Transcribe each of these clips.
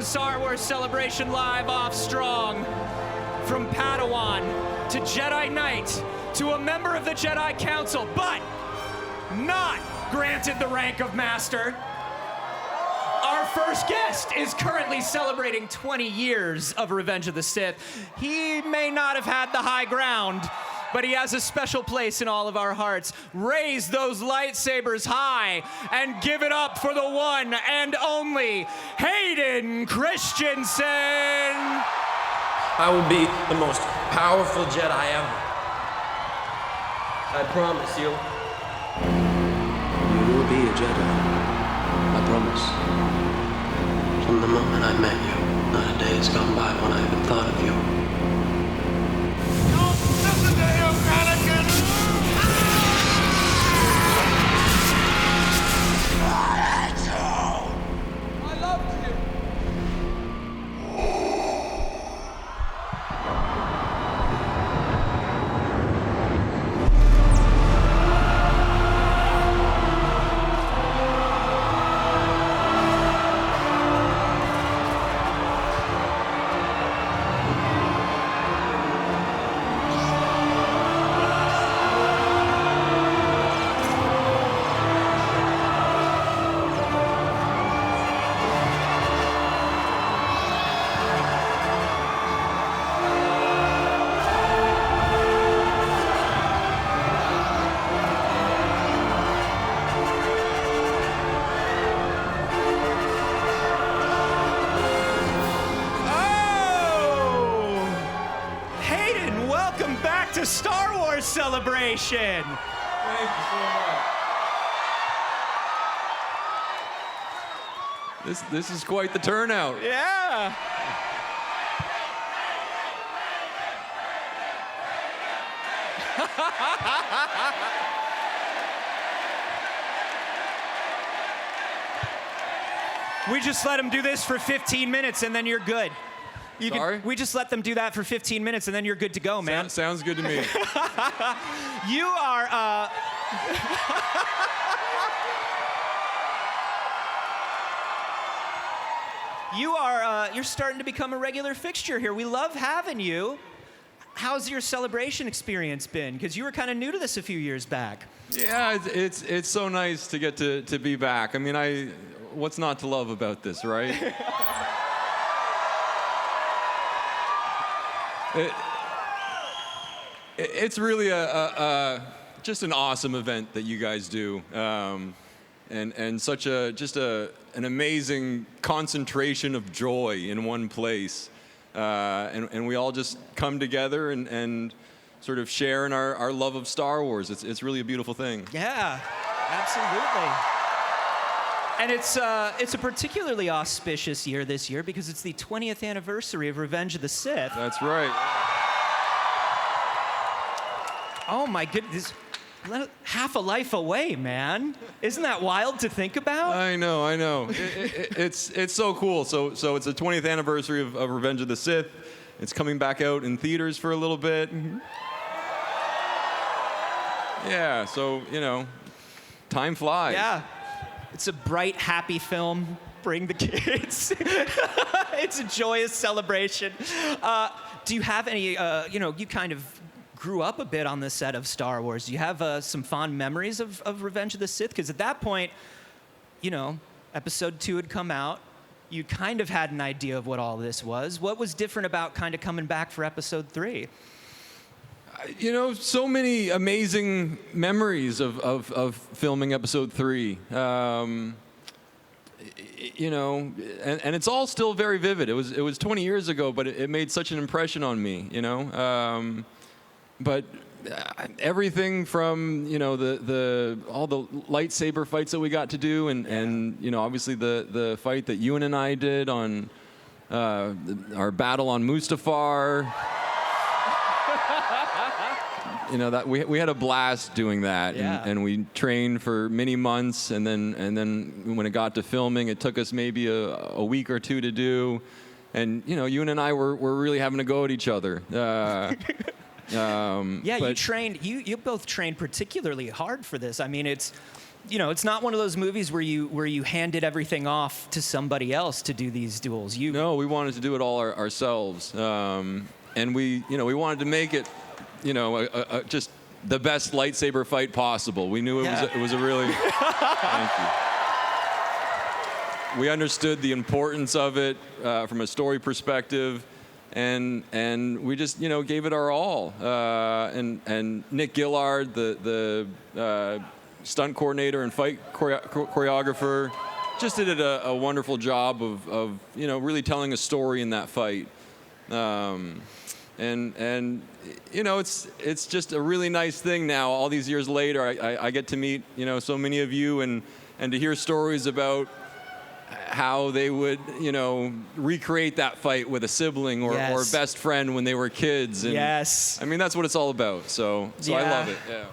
Star Wars Celebration live off strong. From Padawan to Jedi Knight to a member of the Jedi Council, but not granted the rank of Master. Our first guest is currently celebrating 20 years of Revenge of the Sith. He may not have had the high ground, but he has a special place in all of our hearts. Raise those lightsabers high and give it up for the one and only Hayden Christensen. I will be the most powerful Jedi ever. I promise you. You will be a Jedi. I promise. From the moment I met you, not a day has gone by when I even thought of you. Don't listen to him, Anakin! I loved you. To Star Wars Celebration. Thank you so much. This is quite the turnout. Yeah. We just let him do this for 15 minutes and then you're good. We just let them do that for 15 minutes and then you're good to go, man. Sounds good to me. You are, you're starting to become a regular fixture here. We love having you. How's your celebration experience been? Because you were kind of new to this a few years back. Yeah, it's so nice to get to be back. I mean, what's not to love about this, right? It's really just an awesome event that you guys do, and such an amazing concentration of joy in one place, and we all just come together and sort of share in our love of Star Wars. It's really a beautiful thing. Yeah, absolutely. And it's a particularly auspicious year this year because it's the 20th anniversary of Revenge of the Sith. That's right. Oh my goodness. Half a life away, man. Isn't that wild to think about? I know. It's so cool. So it's the 20th anniversary of Revenge of the Sith. It's coming back out in theaters for a little bit. Mm-hmm. Yeah, so, time flies. Yeah. It's a bright, happy film. Bring the kids. It's a joyous celebration. Do you have any, you kind of grew up a bit on the set of Star Wars. Do you have some fond memories of Revenge of the Sith? Because at that point, Episode 2 had come out. You kind of had an idea of what all this was. What was different about kind of coming back for Episode 3? So many amazing memories of filming Episode 3. And it's all still very vivid. It was 20 years ago, but it made such an impression on me, But everything from all the lightsaber fights that we got to do, and obviously the fight that Ewan and I did on our battle on Mustafar. That we had a blast doing that, and we trained for many months, and then when it got to filming, it took us maybe a week or two to do, and Ewan and I were really having to go at each other. You both trained particularly hard for this. I mean, you know, it's not one of those movies where you handed everything off to somebody else to do these duels. No, we wanted to do it all ourselves, and we wanted to make it, just the best lightsaber fight possible. We knew it was a really. Thank you. We understood the importance of it from a story perspective, and we just gave it our all. And Nick Gillard, the stunt coordinator and fight choreographer, just did a wonderful job of really telling a story in that fight. And it's just a really nice thing now. All these years later, I get to meet so many of you and to hear stories about how they would recreate that fight with a sibling or best friend when they were kids. And, yes. I mean, that's what it's all about. So I love it. Yeah.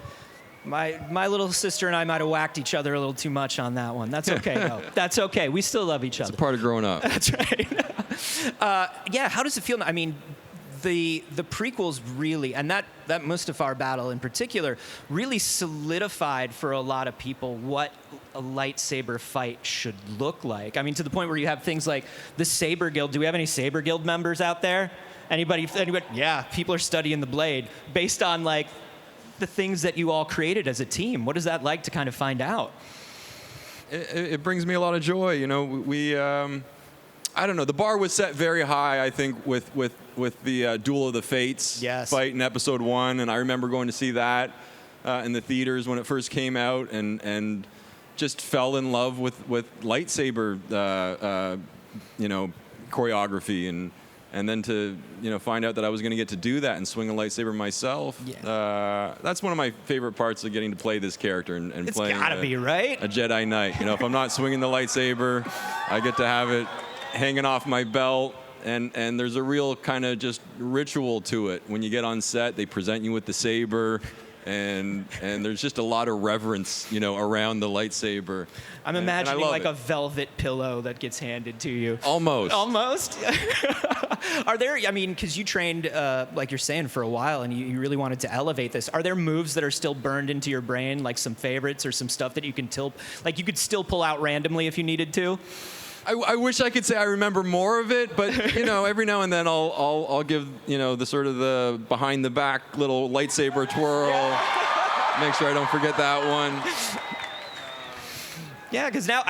My little sister and I might have whacked each other a little too much on that one. That's okay, though. That's okay. We still love each other. It's a part of growing up. That's right. How does it feel? I mean, the prequels really, and that Mustafar battle in particular, really solidified for a lot of people what a lightsaber fight should look like. I mean, to the point where you have things like the Saber Guild. Do we have any Saber Guild members out there? Anybody? Yeah, people are studying the blade based on like the things that you all created as a team. What is that like to kind of find out? It brings me a lot of joy. We I don't know. The bar was set very high, I think, with the Duel of the Fates fight in Episode 1, and I remember going to see that in the theaters when it first came out, and just fell in love with lightsaber, choreography, and then to find out that I was going to get to do that and swing a lightsaber myself. Yeah. That's one of my favorite parts of getting to play this character and playing. It's gotta be, right? A Jedi Knight. If I'm not swinging the lightsaber, I get to have it hanging off my belt, and there's a real kind of just ritual to it. When you get on set, they present you with the saber, and there's just a lot of reverence, around the lightsaber. I'm imagining like a velvet pillow that gets handed to you. Almost. Are there, because you trained, like you're saying, for a while, and you really wanted to elevate this. Are there moves that are still burned into your brain, like some favorites or some stuff that you can you could still pull out randomly if you needed to? I wish I could say I remember more of it, but every now and then I'll give the sort of the behind the back little lightsaber twirl. Make sure I don't forget that one. Yeah, because now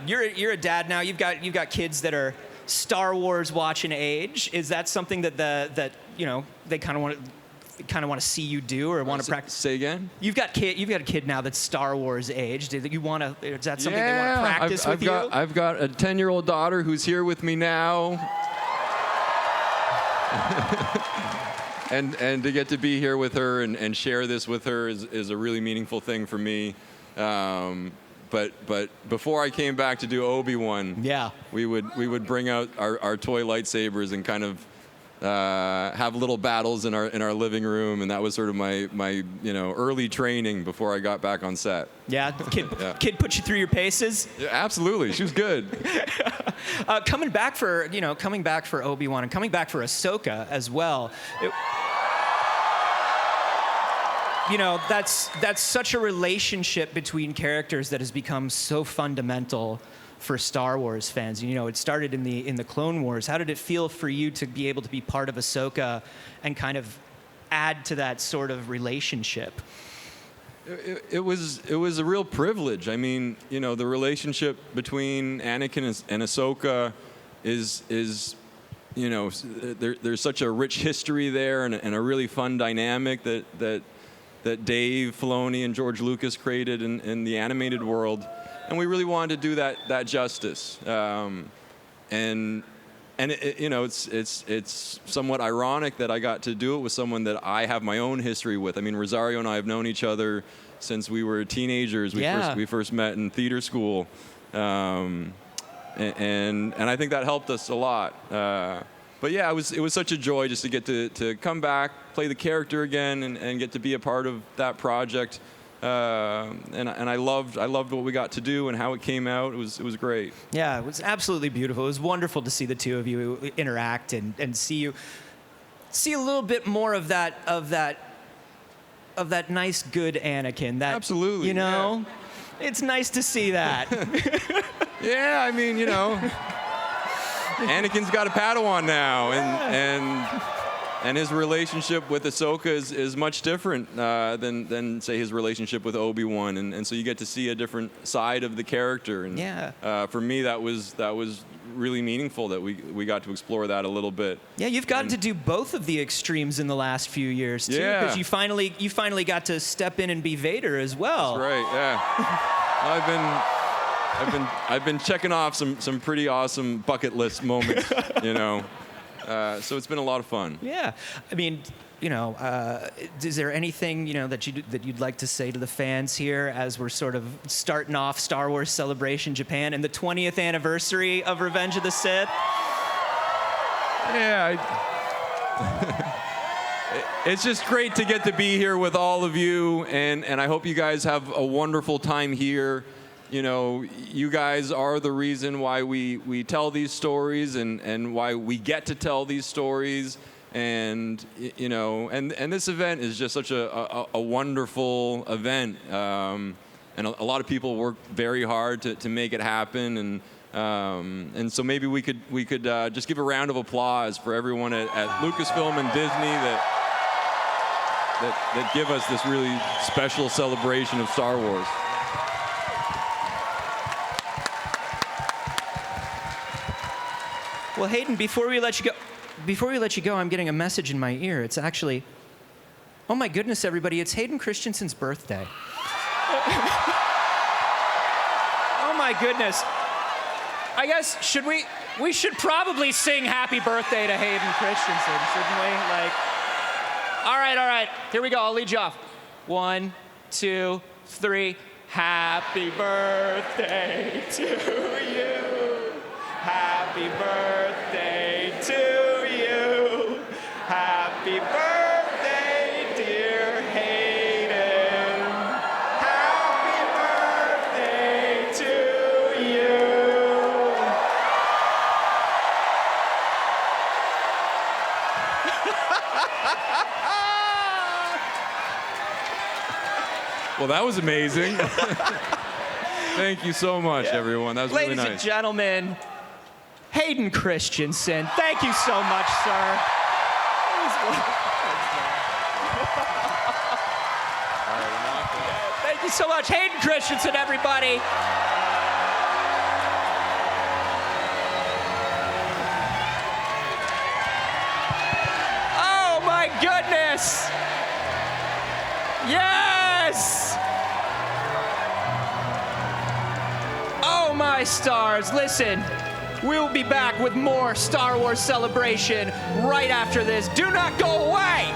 you're a dad now. You've got kids that are Star Wars watching age. Is that something that they kind of want to see you do or want to practice? Say again? You've got a kid now that's Star Wars aged. Is that something they want to practice with you? I've got a 10-year-old daughter who's here with me now. and to get to be here with her and share this with her is a really meaningful thing for me. But before I came back to do Obi-Wan, we would bring out our toy lightsabers and kind of have little battles in our living room, and that was sort of my early training before I got back on set. Yeah, kid put you through your paces. Yeah, absolutely, she was good. Coming back for Obi-Wan and coming back for Ahsoka as well. That's such a relationship between characters that has become so fundamental for Star Wars fans. It started in the Clone Wars. How did it feel for you to be able to be part of Ahsoka and kind of add to that sort of relationship? It was a real privilege. I mean, the relationship between Anakin and Ahsoka is there's such a rich history there and a really fun dynamic that Dave Filoni and George Lucas created in the animated world. And we really wanted to do that justice, and it's somewhat ironic that I got to do it with someone that I have my own history with. I mean, Rosario and I have known each other since we were teenagers. We first met in theater school, and I think that helped us a lot. But yeah, it was such a joy just to get to come back, play the character again, and get to be a part of that project. And I loved what we got to do and how it came out. It was great. Yeah, it was absolutely beautiful. It was wonderful to see the two of you interact and see a little bit more of that nice, good Anakin. That, absolutely. It's nice to see that. Yeah, I mean, you know, Anakin's got a Padawan now, and his relationship with Ahsoka is much different than say his relationship with Obi-Wan, and so you get to see a different side of the character. And for me, that was really meaningful that we got to explore that a little bit. Yeah, you've gotten to do both of the extremes in the last few years too, because you finally got to step in and be Vader as well. That's right. Yeah. I've been checking off some pretty awesome bucket list moments, you know. So it's been a lot of fun. Yeah, I mean, you know, is there anything, you know, that you'd like to say to the fans here as we're sort of starting off Star Wars Celebration Japan and the 20th anniversary of Revenge of the Sith? Yeah, it's just great to get to be here with all of you, and I hope you guys have a wonderful time here. You know, you guys are the reason why we tell these stories and why we get to tell these stories. And, you know, and this event is just such a wonderful event. And a lot of people work very hard to make it happen. And so maybe we could just give a round of applause for everyone at Lucasfilm and Disney that give us this really special celebration of Star Wars. Well, Hayden, before we let you go, I'm getting a message in my ear. It's actually, oh my goodness, everybody, it's Hayden Christensen's birthday. Oh my goodness. I guess, we should probably sing happy birthday to Hayden Christensen, shouldn't we? Like, all right, here we go, I'll lead you off. 1, 2, 3, happy birthday to you. Happy birthday to you. Happy birthday, dear Hayden. Happy birthday to you. Well, that was amazing. Thank you so much, everyone. That was really nice. Ladies and gentlemen, Hayden Christensen, thank you so much, sir. Thank you so much, Hayden Christensen, everybody. Oh my goodness! Yes! Oh my stars, listen. We'll be back with more Star Wars Celebration right after this. Do not go away!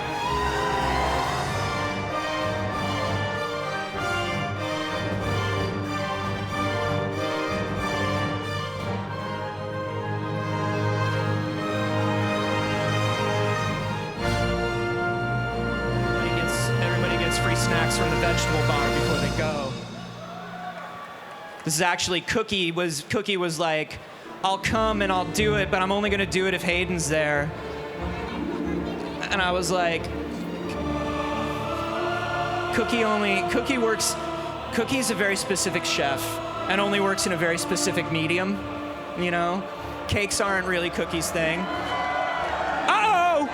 Everybody gets free snacks from the vegetable bar before they go. This is actually Cookie was like, I'll come and I'll do it, but I'm only gonna do it if Hayden's there. And I was like, Cookie's a very specific chef and only works in a very specific medium, you know? Cakes aren't really Cookie's thing. Uh-oh!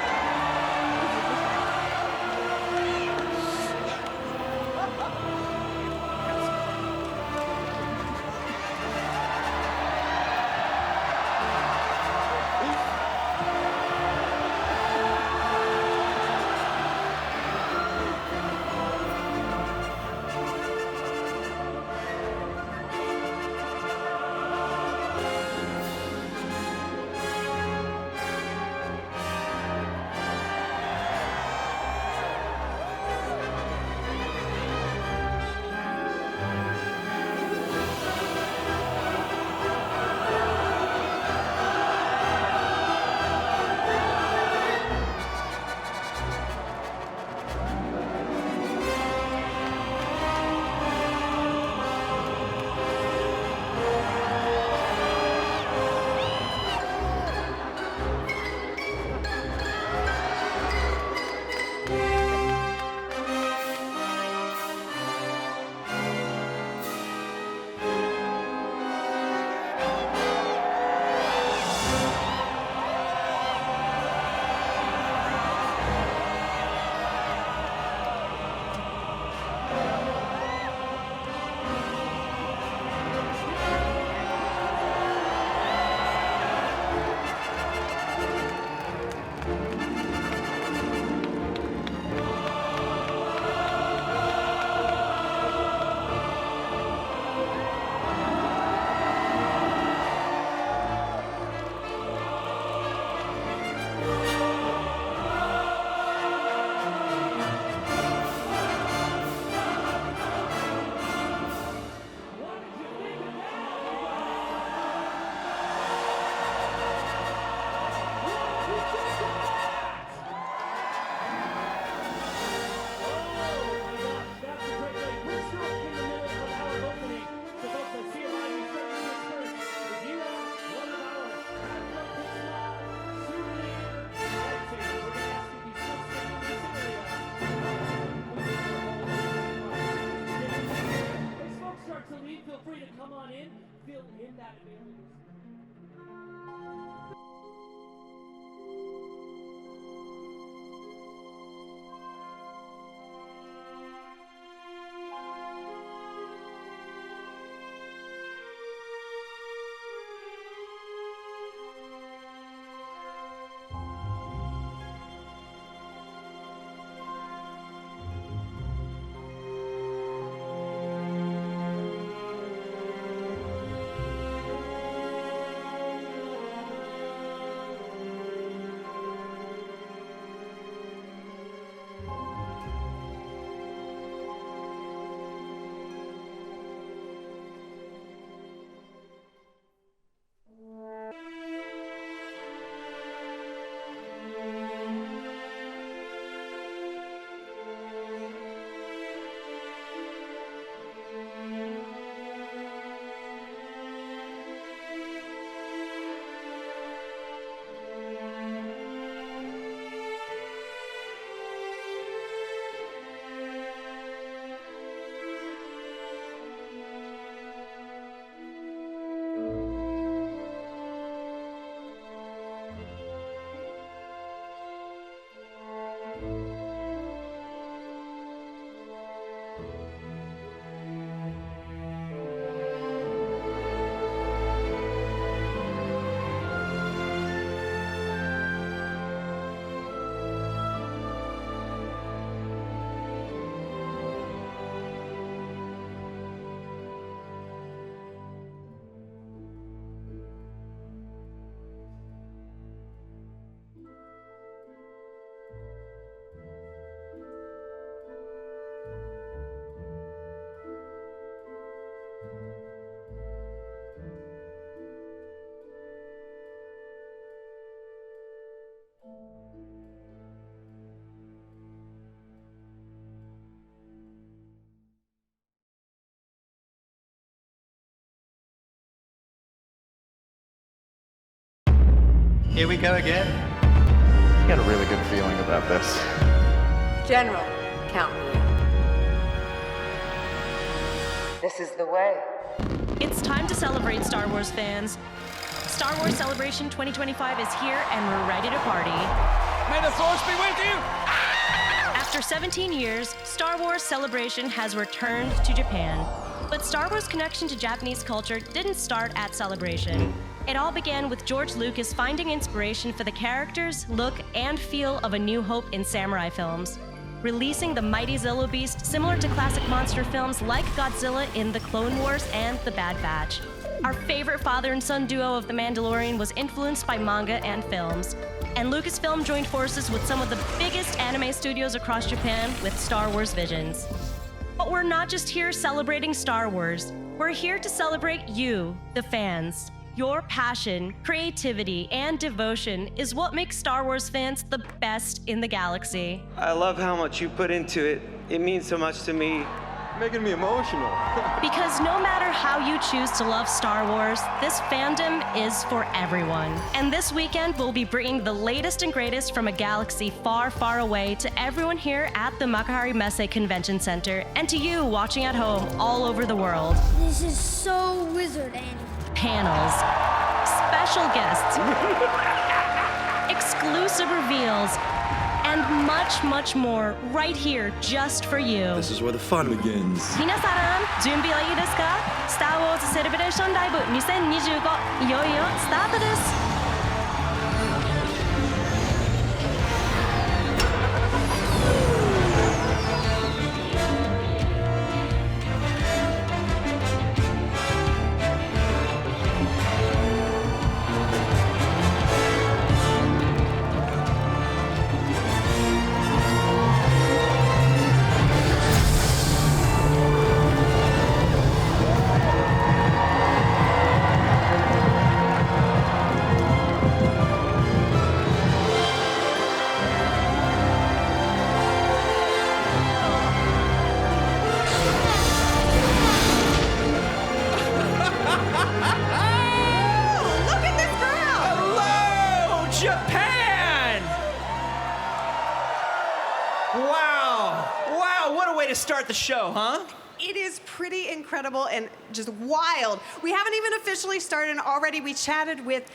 Here we go again. I got a really good feeling about this. General, count me in. This is the way. It's time to celebrate, Star Wars fans. Star Wars Celebration 2025 is here, and we're ready to party. May the Force be with you! After 17 years, Star Wars Celebration has returned to Japan. But Star Wars' connection to Japanese culture didn't start at Celebration. It all began with George Lucas finding inspiration for the characters, look, and feel of A New Hope in samurai films, releasing the mighty Zillo Beast similar to classic monster films like Godzilla in The Clone Wars and The Bad Batch. Our favorite father and son duo of The Mandalorian was influenced by manga and films. And Lucasfilm joined forces with some of the biggest anime studios across Japan with Star Wars visions. But we're not just here celebrating Star Wars. We're here to celebrate you, the fans. Your passion, creativity, and devotion is what makes Star Wars fans the best in the galaxy. I love how much you put into it. It means so much to me. Making me emotional. Because no matter how you choose to love Star Wars, this fandom is for everyone. And this weekend, we'll be bringing the latest and greatest from a galaxy far, far away to everyone here at the Makuhari Messe Convention Center and to you watching at home all over the world. This is so wizard, Annie. Panels, special guests, exclusive reveals, and much, much more right here just for you. This is where the fun begins. 皆さん、準備はいいですか？ Star Wars Celebration Live 2025、いよいよスタートです。Start the show, huh? It is pretty incredible and just wild. We haven't even officially started, and already we chatted with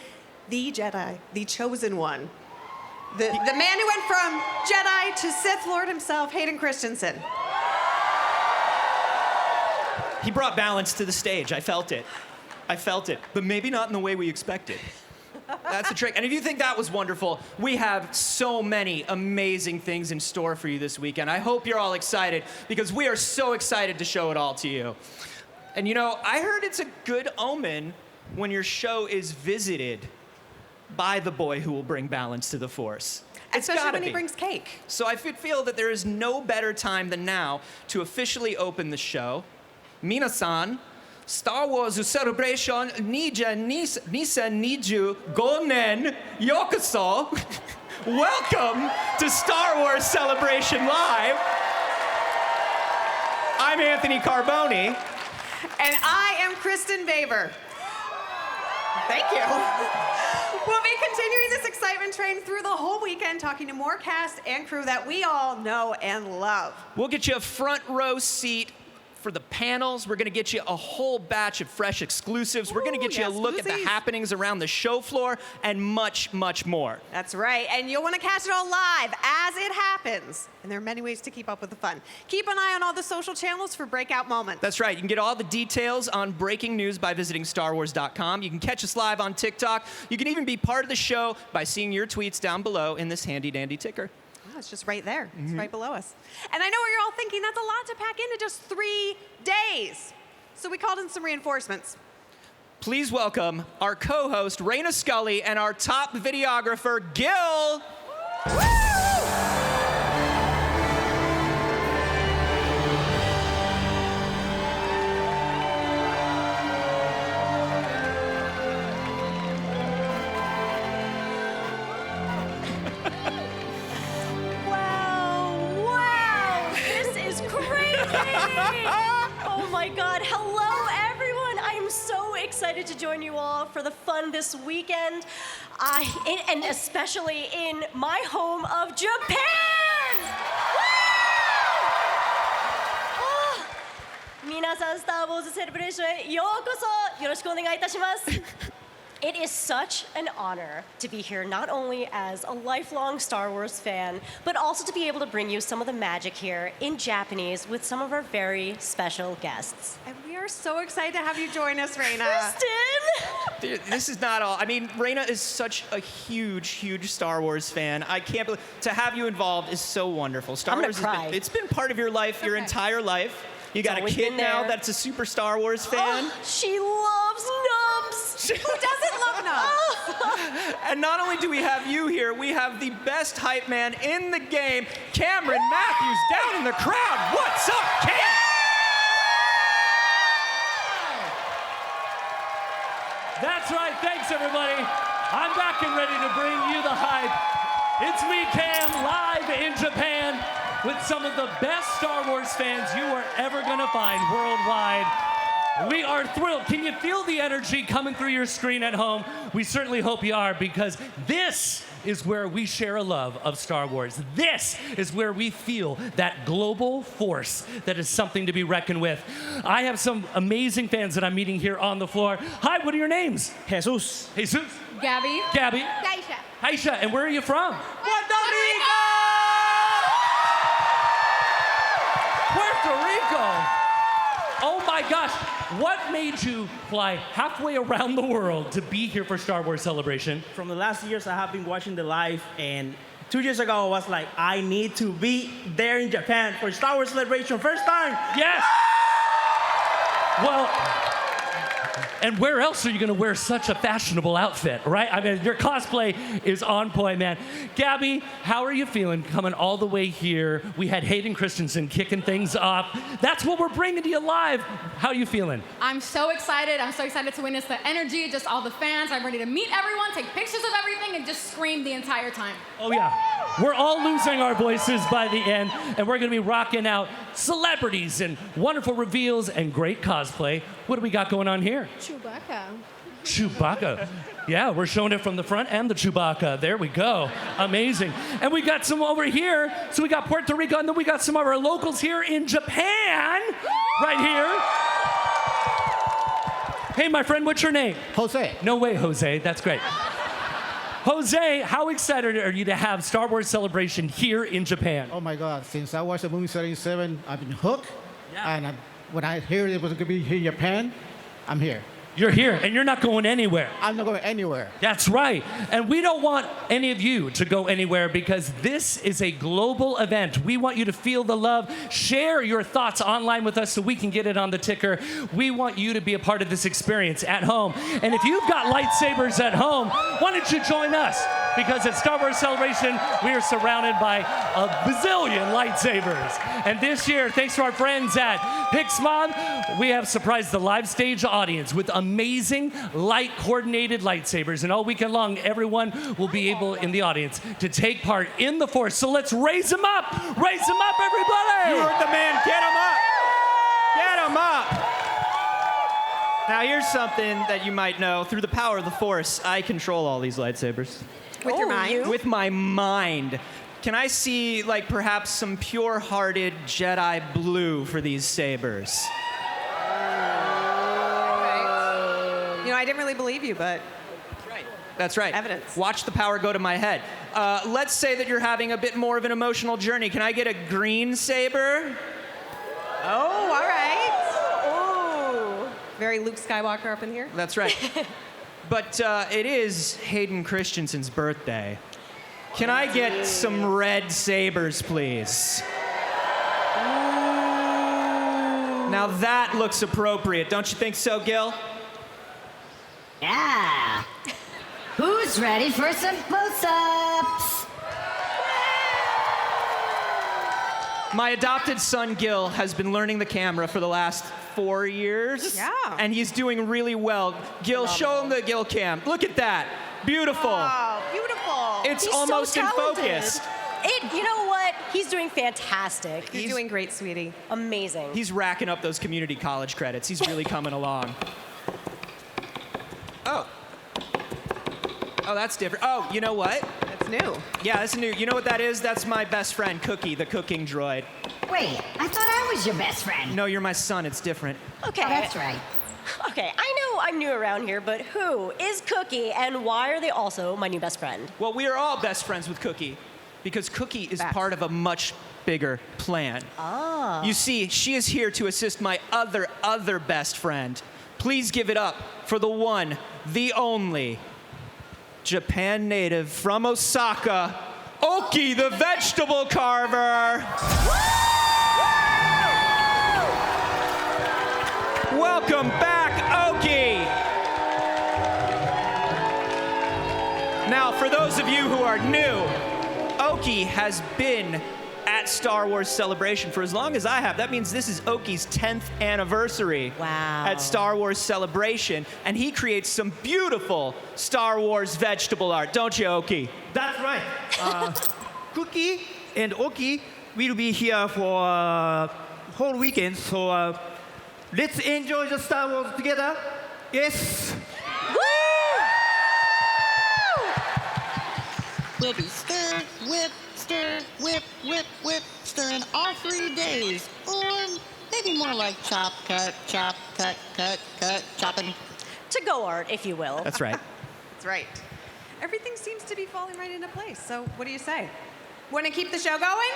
the Jedi, the chosen one. The man who went from Jedi to Sith Lord himself, Hayden Christensen. He brought balance to the stage. I felt it. But maybe not in the way we expected. That's the trick. And if you think that was wonderful, we have so many amazing things in store for you this weekend. I hope you're all excited, because we are so excited to show it all to you. And you know, I heard it's a good omen when your show is visited by the boy who will bring balance to the Force. Especially when he brings cake. So I feel that there is no better time than now to officially open the show. Minasan, Star Wars Celebration Nija Nisa Niju Gonen Yokoso. Welcome to Star Wars Celebration Live. I'm Anthony Carboni. And I am Kristen Baber. Thank you. We'll be continuing this excitement train through the whole weekend, talking to more cast and crew that we all know and love. We'll get you a front row seat for the panels. We're going to get you a whole batch of fresh exclusives. We're going to get you a look at the happenings around the show floor and much, much more. That's right. And you'll want to catch it all live as it happens. And there are many ways to keep up with the fun. Keep an eye on all the social channels for breakout moments. That's right. You can get all the details on breaking news by visiting StarWars.com. You can catch us live on TikTok. You can even be part of the show by seeing your tweets down below in this handy-dandy ticker. It's just right there. It's right below us. And I know what you're all thinking. That's a lot to pack into just 3 days. So we called in some reinforcements. Please welcome our co-host, Raina Scully, and our top videographer, Gil. Oh my God, hello everyone. I am so excited to join you all for the fun this weekend, and especially in my home of Japan. Minasan, Star Wars Celebration へようこそ。よろしくお願いいたします。It is such an honor to be here, not only as a lifelong Star Wars fan, but also to be able to bring you some of the magic here in Japanese with some of our very special guests. And we are so excited to have you join us, Raina. Kristen! Dude, this is not all. I mean, Raina is such a huge, huge Star Wars fan. I can't believe to have you involved is so wonderful. Star Wars it's been part of your life, your entire life. You got a kid now that's a super Star Wars fan. Oh, she loves nubs. Who doesn't love nubs? And not only do we have you here, we have the best hype man in the game, Cameron Matthews, down in the crowd. What's up, Cam? That's right. Thanks, everybody. I'm back and ready to bring you the hype. It's me, Cam, live in Japan with some of the best Star Wars fans you are ever going to find worldwide. We are thrilled. Can you feel the energy coming through your screen at home? We certainly hope you are, because this is where we share a love of Star Wars. This is where we feel that global force that is something to be reckoned with. I have some amazing fans that I'm meeting here on the floor. Hi, what are your names? Jesus. Jesus. Gabby. Gabby. Aisha. Aisha, and where are you from? Puerto Rico! Puerto Rico. Oh my gosh. What made you fly halfway around the world to be here for Star Wars Celebration? From the last years, I have been watching the live, and 2 years ago, I was like, I need to be there in Japan for Star Wars Celebration, first time. Yes. Well, and where else are you going to wear such a fashionable outfit, right? I mean, your cosplay is on point, man. Gabby, how are you feeling coming all the way here? We had Hayden Christensen kicking things off. That's what we're bringing to you live. How are you feeling? I'm so excited. I'm so excited to witness the energy, just all the fans. I'm ready to meet everyone, take pictures of everything, and just scream the entire time. Oh, yeah. We're all losing our voices by the end, and we're going to be rocking out celebrities and wonderful reveals and great cosplay. What do we got going on here? Chewbacca. Chewbacca. Yeah, we're showing it from the front and the Chewbacca. There we go. Amazing. And we got some over here. So we got Puerto Rico, and then we got some of our locals here in Japan, right here. Hey, my friend, what's your name? Jose. No way, Jose. That's great. Jose, how excited are you to have Star Wars Celebration here in Japan? Oh my God! Since I watched the movie 77, I've been hooked. Yeah. And when I hear it was going to be here in Japan, I'm here. You're here, and you're not going anywhere. I'm not going anywhere. That's right. And we don't want any of you to go anywhere because this is a global event. We want you to feel the love. Share your thoughts online with us so we can get it on the ticker. We want you to be a part of this experience at home. And if you've got lightsabers at home, why don't you join us? Because at Star Wars Celebration, we are surrounded by a bazillion lightsabers. And this year, thanks to our friends at Pixmod, we have surprised the live stage audience with amazing light-coordinated lightsabers. And all weekend long, everyone will be able in the audience to take part in the Force. So let's raise them up! Raise them up, everybody! You heard the man. Get them up! Get them up! Now here's something that you might know. Through the power of the Force, I control all these lightsabers. With your mind? With my mind. Can I see, like, perhaps some pure-hearted Jedi blue for these sabers? You know, I didn't really believe you, but... That's right. Evidence. Watch the power go to my head. Let's say that you're having a bit more of an emotional journey. Can I get a green saber? Oh, all right. Oh. Very Luke Skywalker up in here. That's right. But it is Hayden Christensen's birthday. Can I get some red sabers, please? Now that looks appropriate. Don't you think so, Gil? Yeah. Who's ready for some close-ups? My adopted son, Gil, has been learning the camera for the last 4 years. Yeah. And he's doing really well. Gil, show him the Gil cam. Look at that. Beautiful. Oh, beautiful. It's He's almost so in talented. focus. You know what? He's doing fantastic. You're doing great, sweetie. Amazing. He's racking up those community college credits. He's really coming along. Oh. Oh, that's different. Oh, you know what? That's new. Yeah, that's new. You know what that is? That's my best friend, Cookie, the cooking droid. Wait, I thought I was your best friend. No, you're my son. It's different. Okay. Oh, that's right. Okay, I know I'm new around here, but who is Cookie and why are they also my new best friend? Well, we are all best friends with Cookie because Cookie is part of a much bigger plan. Ah. You see, she is here to assist my other best friend. Please give it up for the one, the only, Japan native from Osaka, Oki the vegetable carver. Welcome back, Oki. Now, for those of you who are new, Oki has been at Star Wars Celebration for as long as I have. That means this is Oki's 10th anniversary at Star Wars Celebration, and he creates some beautiful Star Wars vegetable art, don't you, Oki? That's right. Cookie and Oki will be here for whole weekend, so let's enjoy the Star Wars together. Yes. We'll be stir, whip, stirring all 3 days. Or maybe more like chop, cut, chopping. To-go art, if you will. That's right. That's right. Everything seems to be falling right into place. So what do you say? Want to keep the show going?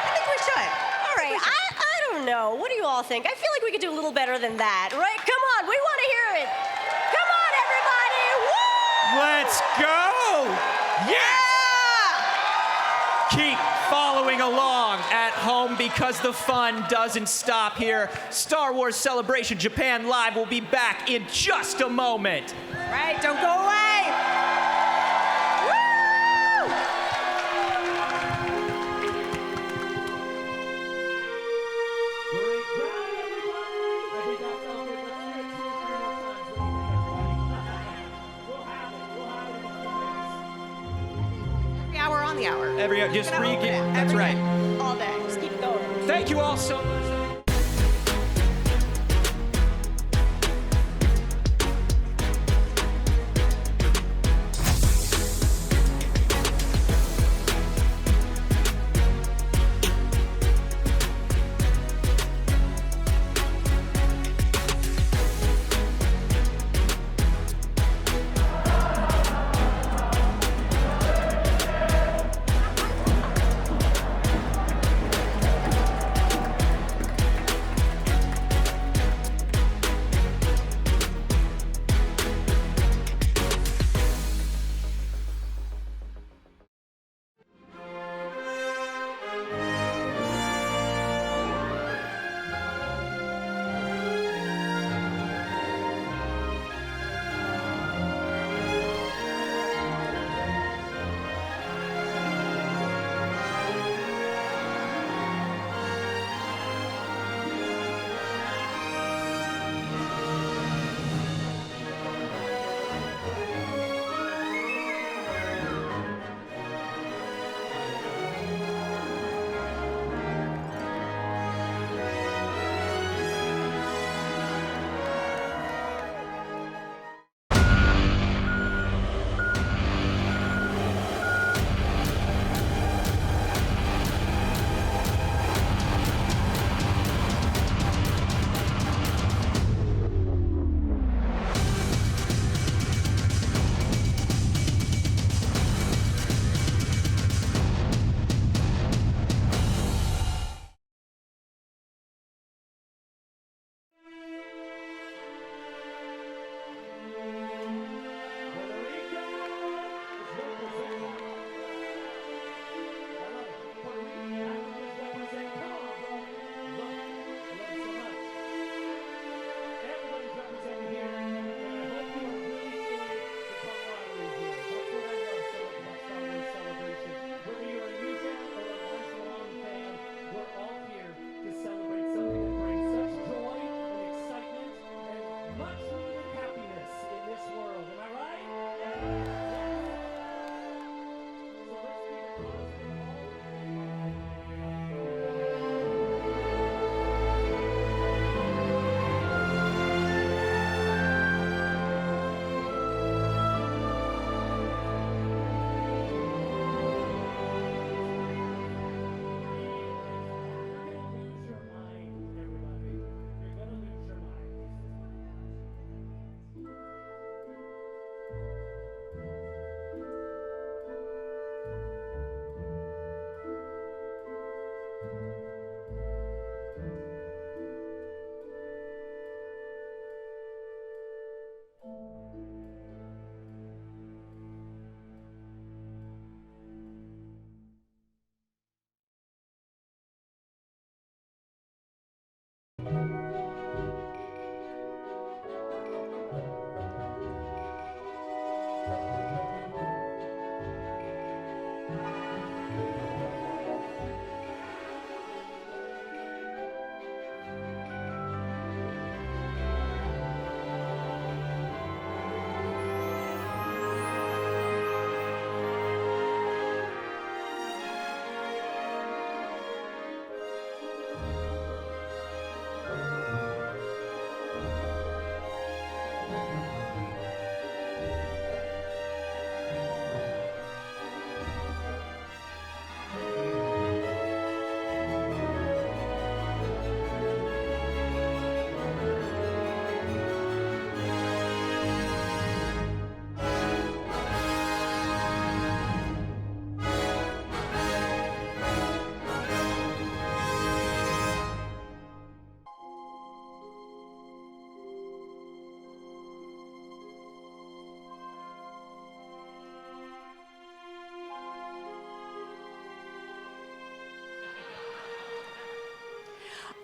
I think we should. All right, I don't know. What do you all think? I feel like we could do a little better than that, right? Come on, we want to hear it. Come on, everybody. Woo! Let's go! Yes! Keep following along at home because the fun doesn't stop here. Star Wars Celebration Japan Live will be back in just a moment. Right, don't go away. Woo! Every hour on the hour. Just that's right. All day. Just keep going. Thank you all so much.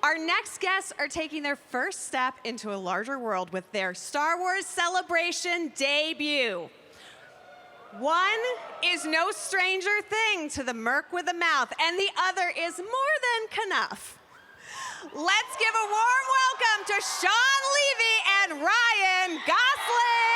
Our next guests are taking their first step into a larger world with their Star Wars Celebration debut. One is no stranger thing to the merc with a mouth, and the other is more than Knuff. Let's give a warm welcome to Sean Levy and Ryan Gosling!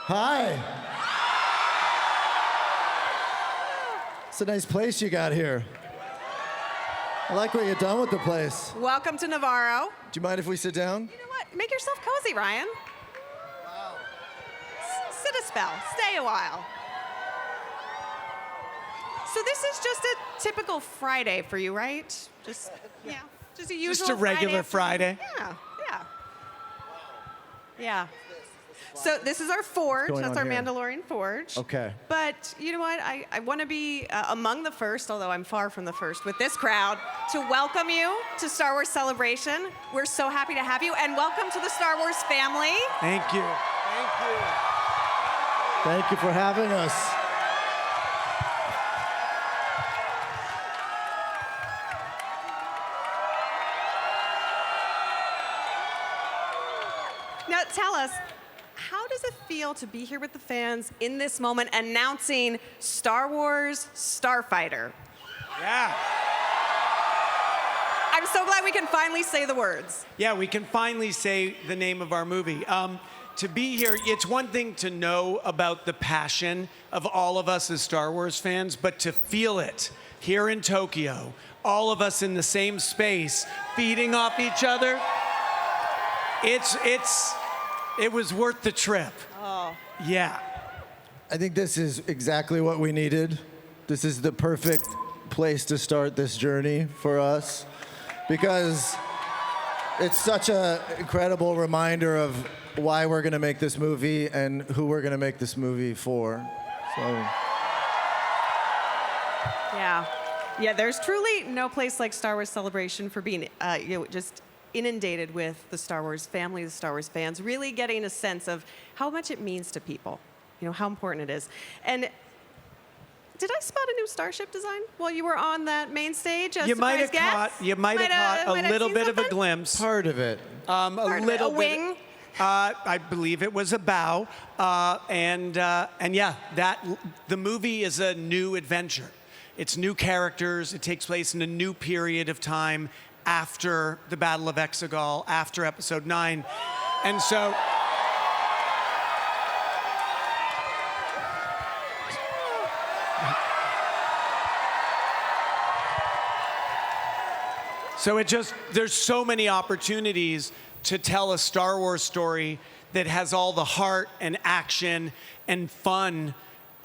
Hi. It's a nice place you got here. I like what you've done with the place. Welcome to Navarro. Do you mind if we sit down? You know what? Make yourself cozy, Ryan. Wow. Sit a spell. Stay a while. So this is just a typical Friday for you, right? Just a usual Just a regular Friday. Yeah. Yeah. So this is our forge. What's going That's our on here? Mandalorian forge. Okay. But you know what? I want to be among the first, although I'm far from the first, with this crowd, to welcome you to Star Wars Celebration. We're so happy to have you, and welcome to the Star Wars family. Thank you. Thank you for having us. Now tell us, how does it feel to be here with the fans in this moment announcing Star Wars Starfighter? Yeah. I'm so glad we can finally say the words. Yeah, we can finally say the name of our movie. To be here, it's one thing to know about the passion of all of us as Star Wars fans, but to feel it here in Tokyo, all of us in the same space, feeding off each other, it was worth the trip. Oh. Yeah. I think this is exactly what we needed. This is the perfect place to start this journey for us because it's such an incredible reminder of why we're going to make this movie and who we're going to make this movie for. So. Yeah, there's truly no place like Star Wars Celebration for being just inundated with the Star Wars family, the Star Wars fans, really getting a sense of how much it means to people, how important it is. And did I spot a new starship design while you were on that main stage? You might have caught a little bit of a glimpse. Part of it. A wing? I believe it was a bow. And yeah, the movie is a new adventure. It's new characters. It takes place in a new period of time after the Battle of Exegol, after Episode 9. And so... So there's so many opportunities to tell a Star Wars story that has all the heart and action and fun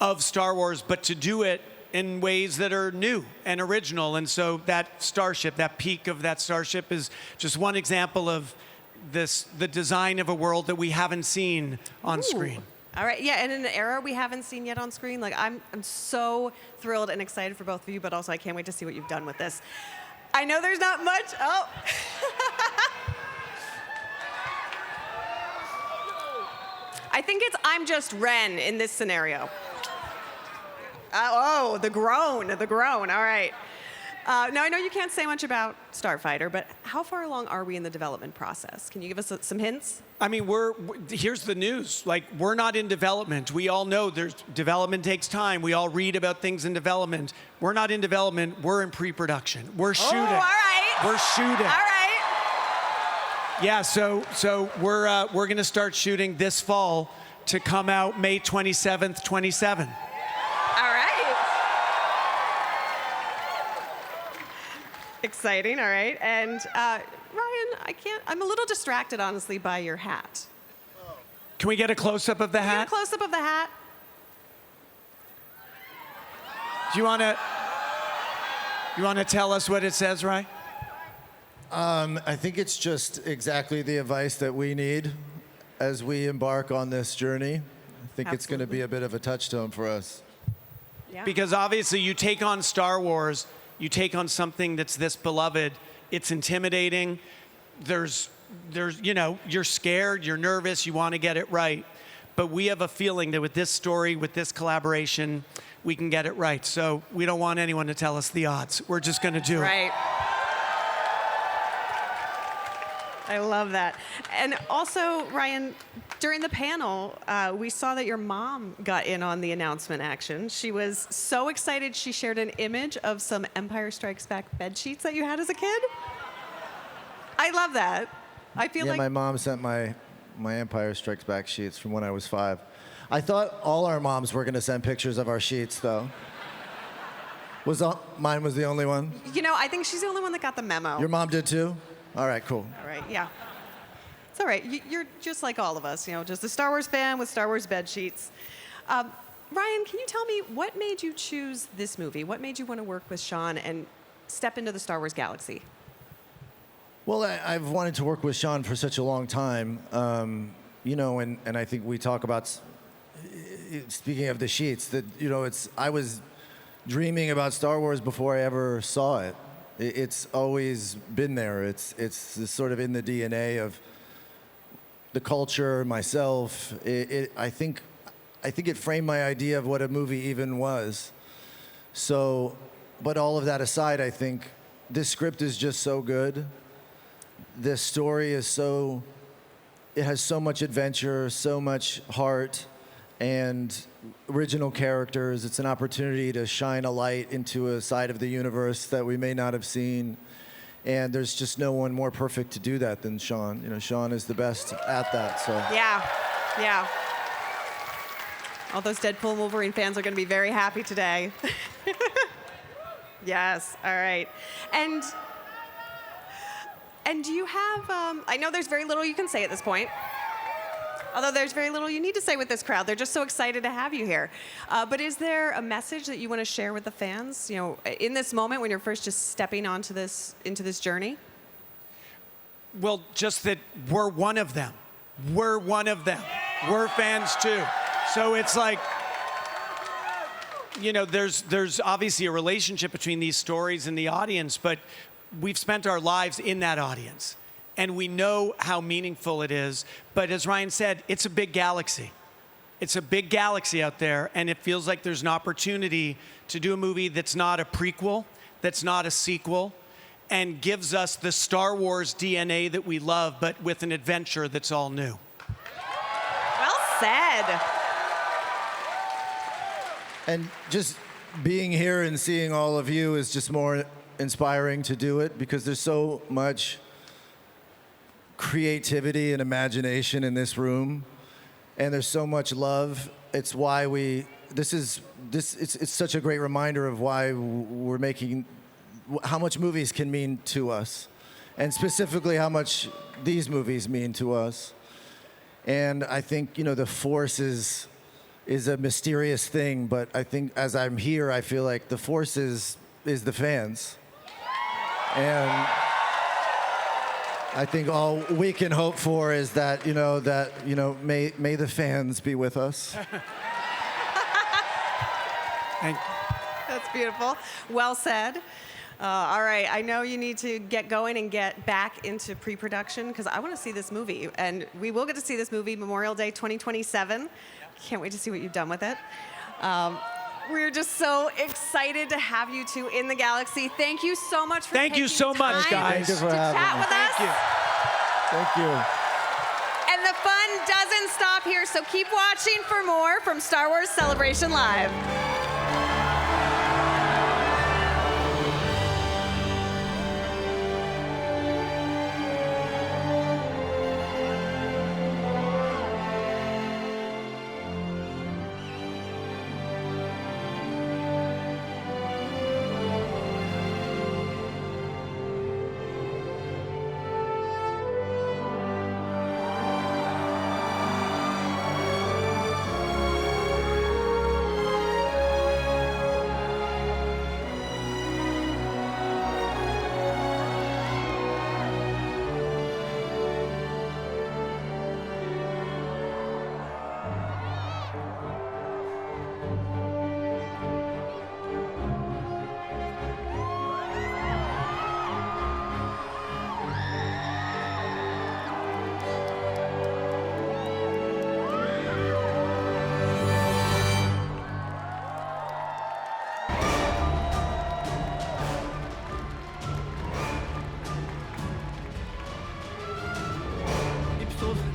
of Star Wars, but to do it in ways that are new and original. And so that starship, that peak of that starship is just one example of the design of a world that we haven't seen on screen. All right, yeah, and in an era we haven't seen yet on screen. Like, I'm so thrilled and excited for both of you, but also I can't wait to see what you've done with this. I know there's not much. Oh. I think it's I'm just Ren in this scenario. Oh, the groan, all right. Now, I know you can't say much about Starfighter, but how far along are we in the development process? Can you give us some hints? I mean, here's the news. Like, we're not in development. We all know development takes time. We all read about things in development. We're not in development. We're in pre-production. We're shooting. Oh, all right. We're shooting. All right. Yeah, so we're going to start shooting this fall to come out May 27th, 27. All right. Exciting, all right. And Ryan, I'm a little distracted, honestly, by your hat. Can we get a close-up of the hat? Get a close-up of the hat. Do you want to tell us what it says, Ryan? I think it's just exactly the advice that we need as we embark on this journey. I think it's going to be a bit of a touchstone for us. Yeah. Because obviously you take on Star Wars, you take on something that's this beloved, it's intimidating. There's you're scared, you're nervous, you want to get it right. But we have a feeling that with this story, with this collaboration, we can get it right. So we don't want anyone to tell us the odds. We're just going to do it. Right. I love that. And also, Ryan, during the panel, we saw that your mom got in on the announcement action. She was so excited she shared an image of some Empire Strikes Back bed sheets that you had as a kid. I love that. I feel like... my mom sent my Empire Strikes Back sheets from when I was 5. I thought all our moms were going to send pictures of our sheets, though. Mine was the only one? I think she's the only one that got the memo. Your mom did, too? All right, cool. All right, yeah. It's all right. You're just like all of us, just a Star Wars fan with Star Wars bed sheets. Ryan, can you tell me what made you choose this movie? What made you want to work with Sean and step into the Star Wars galaxy? Well, I've wanted to work with Sean for such a long time, and I think we talk about, speaking of the sheets, that, I was dreaming about Star Wars before I ever saw it. It's always been there. It's sort of in the DNA of the culture, myself. I think it framed my idea of what a movie even was. So, but all of that aside, I think this script is just so good. This story is it has so much adventure, so much heart, and original characters. It's an opportunity to shine a light into a side of the universe that we may not have seen. And there's just no one more perfect to do that than Sean. Sean is the best at that, so. Yeah. All those Deadpool and Wolverine fans are going to be very happy today. Yes, all right. And do you have, I know there's very little you can say at this point. Although there's very little you need to say with this crowd. They're just so excited to have you here. But is there a message that you want to share with the fans, in this moment when you're first just stepping into this journey? Well, just that we're one of them. We're one of them. We're fans too. So it's like, there's obviously a relationship between these stories and the audience, but we've spent our lives in that audience. And we know how meaningful it is. But as Ryan said, it's a big galaxy. It's a big galaxy out there, and it feels like there's an opportunity to do a movie that's not a prequel, that's not a sequel, and gives us the Star Wars DNA that we love, but with an adventure that's all new. Well said. And just being here and seeing all of you is just more inspiring to do it, because there's so much creativity and imagination in this room, and there's so much love. It's why it's such a great reminder of why we're making, how much movies can mean to us, and specifically how much these movies mean to us. And I think, the Force is a mysterious thing, but I think as I'm here, I feel like the Force is the fans. And I think all we can hope for is that, may the fans be with us. That's beautiful. Well said. All right, I know you need to get going and get back into pre-production, because I want to see this movie. And we will get to see this movie Memorial Day 2027. Can't wait to see what you've done with it. We're just so excited to have you two in the galaxy. Thank you so much for Thank you so much, guys. Thank you for to having chat me. with us. Thank you. And the fun doesn't stop here, so keep watching for more from Star Wars Celebration Live.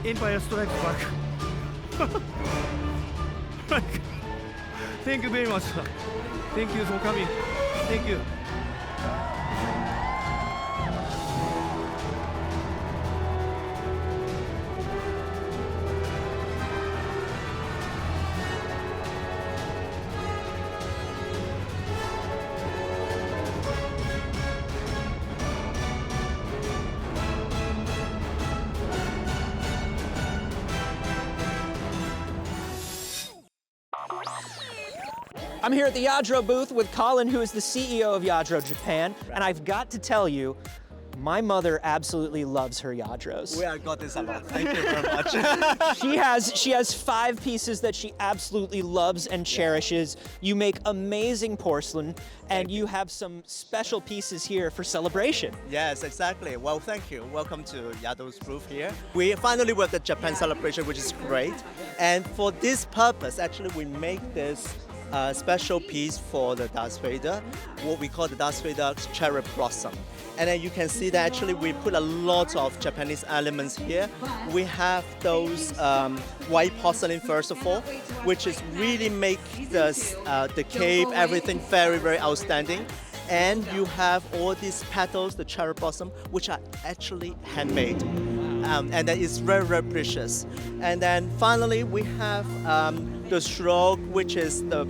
Empire Strikes Back. Thank you very much. Thank you for coming. Thank you. I'm here at the Yadro booth with Colin, who is the CEO of Yadro Japan, and I've got to tell you, my mother absolutely loves her Yadros. We have got this a lot. Thank you very much. She has 5 pieces that she absolutely loves and cherishes. You make amazing porcelain, and you have some special pieces here for celebration. Yes, exactly. Well, thank you. Welcome to Yadro's booth here. We finally were at the Japan celebration, which is great. And for this purpose, actually, we make this special piece for the Darth Vader, what we call the Darth Vader cherry blossom. And then you can see that actually we put a lot of Japanese elements here. We have those white porcelain first of all, which is really make the cape, everything very, very outstanding. And you have all these petals, the cherry blossom, which are actually handmade. And that is very, very precious. And then finally we have the stroke, which is the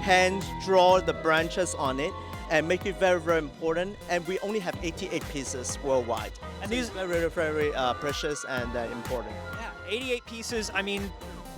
hand draw the branches on it and make it very, very important. And we only have 88 pieces worldwide. And these are very, very precious and important. Yeah, 88 pieces. I mean,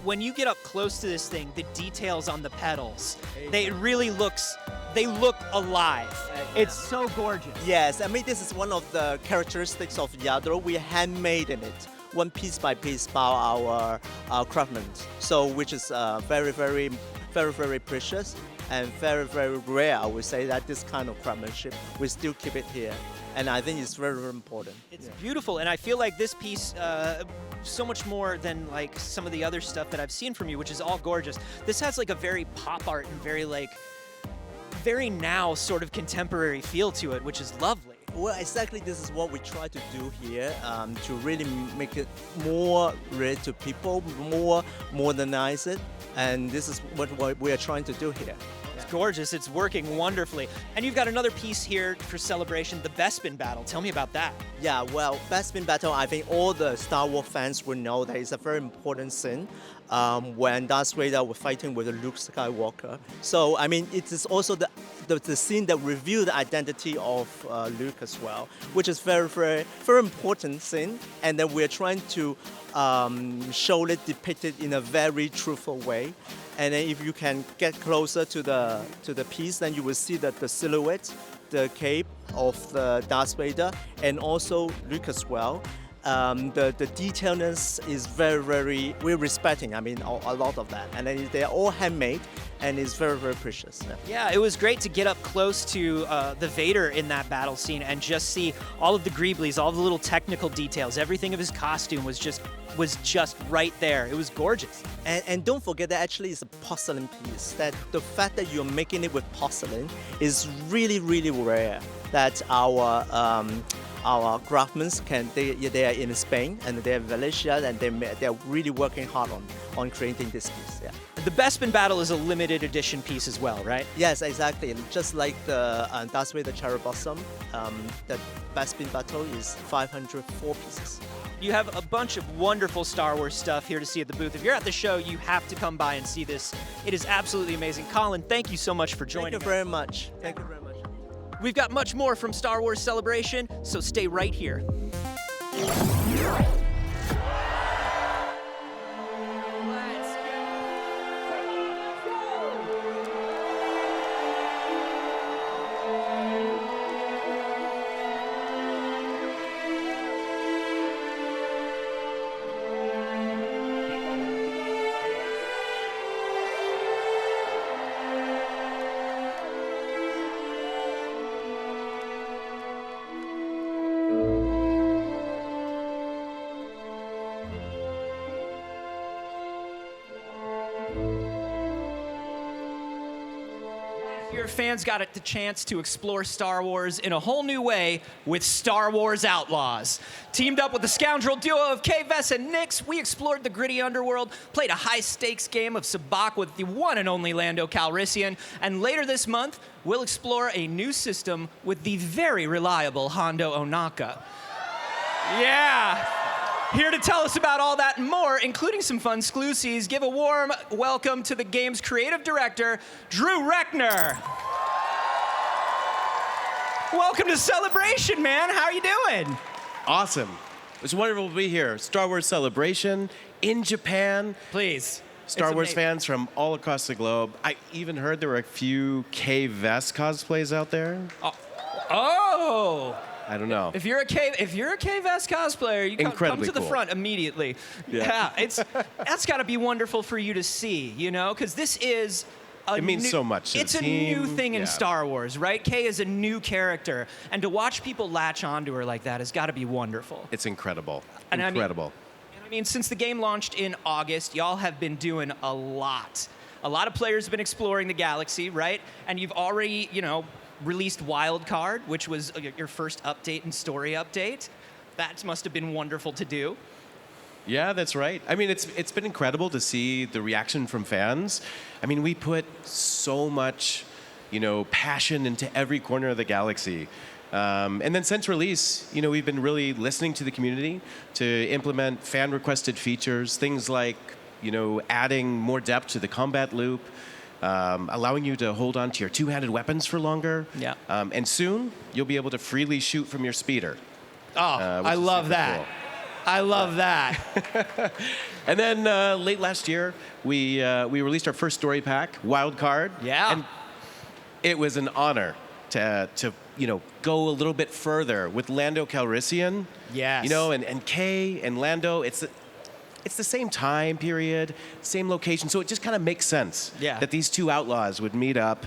when you get up close to this thing, the details on the petals, they look alive. It's so gorgeous. Yes, I mean, this is one of the characteristics of Yadro. We handmade in it, one piece by piece by our craftsmen. So, which is very, very, very, very precious and very, very rare. I would say that this kind of craftsmanship, we still keep it here. And I think it's very, very important. It's beautiful, and I feel like this piece, so much more than like some of the other stuff that I've seen from you, which is all gorgeous. This has like a very pop art and very now sort of contemporary feel to it, which is lovely. Well, exactly this is what we try to do here, to really make it more real to people, more modernize it, and this is what we are trying to do here. It's gorgeous, it's working wonderfully. And you've got another piece here for celebration, the Bespin Battle. Tell me about that. Yeah, well, Bespin Battle, I think all the Star Wars fans will know that it's a very important scene when Darth Vader was fighting with Luke Skywalker. So, I mean, it is also the scene that revealed the identity of Luke as well, which is very, very, very important scene. And then we're trying to show it depicted in a very truthful way. And then if you can get closer to the piece, then you will see that the silhouette, the cape of the Darth Vader, and also Luke as well. The detailedness is very, very, we're respecting, I mean, a lot of that. And then they're all handmade. and it's very, very precious. Yeah, it was great to get up close to the Vader in that battle scene and just see all of the greeblies, all the little technical details, everything of his costume was just right there. It was gorgeous. And don't forget that actually it's a porcelain piece. That the fact that you're making it with porcelain is really, really rare. That our craftsmen they are in Spain and they're in Valencia and they're really working hard on creating this piece. Yeah. The Bespin battle is a limited edition piece as well, right? Yes, exactly. Just like the Darth Vader Cherry Blossom, the Bespin battle is 504 pieces. You have a bunch of wonderful Star Wars stuff here to see at the booth. If you're at the show, you have to come by and see this. It is absolutely amazing. Colin, thank you so much for joining us. Thank you very much. Thank you very much. We've got much more from Star Wars Celebration, so stay right here. Fans got the chance to explore Star Wars in a whole new way with Star Wars Outlaws. Teamed up with the scoundrel duo of Kay Vess and Nix, we explored the gritty underworld, played a high-stakes game of sabacc with the one and only Lando Calrissian, and later this month, we'll explore a new system with the very reliable Hondo Ohnaka. Yeah! Here to tell us about all that and more, including some fun exclusives, give a warm welcome to the game's creative director, Drew Reckner. Welcome to Celebration, man. How are you doing? Awesome. It's wonderful to be here. Star Wars Celebration in Japan. Please. Star Wars fans from all across the globe. I even heard there were a few Kay Vess cosplays out there. Oh! I don't know. If you're a Kay Vess cosplayer, you come to the front immediately. Yeah, that's got to be wonderful for you to see, you know, because this is. It means so much. It's a new thing in Star Wars, right? Kay is a new character, and to watch people latch onto her like that has got to be wonderful. It's incredible. Incredible. I mean, since the game launched in August, y'all have been doing a lot. A lot of players have been exploring the galaxy, right? And you've already, released Wildcard, which was your first update and story update. That must have been wonderful to do. Yeah, that's right. I mean, it's been incredible to see the reaction from fans. I mean, we put so much, passion into every corner of the galaxy. And then since release, we've been really listening to the community to implement fan-requested features, things like, adding more depth to the combat loop, allowing you to hold on to your two-handed weapons for longer. Yeah. And soon, you'll be able to freely shoot from your speeder. Oh, I love that. Cool. I love that. And then late last year, we released our first story pack, Wildcard. Yeah. And it was an honor to go a little bit further with Lando Calrissian. Yes. And Kay and Lando. It's the same time period, same location, so it just kind of makes sense that these two outlaws would meet up.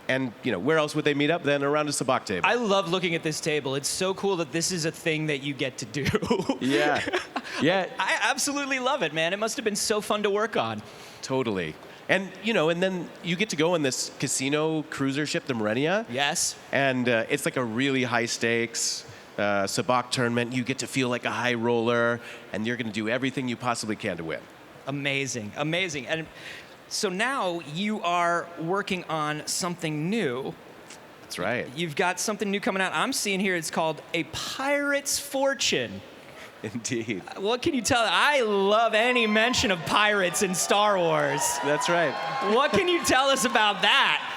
And, where else would they meet up than around a sabacc table? I love looking at this table. It's so cool that this is a thing that you get to do. Yeah. Yeah. I absolutely love it, man. It must have been so fun to work on. Totally. And, and then you get to go on this casino cruiser ship, the Marenia. Yes. And it's like a really high stakes sabacc tournament. You get to feel like a high roller, and you're going to do everything you possibly can to win. Amazing. Amazing. And so now you are working on something new. That's right. You've got something new coming out. I'm seeing here it's called A Pirate's Fortune. Indeed. What can you tell? I love any mention of pirates in Star Wars. That's right. What can you tell us about that?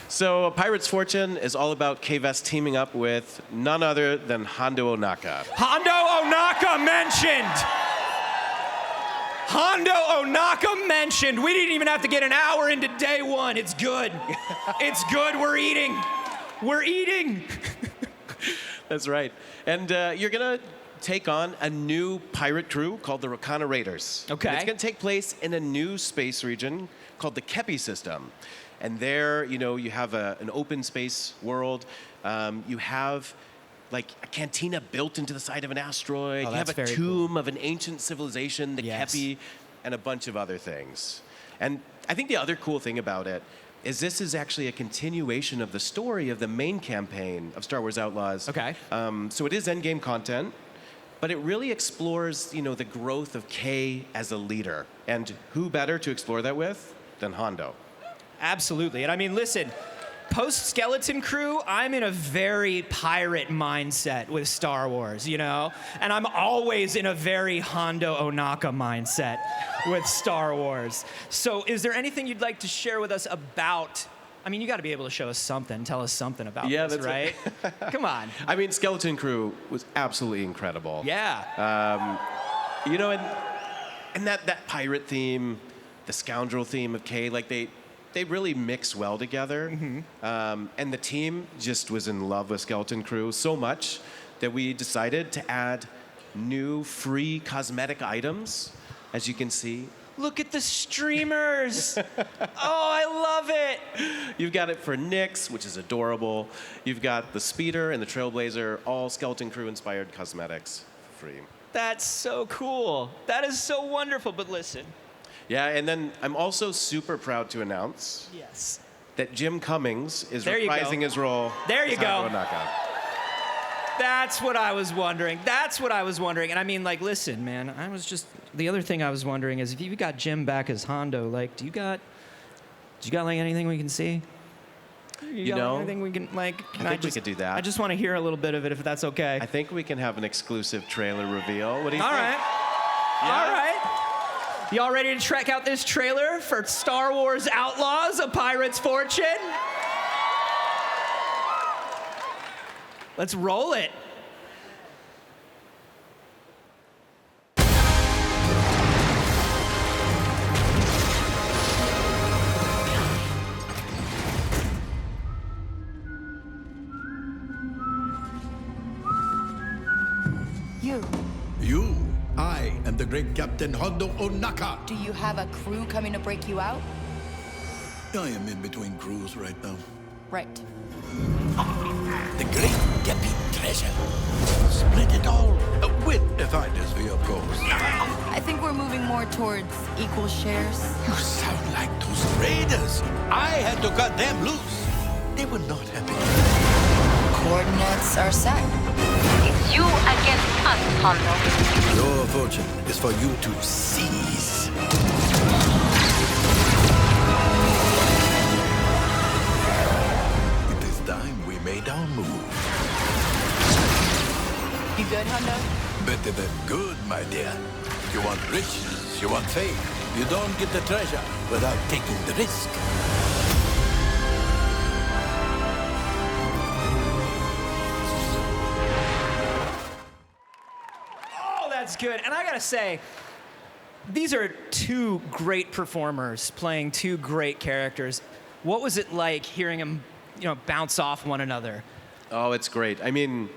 So A Pirate's Fortune is all about Kay Vess teaming up with none other than Hondo Ohnaka. Hondo Ohnaka mentioned! Hondo Ohnaka mentioned. We didn't even have to get an hour into day one. It's good. It's good. We're eating. We're eating. That's right. And you're going to take on a new pirate crew called the Rakana Raiders. Okay. And it's going to take place in a new space region called the Kepi system. And there, you have an open space world. You have like a cantina built into the side of an asteroid. You have a tomb of an ancient civilization, the Kepi, and a bunch of other things. And I think the other cool thing about it is this is actually a continuation of the story of the main campaign of Star Wars Outlaws. Okay. So it is endgame content, but it really explores, the growth of Kay as a leader. And who better to explore that with than Hondo? Absolutely. And I mean, listen, post-Skeleton Crew, I'm in a very pirate mindset with Star Wars, And I'm always in a very Hondo Ohnaka mindset with Star Wars. So is there anything you'd like to share with us about... I mean, you got to be able to show us something, tell us something about this, that's right? Come on. I mean, Skeleton Crew was absolutely incredible. Yeah. And that pirate theme, the scoundrel theme of Kay, like they really mix well together. And the team just was in love with Skeleton Crew so much that we decided to add new free cosmetic items, as you can see. Look at the streamers. Oh, I love it. You've got it for Nyx, which is adorable. You've got the Speeder and the Trailblazer, all Skeleton Crew inspired cosmetics for free. That's so cool. That is so wonderful. But listen. Yeah, and then I'm also super proud to announce that Jim Cummings is reprising his role. There you as go. Ohnaka. That's what I was wondering. And I mean, like, listen, man, the other thing I was wondering is if you got Jim back as Hondo, like, do you got like anything we can see? Anything we can, like, I think we could do that. I just want to hear a little bit of it if that's okay. I think we can have an exclusive trailer reveal. What do you think? All right. Y'all ready to check out this trailer for Star Wars Outlaws, A Pirate's Fortune? Let's roll it. You. I am the great Captain Hondo Ohnaka. Do you have a crew coming to break you out? I am in between crews right now. Right. The great Kepi treasure. Split it all. With the finders fee, of course. I think we're moving more towards equal shares. You sound like those raiders. I had to cut them loose. They were not happy. Coordinates are set. It's you against us, Hondo. Your fortune is for you to seize. It is time we made our move. You good, Hondo? Better than good, my dear. You want riches, you want fame. You don't get the treasure without taking the risk. That's good. And I gotta say, these are two great performers playing two great characters. What was it like hearing them, bounce off one another? Oh, it's great. I mean,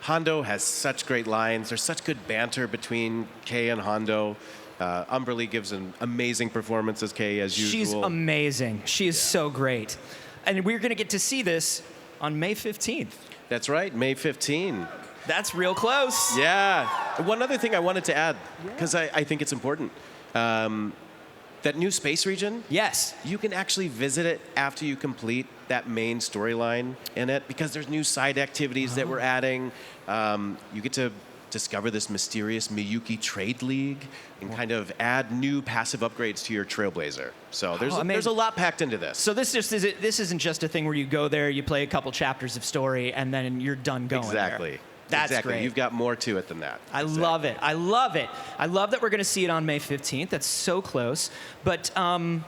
Hondo has such great lines. There's such good banter between Kay and Hondo. Umberly gives an amazing performance as Kay, as usual. She's amazing. She is so great. And we're gonna get to see this on May 15th. That's right, May 15th. That's real close. Yeah. One other thing I wanted to add, because I think it's important. That new space region, yes, you can actually visit it after you complete that main storyline in it, because there's new side activities that we're adding. You get to discover this mysterious Miyuki Trade League and kind of add new passive upgrades to your Trailblazer. So there's a lot packed into this. So this isn't just a thing where you go there, you play a couple chapters of story, and then you're done going Exactly. there. That's exactly. great. You've got more to it than that. I love it. I love it. I love that we're going to see it on May 15th. That's so close. But, Drew,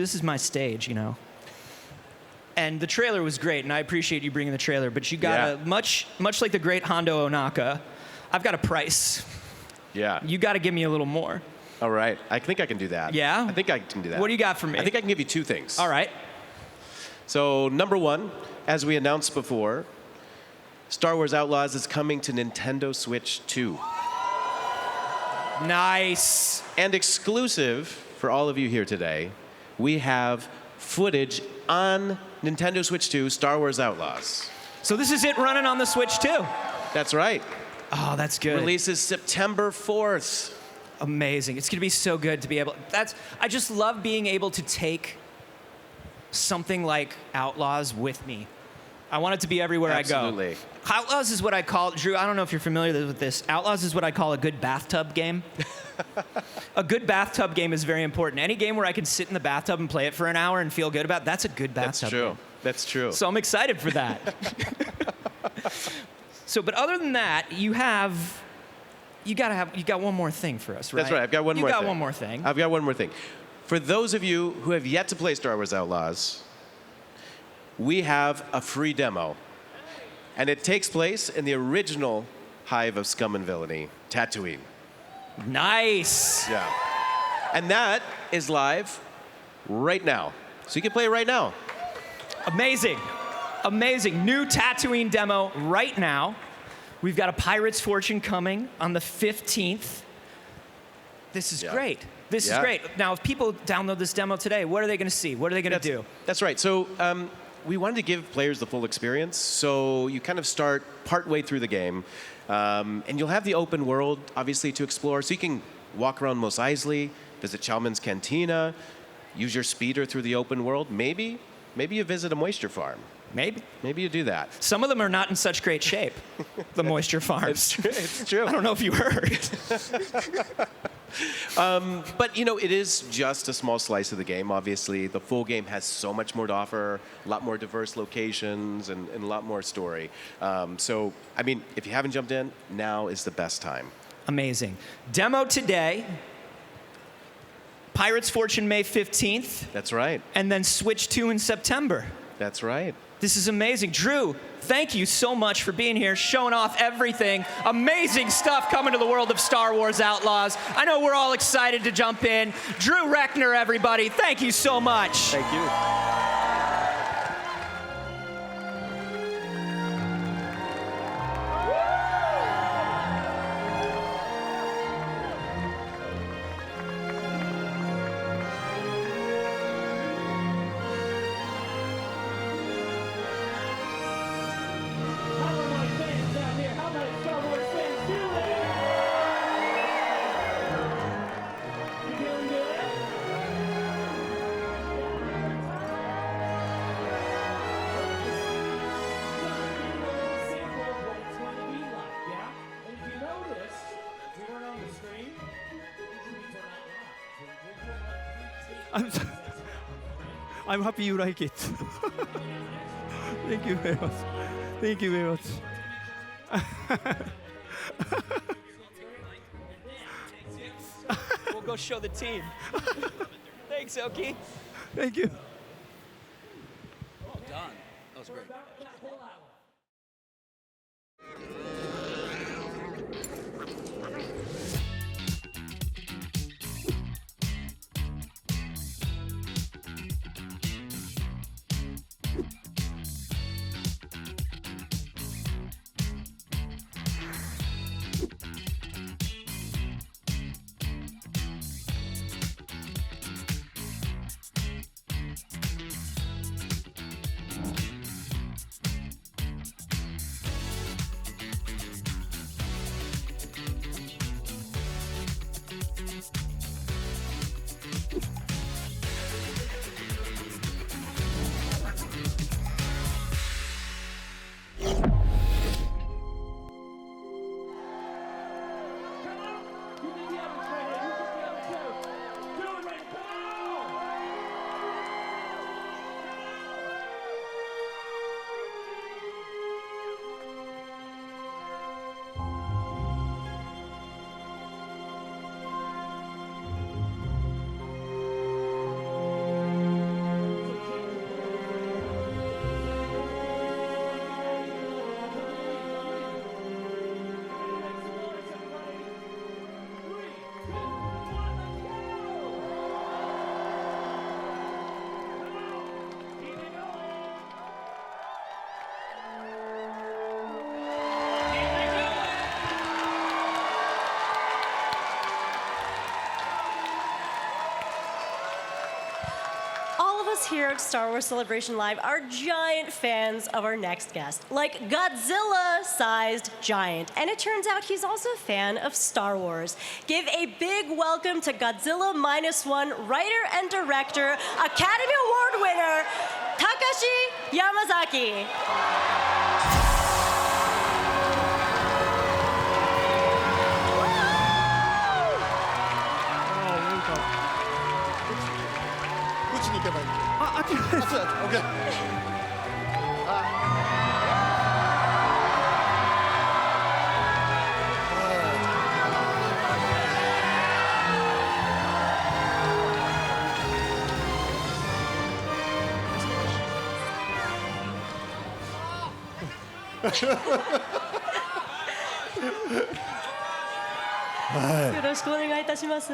this is my stage, And the trailer was great, and I appreciate you bringing the trailer. But you got much like the great Hondo Ohnaka, I've got a price. Yeah. You got to give me a little more. All right. I think I can do that. Yeah? I think I can do that. What do you got for me? I think I can give you two things. All right. So, number one, as we announced before, Star Wars Outlaws is coming to Nintendo Switch 2. Nice. And exclusive for all of you here today, we have footage on Nintendo Switch 2 Star Wars Outlaws. So this is it running on the Switch too? That's right. Oh, that's good. Releases September 4th. Amazing. It's going to be so good to be able... I just love being able to take something like Outlaws with me. I want it to be everywhere I go. Absolutely. Outlaws is what I call... Drew, I don't know if you're familiar with this. Outlaws is what I call a good bathtub game. A good bathtub game is very important. Any game where I can sit in the bathtub and play it for an hour and feel good about, that's a good bathtub game. That's true. So I'm excited for that. But other than that, you got one more thing for us, right? That's right. I've got one more thing. You got one more thing. I've got one more thing. For those of you who have yet to play Star Wars Outlaws, we have a free demo. And it takes place in the original hive of scum and villainy, Tatooine. Nice. Yeah. And that is live right now. So you can play it right now. Amazing. Amazing. New Tatooine demo right now. We've got a Pirate's Fortune coming on the 15th. This is great. This is great. Now, if people download this demo today, what are they going to see? What are they going to do? That's right. So we wanted to give players the full experience. So you kind of start partway through the game. And you'll have the open world, obviously, to explore. So you can walk around Mos Eisley, visit Chalmun's Cantina, use your speeder through the open world. Maybe you visit a moisture farm. Maybe you do that. Some of them are not in such great shape, the moisture farms. It's true. I don't know if you heard. But, it is just a small slice of the game, obviously. The full game has so much more to offer, a lot more diverse locations, and a lot more story. So, if you haven't jumped in, now is the best time. Amazing. Demo today. Pirate's Fortune May 15th. That's right. And then Switch 2 in September. That's right. This is amazing. Drew, thank you so much for being here, showing off everything. Amazing stuff coming to the world of Star Wars Outlaws. I know we're all excited to jump in. Drew Reckner, everybody, thank you so much. Thank you. I'm happy you like it. Thank you very much. Thank you very much. We'll go show the team. Thanks, Oki. Thank you. Well done. That was great. York Star Wars Celebration Live are giant fans of our next guest, like Godzilla-sized giant. And it turns out he's also a fan of Star Wars. Give a big welcome to Godzilla -1 writer and director, Academy Award winner, Takashi Yamazaki. Okay. よろしくお願いいたします。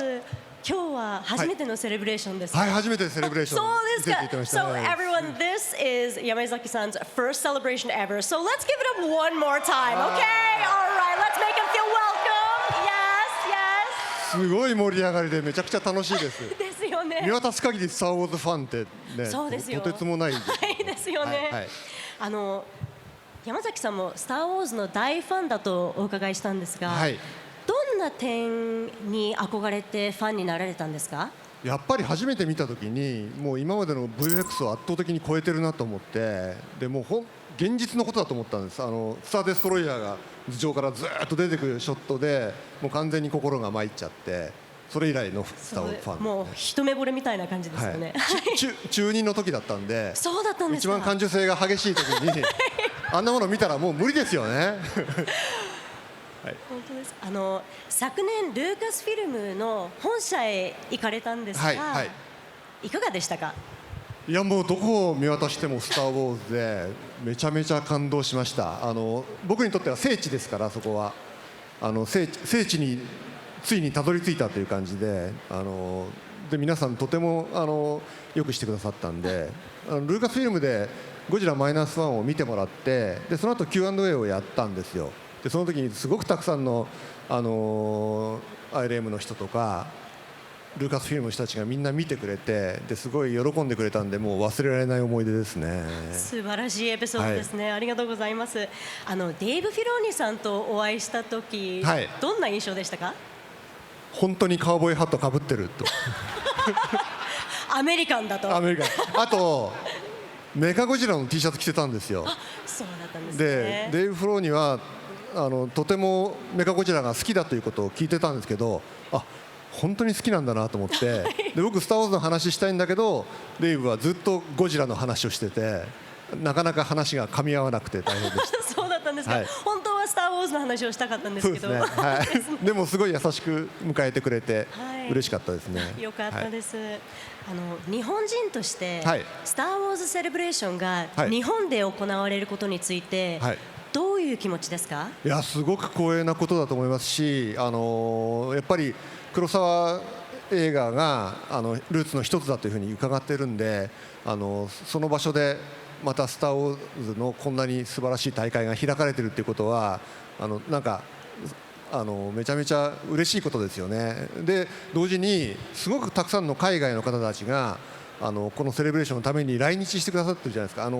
今日は初めてのセレブレーションですか？はい、初めてセレブレーション。そうですか。見せていただきました So everyone, this is Yamazaki-san's first celebration ever. So let's give it up one more time, okay? All right, let's make him feel welcome. Yes, yes. すごい盛り上がりでめちゃくちゃ楽しいです。ですよね。見渡す限りスターウォーズファンってね、そうですよ。とてつもない。はいですよね。はい。山崎さんもスターウォーズの大ファンだとお伺いしたんですが。はい。どんな点に憧れてファンになられたんですか？やっぱり初めて見た時にもう今までの VFX を圧倒的に超えてるなと思って、でも現実のことだと思ったんです。スターデストロイヤーが頭上からずっと出てくるショットでもう完全に心が参っちゃって、それ以来のスターウォーズファン。もう一目惚れみたいな感じですよね。中2の時だったんで、そうだったんですか。一番感受性が激しい時にあんなもの見たらもう無理ですよね。はい、本当です。昨年ルーカスフィルムの本社へ行かれたんですが、はいはい、いかがでしたか？いやもうどこを見渡してもスター・ウォーズでめちゃめちゃ感動しました。僕にとっては聖地ですから、そこは聖地についにたどり着いたという感じで、皆さんとてもよくしてくださったんで、ルーカスフィルムでゴジラ-1を見てもらって、でその後 Q&A をやったんですよ。でその時にすごくたくさんの、ILM の人とかルーカスフィルムの人たちがみんな見てくれて、ですごい喜んでくれたんで、もう忘れられない思い出ですね。素晴らしいエピソードですね、はい、ありがとうございます。デイブ・フィローニさんとお会いした時、はい、どんな印象でしたか？本当にカウボーイハットかぶってるとアメリカンだと。アメリカン。あとメカゴジラの T シャツ着てたんですよ。そうだったんですね。でデイブ・フィローニはとてもメカゴジラが好きだということを聞いてたんですけど、本当に好きなんだなと思って、で僕スター・ウォーズの話したいんだけど、デイブはずっとゴジラの話をしてて、なかなか話が噛み合わなくて大変でした。そうだったんですか、はい、本当はスター・ウォーズの話をしたかったんですけど、そうですね、はい、でもすごい優しく迎えてくれて、嬉しかったですね。よかったです。はい、日本人として、はい、スター・ウォーズセレブレーションが日本で行われることについて、はい、どういう気持ちですか？いやすごく光栄なことだと思いますし、やっぱり黒沢映画がルーツの一つだというふうに伺っているんで、その場所でまたスター・ウォーズのこんなに素晴らしい大会が開かれているということはなんかめちゃめちゃ嬉しいことですよね。で同時にすごくたくさんの海外の方たちがこのセレブレーションのために来日してくださってるじゃないですか。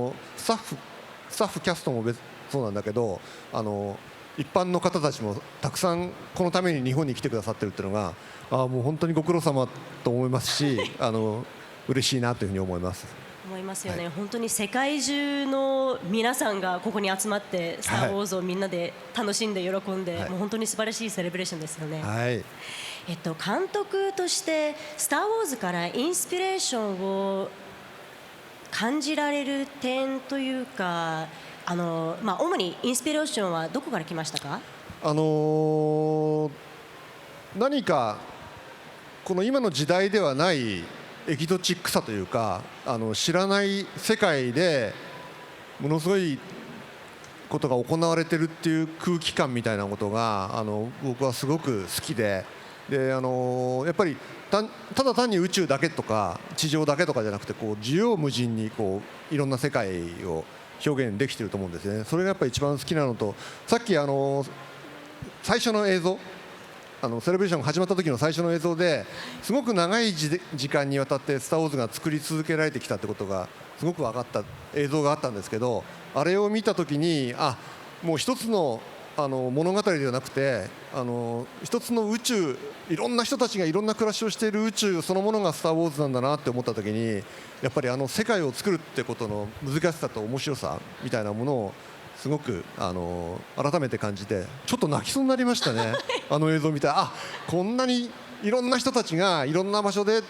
スタッフキャストもそうなんだけど、一般の方たちもたくさんこのために日本に来てくださってるっていうのがもう本当にご苦労様と思いますし嬉しいなというふうに思います。思いますよね、はい、本当に世界中の皆さんがここに集まってスター・ウォーズをみんなで楽しんで喜んで、はい、もう本当に素晴らしいセレブレーションですよね。はい、監督としてスター・ウォーズからインスピレーションを感じられる点というか主にインスピレーションはどこから来ましたか？何かこの今の時代ではないエキゾチックさというか知らない世界でものすごいことが行われてるっていう空気感みたいなことが僕はすごく好きで、やっぱりただ単に宇宙だけとか地上だけとかじゃなくて縦横無尽にいろんな世界を表現できていると思うんですね。それがやっぱり一番好きなのと、さっき最初の映像セレブレーションが始まった時の最初の映像ですごく長い時間にわたって「スター・ウォーズ」が作り続けられてきたってことがすごく分かった映像があったんですけど、あれを見た時にもう一つの物語ではなくて一つの宇宙、いろんな人たちがいろんな暮らしをしている宇宙そのものが「スター・ウォーズ」なんだなって思った時に、やっぱり世界を作るってことの難しさと面白さみたいなものをすごく改めて感じて、ちょっと泣きそうになりましたね映像を見て、こんなにいろんな人たちがいろんな場所で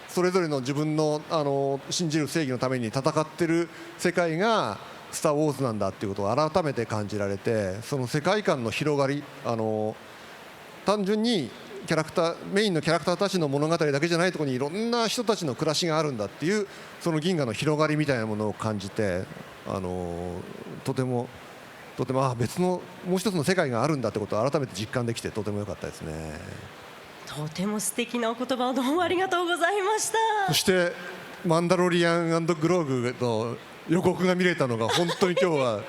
それぞれの自分の信じる正義のために戦ってる世界がスター・ウォーズなんだっていうことを改めて感じられて、その世界観の広がり、単純にメインのキャラクターたちの物語だけじゃないところにいろんな人たちの暮らしがあるんだっていうその銀河の広がりみたいなものを感じて、とても別のもう一つの世界があるんだってことを改めて実感できてとても良かったですね。とても素敵なお言葉をどうもありがとうございました。そしてマンダロリアン&グローグの予告が見れたのが本当に今日は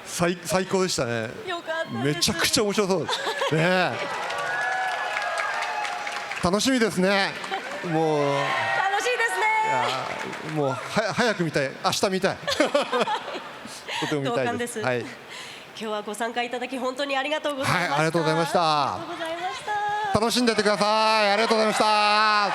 最高でしたね。よかったです。めちゃくちゃ面白そうですね。楽しみですね。もう楽しいですね。もう早く見たい、明日見たいとても見たいです。はい、今日はご参加いただき本当にありがとうございました。ありがとうございました。楽しんでてください。ありがとうございました。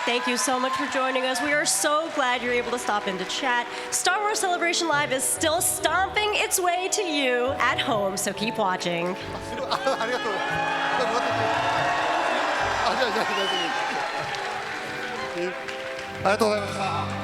Thank you so much for joining us. We are so glad you're able to stop in to chat. Star Wars Celebration Live is still stomping its way to you at home, so keep watching. ありがとう。ありがとうございました。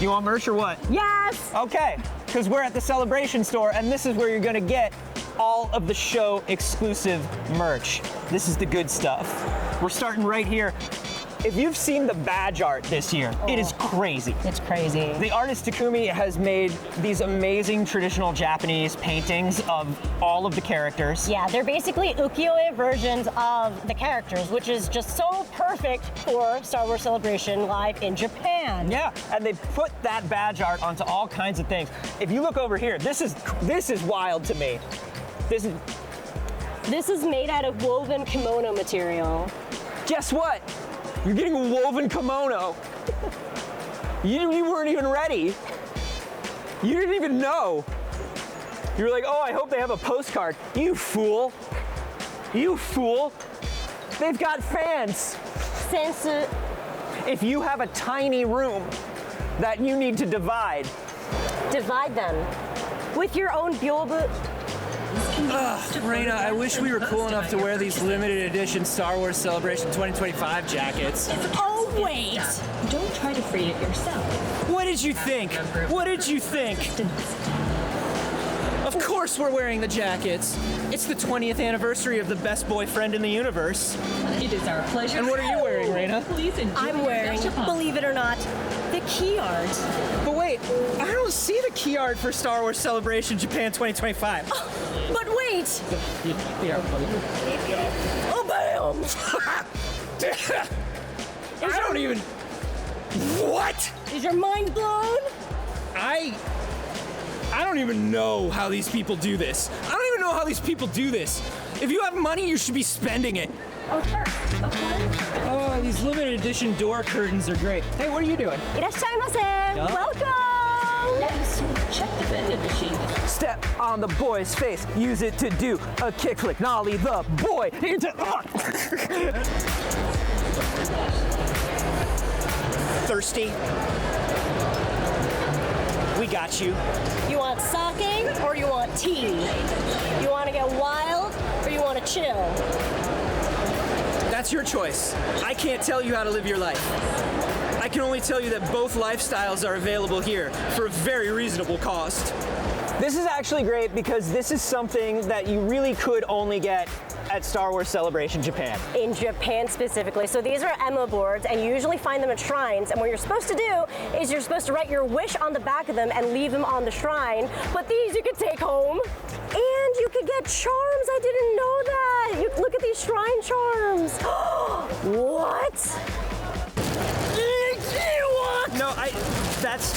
You want merch or what? Yes! Okay, because we're at the Celebration store and this is where you're gonna get all of the show exclusive merch. This is the good stuff. We're starting right here. If you've seen the badge art this year, it is crazy. It's crazy. The artist Takumi has made these amazing traditional Japanese paintings of all of the characters. Yeah, they're basically ukiyo-e versions of the characters, which is just so perfect for Star Wars Celebration Live in Japan. Yeah, and they put that badge art onto all kinds of things. If you look over here, this is wild to me. This is made out of woven kimono material. Guess what? You're getting a woven kimono. You weren't even ready. You didn't even know. You were like, oh, I hope they have a postcard. You fool. You fool. They've got fans. Sensu. If you have a tiny room that you need to divide them with your own byobu. Raina, I wish we were cool enough to wear these limited edition Star Wars Celebration 2025 jackets. Oh, wait! Don't try to free it yourself. What did you think? What did you think? Of course we're wearing the jackets. It's the 20th anniversary of the best boyfriend in the universe. It is our pleasure. And what are you wearing, Raina? Please enjoy. I'm wearing, believe it or not, the key art. But wait, I don't see the key art for Star Wars Celebration Japan 2025. But wait! Oh, bam! I don't even... What? Is your mind blown? I don't even know how these people do this. I don't even know how these people do this. If you have money, you should be spending it. Oh, sure. Okay. Oh, these limited edition door curtains are great. Hey, what are you doing? Irashaimase! Welcome! Yes. Check the vending machine. Step on the boy's face. Use it to do a kickflip. Nollie the boy into... Thirsty? We got you. You want sake or you want tea? You want to get wild or you want to chill? That's your choice. I can't tell you how to live your life. I can only tell you that both lifestyles are available here for a very reasonable cost. This is actually great because this is something that you really could only get at Star Wars Celebration Japan. In Japan specifically. So these are Emma boards, and you usually find them at shrines. And what you're supposed to do is you're supposed to write your wish on the back of them and leave them on the shrine. But these you could take home, and you could get charms. I didn't know that. You look at these shrine charms. What? No, it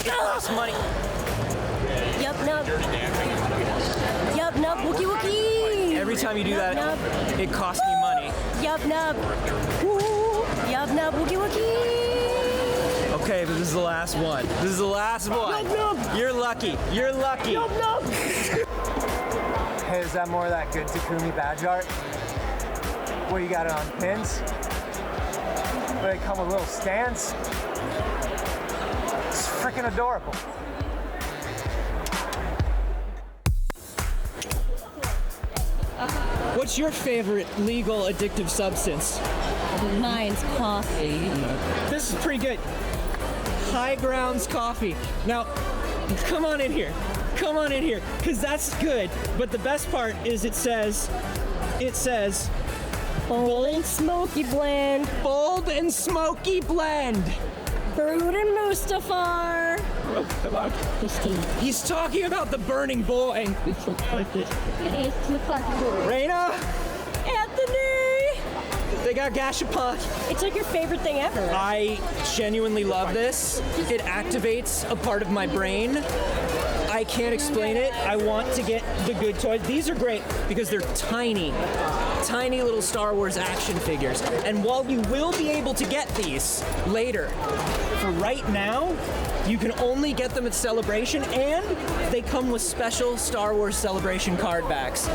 costs money. Yup, nup. Yup, nup, wookie wookie. Every time you do that, it costs me money. Yup, nup. Yup, nup, wookie wookie. Okay, but this is the last one. This is the last one. Yup, nup. You're lucky. You're lucky. Yup, nup. Hey, is that more of that good Takumi badge art? What, you got it on pins? Where they come with little stands? It's freaking adorable. What's your favorite legal addictive substance? Mine's coffee. This is pretty good. High Grounds coffee. Now, come on in here. Come on in here, because that's good. But the best part is it says, Bold and smoky blend. Bold and smoky blend. Brewed in Mustafar. Come on. He's talking about the burning boy. Raina. Anthony. They got Gashapon. It's like your favorite thing ever. I genuinely love this. It activates a part of my brain. I can't explain it. I want to get the good toys. These are great because they're tiny, tiny little Star Wars action figures. And while you will be able to get these later, for right now, you can only get them at Celebration, and they come with special Star Wars Celebration card backs.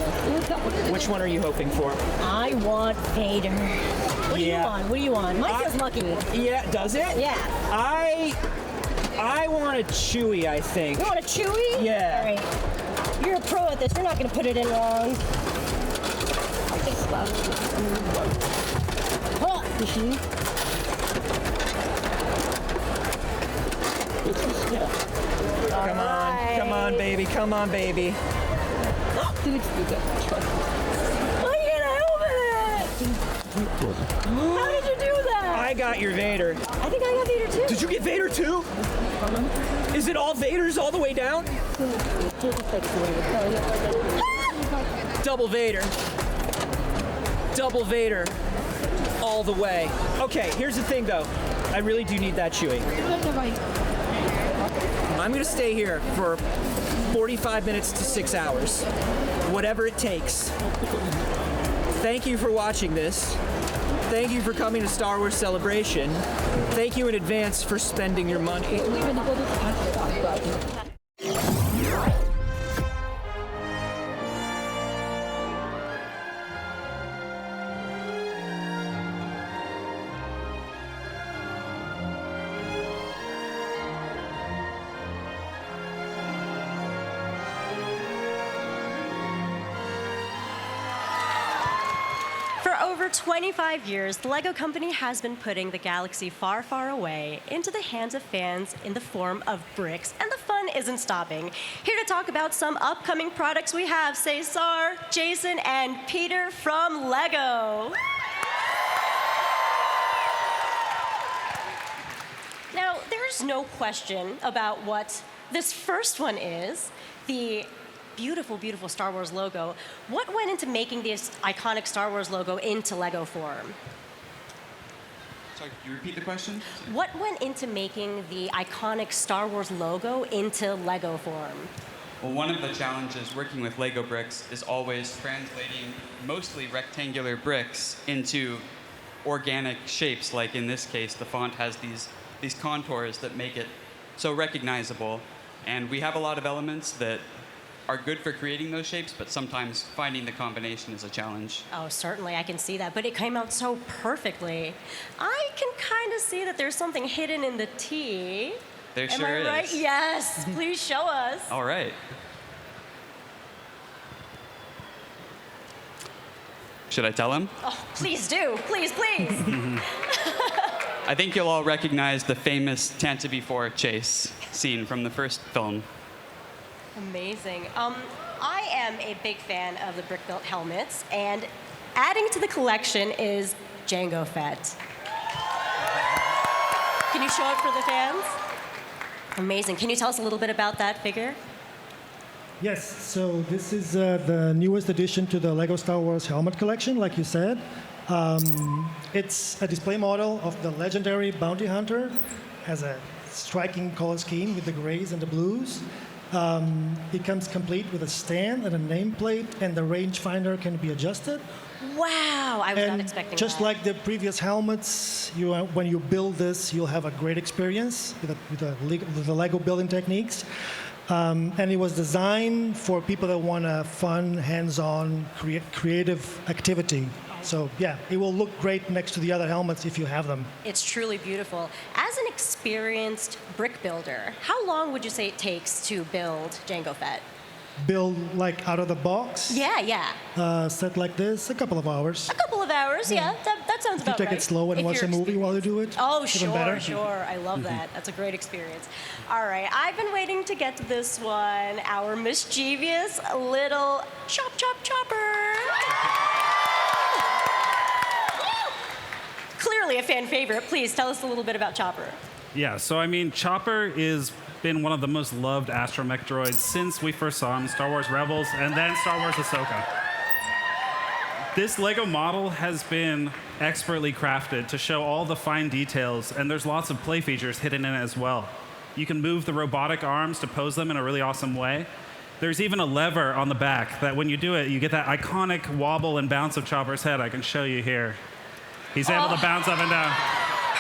Which one are you hoping for? I want Vader. What do you want? What do you want? Mine says Lucky. Yeah, does it? Yeah. I want a Chewie, I think. You want a Chewie? Yeah. All right. You're a pro at this. You're not going to put it in wrong. Come on, come on, baby, come on, baby. I can't help it. How did you do that? I got your Vader. I think I got Vader too. Did you get Vader too? Is it all Vaders all the way down? Double Vader. Double Vader. All the way. Okay, here's the thing though. I really do need that Chewie. I'm gonna stay here for 45 minutes to 6 hours. Whatever it takes. Thank you for watching this. Thank you for coming to Star Wars Celebration. Thank you in advance for spending your money. For over 25 years, the LEGO Company has been putting the galaxy far, far away into the hands of fans in the form of bricks, and the fun isn't stopping. Here to talk about some upcoming products we have Cesar, Jason, and Peter from LEGO. Now, there's no question about what this first one is, the beautiful, beautiful Star Wars logo. What went into making this iconic Star Wars logo into LEGO form? Sorry, can you repeat the question? What went into making the iconic Star Wars logo into LEGO form? Well, one of the challenges working with Lego bricks is always translating mostly rectangular bricks into organic shapes. Like in this case, the font has these contours that make it so recognizable. And we have a lot of elements that are good for creating those shapes, but sometimes finding the combination is a challenge. Oh, certainly, I can see that, but it came out so perfectly. I can kind of see that there's something hidden in the T. There Am sure I is. right? Yes, please show us. All right. Should I tell him? Oh, please do, please, please. I think you'll all recognize the famous Tantive 4 chase scene from the first film. Amazing. I am a big fan of the brick-built helmets, and adding to the collection is Jango Fett. Can you show it for the fans? Amazing. Can you tell us a little bit about that figure? Yes, so this is the newest addition to the LEGO Star Wars helmet collection, like you said. It's a display model of the legendary bounty hunter. Has a striking color scheme with the grays and the blues. It comes complete with a stand and a nameplate, and the rangefinder can be adjusted. Wow, I was not expecting just that. like the previous helmets, when you build this, you'll have a great experience with the LEGO building techniques. And it was designed for people that want a fun, hands-on, creative activity. So yeah, it will look great next to the other helmets if you have them. It's truly beautiful. As an experienced brick builder, how long would you say it takes to build Jango Fett? Build like out of the box? Yeah. Set like this, a couple of hours. A couple of hours, yeah. That sounds If you about take right. it slow and If watch a you're movie while you do it, Oh, even better. sure. I love that. That's a great experience. All right, I've been waiting to get to this one. Our mischievous little chopper. Clearly a fan favorite. Please tell us a little bit about Chopper. Yeah, so I mean, Chopper is been one of the most loved astromech droids since we first saw him in Star Wars Rebels and then Star Wars Ahsoka. This LEGO model has been expertly crafted to show all the fine details, and there's lots of play features hidden in it as well. You can move the robotic arms to pose them in a really awesome way. There's even a lever on the back that when you do it, you get that iconic wobble and bounce of Chopper's head. I can show you here. He's able to bounce up and down.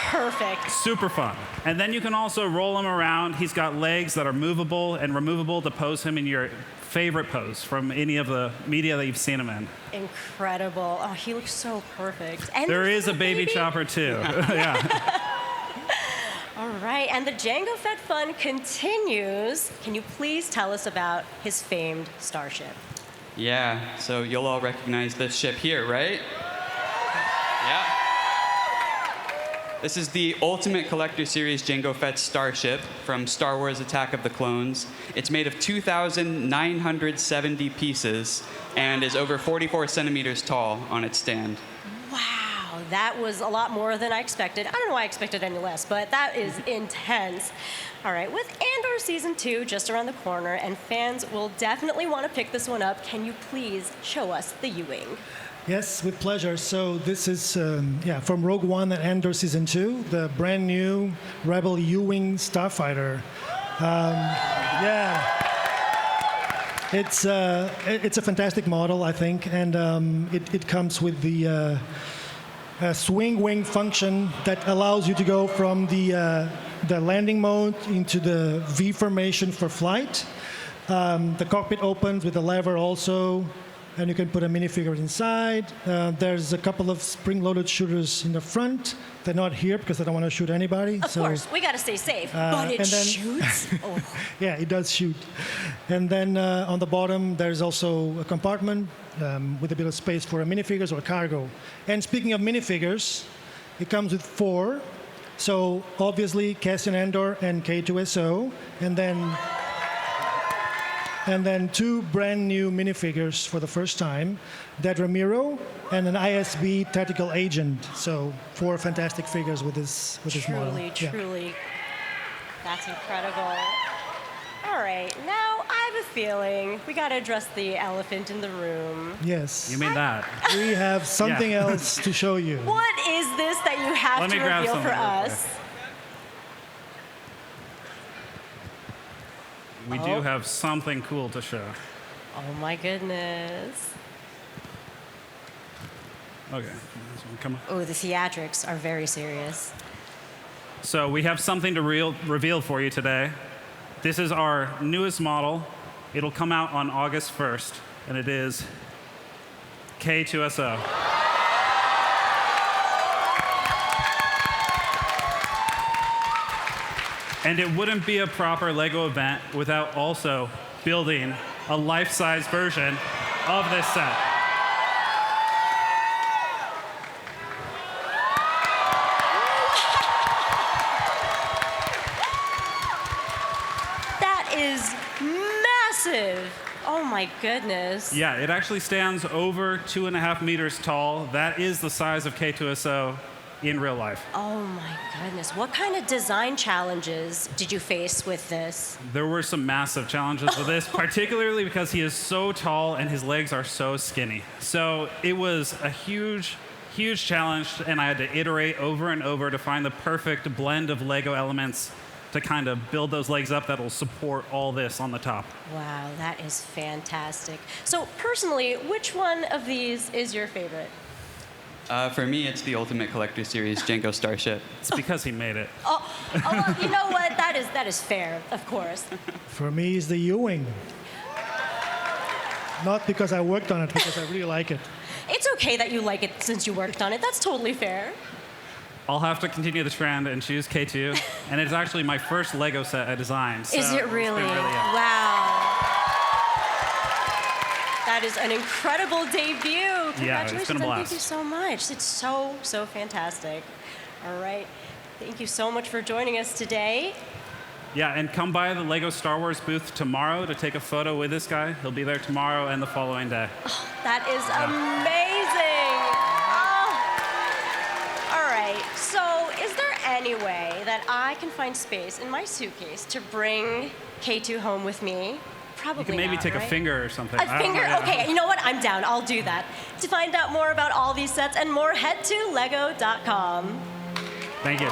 Perfect. Super fun. And then you can also roll him around. He's got legs that are movable and removable to pose him in your favorite pose from any of the media that you've seen him in. Incredible. Oh, he looks so perfect. And There is a baby Chopper too. Yeah. All right, and the Jango Fett fun continues. Can you please tell us about his famed starship? Yeah, so you'll all recognize this ship here, right? Yeah. This is the Ultimate Collector Series Jango Fett Starship from Star Wars Attack of the Clones. It's made of 2,970 pieces and is over 44 centimeters tall on its stand. Wow, that was a lot more than I expected. I don't know why I expected any less, but that is intense. All right, with Andor Season 2 just around the corner, and fans will definitely want to pick this one up, can you please show us the U-Wing? Yes, with pleasure. So this is from Rogue One and Andor Season 2, the brand new Rebel U-Wing Starfighter. It's a fantastic model, I think, and it comes with the swing wing function that allows you to go from the landing mode into the V formation for flight. The cockpit opens with a lever also, and you can put a minifigure inside. There's a couple of spring-loaded shooters in the front. They're not here because I don't want to shoot anybody. Of course, we got to stay safe. But it shoots? Oh. Yeah, it does shoot. And then on the bottom, there's also a compartment with a bit of space for minifigures or cargo. And speaking of minifigures, it comes with 4. So obviously, Cassian Andor and K2SO, and then 2 brand new minifigures for the first time, Dad Ramiro and an ISB tactical agent. So 4 fantastic figures with this model. Truly. That's incredible. All right, now I have a feeling we got to address the elephant in the room. Yes. You mean that? We have something else to show you. What is this that you have Let to me grab reveal for something real us? We do have something cool to show. Oh my goodness. Okay, come on. Oh, the theatrics are very serious. So we have something to reveal for you today. This is our newest model. It'll come out on August 1st, and it is K2SO. And it wouldn't be a proper LEGO event without also building a life-size version of this set. That is my goodness. Yeah, it actually stands over 2.5 meters tall. That is the size of K2SO in real life. Oh my goodness. What kind of design challenges did you face with this? There were some massive challenges with this, particularly because he is so tall and his legs are so skinny. So it was a huge challenge, and I had to iterate over and over to find the perfect blend of Lego elements to kind of build those legs up that will support all this on the top. Wow, that is fantastic. So personally, which one of these is your favorite? For me, it's the Ultimate Collector Series Jango Starship. It's because he made it. Oh, well, you know what? That is fair, of course. For me, it's the Ewing. Not because I worked on it, because I really like it. It's okay that you like it since you worked on it. That's totally fair. I'll have to continue the trend and choose K2. And it's actually my first Lego set I designed. So is it really? Yeah. Wow. That is an incredible debut. Congratulations, it's been a blast. And thank you so much. It's so fantastic. All right. Thank you so much for joining us today. Yeah, and come by the Lego Star Wars booth tomorrow to take a photo with this guy. He'll be there tomorrow and the following day. Oh, that is amazing. Oh. All right. So is there any way that I can find space in my suitcase to bring K2 home with me? Probably You can maybe not, take right? a finger or something. A finger? Okay, you know what? I'm down. I'll do that. To find out more about all these sets and more, head to lego.com. Thank you.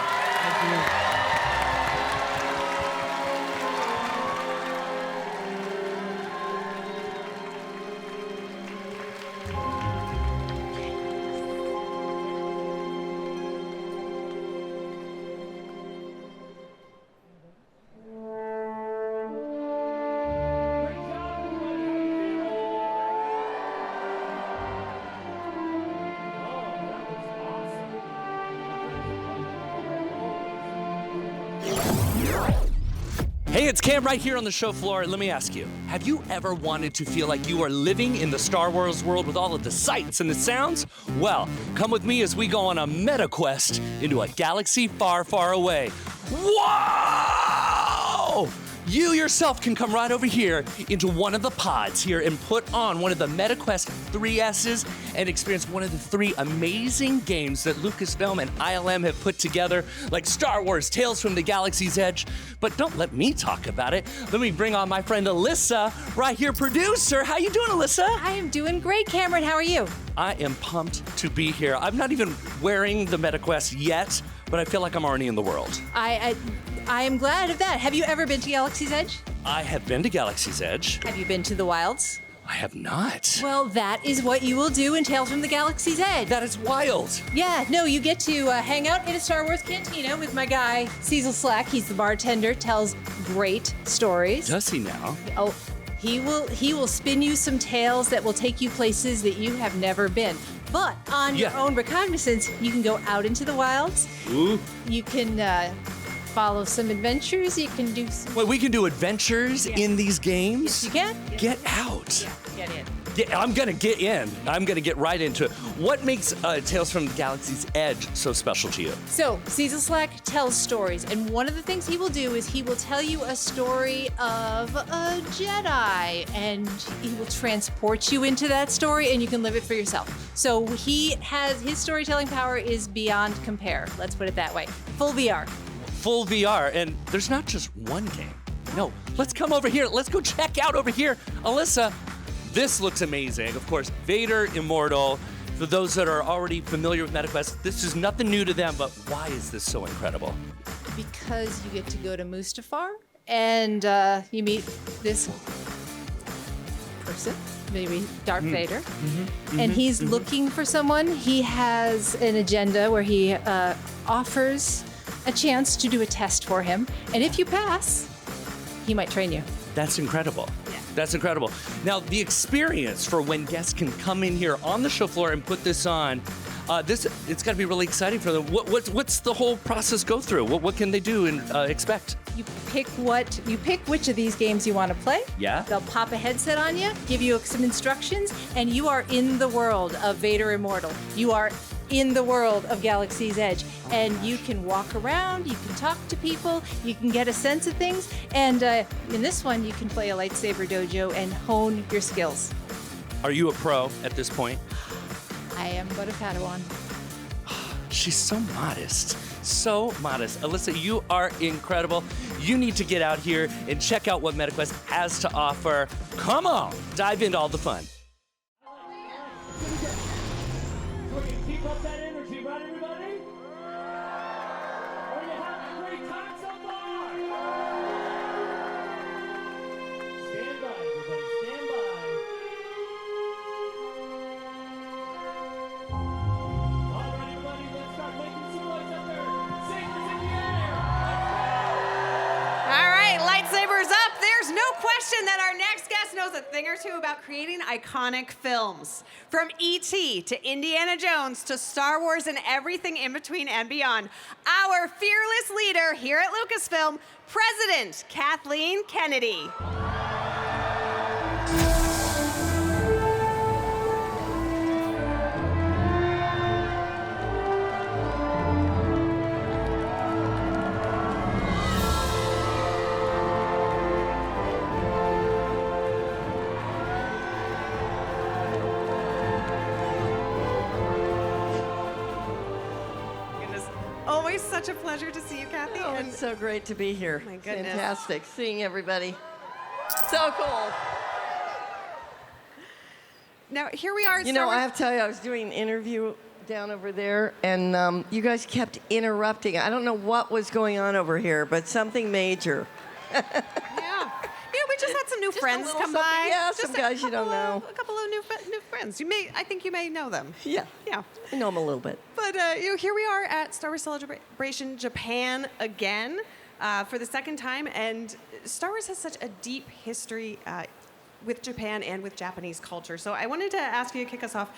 Hey, it's Cam right here on the show floor. Let me ask you, have you ever wanted to feel like you are living in the Star Wars world with all of the sights and the sounds? Well, come with me as we go on a MetaQuest into a galaxy far, far away. Whoa! You yourself can come right over here into one of the pods here and put on one of the MetaQuest 3S's and experience one of the 3 amazing games that Lucasfilm and ILM have put together, like Star Wars Tales from the Galaxy's Edge. But don't let me talk about it. Let me bring on my friend Alyssa, right here, producer. How you doing, Alyssa? I am doing great, Cameron. How are you? I am pumped to be here. I'm not even wearing the MetaQuest yet, but I feel like I'm already in the world. I am glad of that. Have you ever been to Galaxy's Edge? I have been to Galaxy's Edge. Have you been to the Wilds? I have not. Well, that is what you will do in Tales from the Galaxy's Edge. That is wild. Yeah, no, you get to hang out in a Star Wars cantina with my guy, Cecil Slack. He's the bartender, tells great stories. Does he now? Oh, he will spin you some tales that will take you places that you have never been. But on your own recognizance, you can go out into the wilds. Ooh. You can follow some adventures. You can do some... Wait, we can do adventures in these games? Yes, you can. Get out. Yeah, get in. Yeah, I'm gonna get in. I'm gonna get right into it. What makes Tales from the Galaxy's Edge so special to you? So, Cecil Slack tells stories, and one of the things he will do is he will tell you a story of a Jedi, and he will transport you into that story, and you can live it for yourself. So his storytelling power is beyond compare. Let's put it that way. Full VR. Full VR, and there's not just one game. No, let's come over here. Let's go check out over here. Alyssa, this looks amazing. Of course, Vader Immortal. For those that are already familiar with MetaQuest, this is nothing new to them, but why is this so incredible? Because you get to go to Mustafar, and you meet this person, maybe Darth Vader, and he's looking for someone. He has an agenda where he offers a chance to do a test for him, and if you pass, he might train you. That's incredible. Yeah. That's incredible. Now, the experience for when guests can come in here on the show floor and put this on, it's got to be really exciting for them. What's the whole process go through? What can they do and expect? You pick which of these games you want to play. Yeah. They'll pop a headset on you, give you some instructions, and you are in the world of Vader Immortal. You are in the world of Galaxy's Edge. And you can walk around, you can talk to people, you can get a sense of things. And in this one, you can play a lightsaber dojo and hone your skills. Are you a pro at this point? I am but a Padawan. She's so modest. So modest. Alyssa, you are incredible. You need to get out here and check out what MetaQuest has to offer. Come on, dive into all the fun. Keep up that energy, right, everybody? Are you having a great time so far? Stand by, everybody, stand by. All right, everybody, let's start making some noise up there. Sabers in the air. All right, lightsabers up. There's no question that our next guest knows a thing or two about creating iconic films. From E.T. to Indiana Jones to Star Wars and everything in between and beyond. Our fearless leader here at Lucasfilm, President Kathleen Kennedy. Always such a pleasure to see you, Kathy. Oh, it's so great to be here. My goodness. Fantastic. Seeing everybody. So cool. Now, here we are. You know, I have to tell you, I was doing an interview down over there, and you guys kept interrupting. I don't know what was going on over here, but something major. Yeah. You know, we just had some new friends come by. Yeah, Just some guys you don't know. A couple of new friends. I think you may know them. Yeah. Yeah. I know them a little bit. But you know, here we are at Star Wars Celebration Japan again for the second time, and Star Wars has such a deep history with Japan and with Japanese culture. So I wanted to ask you to kick us off.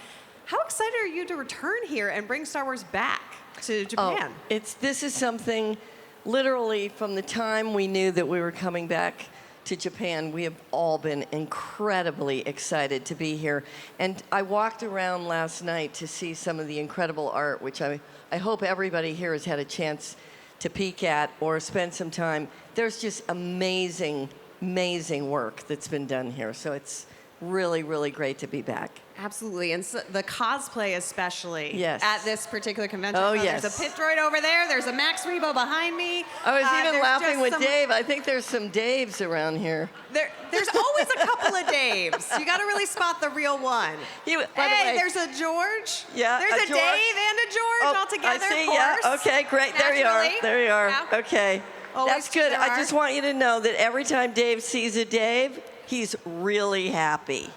How excited are you to return here and bring Star Wars back to Japan? Oh, this is something literally from the time we knew that we were coming back to Japan, we have all been incredibly excited to be here. And I walked around last night to see some of the incredible art, which I hope everybody here has had a chance to peek at or spend some time. There's just amazing, amazing work that's been done here. So it's really, really great to be back. Absolutely, and so the cosplay especially Yes. at this particular convention. Oh, There's yes. a pit droid over there. There's a Max Rebo behind me. I was even there's laughing just with some- Dave. I think there's some Daves around here. There's always a couple of Daves. You got to really spot the real one. By the Hey, way- there's a George. Yeah, There's a George. Dave and a George all together. I see, of course. yeah. Okay, great. There you are. Naturally. There you are. Yeah. Okay. Always That's good. there I are. just want you to know that every time Dave sees a Dave, he's really happy.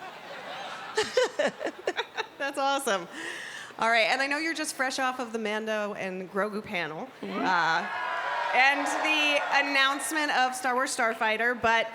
That's awesome. All right, and I know you're just fresh off of the Mando and Grogu panel and the announcement of Star Wars Starfighter, but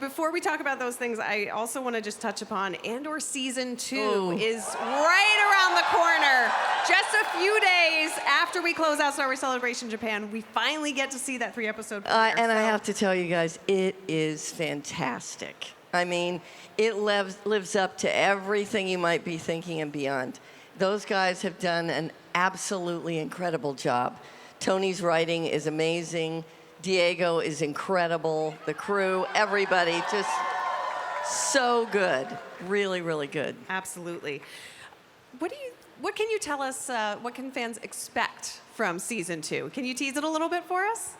before we talk about those things, I also want to just touch upon Andor Season 2 is right around the corner. Just a few days after we close out Star Wars Celebration Japan, we finally get to see that 3-episode premiere. And I have to tell you guys, it is fantastic. I mean, it lives up to everything you might be thinking and beyond. Those guys have done an absolutely incredible job. Tony's writing is amazing. Diego is incredible. The crew, everybody, just so good. Really, really good. Absolutely. What can you tell us, what can fans expect from Season 2? Can you tease it a little bit for us?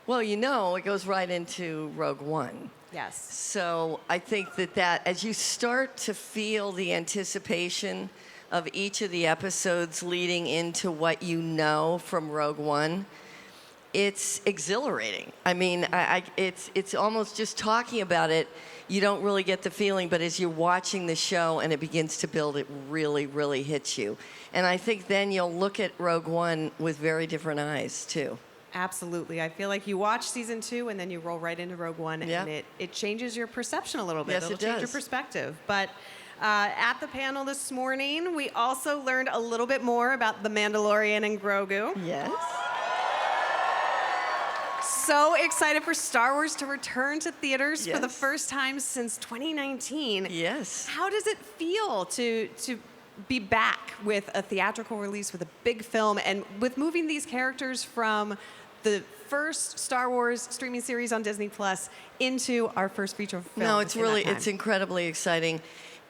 Well, you know, it goes right into Rogue One. Yes. So I think that as you start to feel the anticipation of each of the episodes leading into what you know from Rogue One, it's exhilarating. I mean, it's almost just talking about it, you don't really get the feeling, but as you're watching the show and it begins to build, it really, really hits you. And I think then you'll look at Rogue One with very different eyes, too. Absolutely. I feel like you watch Season 2 and then you roll right into Rogue One, Yeah. and it changes your perception a little bit. Yes, It'll it change your does. perspective. But at the panel this morning, we also learned a little bit more about the Mandalorian and Grogu. Yes. So excited for Star Wars to return to theaters for the Yes. first time since 2019. Yes. How does it feel to be back with a theatrical release, with a big film, and with moving these characters from the first Star Wars streaming series on Disney Plus into our first feature film. No, it's really, it's incredibly exciting.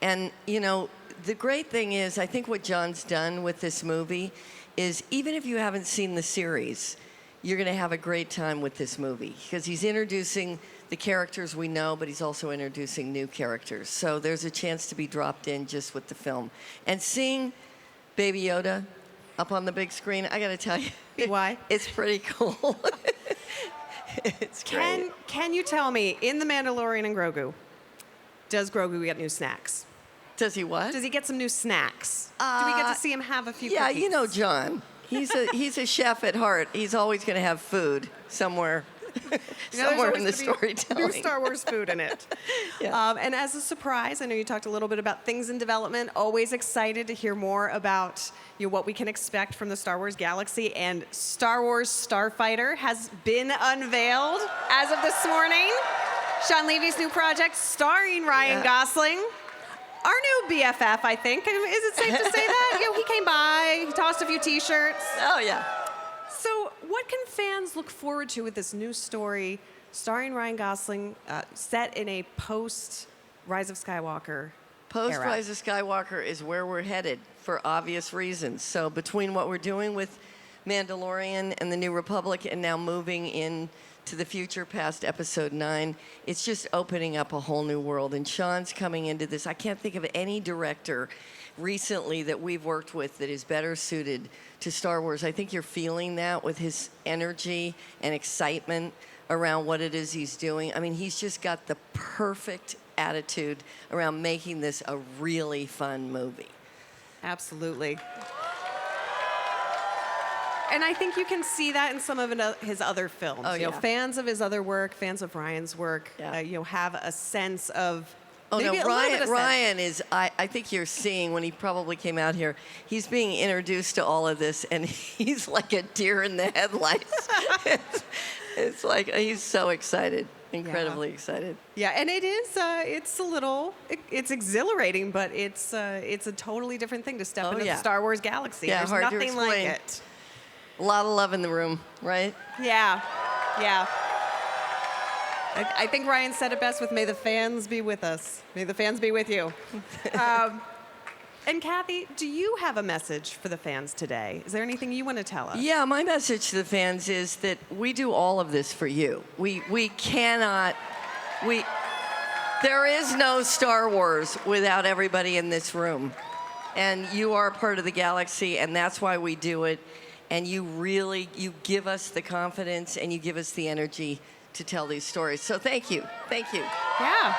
And, you know, the great thing is, I think what John's done with this movie is, even if you haven't seen the series, you're going to have a great time with this movie, because he's introducing the characters we know, but he's also introducing new characters. So there's a chance to be dropped in just with the film. And seeing Baby Yoda up on the big screen, I got to tell you, why? It's pretty cool. It's great. Can you tell me, in The Mandalorian and Grogu, does Grogu get new snacks? Does he what? Does he get some new snacks? Do we get to see him have a few Yeah, cookies? you know John. He's a chef at heart. He's always going to have food somewhere. Somewhere in the storytelling. New Star Wars food in it. Yeah. And as a surprise, I know you talked a little bit about things in development. Always excited to hear more about what we can expect from the Star Wars galaxy. And Star Wars Starfighter has been unveiled as of this morning. Sean Levy's new project, starring Ryan Gosling. Our new BFF, I think. Is it safe to say that? He came by, he tossed a few T-shirts. Oh, yeah. So what can fans look forward to with this new story starring Ryan Gosling, set in a post-Rise of Skywalker Post-Rise of Skywalker is where we're headed for obvious reasons. So between what we're doing with Mandalorian and the New Republic and now moving in to the future past Episode 9, it's just opening up a whole new world. And Sean's coming into this. I can't think of any director recently that we've worked with that is better suited to Star Wars. I think you're feeling that with his energy and excitement around what it is he's doing. I mean, he's just got the perfect attitude around making this a really fun movie. Absolutely. And I think you can see that in some of his other films. Oh, yeah. Fans of his other work, fans of Ryan's work, have a sense of. Oh maybe no, a little bit of Ryan is. I think you're seeing when he probably came out here. He's being introduced to all of this, and he's like a deer in the headlights. it's like he's so excited, incredibly excited. Yeah, and it is. It's a little. It's exhilarating, but it's a totally different thing to step into the Star Wars galaxy. Yeah, There's hard to nothing like explain. it. A lot of love in the room, right? Yeah, yeah. I think Ryan said it best with "May the fans be with us. May the fans be with you." And Kathy, do you have a message for the fans today? Is there anything you want to tell us? Yeah, my message to the fans is that we do all of this for you. We cannot. There is no Star Wars without everybody in this room, and you are part of the galaxy, and that's why we do it. And you give us the confidence and you give us the energy to tell these stories. So thank you. Thank you. Yeah.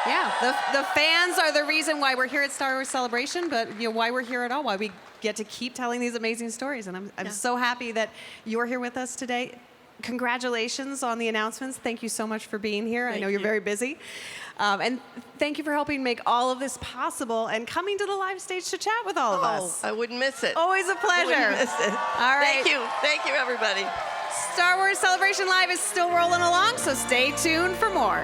Yeah. The fans are the reason why we're here at Star Wars Celebration, but why we're here at all, why we get to keep telling these amazing stories. And I'm so happy that you're here with us today. Congratulations on the announcements. Thank you so much for being here. I know you're very busy. And thank you for helping make all of this possible and coming to the live stage to chat with all of us. I wouldn't miss it. Always a pleasure. I wouldn't miss it. All right. Thank you. Thank you, everybody. Star Wars Celebration Live is still rolling along, so stay tuned for more.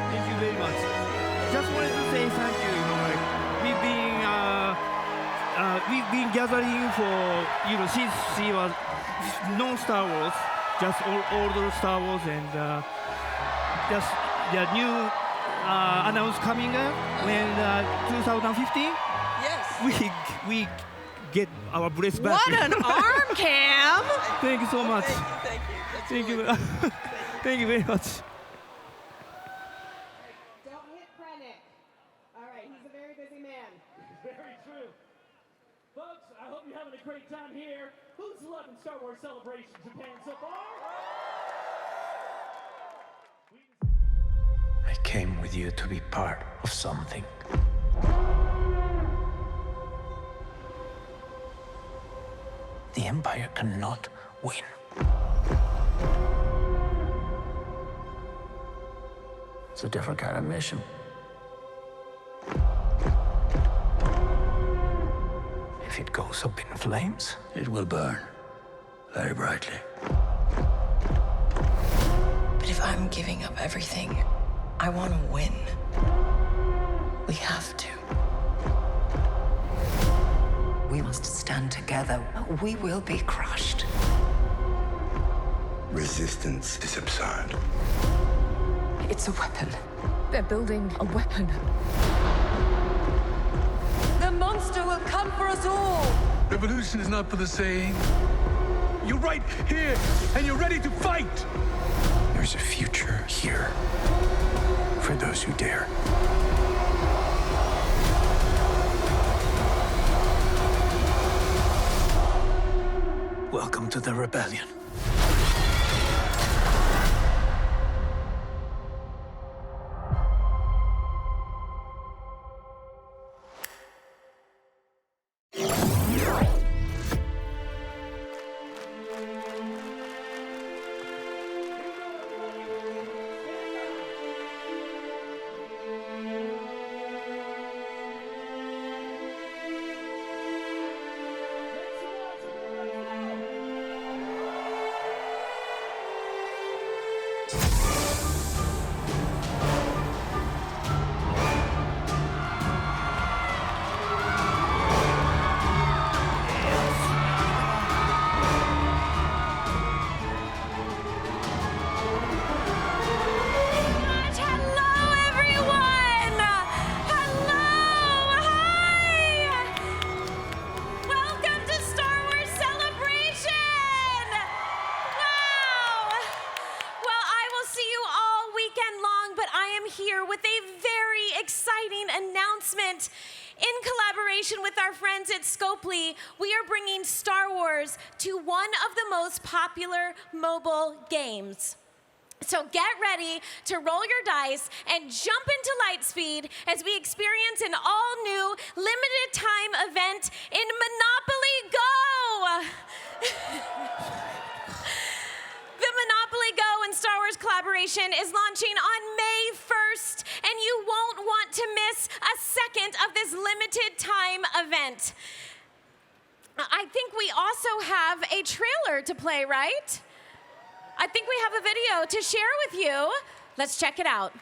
Thank you very much. Just wanted to say thank you. We've been gathering for since she was non-Star Wars, just older Star Wars, and just the new announcement coming up when 2015. Yes. We get our breath back. What an arm cam! Thank you so much. Thank you. Thank you very much. Don't hit Krennic. All right, he's a very busy man. Very true. Folks, I hope you're having a great time here. Who's loving Star Wars Celebration Japan so far? I came with you to be part of something. The Empire cannot win. It's a different kind of mission. If it goes up in flames, it will burn very brightly. But if I'm giving up everything, I want to win. We have to. We must stand together. We will be crushed. Resistance is absurd. It's a weapon. They're building a weapon. The monster will come for us all. Revolution is not for the saying. You're right here, and you're ready to fight. There's a future here for those who dare. Welcome to the rebellion. We are bringing Star Wars to one of the most popular mobile games. So get ready to roll your dice and jump into Lightspeed as we experience an all-new limited time event in Monopoly Go! The Monopoly Go and Star Wars collaboration is launching on May 1st, and you won't want to miss a second of this limited time event. I think we also have a trailer to play, right? I think we have a video to share with you. Let's check it out.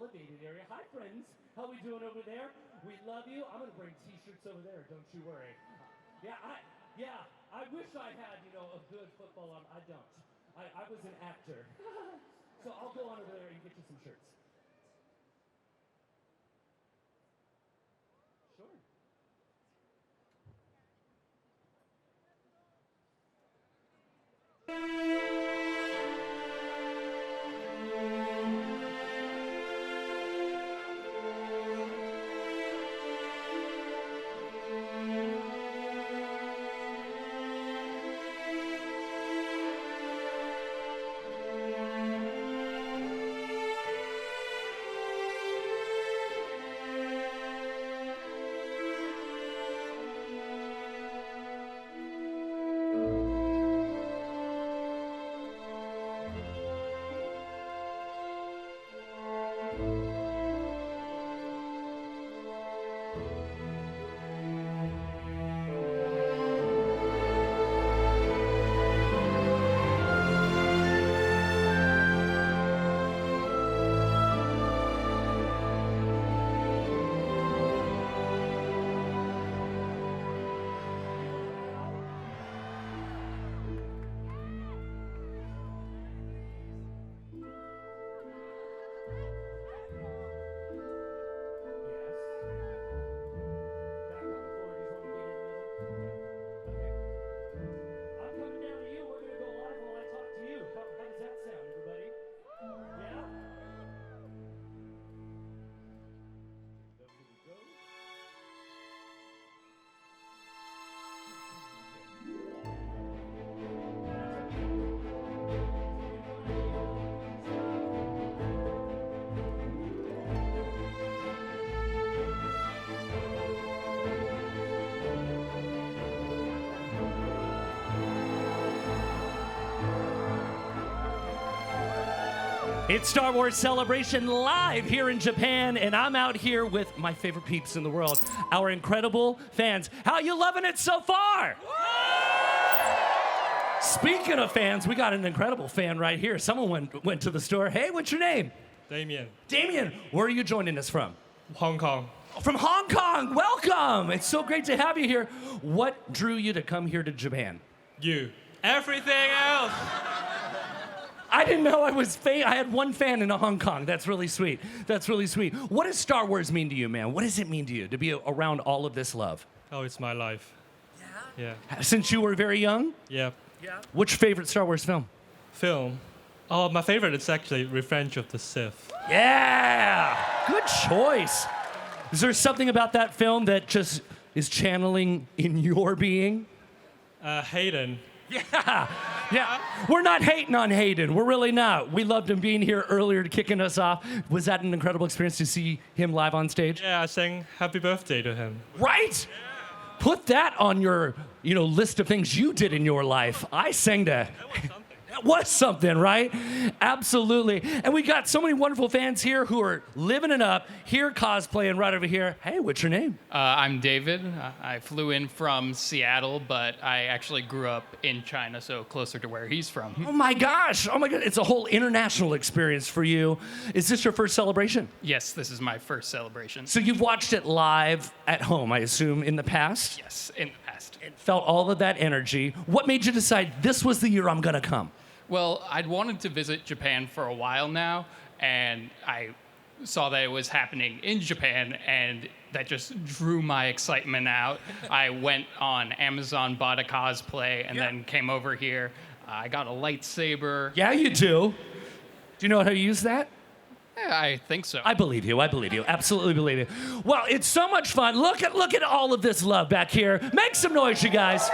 elevated area. Hi, friends. How we doing over there? We love you. I'm gonna bring T-shirts over there. Don't you worry. I wish I had, a good football arm. I don't. I was an actor. So I'll go on over there and get you some shirts. Sure. It's Star Wars Celebration live here in Japan, and I'm out here with my favorite peeps in the world, our incredible fans. How you loving it so far? Speaking of fans, we got an incredible fan right here. Someone went to the store. Hey, what's your name? Damien. Damien, where are you joining us from? Hong Kong. From Hong Kong, welcome. It's so great to have you here. What drew you to come here to Japan? You. Everything else. I didn't know I had one fan in Hong Kong. That's really sweet. That's really sweet. What does Star Wars mean to you, man? What does it mean to you to be around all of this love? Oh, it's my life. Yeah? Yeah. Since you were very young? Yep. Yeah. What's your favorite Star Wars film? Oh, my favorite is actually Revenge of the Sith. Yeah! Good choice. Is there something about that film that just is channeling in your being? Hayden. Yeah. We're not hating on Hayden. We're really not. We loved him being here earlier, kicking us off. Was that an incredible experience to see him live on stage? Yeah, I sang happy birthday to him. Right? Put that on your, list of things you did in your life. I sang to... That was something, right? Absolutely. And we got so many wonderful fans here who are living it up, here cosplaying right over here. Hey, what's your name? I'm David. I flew in from Seattle, but I actually grew up in China, so closer to where he's from. Oh my gosh. Oh my God. It's a whole international experience for you. Is this your first celebration? Yes, this is my first celebration. So you've watched it live at home, I assume, in the past? Yes, in the past. And felt all of that energy. What made you decide this was the year I'm going to come? Well, I'd wanted to visit Japan for a while now, and I saw that it was happening in Japan, and that just drew my excitement out. I went on Amazon, bought a cosplay, and then came over here. I got a lightsaber. Yeah, you do. Do you know how to use that? Yeah, I think so. I believe you. Absolutely believe you. Well, it's so much fun. Look at all of this love back here. Make some noise, you guys.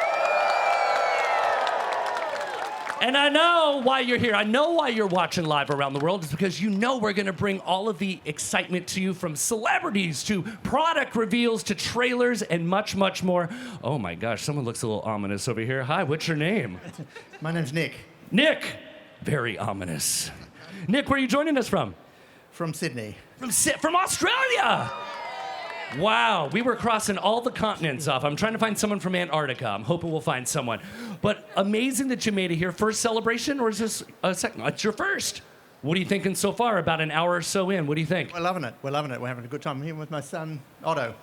And I know why you're here. I know why you're watching live around the world. It's because we're going to bring all of the excitement to you, from celebrities to product reveals to trailers and much, much more. Oh my gosh, someone looks a little ominous over here. Hi, what's your name? My name's Nick. Nick! Very ominous. Nick, where are you joining us from? From Sydney. From Australia! Wow, we were crossing all the continents off. I'm trying to find someone from Antarctica. I'm hoping we'll find someone. But amazing that you made it here. First celebration, or is this a second? It's your first. What are you thinking so far? About an hour or so in. What do you think? We're loving it. We're loving it. We're having a good time. I'm here with my son, Otto.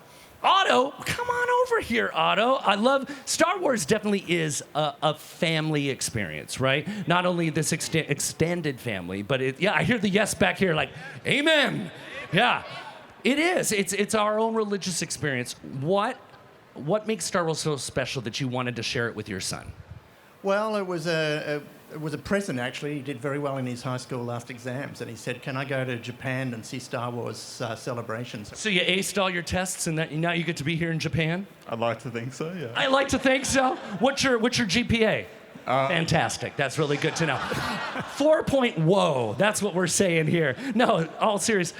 Otto, come on over here, Otto. I love Star Wars. Definitely is a family experience, right? Not only this extended family, but I hear the yes back here, like, amen. Yeah, it is. It's our own religious experience. What makes Star Wars so special that you wanted to share it with your son? Well, it was a present, actually. He did very well in his high school last exams, and he said, can I go to Japan and see Star Wars celebrations? So you aced all your tests, and now you get to be here in Japan? I'd like to think so, yeah. I like to think so. What's your GPA? Fantastic. That's really good to know. 4.0. That's what we're saying here. No, all serious.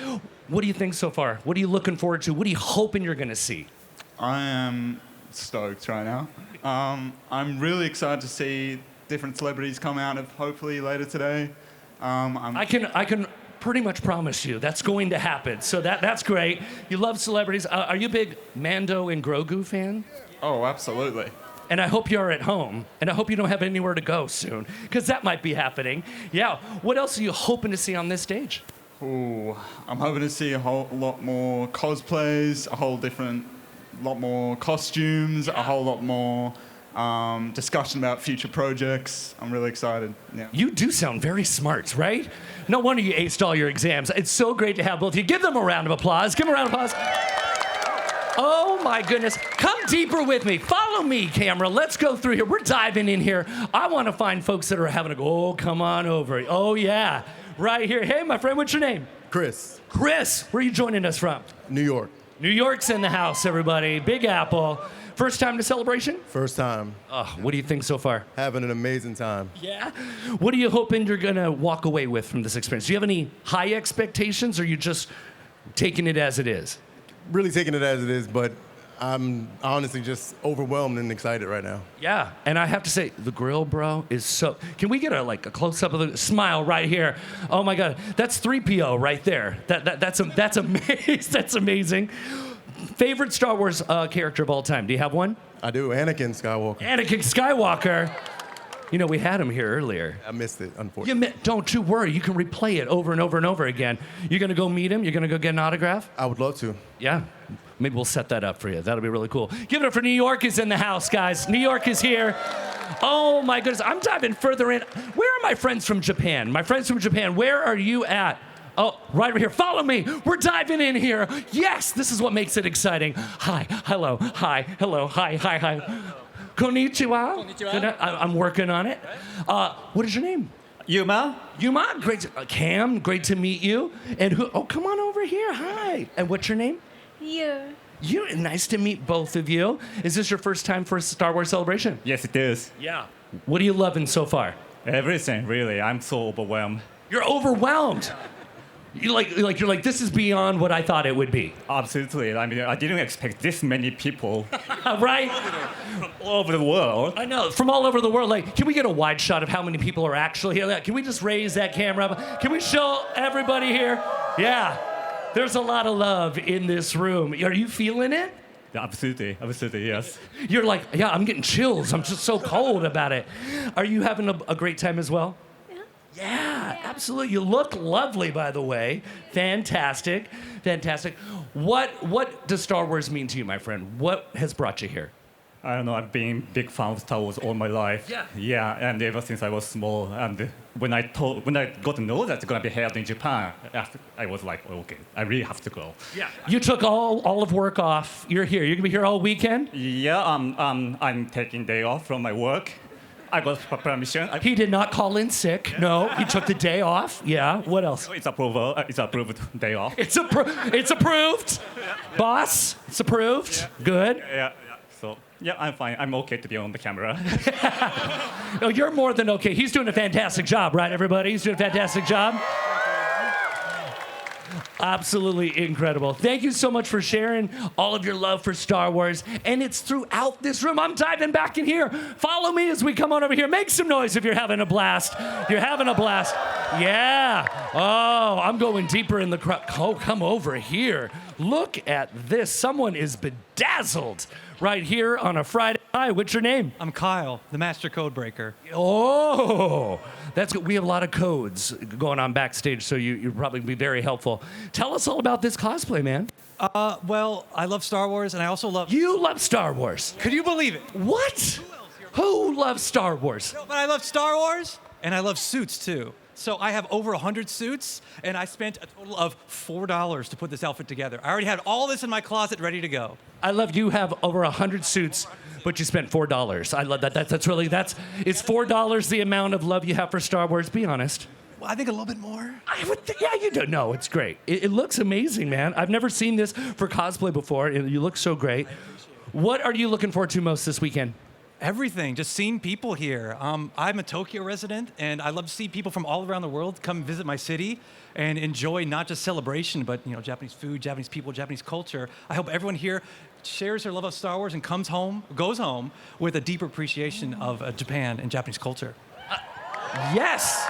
What do you think so far? What are you looking forward to? What are you hoping you're going to see? I am stoked right now. I'm really excited to see different celebrities come out of hopefully later today. I can pretty much promise you that's going to happen. So that's great. You love celebrities. Are you a big Mando and Grogu fan? Oh, absolutely. And I hope you're at home. And I hope you don't have anywhere to go soon, because that might be happening. Yeah. What else are you hoping to see on this stage? Ooh, I'm hoping to see a whole lot more cosplays, lot more costumes, a whole lot more discussion about future projects. I'm really excited. Yeah. You do sound very smart, right? No wonder you aced all your exams. It's so great to have both of you. Give them a round of applause. Give them a round of applause. Oh my goodness. Come deeper with me. Follow me, camera. Let's go through here. We're diving in here. I want to find folks that are having a go. Oh, come on over. Oh, yeah. Right here. Hey, my friend, what's your name? Chris. Chris, where are you joining us from? New York. New York's in the house, everybody. Big Apple. First time to Celebration? First time. What do you think so far? Having an amazing time. Yeah? What are you hoping you're going to walk away with from this experience? Do you have any high expectations, or are you just taking it as it is? Really taking it as it is, but I'm honestly just overwhelmed and excited right now. Yeah, and I have to say, the grill, bro, is so... Can we get a close-up of the smile right here? Oh, my God. That's 3PO right there. That's amazing. That's amazing. Favorite Star Wars character of all time? Do you have one? I do. Anakin Skywalker. Anakin Skywalker. You know, we had him here earlier. I missed it, unfortunately. Don't you worry. You can replay it over and over and over again. You're going to go meet him? You're going to go get an autograph? I would love to. Yeah. Maybe we'll set that up for you. That'll be really cool. Give it up for New York is in the house, guys. New York is here. Oh, my goodness. I'm diving further in. Where are my friends from Japan? My friends from Japan, where are you at? Oh, right over here. Follow me. We're diving in here. Yes, this is what makes it exciting. Hi, hello, hi, hello, hi, hi, hi. Konnichiwa. Konnichiwa. I'm working on it. What is your name? Yuma. Yuma, great. Cam, great to meet you. And who? Oh, come on over here. Hi. And what's your name? You. Nice to meet both of you. Is this your first time for a Star Wars Celebration? Yes, it is. Yeah. What are you loving so far? Everything, really. I'm so overwhelmed. You're overwhelmed. You're like, this is beyond what I thought it would be. Absolutely. I mean, I didn't expect this many people. Right? From all over the world. I know, from all over the world. Like, can we get a wide shot of how many people are actually here? Can we just raise that camera up? Can we show everybody here? Yeah. There's a lot of love in this room. Are you feeling it? Absolutely, yes. You're like, yeah, I'm getting chills. I'm just so cold about it. Are you having a great time as well? Yeah, absolutely. You look lovely, by the way. Fantastic. What does Star Wars mean to you, my friend? What has brought you here? I don't know. I've been a big fan of Star Wars all my life. Yeah. Yeah, and ever since I was small, and when I got to know that it's gonna be held in Japan, I was like, okay, I really have to go. Yeah. You took all of work off. You're here. You're gonna be here all weekend? Yeah. I'm taking day off from my work. I got permission. He did not call in sick. Yeah. No, he took the day off. Yeah. What else? It's approval. It's approved day off. It's approved. Yeah. Boss, it's approved. Yeah. Good. Yeah. So yeah, I'm fine. I'm okay to be on the camera. No, you're more than okay. He's doing a fantastic job, right, everybody? He's doing a fantastic job. Absolutely incredible. Thank you so much for sharing all of your love for Star Wars. And it's throughout this room. I'm diving back in here. Follow me as we come on over here. Make some noise if you're having a blast. You're having a blast. Yeah. Oh, I'm going deeper in the crowd. Oh, come over here. Look at this. Someone is bedazzled right here on a Friday. Hi, what's your name? I'm Kyle, the master code breaker. Oh, that's good. We have a lot of codes going on backstage, so you'll probably be very helpful. Tell us all about this cosplay, man. Well, I love Star Wars, and I also love... You love Star Wars? Could you believe it? What? Who loves Star Wars? No, but I love Star Wars, and I love suits, too. So I have over 100 suits, and I spent a total of $4 to put this outfit together. I already had all this in my closet ready to go. I love you have over 100 suits, but you spent $4. I love that. Is $4 the amount of love you have for Star Wars? Be honest. Well, I think a little bit more. Yeah, you don't know. It's great. It looks amazing, man. I've never seen this for cosplay before. You look so great. What are you looking forward to most this weekend? Everything, just seeing people here. I'm a Tokyo resident, and I love to see people from all around the world come visit my city and enjoy not just celebration, but Japanese food, Japanese people, Japanese culture. I hope everyone here shares their love of Star Wars and goes home with a deeper appreciation of Japan and Japanese culture. Yes.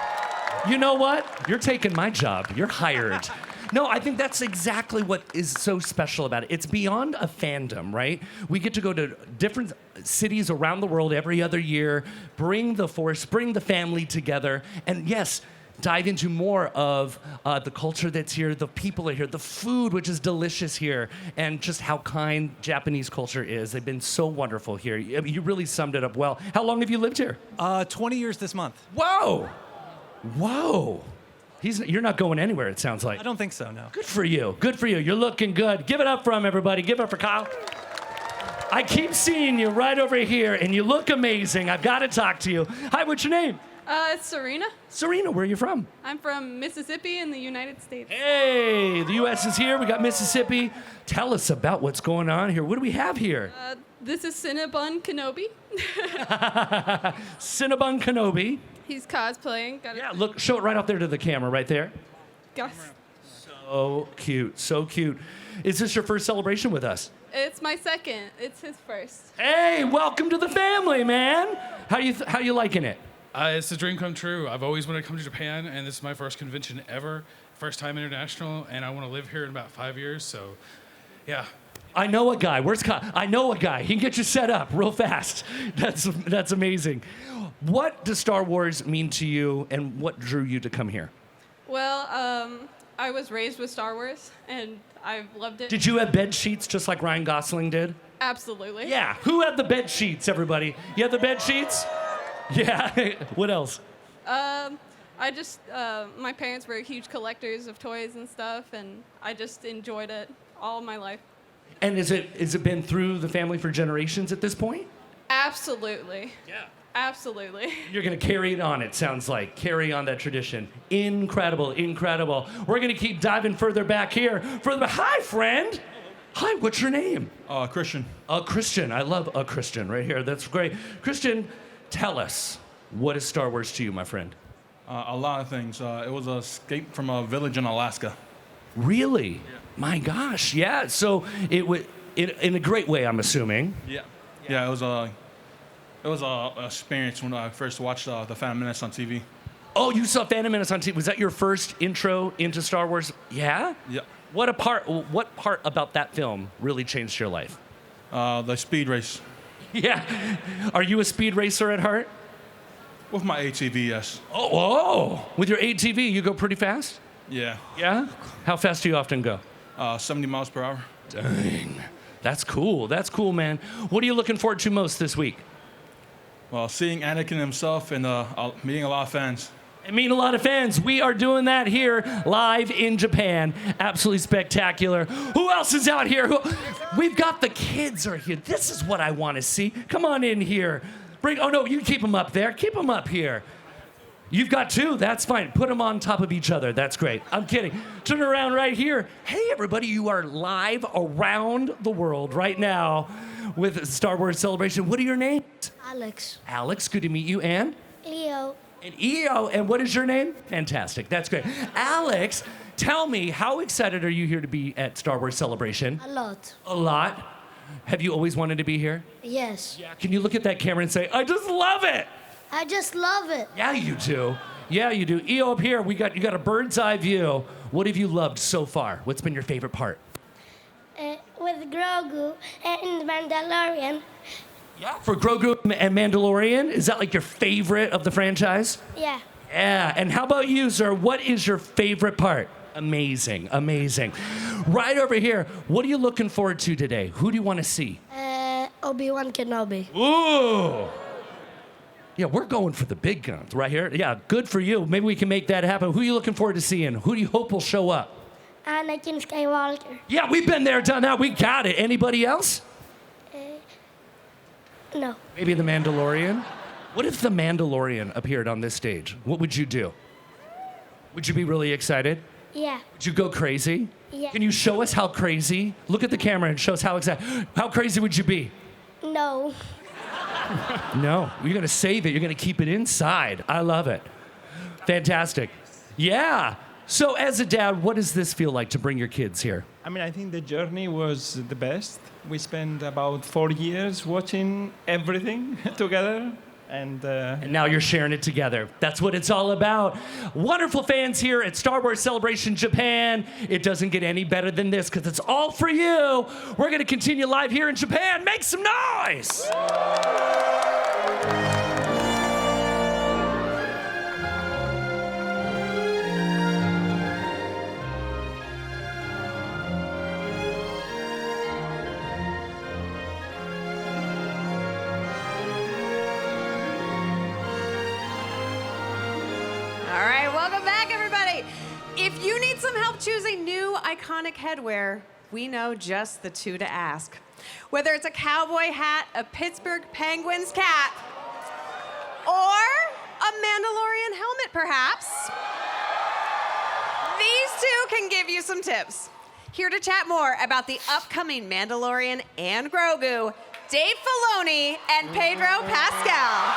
You know what? You're taking my job. You're hired. No, I think that's exactly what is so special about it. It's beyond a fandom, right? We get to go to different cities around the world every other year, bring the force, bring the family together, and yes, dive into more of the culture that's here, the people are here, the food, which is delicious here, and just how kind Japanese culture is. They've been so wonderful here. You really summed it up well. How long have you lived here? 20 years this month. Whoa! Whoa! You're not going anywhere, it sounds like. I don't think so, no. Good for you. Good for you. You're looking good. Give it up for him, everybody. Give it up for Kyle. I keep seeing you right over here, and you look amazing. I've got to talk to you. Hi, what's your name? It's Serena. Serena, where are you from? I'm from Mississippi in the United States. Hey, the U.S. is here. We got Mississippi. Tell us about what's going on here. What do we have here? This is Cinnabon Kenobi. Cinnabon Kenobi. He's cosplaying. Yeah, look, show it right out there to the camera, right there. Yes. So cute, so cute. Is this your first celebration with us? It's my second. It's his first. Hey, welcome to the family, man. How you liking it? It's a dream come true. I've always wanted to come to Japan, and this is my first convention ever. First time international, and I want to live here in about 5 years, so yeah. I know a guy. Where's Kyle? I know a guy. He can get you set up real fast. That's amazing. What does Star Wars mean to you, and what drew you to come here? Well, I was raised with Star Wars, and I've loved it. Did you have bed sheets just like Ryan Gosling did? Absolutely. Yeah. Who had the bed sheets, everybody? You had the bed sheets? Yeah. What else? My parents were huge collectors of toys and stuff, and I just enjoyed it all my life. And has it been through the family for generations at this point? Absolutely. Yeah. Absolutely. You're going to carry it on, it sounds like. Carry on that tradition. Incredible, incredible. We're going to keep diving further back here. Hi, friend. Hi, what's your name? Christian. Christian. I love a Christian right here. That's great. Christian, tell us, what is Star Wars to you, my friend? A lot of things. It was an escape from a village in Alaska. Really? Yeah. My gosh, yeah. So it was in a great way, I'm assuming. Yeah. Yeah, it was a experience when I first watched the Phantom Menace on TV. Oh, you saw Phantom Menace on TV. Was that your first intro into Star Wars? Yeah? Yeah. What part about that film really changed your life? The speed race. Yeah. Are you a speed racer at heart? With my ATV, yes. Oh. With your ATV, you go pretty fast? Yeah. Yeah? How fast do you often go? 70 miles per hour. Dang. That's cool. That's cool, man. What are you looking forward to most this week? Well, seeing Anakin himself and meeting a lot of fans. And meeting a lot of fans. We are doing that here live in Japan. Absolutely spectacular. Who else is out here? We've got the kids are here. This is what I want to see. Come on in here. Oh, no, you keep them up there. Keep them up here. You've got two. That's fine. Put them on top of each other. That's great. I'm kidding. Turn around right here. Hey, everybody. You are live around the world right now with Star Wars Celebration. What are your names? Alex. Alex, good to meet you. And? Leo. And EO. And what is your name? Fantastic. That's great. Alex, tell me, how excited are you here to be at Star Wars Celebration? A lot. A lot? Have you always wanted to be here? Yes. Yeah. Can you look at that camera and say, I just love it? I just love it. Yeah, you do. Yeah, you do. EO up here, you got a bird's eye view. What have you loved so far? What's been your favorite part? With Grogu and Mandalorian. Yeah. For Grogu and Mandalorian, is that like your favorite of the franchise? Yeah. Yeah. And how about you, sir? What is your favorite part? Amazing, amazing. Right over here, what are you looking forward to today? Who do you want to see? Obi-Wan Kenobi. Ooh. Yeah, we're going for the big guns right here. Yeah, good for you. Maybe we can make that happen. Who are you looking forward to seeing? Who do you hope will show up? Anakin Skywalker. Yeah, we've been there, done that. We got it. Anybody else? No. Maybe the Mandalorian? What if the Mandalorian appeared on this stage? What would you do? Would you be really excited? Yeah. Would you go crazy? Yeah. Can you show us how crazy? Look at the camera and show us how excited. How crazy would you be? No. No, you're gonna save it. You're gonna keep it inside. I love it. Fantastic. Yeah. So as a dad, what does this feel like to bring your kids here? I mean, I think the journey was the best. We spent about 4 years watching everything together. And now you're sharing it together. That's what it's all about. Wonderful fans here at Star Wars Celebration Japan. It doesn't get any better than this because it's all for you. We're going to continue live here in Japan. Make some noise! All right, welcome back, everybody. If you need some help choosing new iconic headwear, we know just the two to ask. Whether it's a cowboy hat, a Pittsburgh Penguins cap, or a Mandalorian helmet, perhaps, these two can give you some tips. Here to chat more about the upcoming Mandalorian and Grogu, Dave Filoni and Pedro Pascal.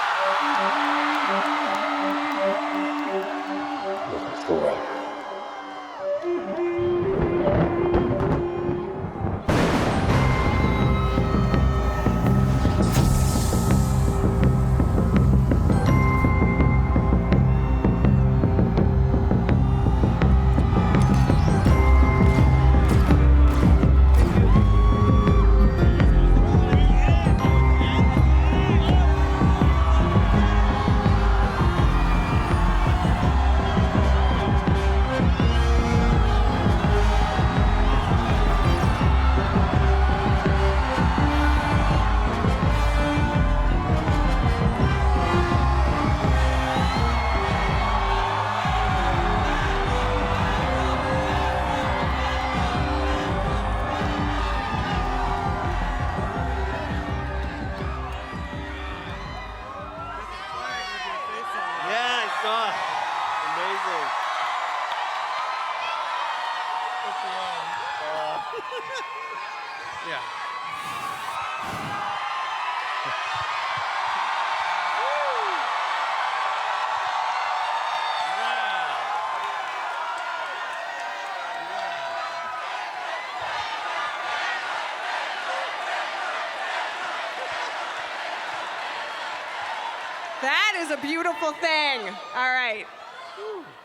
That is a beautiful thing. All right.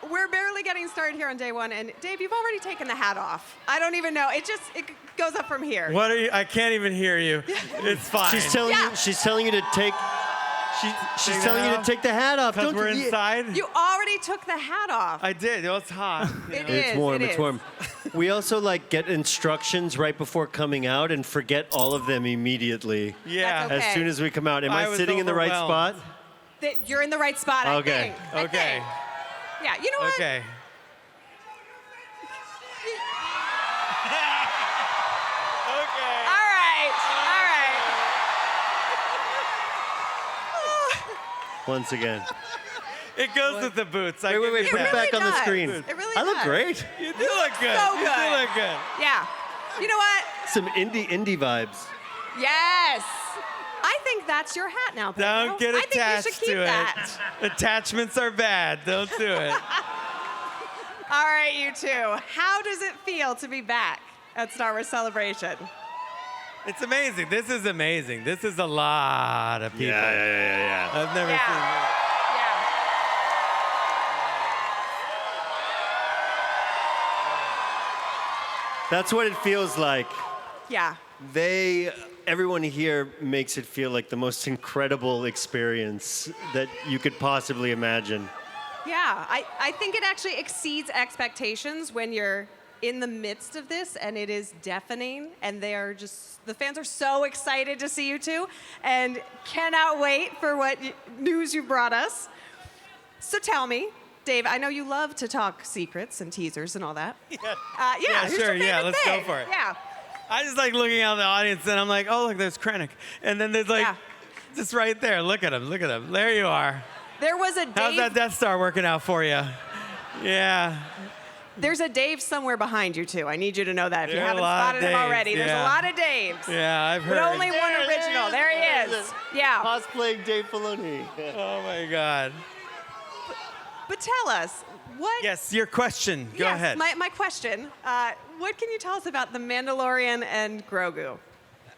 We're barely getting started here on day one, and Dave, you've already taken the hat off. I don't even know. It goes up from here. What are you? I can't even hear you. It's fine. She's telling you. She's telling you to take. She's telling you to take the hat off. Because we're inside. You already took the hat off. I did. It's hot. It's warm. It's warm. We also get instructions right before coming out and forget all of them immediately. Yeah. That's okay. As soon as we come out. Am I sitting in the right spot? You're in the right spot, I think. Okay. Yeah, you know what? Okay. All right. Once again. It goes with the boots. Wait. Put it back on the screen. It really I look does. great. You do look good. So You do look good. Yeah. You know what? Some indie vibes. Yes. I think that's your hat now, Pedro. Don't get I think attached you should keep to that. it. Attachments are bad. Don't do it. All right, you two. How does it feel to be back at Star Wars Celebration? It's amazing. This is amazing. This is a lot of people. Yeah. I've never seen that. That's what it feels like. Yeah. Everyone here makes it feel like the most incredible experience that you could possibly imagine. Yeah, I think it actually exceeds expectations when you're in the midst of this, and it is deafening, and the fans are so excited to see you two, and cannot wait for what news you brought us. So tell me, Dave, I know you love to talk secrets and teasers and all that. Yeah, here's sure, your yeah, favorite let's thing. go for it. Yeah. I just like looking out in the audience, and I'm like, oh, look, there's Krennic. And then there's like, just right there, look at him. There you are. There was a Dave. How's that Death Star working out for you? Yeah. There's a Dave somewhere behind you, too. I need you to know that if you There are a haven't lot of spotted him Daves, already. There's a yeah. lot of Daves. Yeah, I've heard. But only one original. There he is. Yeah. Cosplaying Dave Filoni. Oh, my God. But tell us, what... Yes, your question. Go ahead. My question. What can you tell us about The Mandalorian and Grogu?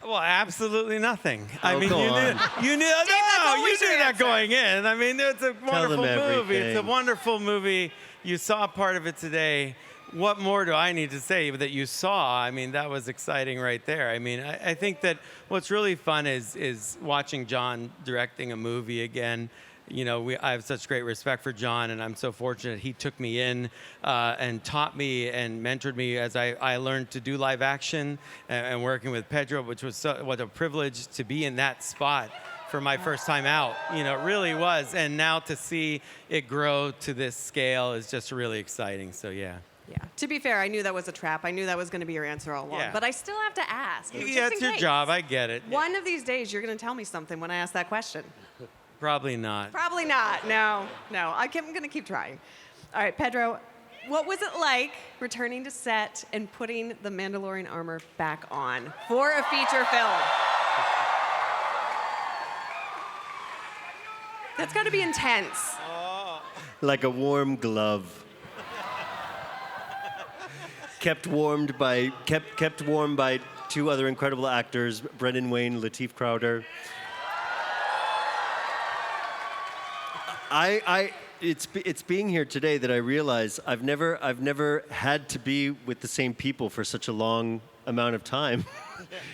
Well, absolutely nothing. I Oh, mean, go you on. knew that going in. I mean, it's a wonderful them movie. It's a everything. wonderful movie. You saw part of it today. What more do I need to say that you saw? I mean, that was exciting right there. I mean, I think that what's really fun is watching John directing a movie again. You know, I have such great respect for John, and I'm so fortunate he took me in and taught me and mentored me as I learned to do live action and working with Pedro, which was what a privilege to be in that spot for my first time out. You know, it really was. And now to see it grow to this scale is just really exciting. So, yeah. Yeah. To be fair, I knew that was a trap. I knew that was going to be your answer all along. Yeah. But I still have to ask. Yeah, it's your job. I get it. One of these days, you're going to tell me something when I ask that question. Probably not. Probably not. No. I'm going to keep trying. All right, Pedro, what was it like returning to set and putting the Mandalorian armor back on for a feature film? That's got to be intense. Like a warm glove. kept warm by two other incredible actors, Brendan Wayne, Lateef Crowder. It's being here today that I realize I've never had to be with the same people for such a long amount of time.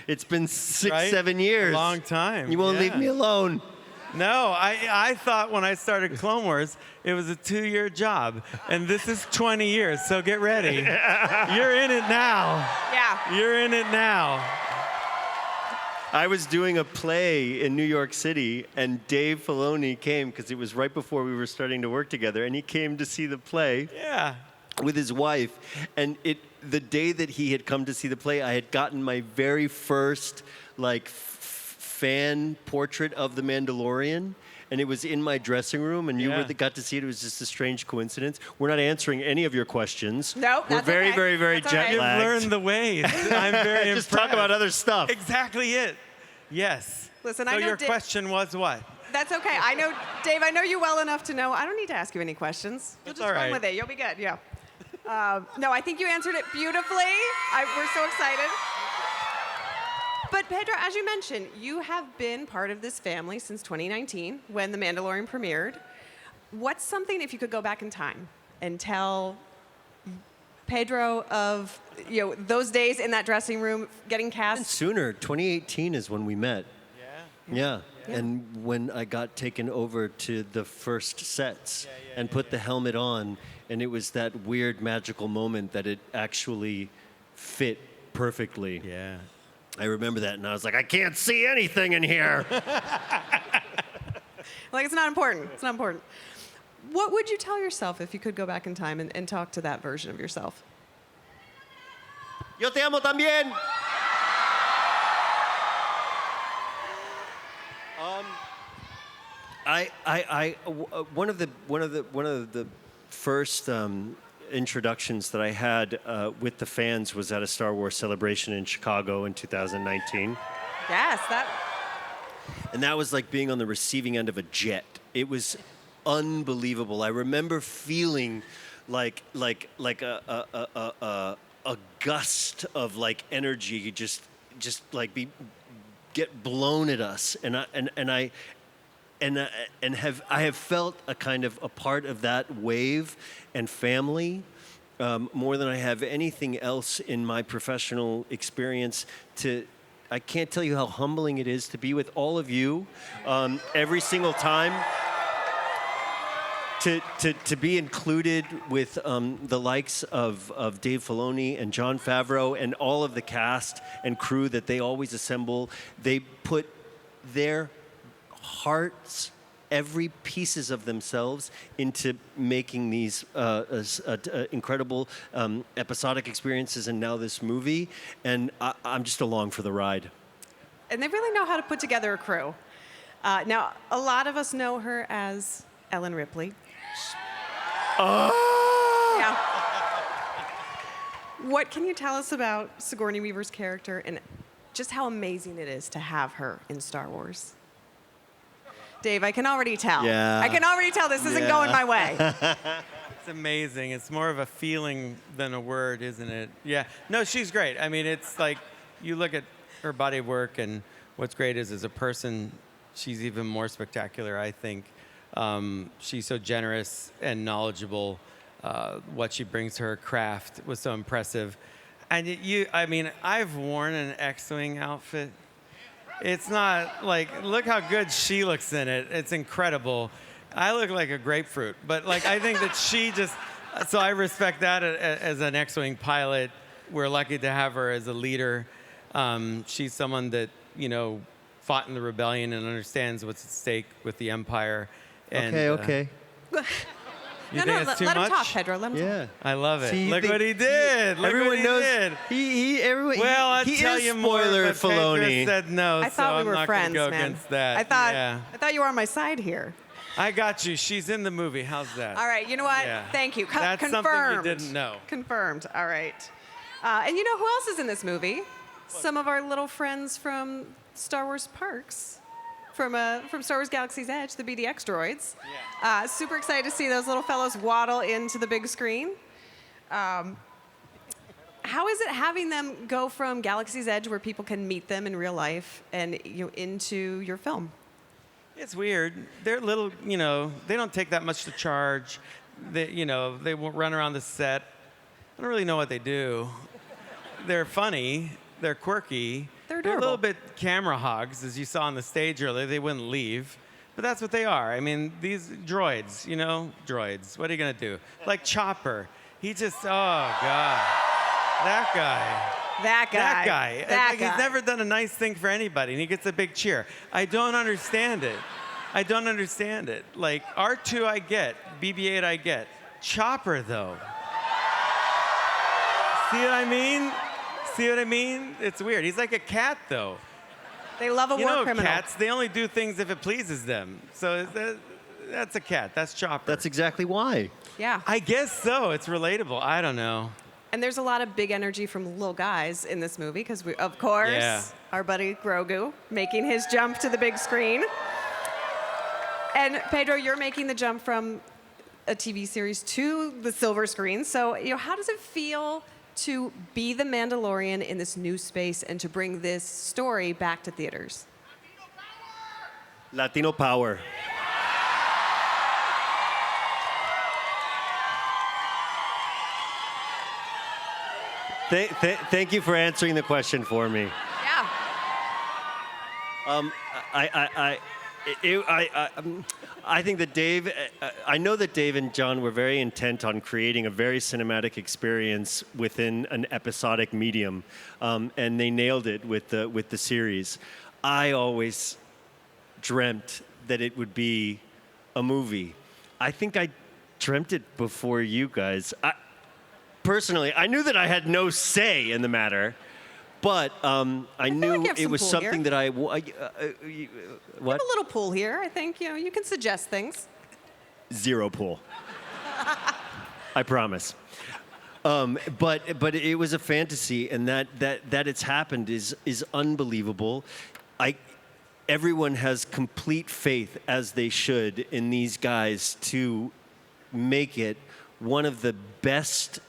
It's been 6-7 years. A long time. You won't leave me alone. No, I thought when I started Clone Wars, it was a 2-year job. And this is 20 years, so get ready. You're in it now. Yeah. You're in it now. I was doing a play in New York City, and Dave Filoni came, because it was right before we were starting to work together, and he came to see the play. Yeah. With his wife. And the day that he had come to see the play, I had gotten my very first, fan portrait of the Mandalorian, and it was in my dressing room, and you got to see it. It was just a strange coincidence. We're not answering any of your questions. No, we're that's very, okay. very, very That's jet all right. lagged. You've learned the ways. I'm very impressed. Just talk about other stuff. Exactly it. Yes. Listen, so I know your question was what? That's okay. I know, Dave, I know you well enough to know I don't need to ask you any questions. You'll just all run right. with it. You'll be good. Yeah. No, I think you answered it beautifully. We're so excited. But Pedro, as you mentioned, you have been part of this family since 2019 when The Mandalorian premiered. What's something, if you could go back in time and tell Pedro of those days in that dressing room getting cast? Sooner. 2018 is when we met. Yeah. And when I got taken over to the first sets and put the helmet on, and it was that weird magical moment that it actually fit perfectly. Yeah. I remember that, and I was like, I can't see anything in here. It's not important. It's not important. What would you tell yourself if you could go back in time and talk to that version of yourself? Yo te amo también. One of the first introductions that I had with the fans was at a Star Wars celebration in Chicago in 2019. Yes, And that was like being on the receiving end of a jet. It was unbelievable. I remember feeling like a gust of energy just get blown at us, I have felt a kind of a part of that wave and family more than I have anything else in my professional experience. I can't tell you how humbling it is to be with all of you every single time. To be included with the likes of Dave Filoni and Jon Favreau and all of the cast and crew that they always assemble. They put their hearts, every pieces of themselves into making these incredible episodic experiences and now this movie. And I'm just along for the ride. And they really know how to put together a crew. Now, a lot of us know her as Ellen Ripley. Yeah. What can you tell us about Sigourney Weaver's character and just how amazing it is to have her in Star Wars? Dave, I can already tell. Yeah. I can already tell this isn't going my way. It's amazing. It's more of a feeling than a word, isn't it? Yeah. No, she's great. I mean, it's like you look at her body of work, and what's great is as a person, she's even more spectacular, I think. She's so generous and knowledgeable. What she brings to her craft was so impressive. And I mean, I've worn an X-Wing outfit. It's not like, look how good she looks in it. It's incredible. I look like a grapefruit, but like, I think that she just, so I respect that as an X-Wing pilot. We're lucky to have her as a leader. She's someone that, fought in the rebellion and understands what's at stake with the Empire. And, Okay. You think it's too let much? him talk, Pedro. Let him talk. I love it. See, Look what he did. Look everyone what he knows. did. Everyone. Well, I'll he tell is you more, spoiler but Pedro Filoni. said no, I thought so we I'm were not friends, gonna go man. against that. I thought you were on my side here. I got you. She's in the movie. How's that? All right, you know what? Yeah. Thank you. That's Confirmed. something you didn't know. Confirmed. All right. And you know who else is in this movie? Some of our little friends from Star Wars Parks. From Star Wars Galaxy's Edge, the BDX droids. Yeah. Super excited to see those little fellows waddle into the big screen. How is it having them go from Galaxy's Edge, where people can meet them in real life, and into your film? It's weird. They're little, they don't take that much to charge. They won't run around the set. I don't really know what they do. They're funny. They're quirky. They're a adorable. little bit camera hogs, as you saw on the stage earlier. They wouldn't leave. But that's what they are. I mean, these droids, droids. What are you going to do? Like Chopper. He just, oh, God. That guy. That guy. He's never done a nice thing for anybody, and he gets a big cheer. I don't understand it. Like, R2 I get. BB-8 I get. Chopper, though. See what I mean? It's weird. He's like a cat, though. They love a war criminal. Cats, they only do things if it pleases them. So that's a cat. That's Chopper. That's exactly why. Yeah. I guess so. It's relatable. I don't know. And there's a lot of big energy from little guys in this movie because, of course, our buddy Grogu making his jump to the big screen. And Pedro, you're making the jump from a TV series to the silver screen. So, how does it feel to be the Mandalorian in this new space and to bring this story back to theaters? Latino power. Thank you for answering the question for me. Yeah. I think that Dave, I know that Dave and John were very intent on creating a very cinematic experience within an episodic medium, and they nailed it with the series. I always dreamt that it would be a movie. I think I dreamt it before you guys. Personally, I knew that I had no say in the matter. But I knew it was something that what? You have a little pull here. I think you can suggest things. Zero pull. I promise. But it was a fantasy, and that it's happened is unbelievable. Everyone has complete faith, as they should, in these guys to make it one of the best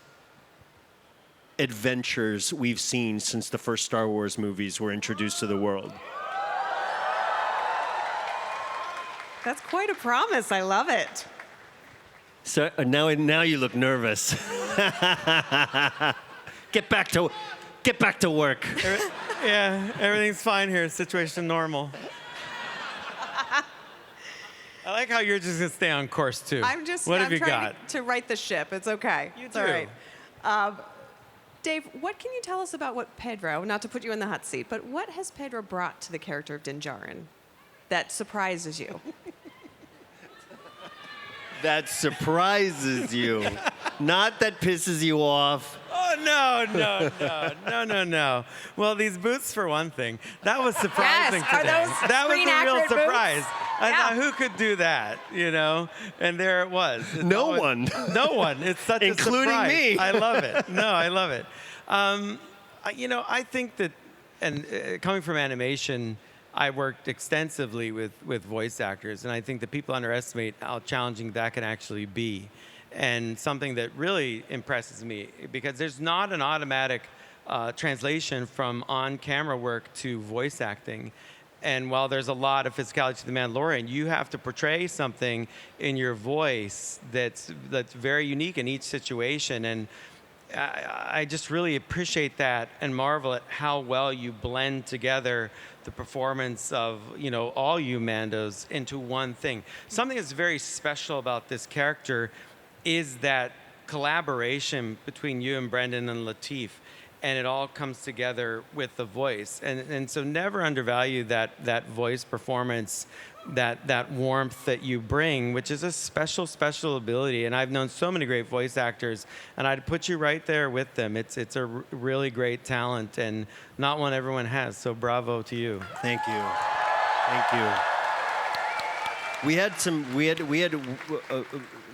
adventures we've seen since the first Star Wars movies were introduced to the world. That's quite a promise. I love it. So now you look nervous. Get back to work. Yeah, everything's fine here. Situation normal. I like how you're just gonna stay on course too. I'm What have you trying got? to right the ship. It's okay. It's all do. right. Dave, what can you tell us about what Pedro, not to put you in the hot seat, but what has Pedro brought to the character of Din Djarin that surprises you? That surprises you, not that pisses you off. Oh, no. Well, these boots, for one thing, that was surprising Yes, are today. those That was a real screen-accurate boots? surprise. I thought, who could do that, you know? And there it was. No one. No one. It's such Including a surprise. me. I love it. No, I love it. I think that, and coming from animation, I worked extensively with voice actors, and I think that people underestimate how challenging that can actually be. And something that really impresses me, because there's not an automatic translation from on-camera work to voice acting. And while there's a lot of physicality to the Mandalorian, you have to portray something in your voice that's very unique in each situation. And I just really appreciate that and marvel at how well you blend together the performance of, all you Mandos into one thing. Something that's very special about this character is that collaboration between you and Brendan and Lateef, and it all comes together with the voice. And so never undervalue that voice performance, that warmth that you bring, which is a special ability. And I've known so many great voice actors, and I'd put you right there with them. It's a really great talent, and not one everyone has. So bravo to you. Thank you. Thank you.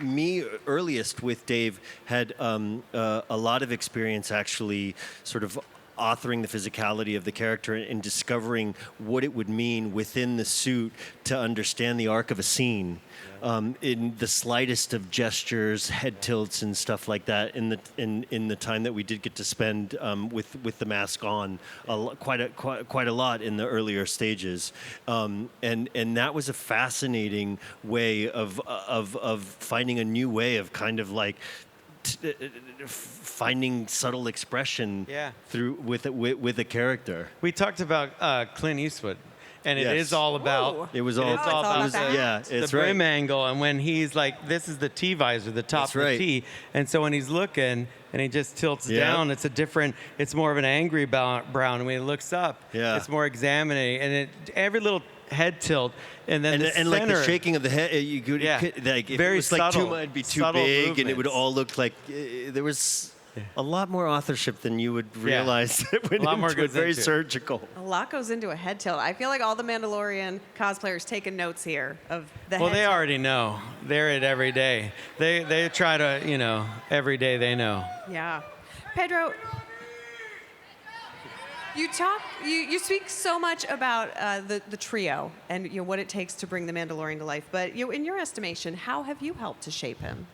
Me earliest with Dave had a lot of experience actually sort of authoring the physicality of the character and discovering what it would mean within the suit to understand the arc of a scene. In the slightest of gestures, head tilts, and stuff like that. In the time that we did get to spend with the mask on, quite a lot in the earlier stages, and that was a fascinating way of finding a new way of kind of like finding subtle expression through with a character. We talked about Clint Eastwood. And it is all about. Whoa. It was all. It's all about that. Yeah, it's the brim right. angle, and when he's like, this is the T visor, the top That's of the right. T, and so when he's looking and he just tilts down, it's more of an angry brown. And when he looks up, it's more examining, and every little head tilt, and then the and like the center- shaking of the head, you could like if Very it was like subtle, it'd be too subtle big, and it would movements. all look like there was a lot more authorship than you would realize. That went A lot more into it. goes Very into it. surgical. A lot goes into a head tilt. I feel like all the Mandalorian cosplayers taking notes here of the Well, head they tilt. already know. They're it every day. They try to, every day they know. Yeah. Pedro, you speak so much about the trio and what it takes to bring the Mandalorian to life. But in your estimation, how have you helped to shape him?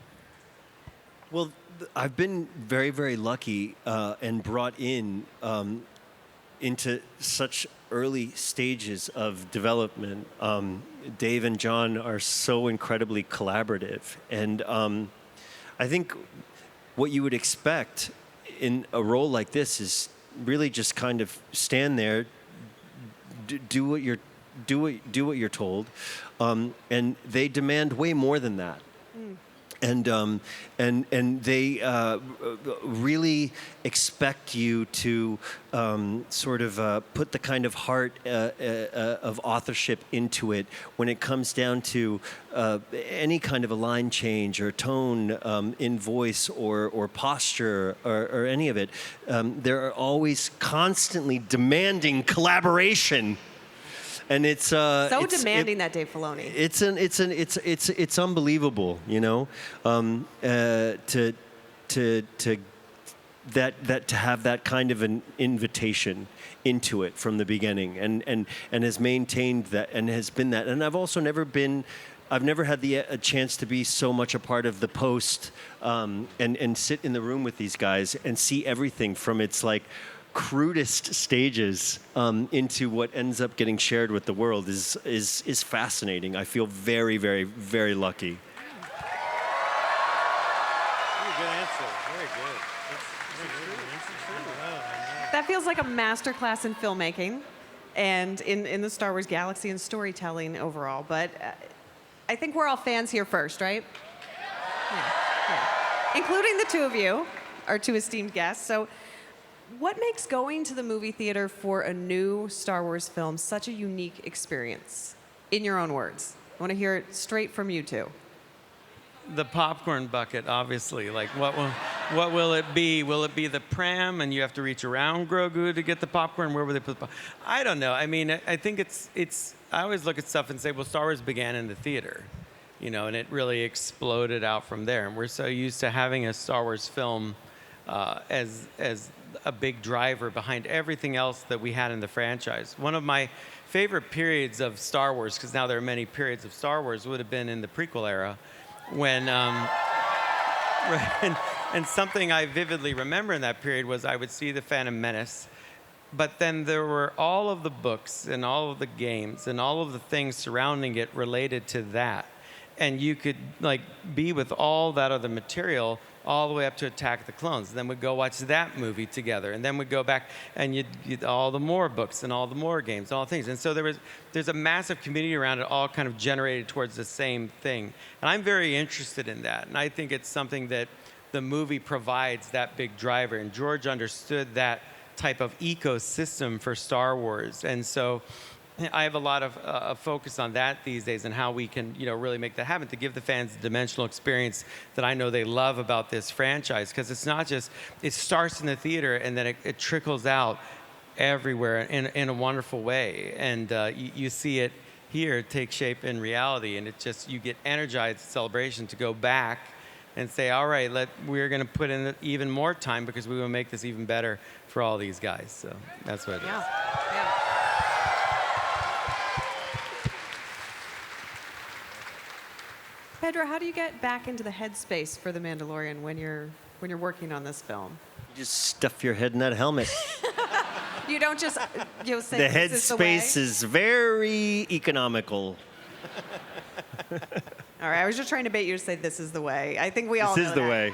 Well, I've been very, very lucky and brought in into such early stages of development. Dave and John are so incredibly collaborative. And I think what you would expect in a role like this is really just kind of stand there, do what you're told, and they demand way more than that. And they really expect you to sort of put the kind of heart of authorship into it when it comes down to any kind of a line change or tone in voice or posture or any of it. They're always constantly demanding collaboration. And it's demanding that Dave Filoni. It's unbelievable, to have that kind of an invitation into it from the beginning, and has maintained that and has been that. And I've also never had a chance to be so much a part of the post and sit in the room with these guys and see everything from its like crudest stages into what ends up getting shared with the world is fascinating. I feel very, very, very lucky. good answer. Very good. That's That feels like a masterclass in filmmaking and in the Star Wars galaxy and storytelling overall. But I think we're all fans here first, right? Yeah. Including the two of you, our two esteemed guests. So what makes going to the movie theater for a new Star Wars film such a unique experience? In your own words. I want to hear it straight from you two. The popcorn bucket, obviously. Like, what will it be? Will it be the pram, and you have to reach around Grogu to get the popcorn? Where will they put the I don't know. I mean, I think it's. I always look at stuff and say, well, Star Wars began in the theater, you know, and it really exploded out from there. And we're so used to having a Star Wars film as a big driver behind everything else that we had in the franchise. One of my favorite periods of Star Wars, because now there are many periods of Star Wars, would have been in the prequel era. When and something I vividly remember in that period was I would see The Phantom Menace, but then there were all of the books and all of the games and all of the things surrounding it related to that, and you could like be with all that other material all the way up to Attack of the Clones. Then we'd go watch that movie together, and then we'd go back and you'd all the more books and all the more games, all things. And so there's a massive community around it, all kind of generated towards the same thing. And I'm very interested in that, and I think it's something that the movie provides, that big driver. And George understood that type of ecosystem for Star Wars, and so I have a lot of focus on that these days and how we can, you know, really make that happen to give the fans the dimensional experience that I know they love about this franchise. Because it's not just, it starts in the theater and then it trickles out everywhere in a wonderful way. And you see it here take shape in reality. And it just, you get energized celebration to go back and say, all right, we're going to put in even more time because we will make this even better for all these guys. So that's what it is. Yeah. Pedro, how do you get back into the headspace for The Mandalorian when you're working on this film? You just stuff your head in that helmet. You don't just say The this is the way? headspace is very economical. All right, I was just trying to bait you to say this is the way. I think we all know This is the that. way.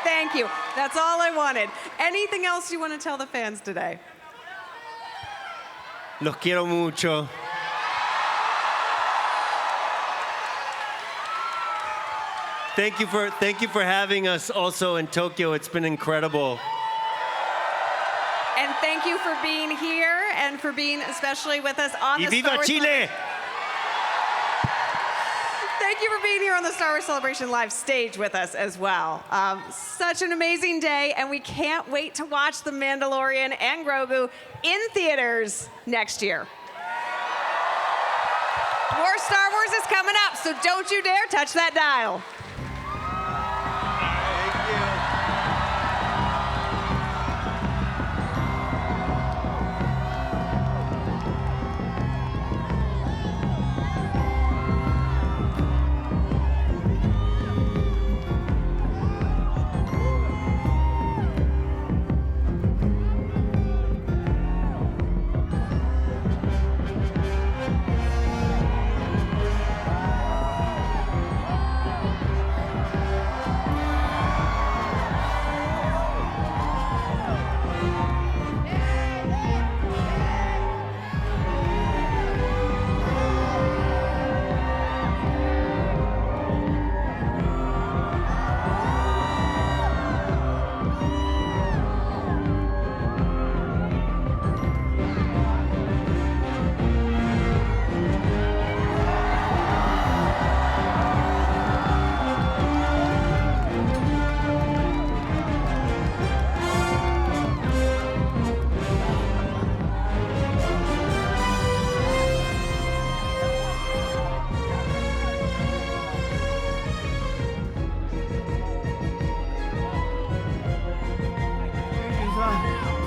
Thank you. That's all I wanted. Anything else you want to tell the fans today? Los quiero mucho. Thank you for having us also in Tokyo. It's been incredible. And thank you for being here and for being especially with us on Y the viva Star Wars Chile! Thank you for being here on the Star Wars Celebration Live stage with us as well. Such an amazing day, and we can't wait to watch The Mandalorian and Grogu in theaters next year. More Star Wars is coming up, so don't you dare touch that dial.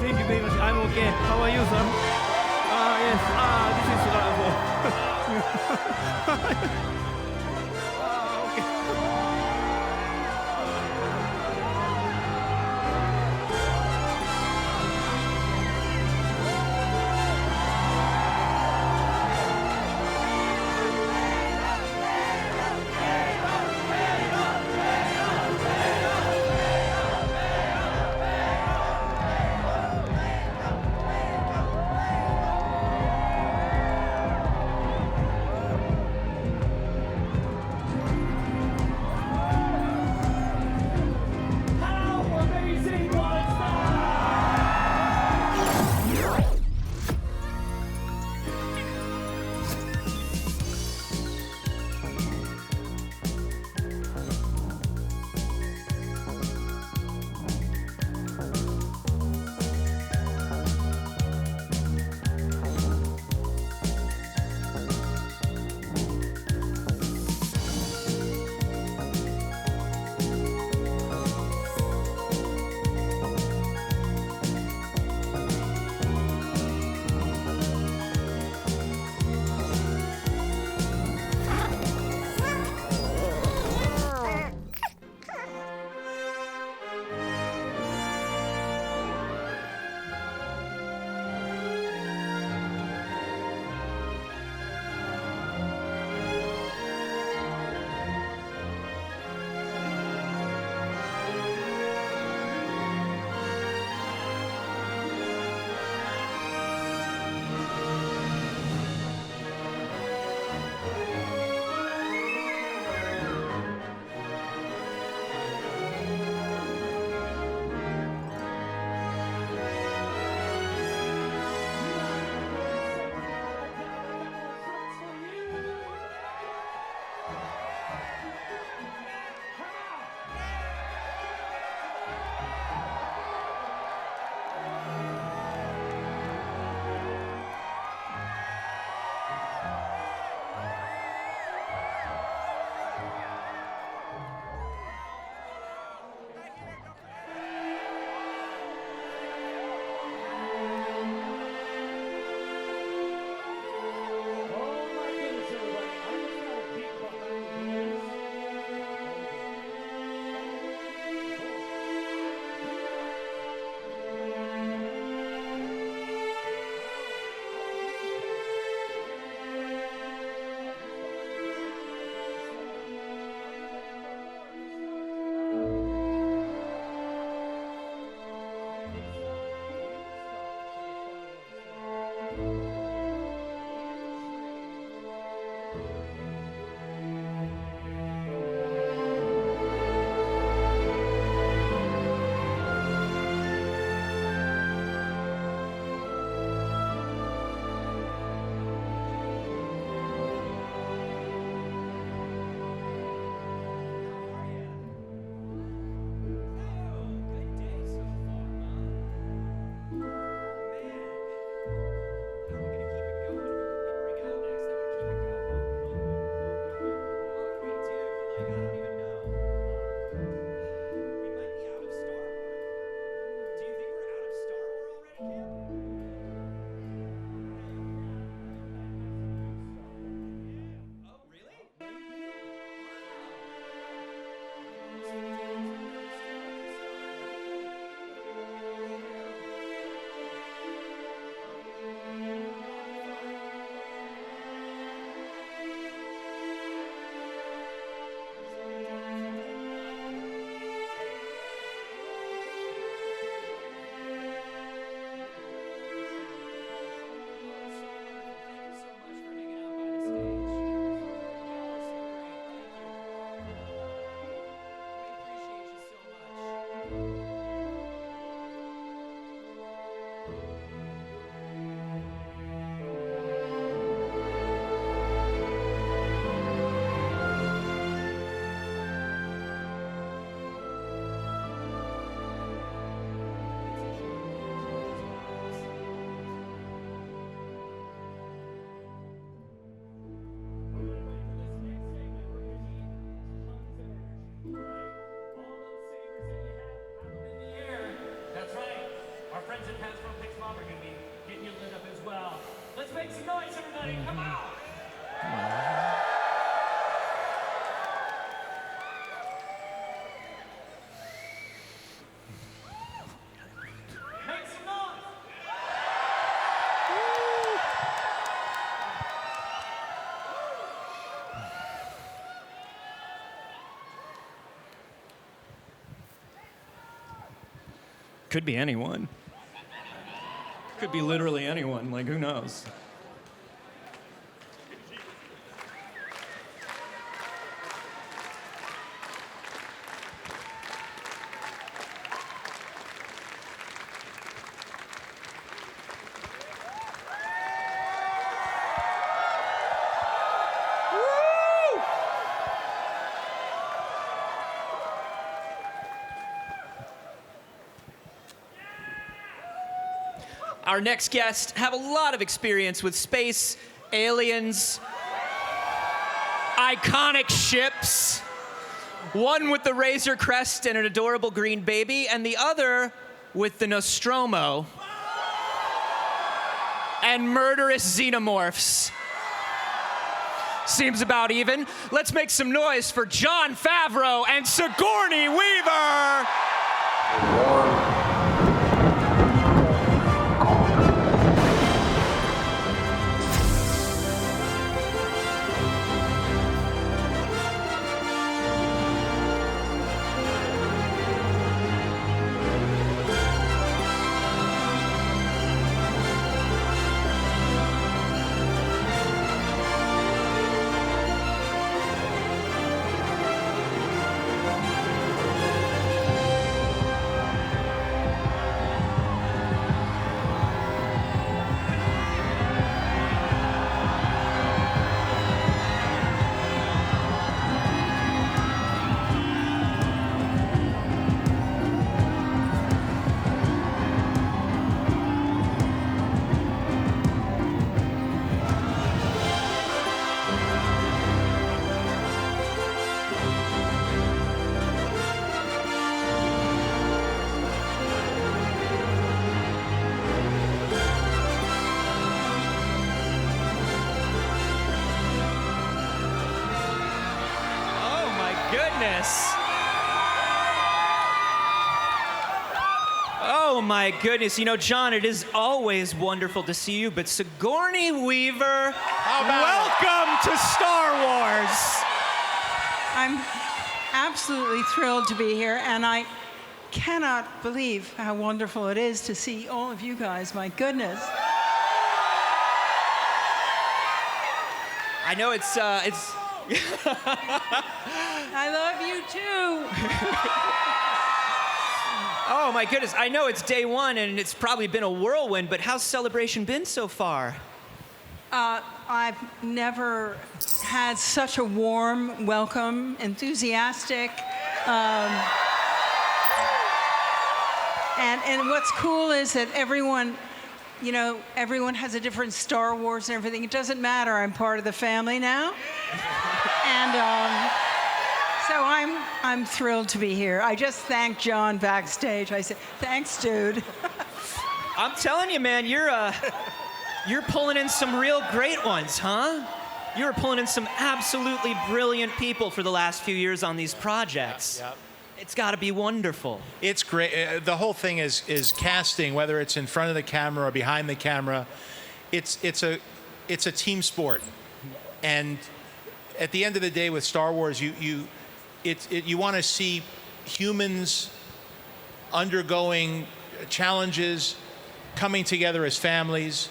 Thank you very much. I'm okay. How are you, sir? Yes. This is Could be anyone. Could be literally anyone. Like, who knows? Our next guests have a lot of experience with space, aliens, iconic ships. One with the Razor Crest and an adorable green baby, and the other with the Nostromo and murderous xenomorphs. Seems about even. Let's make some noise for Jon Favreau and Sigourney Weaver. Oh my goodness. You know, John, it is always wonderful to see you, but Sigourney Weaver, welcome to Star Wars. I'm absolutely thrilled to be here, and I cannot believe how wonderful it is to see all of you guys. My goodness. I know it's I love you too. Oh my goodness, I know it's day one and it's probably been a whirlwind, but how's Celebration been so far? I've never had such a warm welcome, enthusiastic. And what's cool is that everyone, you know, everyone has a different Star Wars and everything. It doesn't matter, I'm part of the family now. And so I'm thrilled to be here. I just thanked John backstage. I said, thanks, dude. I'm telling you, man, you're pulling in some real great ones, huh? You're pulling in some absolutely brilliant people for the last few years on these projects. Yep. It's got to be wonderful. It's great. The whole thing is casting, whether it's in front of the camera or behind the camera. It's a team sport, and at the end of the day, with Star Wars, you want to see humans undergoing challenges, coming together as families,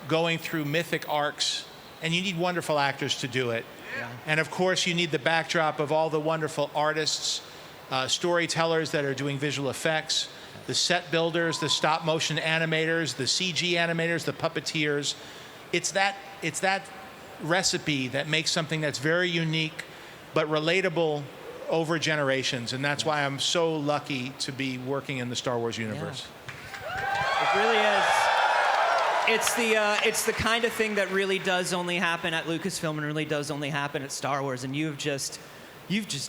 going through mythic arcs, and you need wonderful actors to do it. Yeah. And of course, you need the backdrop of all the wonderful artists, storytellers that are doing visual effects, the set builders, the stop motion animators, the CG animators, the puppeteers. It's that recipe that makes something that's very unique but relatable over generations, and that's why I'm so lucky to be working in the Star Wars universe. Yeah. It really is. It's the kind of thing that really does only happen at Lucasfilm and really does only happen at Star Wars, and you've just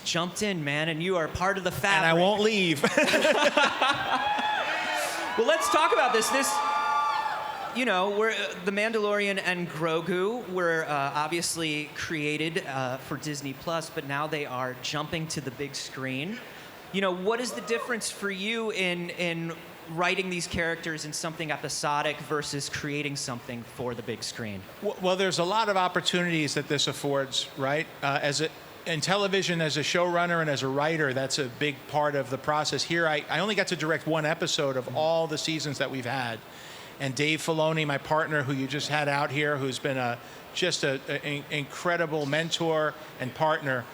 jumped in, man, and you are part of the fabric. And I won't leave. Well, let's talk about this. You know, the Mandalorian and Grogu were obviously created for Disney Plus, but now they are jumping to the big screen. You know, what is the difference for you in writing these characters in something episodic versus creating something for the big screen? Well, there's a lot of opportunities that this affords, right? in television, as a showrunner and as a writer, that's a big part of the process. Here, I only got to direct one episode of all the seasons that we've had. And Dave Filoni, my partner, who you just had out here, who's been just an incredible mentor and partner,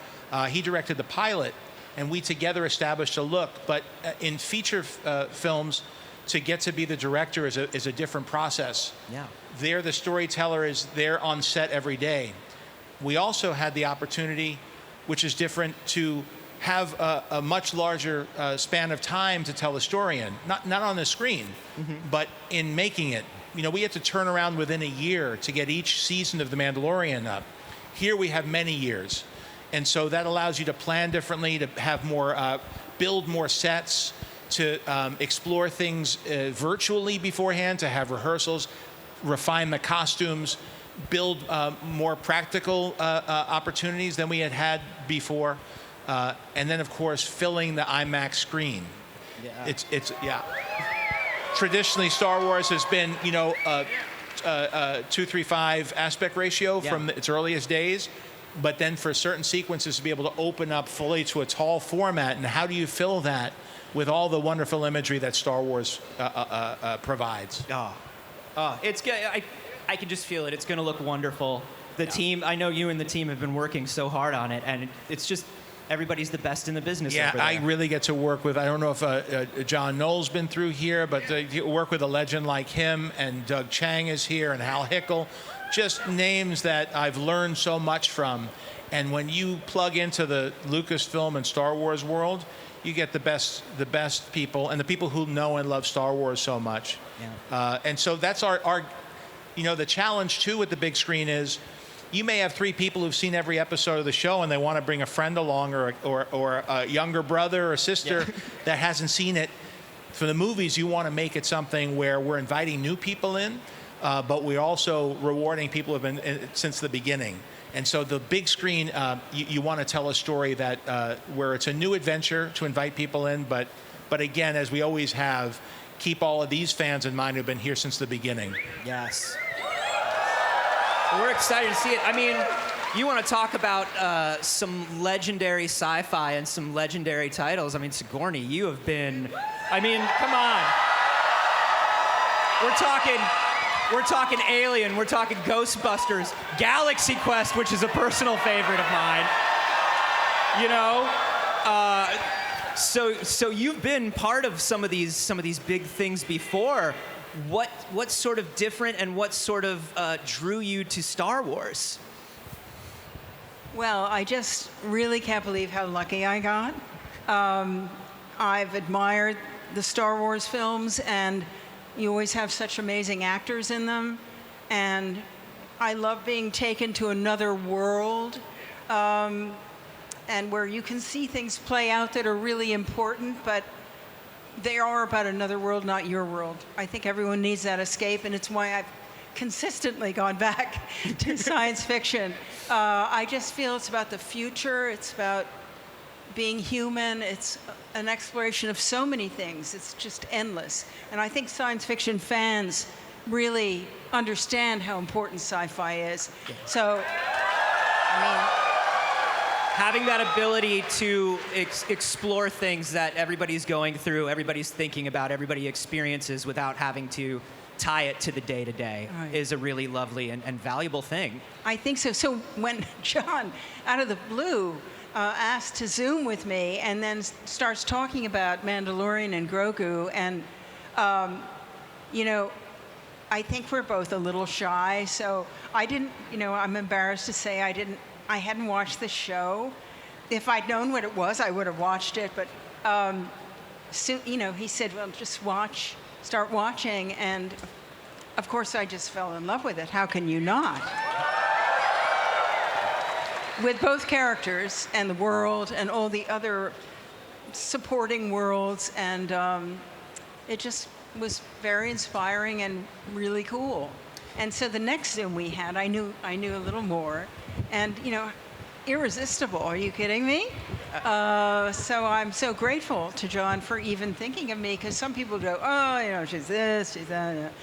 he directed the pilot, and we together established a look. But in feature films, to get to be the director is a different process. Yeah. There, the storyteller is there on set every day. We also had the opportunity, which is different, to have a much larger span of time to tell a story in. Not on the screen, but in making it. You know, we had to turn around within a year to get each season of The Mandalorian up. Here we have many years. And so that allows you to plan differently, to have more, build more sets, to explore things virtually beforehand, to have rehearsals, refine the costumes, build more practical opportunities than we had before. And then, of course, filling the IMAX screen. Yeah. It's traditionally, Star Wars has been, you know, a 2:3:5 aspect ratio from its earliest days. But then for certain sequences to be able to open up fully to a tall format, and how do you fill that with all the wonderful imagery that Star Wars provides? It's good. I can just feel it. It's going to look wonderful. The team, I know you and the team have been working so hard on it, and it's just everybody's the best in the business. Yeah, over there. I really get to work with, I don't know if John Knoll's been through here, but work with a legend like him, and Doug Chang is here, and Hal Hickel. Just names that I've learned so much from. And when you plug into the Lucasfilm and Star Wars world, you get the best people, and the people who know and love Star Wars so much. Yeah. And so that's our, you know, the challenge too with the big screen is, you may have 3 people who've seen every episode of the show, and they want to bring a friend along, or a younger brother or sister that hasn't seen it. For the movies, you want to make it something where we're inviting new people in, but we're also rewarding people who have been in since the beginning. And so the big screen, you want to tell a story that where it's a new adventure to invite people in, but again, as we always have, keep all of these fans in mind who've been here since the beginning. Yes. We're excited to see it. I mean, you want to talk about some legendary sci-fi and some legendary titles. I mean, Sigourney, you have been, I mean, come on. We're talking Alien, we're talking Ghostbusters, Galaxy Quest, which is a personal favorite of mine. You know? So you've been part of some of these big things before. What's sort of different, and what sort of drew you to Star Wars? Well, I just really can't believe how lucky I got. I've admired the Star Wars films, and you always have such amazing actors in them. And I love being taken to another world, and where you can see things play out that are really important, but they are about another world, not your world. I think everyone needs that escape, and it's why I've consistently gone back to science fiction. I just feel it's about the future. It's about being human. It's an exploration of so many things. It's just endless. And I think science fiction fans really understand how important sci-fi is. So, I mean, having that ability to explore things that everybody's going through, everybody's thinking about, everybody experiences without having to tie it to the day-to-day is a really lovely and valuable thing. I think so. So when John, out of the blue, asked to Zoom with me and then starts talking about Mandalorian and Grogu, and, you know, I think we're both a little shy, so I didn't, you know, I'm embarrassed to say I hadn't watched the show. If I'd known what it was, I would have watched it. But, so, you know, he said, well, just start watching. And, of course, I just fell in love with it. How can you not? With both characters and the world and all the other supporting worlds. And it just was very inspiring and really cool. And so the next Zoom we had, I knew a little more. And, you know, irresistible. Are you kidding me? So I'm so grateful to John for even thinking of me, because some people go, oh, you know, she's this, she's that.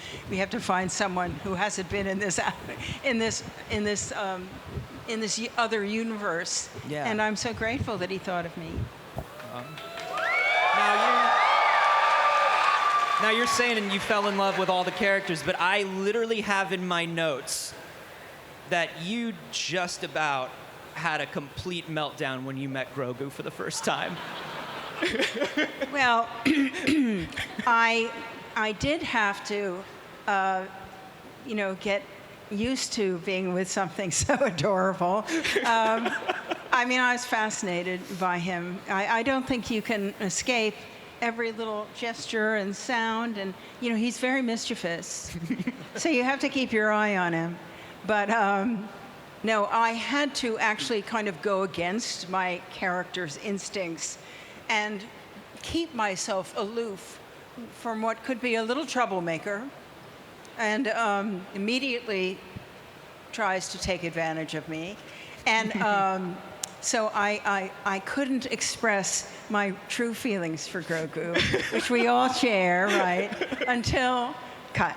in this other universe. Yeah. And I'm so grateful that he thought of me. Now you're saying and you fell in love with all the characters, but I literally have in my notes that you just about had a complete meltdown when you met Grogu for the first time. Well, I did have to, get used to being with something so adorable. I mean, I was fascinated by him. I don't think you can escape every little gesture and sound, and he's very mischievous. So you have to keep your eye on him. But no, I had to actually kind of go against my character's instincts and keep myself aloof from what could be a little troublemaker, and immediately tries to take advantage of me. And so I couldn't express my true feelings for Grogu, which we all share, right? Until cut.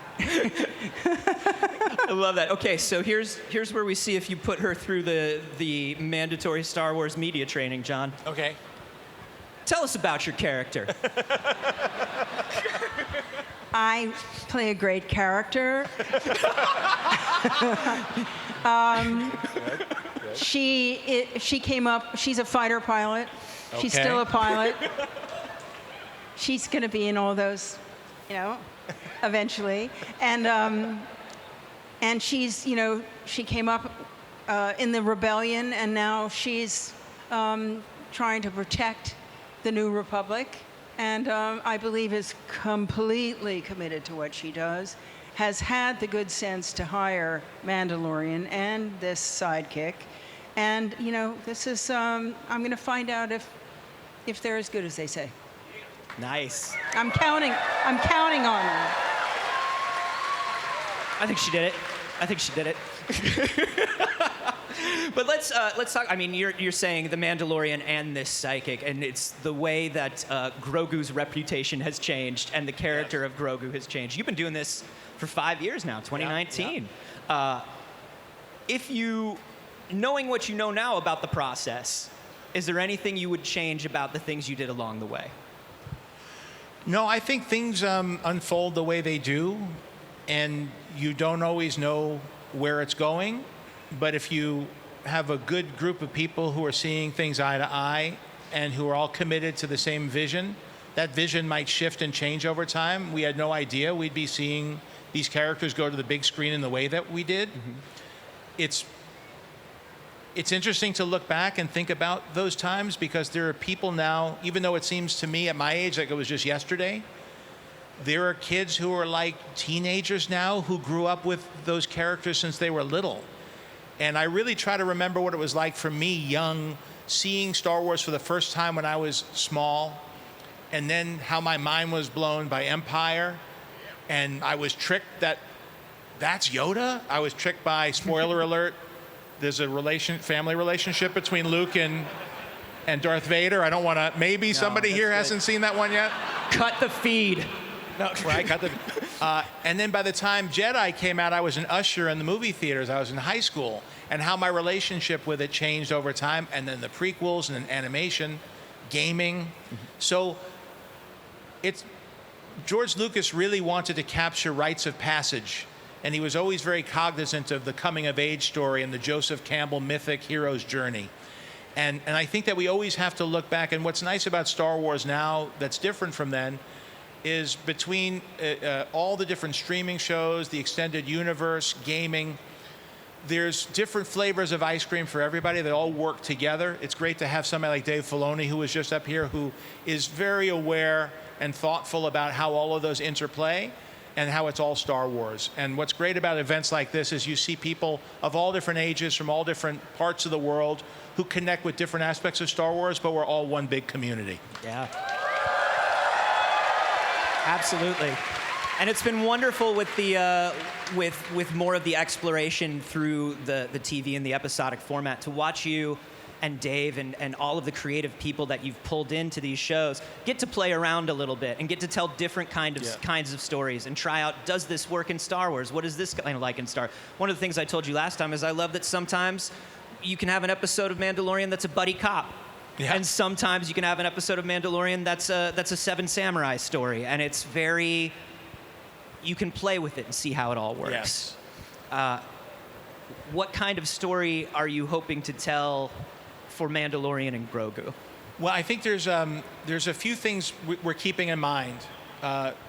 I love that. Okay, so here's where we see if you put her through the mandatory Star Wars media training, John. Okay. Tell us about your character. I play a great character. She came up, she's a fighter pilot. She's Okay. still a pilot. She's going to be in all those, eventually. And she's, she came up in the rebellion, and now she's trying to protect the New Republic. And I believe is completely committed to what she does, has had the good sense to hire Mandalorian and this sidekick. And, this is, I'm going to find out if they're as good as they say. Nice. I'm counting on her. I think she did it. But let's talk. I mean, you're saying the Mandalorian and this psychic, and it's the way that Grogu's reputation has changed and the character of Grogu has changed. You've been doing this for 5 years now, 2019. If you, knowing what you know now about the process, is there anything you would change about the things you did along the way? No, I think things unfold the way they do, and you don't always know where it's going. But if you have a good group of people who are seeing things eye to eye and who are all committed to the same vision, that vision might shift and change over time. We had no idea we'd be seeing these characters go to the big screen in the way that we did. Mm-hmm. It's interesting to look back and think about those times, because there are people now, even though it seems to me at my age like it was just yesterday, there are kids who are like teenagers now who grew up with those characters since they were little. And I really try to remember what it was like for me, young, seeing Star Wars for the first time when I was small, and then how my mind was blown by Empire, and I was tricked that's Yoda. I was tricked by, spoiler alert, there's a family relationship between Luke and Darth Vader. I don't want to, maybe somebody here hasn't seen that one yet. Cut the feed. No, right, cut the and then by the time Jedi came out, I was an usher in the movie theaters. I was in high school, and how my relationship with it changed over time, and then the prequels and then animation, gaming. So George Lucas really wanted to capture rites of passage, and he was always very cognizant of the coming of age story and the Joseph Campbell mythic hero's journey. And I think that we always have to look back, and what's nice about Star Wars now that's different from then is between all the different streaming shows, the extended universe, gaming, there's different flavors of ice cream for everybody that all work together. It's great to have somebody like Dave Filoni, who was just up here, who is very aware and thoughtful about how all of those interplay and how it's all Star Wars. And what's great about events like this is you see people of all different ages from all different parts of the world who connect with different aspects of Star Wars, but we're all one big community. Yeah. Absolutely. And it's been wonderful with the with more of the exploration through the TV and the episodic format to watch you and Dave and all of the creative people that you've pulled into these shows get to play around a little bit and get to tell different kinds of stories and try out, does this work in Star Wars? What is this kind of like in Star Wars? One of the things I told you last time is I love that sometimes you can have an episode of Mandalorian that's a buddy cop. Yeah. And sometimes you can have an episode of Mandalorian that's a Seven Samurai story, and it's very. You can play with it and see how it all works. Yes. What kind of story are you hoping to tell for Mandalorian and Grogu? Well, I think there's a few things we're keeping in mind.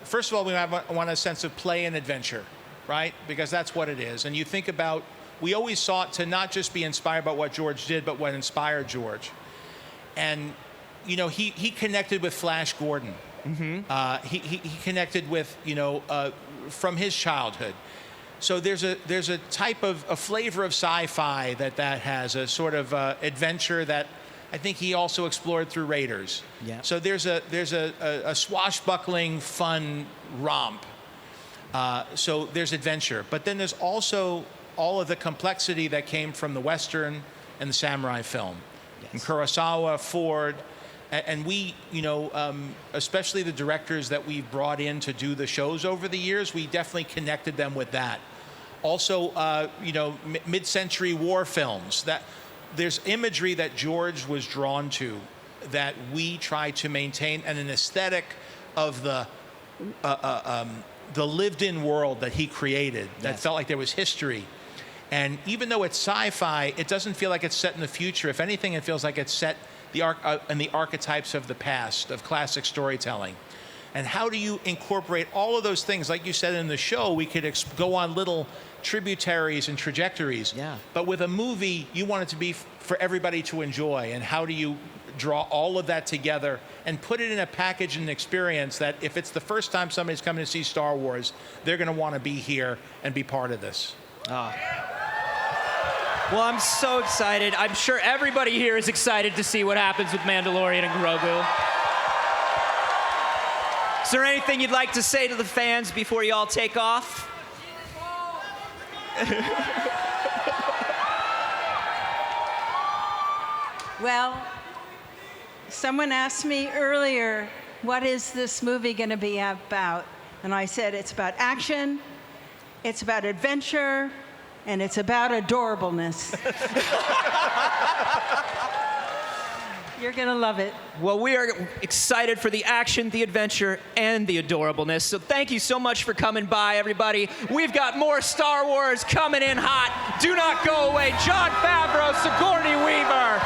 First of all, we want a sense of play and adventure, right? Because that's what it is. And you think about, we always sought to not just be inspired by what George did, but what inspired George. And, you know, he connected with Flash Gordon. Mm-hmm. He connected with, from his childhood. So there's a type of a flavor of sci-fi that has, a sort of adventure that I think he also explored through Raiders. Yeah. So there's a swashbuckling, fun romp. So there's adventure, but then there's also all of the complexity that came from the Western and the samurai film. And Kurosawa, Ford, and we, especially the directors that we've brought in to do the shows over the years, we definitely connected them with that. Also, mid-century war films. That there's imagery that George was drawn to that we try to maintain, and an aesthetic of the lived-in world that he created that felt like there was history. And even though it's sci-fi, it doesn't feel like it's set in the future. If anything, it feels like it's set in the archetypes of the past, of classic storytelling. And how do you incorporate all of those things? Like you said in the show, we could go on little tributaries and trajectories. Yeah. But with a movie, you want it to be for everybody to enjoy. And how do you draw all of that together and put it in a package and experience that if it's the first time somebody's coming to see Star Wars, they're going to want to be here and be part of this. Well, I'm so excited. I'm sure everybody here is excited to see what happens with Mandalorian and Grogu. Is there anything you'd like to say to the fans before you all take off? Well, someone asked me earlier, what is this movie going to be about? And I said, it's about action, it's about adventure, and it's about adorableness. You're going to love it. Well, we are excited for the action, the adventure, and the adorableness. So thank you so much for coming by, everybody. We've got more Star Wars coming in hot. Do not go away. Jon Favreau, Sigourney Weaver.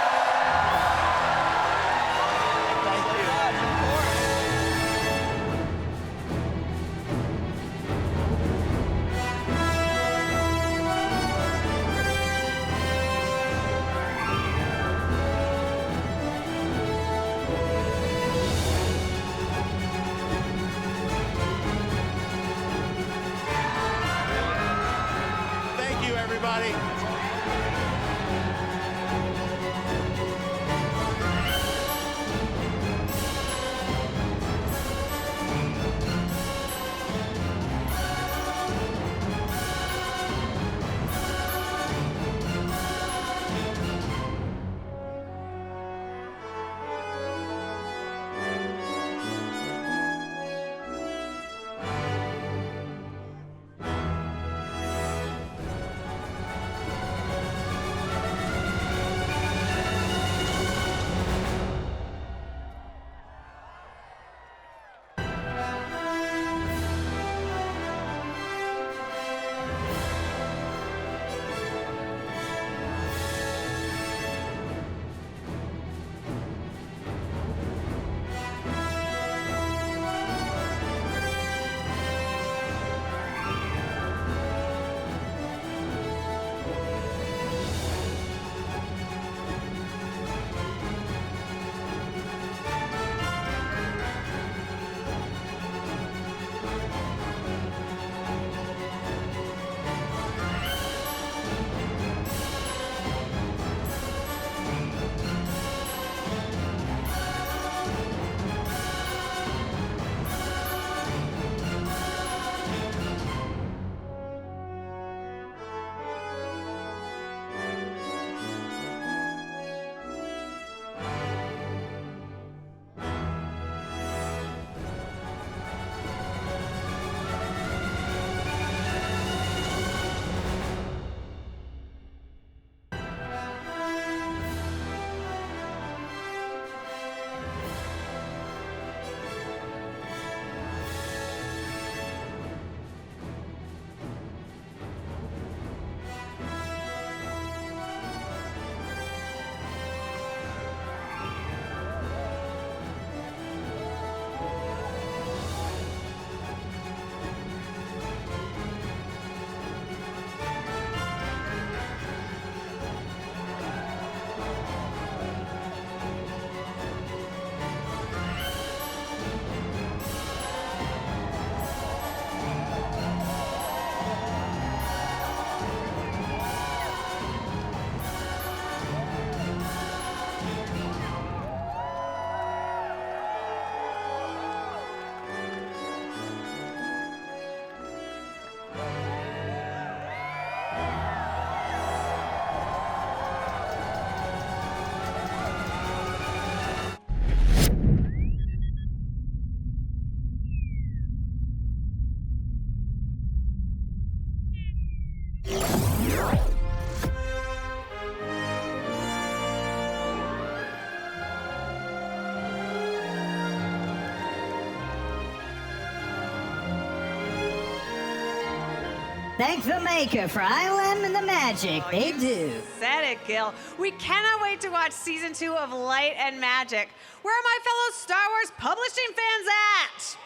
Thank the maker for ILM and the magic they do. Said it, Gil. We cannot wait to watch season 2 of Light and Magic. Where are my fellow Star Wars publishing fans at?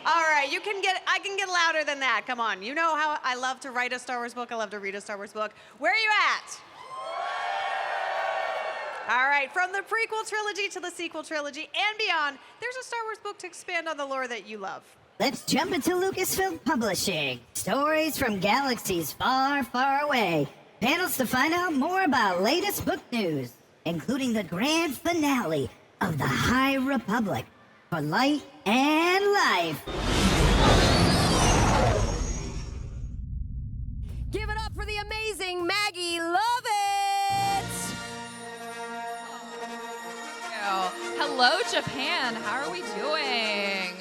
All right, I can get louder than that. Come on. You know how I love to write a Star Wars book. I love to read a Star Wars book. Where are you at? All right, from the prequel trilogy to the sequel trilogy and beyond, there's a Star Wars book to expand on the lore that you love. Let's jump into Lucasfilm Publishing. Stories from galaxies far, far away. Panels to find out more about latest book news, including the grand finale of the High Republic for Light and Life. Give it up for the amazing Maggie Lovett! Hello, Japan. How are we doing?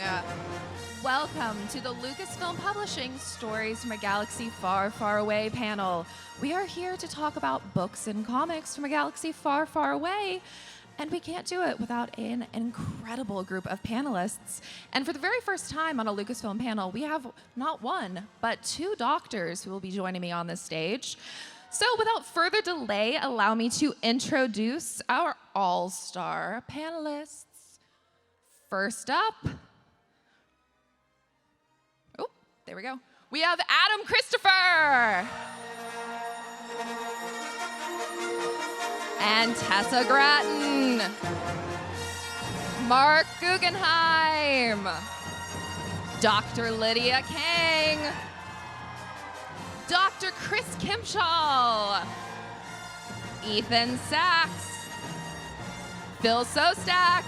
Welcome to the Lucasfilm Publishing Stories from a Galaxy Far, Far Away panel. We are here to talk about books and comics from a galaxy far, far away. And we can't do it without an incredible group of panelists. And for the very first time on a Lucasfilm panel, we have not one, but 2 doctors who will be joining me on this stage. So without further delay, allow me to introduce our all-star panelists. First up, oh, there we go. We have Adam Christopher. And Tessa Grattan. Mark Guggenheim. Dr. Lydia Kang. Dr. Chris Kimshall. Ethan Sachs. Phil Sostak.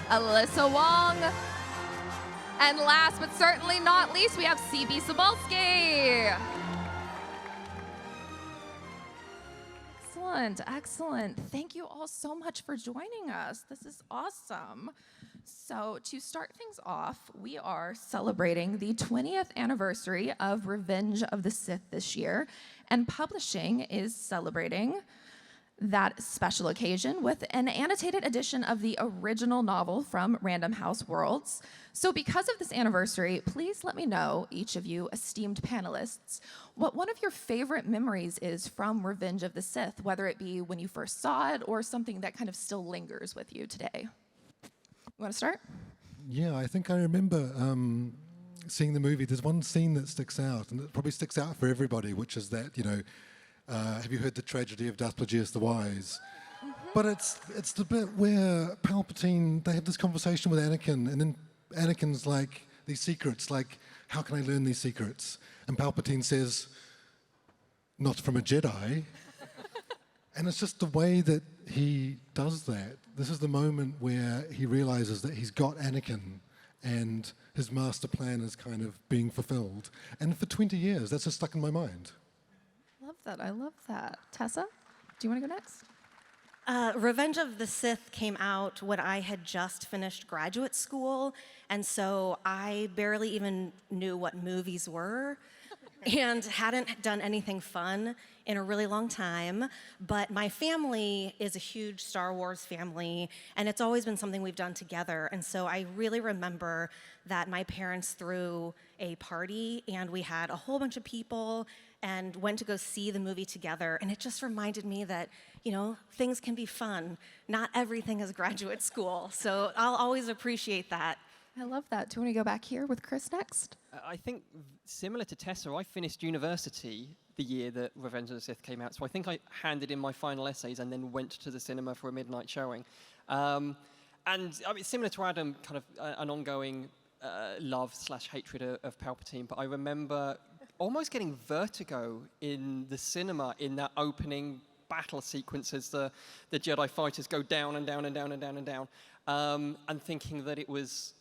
Alyssa Wong. And last but certainly not least, we have CB Sobolski. Excellent, excellent. Thank you all so much for joining us. This is awesome. So to start things off, we are celebrating the 20th anniversary of Revenge of the Sith this year, and publishing is celebrating that special occasion with an annotated edition of the original novel from Random House Worlds. So because of this anniversary, please let me know, each of you esteemed panelists, what one of your favorite memories is from Revenge of the Sith, whether it be when you first saw it or something that kind of still lingers with you today. You want to start? Yeah, I think I remember seeing the movie. There's one scene that sticks out, and it probably sticks out for everybody, which is that, have you heard the tragedy of Darth Plagueis the Wise? Mm-hmm. But it's the bit where Palpatine, they have this conversation with Anakin, and then Anakin's like, these secrets, like, how can I learn these secrets? And Palpatine says, not from a Jedi. And it's just the way that he does that. This is the moment where he realizes that he's got Anakin and his master plan is kind of being fulfilled. And for 20 years, that's just stuck in my mind. Love that. I love that. Tessa, do you want to go next? Revenge of the Sith came out when I had just finished graduate school, and so I barely even knew what movies were and hadn't done anything fun in a really long time. But my family is a huge Star Wars family, and it's always been something we've done together. And so I really remember that my parents threw a party, and we had a whole bunch of people and went to go see the movie together. And it just reminded me that, things can be fun. Not everything is graduate school. So I'll always appreciate that. I love that. Do you want to go back here with Chris next? I think similar to Tessa, I finished university the year that Revenge of the Sith came out. So I think I handed in my final essays and then went to the cinema for a midnight showing. And I mean, similar to Adam, kind of an ongoing love/hatred of Palpatine. But I remember almost getting vertigo in the cinema in that opening battle sequence as the Jedi fighters go down and down and down and down and down, and thinking that it was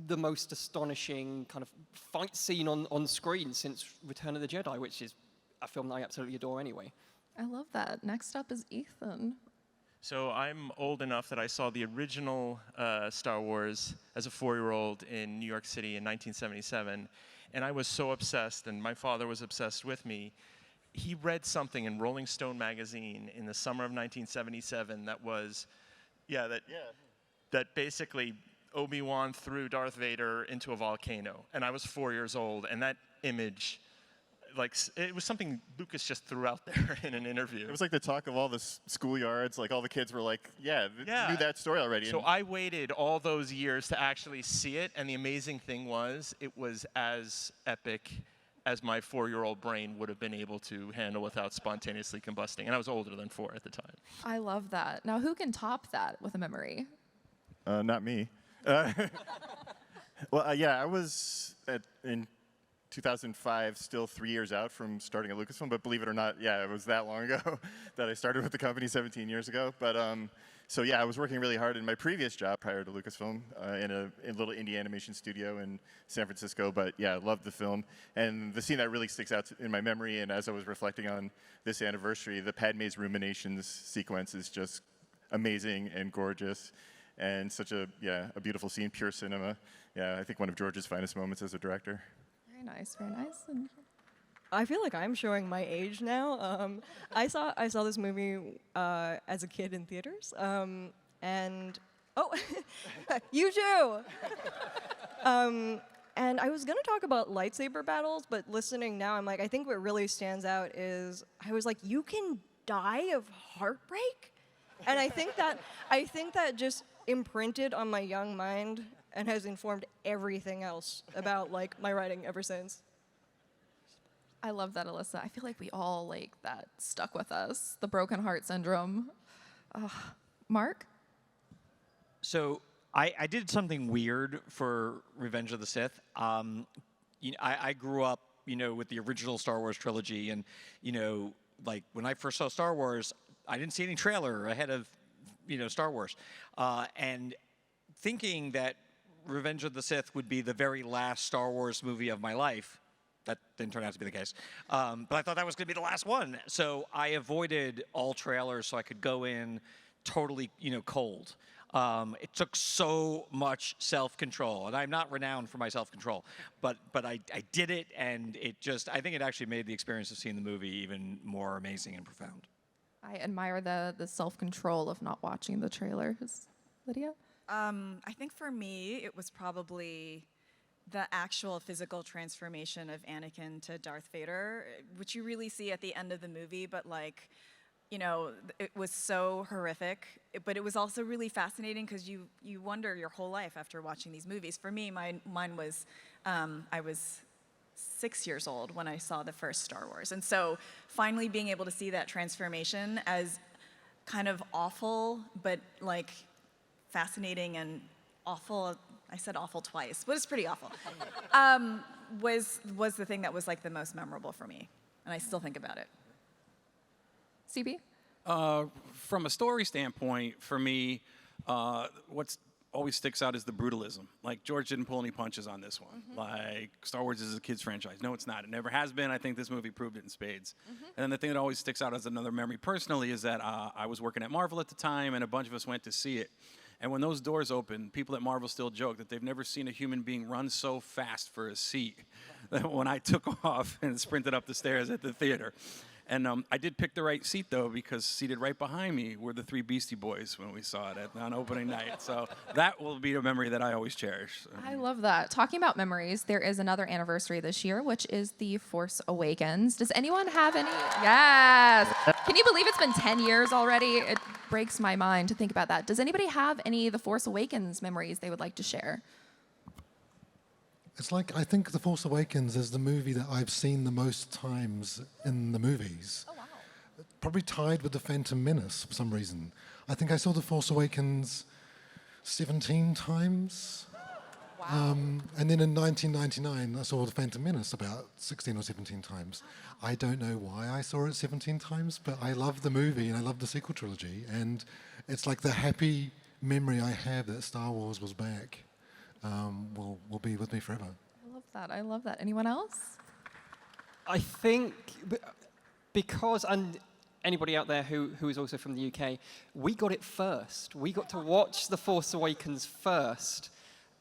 the most astonishing kind of fight scene on screen since Return of the Jedi, which is a film that I absolutely adore anyway. I love that. Next up is Ethan. So I'm old enough that I saw the original Star Wars as a 4-year-old in New York City in 1977, and I was so obsessed, and my father was obsessed with me. He read something in Rolling Stone magazine in the summer of 1977 that was, that basically Obi-Wan threw Darth Vader into a volcano, and I was 4 years old, and that image, like, it was something Lucas just threw out there in an interview. It was like the talk of all the schoolyards. Like, all the kids were like, yeah, knew that story already. So I waited all those years to actually see it, and the amazing thing was, it was as epic as my 4-year-old brain would have been able to handle without spontaneously combusting. And I was older than 4 at the time. I love that. Now, who can top that with a memory? Not me. Well, yeah, I was in 2005, still 3 years out from starting at Lucasfilm, but believe it or not, yeah, it was that long ago that I started with the company 17 years ago. But so yeah, I was working really hard in my previous job prior to Lucasfilm in a little indie animation studio in San Francisco. But yeah, I loved the film. And the scene that really sticks out in my memory, and as I was reflecting on this anniversary, the Padme's ruminations sequence is just amazing and gorgeous. And such a beautiful scene, pure cinema. Yeah, I think one of George's finest moments as a director. Very nice, very nice. And I feel like I'm showing my age now. I saw this movie as a kid in theaters, and you too. And I was gonna talk about lightsaber battles, but listening now, I'm like, I think what really stands out is I was like, you can die of heartbreak, and I think that just imprinted on my young mind and has informed everything else about like my writing ever since. I love that, Alyssa. I feel like we all like that stuck with us, the broken heart syndrome. Mark? So I did something weird for Revenge of the Sith. I grew up, with the original Star Wars trilogy, and like when I first saw Star Wars, I didn't see any trailer ahead of Star Wars, and thinking that Revenge of the Sith would be the very last Star Wars movie of my life. That didn't turn out to be the case. But I thought that was going to be the last one. So I avoided all trailers so I could go in totally, cold. It took so much self-control, and I'm not renowned for my self-control, but I did it, and I think it actually made the experience of seeing the movie even more amazing and profound. I admire the self-control of not watching the trailer. Lydia? I think for me, it was probably the actual physical transformation of Anakin to Darth Vader, which you really see at the end of the movie, but it was so horrific, but it was also really fascinating because you wonder your whole life after watching these movies. For me, mine was, I was 6 years old when I saw the first Star Wars. And so finally being able to see that transformation as kind of awful, but like fascinating and awful, I said awful twice, but it's pretty awful, was the thing that was like the most memorable for me. And I still think about it. CB? From a story standpoint, for me, what's always sticks out is the brutalism. Like, George didn't pull any punches on this one. Mm-hmm. Like, Star Wars is a kid's franchise. No, it's not. It never has been. I think this movie proved it in spades. Mm-hmm. And then the thing that always sticks out as another memory personally is that I was working at Marvel at the time, and a bunch of us went to see it. And when those doors opened, people at Marvel still joke that they've never seen a human being run so fast for a seat when I took off and sprinted up the stairs at the theater. And I did pick the right seat, though, because seated right behind me were the 3 Beastie Boys when we saw it on opening night. So that will be a memory that I always cherish. I love that. Talking about memories, there is another anniversary this year, which is The Force Awakens. Does anyone have any? Yes. Can you believe it's been 10 years already? It breaks my mind to think about that. Does anybody have any The Force Awakens memories they would like to share? It's like, I think The Force Awakens is the movie that I've seen the most times in the movies. Oh, wow. Probably tied with The Phantom Menace for some reason. I think I saw The Force Awakens 17 times. Wow. And then in 1999, I saw The Phantom Menace about 16 or 17 times. I don't know why I saw it 17 times, but I love the movie and I love the sequel trilogy. And it's like the happy memory I have that Star Wars was back. Will be with me forever. I love that. I love that. Anyone else? I think because, and anybody out there who is also from the UK, we got it first. We got to watch The Force Awakens first.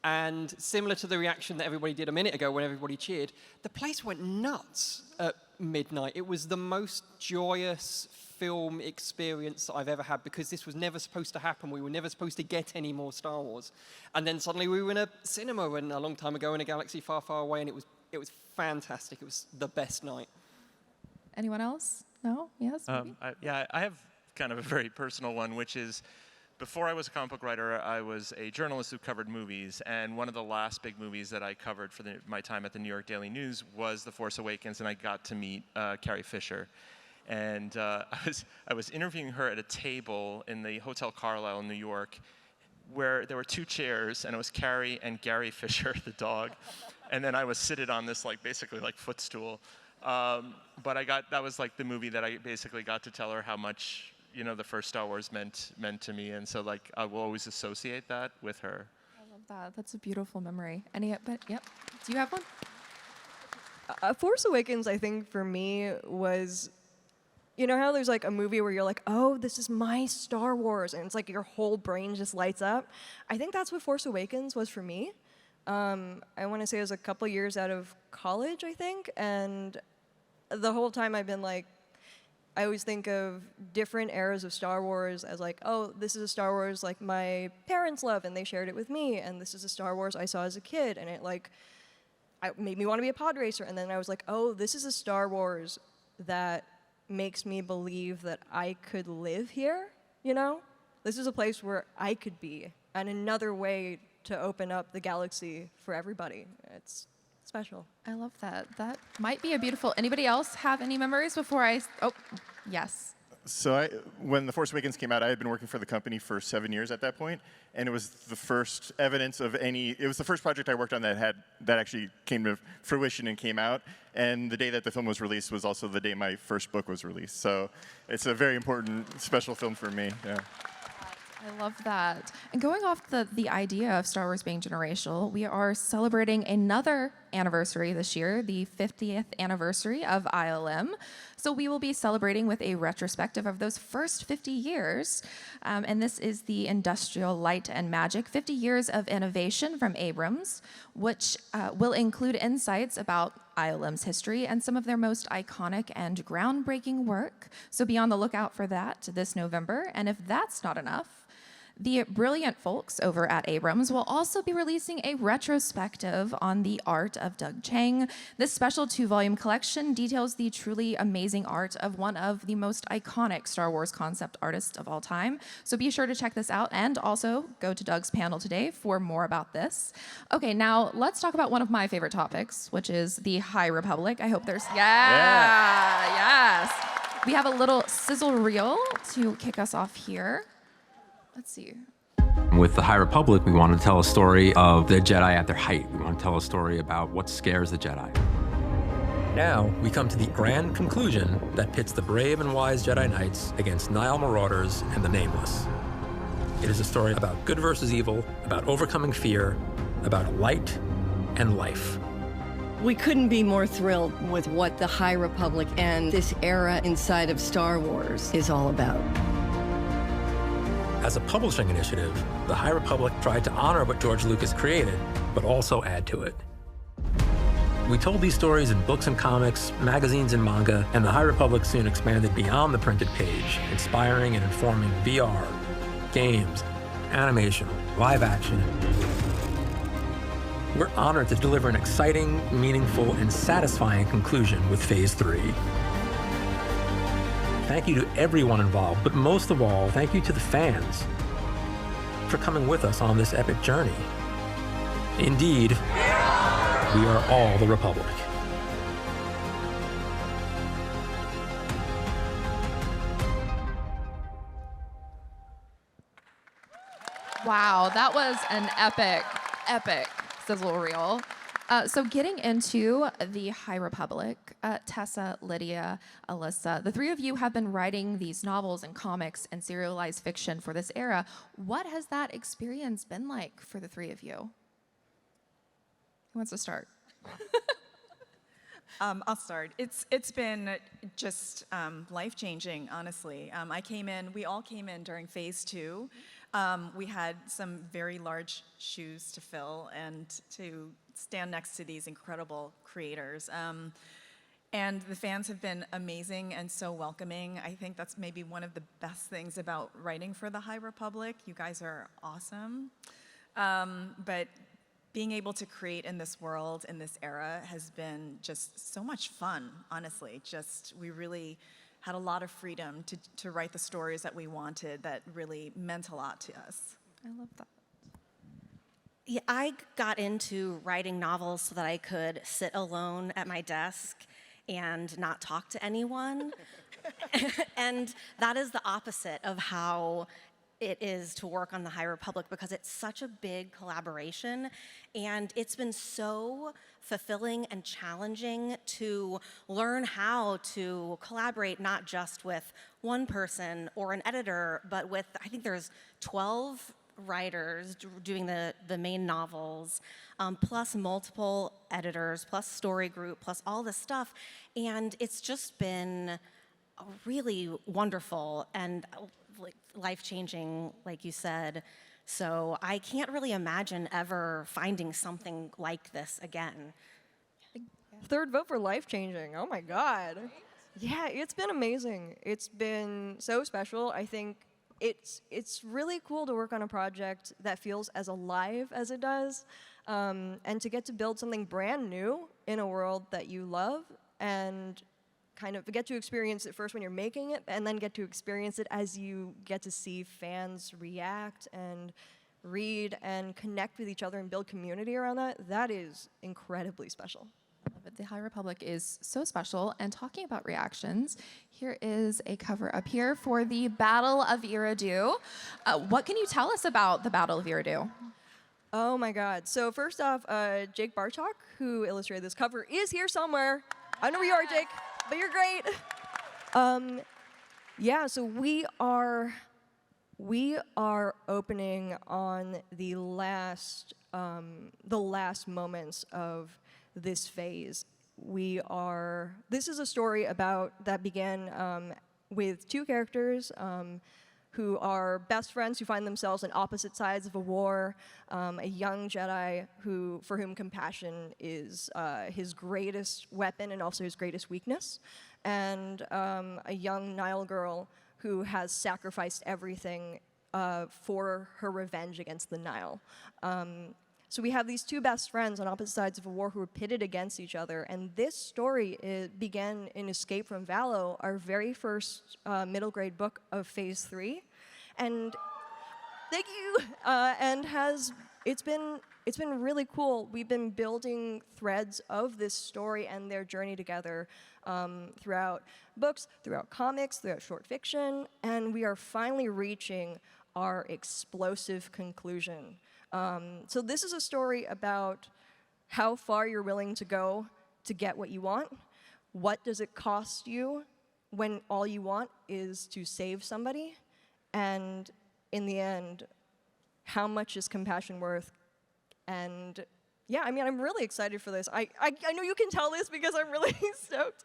And similar to the reaction that everybody did a minute ago when everybody cheered, the place went nuts at midnight. It was the most joyous, film experience that I've ever had, because this was never supposed to happen. We were never supposed to get any more Star Wars. And then suddenly we were in a cinema a long time ago in a galaxy far, far away, and it was fantastic. It was the best night. Anyone else? No? Yes? Maybe? I have kind of a very personal one, which is before I was a comic book writer, I was a journalist who covered movies, and one of the last big movies that I covered for my time at the New York Daily News was The Force Awakens, and I got to meet Carrie Fisher. And I was interviewing her at a table in the Hotel Carlyle in New York, where there were two chairs, and it was Carrie and Gary Fisher, the dog, and then I was seated on this basically footstool. But that was the movie that I basically got to tell her how much the first Star Wars meant to me, and so I will always associate that with her. I love that. That's a beautiful memory. Yep. Do you have one? Force Awakens, I think for me was, you know how there's a movie where you're like, oh, this is my Star Wars, and it's your whole brain just lights up. I think that's what Force Awakens was for me. I want to say it was a couple years out of college, I think, and the whole time I've been I always think of different eras of Star Wars as oh, this is a Star Wars my parents love and they shared it with me, and this is a Star Wars I saw as a kid, and it made me want to be a pod racer, and then I was oh, this is a Star Wars that makes me believe that I could live here, This is a place where I could be, and another way to open up the galaxy for everybody. It's special. I love that. That might be a beautiful... Anybody else have any memories before I... Oh, yes. So when The Force Awakens came out, I had been working for the company for 7 years at that point, and it was the first evidence of it was the first project I worked on that actually came to fruition and came out, and the day that the film was released was also the day my first book was released. So it's a very important, special film for me. Yeah. I love that. And going off the idea of Star Wars being generational, we are celebrating another anniversary this year, the 50th anniversary of ILM. So we will be celebrating with a retrospective of those first 50 years. And this is the Industrial Light and Magic, 50 years of innovation from Abrams, which will include insights about ILM's history and some of their most iconic and groundbreaking work. So be on the lookout for that this November. And if that's not enough, the brilliant folks over at Abrams will also be releasing a retrospective on the art of Doug Chiang. This special 2-volume collection details the truly amazing art of one of the most iconic Star Wars concept artists of all time. So be sure to check this out, and also go to Doug's panel today for more about this. Okay, now let's talk about one of my favorite topics, which is the High Republic. I hope there's... Yes! We have a little sizzle reel to kick us off here. Let's see. With the High Republic, we want to tell a story of the Jedi at their height. We want to tell a story about what scares the Jedi. Now, we come to the grand conclusion that pits the brave and wise Jedi Knights against Nihil Marauders and the Nameless. It is a story about good versus evil, about overcoming fear, about light and life. We couldn't be more thrilled with what the High Republic and this era inside of Star Wars is all about. As a publishing initiative, the High Republic tried to honor what George Lucas created, but also add to it. We told these stories in books and comics, magazines and manga, and the High Republic soon expanded beyond the printed page, inspiring and informing VR, games, animation, live action. We're honored to deliver an exciting, meaningful, and satisfying conclusion with Phase 3. Thank you to everyone involved, but most of all, thank you to the fans for coming with us on this epic journey. Indeed, we are all the Republic. Wow, that was an epic sizzle reel. So getting into the High Republic, Tessa, Lydia, Alyssa, the three of you have been writing these novels and comics and serialized fiction for this era. What has that experience been like for the three of you? Who wants to start? I'll start. It's been just life-changing, honestly. We all came in during Phase 2. We had some very large shoes to fill and to stand next to these incredible creators. And the fans have been amazing and so welcoming. I think that's maybe one of the best things about writing for the High Republic. You guys are awesome. But being able to create in this world, in this era, has been just so much fun, honestly. We really had a lot of freedom to write the stories that we wanted that really meant a lot to us. I love that. Yeah, I got into writing novels so that I could sit alone at my desk and not talk to anyone. And that is the opposite of how it is to work on the High Republic, because it's such a big collaboration, and it's been so fulfilling and challenging to learn how to collaborate not just with one person or an editor, but with, I think there's 12 writers doing the main novels, plus multiple editors, plus story group, plus all this stuff. And it's just been really wonderful and life-changing, like you said. So I can't really imagine ever finding something like this again. Third vote for life-changing. Oh my God. Yeah, it's been amazing. It's been so special. I think it's really cool to work on a project that feels as alive as it does, and to get to build something brand new in a world that you love, and kind of get to experience it first when you're making it, and then get to experience it as you get to see fans react and read and connect with each other and build community around that. That is incredibly special. But the High Republic is so special. And talking about reactions, here is a cover up here for the Battle of Eriadu. What can you tell us about the Battle of Eriadu? Oh my God. So first off, Jake Bartok, who illustrated this cover, is here somewhere. I know where you are, Jake, but you're great. Yeah, so we are opening on the last moments of this phase. This is a story that began with two characters who are best friends who find themselves on opposite sides of a war, a young Jedi for whom compassion is his greatest weapon and also his greatest weakness, and a young Nile girl who has sacrificed everything for her revenge against the Nile. So we have these two best friends on opposite sides of a war who are pitted against each other. And this story began in Escape from Valo, our very first middle grade book of Phase 3. And thank you. It's been really cool. We've been building threads of this story and their journey together throughout books, throughout comics, throughout short fiction, and we are finally reaching our explosive conclusion. So this is a story about how far you're willing to go to get what you want. What does it cost you when all you want is to save somebody? And in the end, how much is compassion worth? And yeah, I mean, I'm really excited for this. I know you can tell this because I'm really stoked.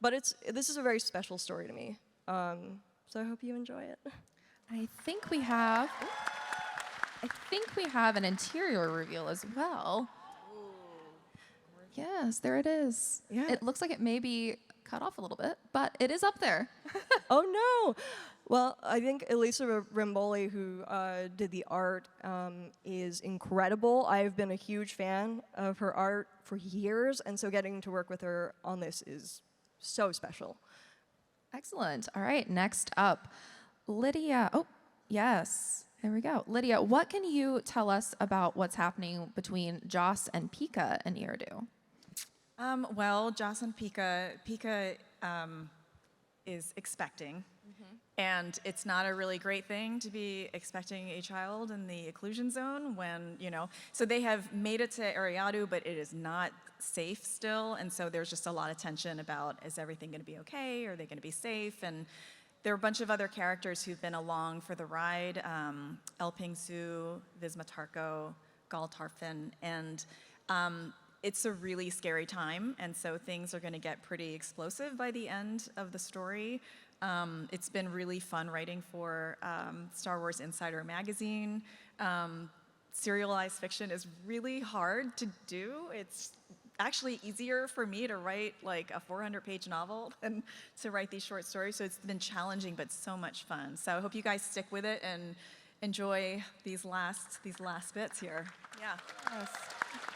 But this is a very special story to me. So I hope you enjoy it. I think we have an interior reveal as well. Yes, there it is. Yeah. It looks like it may be cut off a little bit, but it is up there. Oh no! Well, I think Elisa Rimboli, who did the art, is incredible. I've been a huge fan of her art for years, and so getting to work with her on this is so special. Excellent. All right, next up, Lydia. Oh, yes. There we go. Lydia, what can you tell us about what's happening between Joss and Pika in Eriadu? Well, Joss and Pika is expecting. And it's not a really great thing to be expecting a child in the occlusion zone when, so they have made it to Eriadu, but it is not safe still. And so there's just a lot of tension about, is everything going to be okay? Are they going to be safe? And there are a bunch of other characters who've been along for the ride, El Pingsu, Visma Tarko, Gal Tarfin, and it's a really scary time, and so things are going to get pretty explosive by the end of the story. It's been really fun writing for Star Wars Insider magazine. Serialized fiction is really hard to do. It's actually easier for me to write like a 400-page novel than to write these short stories. So it's been challenging, but so much fun. So I hope you guys stick with it and enjoy these last bits here. Yeah. Yes.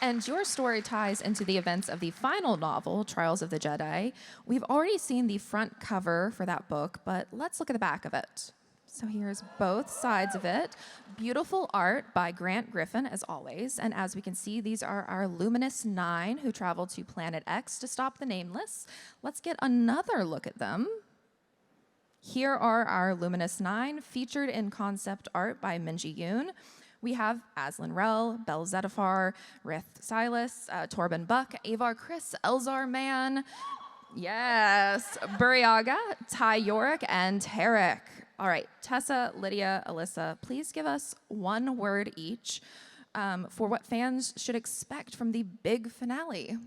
And your story ties into the events of the final novel, Trials of the Jedi. We've already seen the front cover for that book, but let's look at the back of it. So here's both sides of it. Beautiful art by Grant Griffin, as always. And as we can see, these are our Luminous 9 who traveled to Planet X to stop the Nameless. Let's get another look at them. Here are our Luminous 9, featured in concept art by Minji Yoon. We have Aslan Rel, Bel Zettifar, Rith Silas, Torben Buck, Avar Chris, Elzar Mann, yes, Buryaga, Ty Yorick, and Tarek. All right, Tessa, Lydia, Alyssa, please give us one word each for what fans should expect from the big finale.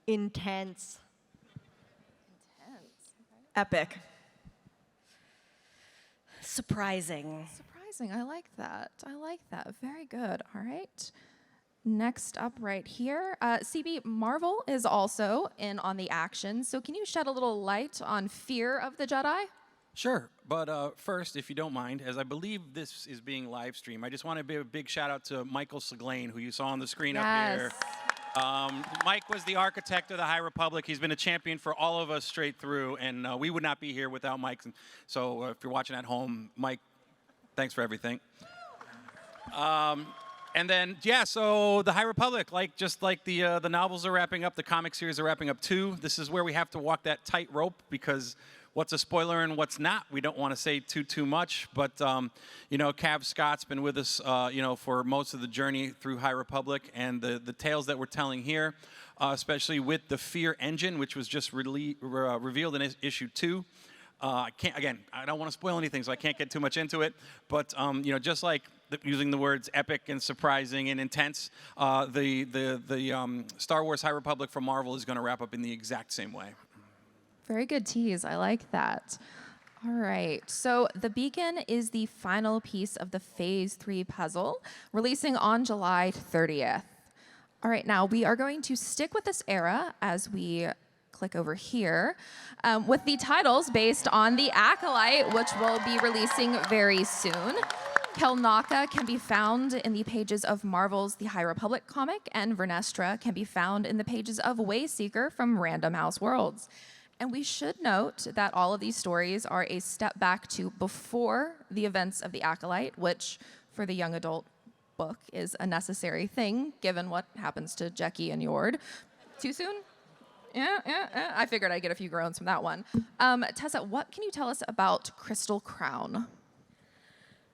Intense. Epic. Surprising. Surprising, I like that. I like that. Very good. All right. Next up right here, CB, Marvel is also in on the action. So can you shed a little light on Fear of the Jedi? Sure, but first, if you don't mind, as I believe this is being live streamed, I just want to give a big shout out to Michael Sigourney, who you saw on the screen up here. Mike was the architect of the High Republic. He's been a champion for all of us straight through, and we would not be here without Mike. So if you're watching at home, Mike, thanks for everything. And then, yeah, so the High Republic, just like the novels are wrapping up, the comic series are wrapping up too. This is where we have to walk that tight rope because what's a spoiler and what's not, we don't want to say too much. But, Cav Scott's been with us, for most of the journey through High Republic and the tales that we're telling here, especially with the Fear engine, which was just revealed in issue 2. I don't want to spoil anything, so I can't get too much into it. But, just like using the words epic and surprising and intense, the Star Wars High Republic from Marvel is going to wrap up in the exact same way. Very good tease. I like that. All right. So The Beacon is the final piece of the Phase 3 puzzle, releasing on July 30th. All right. Now, we are going to stick with this era as we click over here with the titles based on the Acolyte, which will be releasing very soon. Kelnaka can be found in the pages of Marvel's The High Republic comic, and Vernestra can be found in the pages of Wayseeker from Random House Worlds. And we should note that all of these stories are a step back to before the events of the Acolyte, which for the young adult book is a necessary thing, given what happens to Jecki and Yord. Too soon? Yeah. I figured I'd get a few groans from that one. Tessa, what can you tell us about Crystal Crown?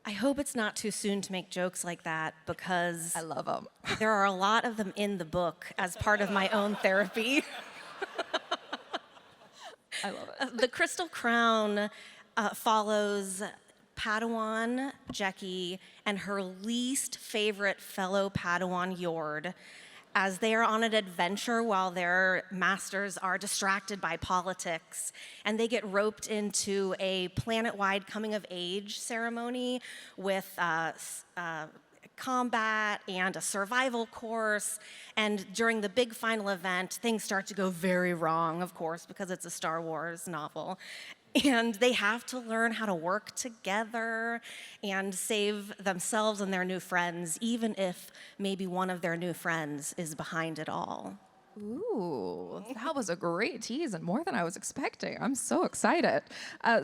I hope it's not too soon to make jokes like that because I love them. There are a lot of them in the book as part of my own therapy. I love it. The Crystal Crown follows Padawan Jecki and her least favorite fellow Padawan Yord as they are on an adventure while their masters are distracted by politics, and they get roped into a planet-wide coming-of-age ceremony with combat and a survival course. And during the big final event, things start to go very wrong, of course, because it's a Star Wars novel. And they have to learn how to work together and save themselves and their new friends, even if maybe one of their new friends is behind it all. Ooh, that was a great tease and more than I was expecting. I'm so excited.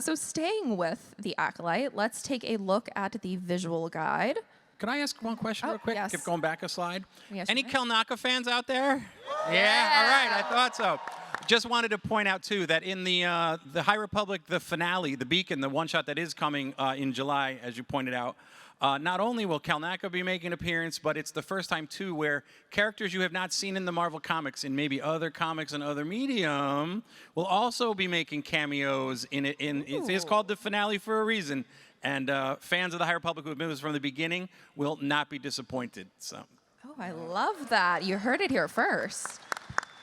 So staying with the Acolyte, let's take a look at the visual guide. Can I ask one question real quick? Yes. Keep going back a slide. Yes, Any Kelnaka fans out there? Yeah, all right, I thought so. Just wanted to point out, too, that in the High Republic, the finale, The Beacon, the one-shot that is coming in July, as you pointed out, not only will Kelnaka be making an appearance, but it's the first time, too, where characters you have not seen in the Marvel Comics, in maybe other comics and other medium, will also be making cameos in it. It's called the finale for a reason. And fans of the High Republic who have been with us from the beginning will not be disappointed. So. Oh, I love that. You heard it here first.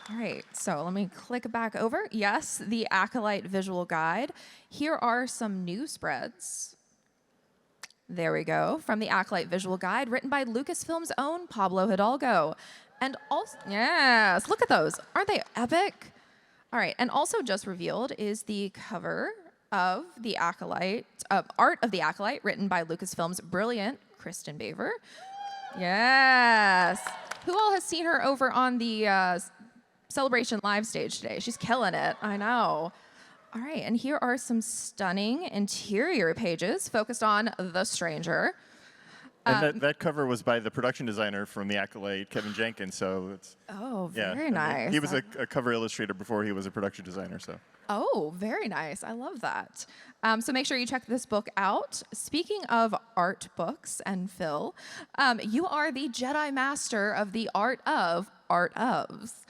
All right, so let me click back over. Yes, the Acolyte visual guide. Here are some new spreads. There we go, from the Acolyte visual guide, written by Lucasfilm's own Pablo Hidalgo. And also, yes, look at those. Aren't they epic? All right, and also just revealed is the cover of The Acolyte, art of The Acolyte, written by Lucasfilm's brilliant Kristen Baver. Yes. Who all has seen her over on the Celebration live stage today? She's killing it, I know. All right, and here are some stunning interior pages focused on the stranger. And that cover was by the production designer from The Acolyte, Kevin Jenkins. So it's very nice. He was a cover illustrator before he was a production designer. So. Oh, very nice. I love that. So make sure you check this book out. Speaking of art books and Phil, you are the Jedi Master of the art of art ofs.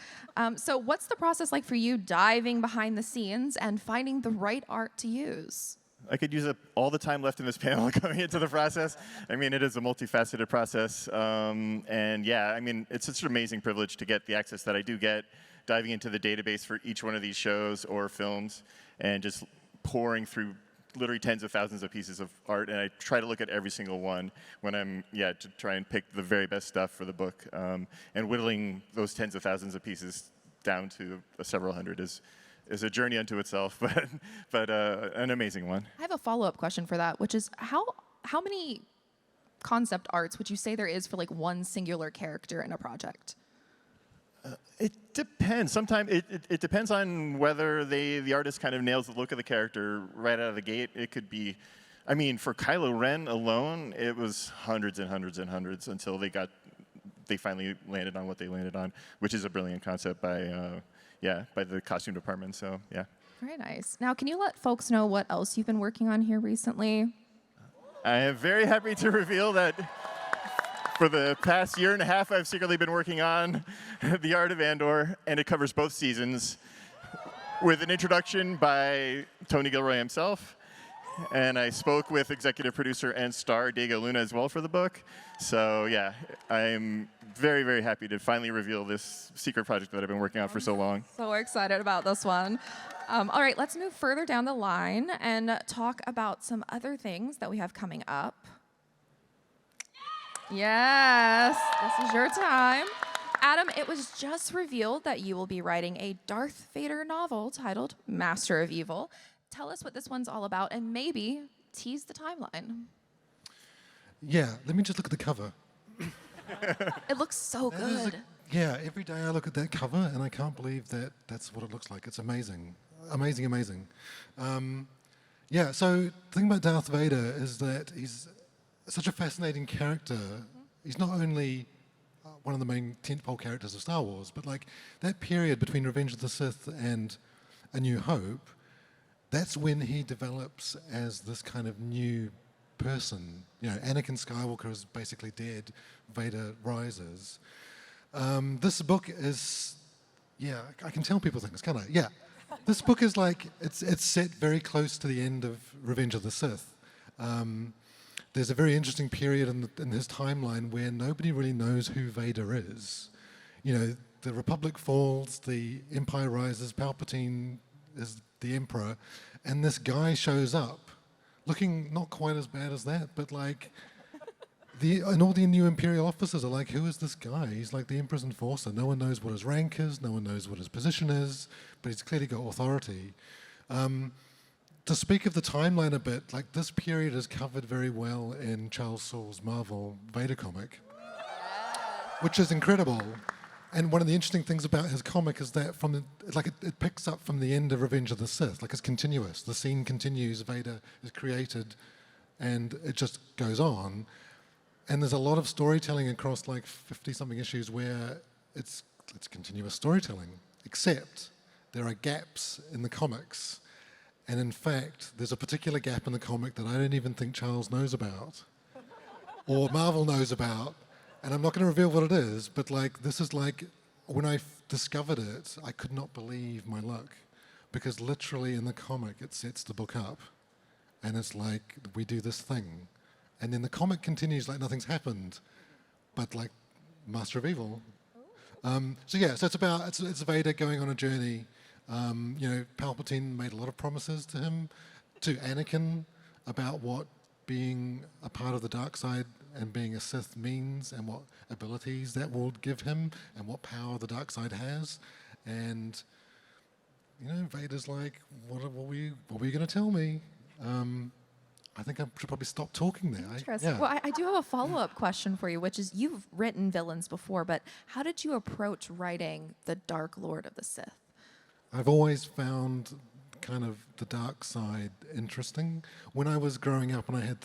So what's the process like for you diving behind the scenes and finding the right art to use? I could use up all the time left in this panel going into the process. I mean, it is a multifaceted process. And yeah, I mean, it's such an amazing privilege to get the access that I do get, diving into the database for each one of these shows or films and just pouring through literally tens of thousands of pieces of art. And I try to look at every single one when I'm, to try and pick the very best stuff for the book. And whittling those tens of thousands of pieces down to several hundred is a journey unto itself, but an amazing one. I have a follow-up question for that, which is how many concept arts would you say there is for like one singular character in a project? It depends. Sometimes it depends on whether the artist kind of nails the look of the character right out of the gate. It could be, I mean, for Kylo Ren alone, it was hundreds and hundreds and hundreds until they finally landed on what they landed on, which is a brilliant concept by the costume department, so yeah. Very nice. Now, can you let folks know what else you've been working on here recently? I am very happy to reveal that for the past year and a half, I've secretly been working on The Art of Andor, and it covers both seasons with an introduction by Tony Gilroy himself. And I spoke with executive producer and star Diego Luna as well for the book. So yeah, I'm very, very happy to finally reveal this secret project that I've been working on for so long. So excited about this one. All right, let's move further down the line and talk about some other things that we have coming up. Yes, this is your time. Adam, it was just revealed that you will be writing a Darth Vader novel titled Master of Evil. Tell us what this one's all about and maybe tease the timeline. Yeah, let me just look at the cover. It looks so good. Every day I look at that cover and I can't believe that that's what it looks like. It's amazing. Amazing, amazing. So the thing about Darth Vader is that he's such a fascinating character. He's not only one of the main tentpole characters of Star Wars, but like that period between Revenge of the Sith and A New Hope, that's when he develops as this kind of new person. You know, Anakin Skywalker is basically dead, Vader rises. This book is, I can tell people things, can't I? Yeah. This book is like, it's set very close to the end of Revenge of the Sith. There's a very interesting period in his timeline where nobody really knows who Vader is. You know, the Republic falls, the Empire rises, Palpatine is the Emperor, and this guy shows up, looking not quite as bad as that, but like, and all the new Imperial officers are like, who is this guy? He's like the Emperor's enforcer. No one knows what his rank is, no one knows what his position is, but he's clearly got authority. To speak of the timeline a bit, like this period is covered very well in Charles Soule's Marvel Vader comic, which is incredible. And one of the interesting things about his comic is that it picks up from the end of Revenge of the Sith, like it's continuous. The scene continues, Vader is created, and it just goes on. And there's a lot of storytelling across like 50-something issues where it's continuous storytelling, except there are gaps in the comics. And in fact, there's a particular gap in the comic that I don't even think Charles knows about, or Marvel knows about. And I'm not going to reveal what it is, but like this is like, when I discovered it, I could not believe my luck. Because literally in the comic, it sets the book up. And it's like, we do this thing. And then the comic continues like nothing's happened, but like Master of Evil. So it's Vader going on a journey. Palpatine made a lot of promises to Anakin, about what being a part of the dark side and being a Sith means, and what abilities that will give him, and what power the dark side has. And you know, Vader's like, what were you going to tell me? I think I should probably stop talking there. Interesting. Well, I do have a follow-up question for you, which is you've written villains before, but how did you approach writing the Dark Lord of the Sith? I've always found kind of the dark side interesting. When I was growing up and I had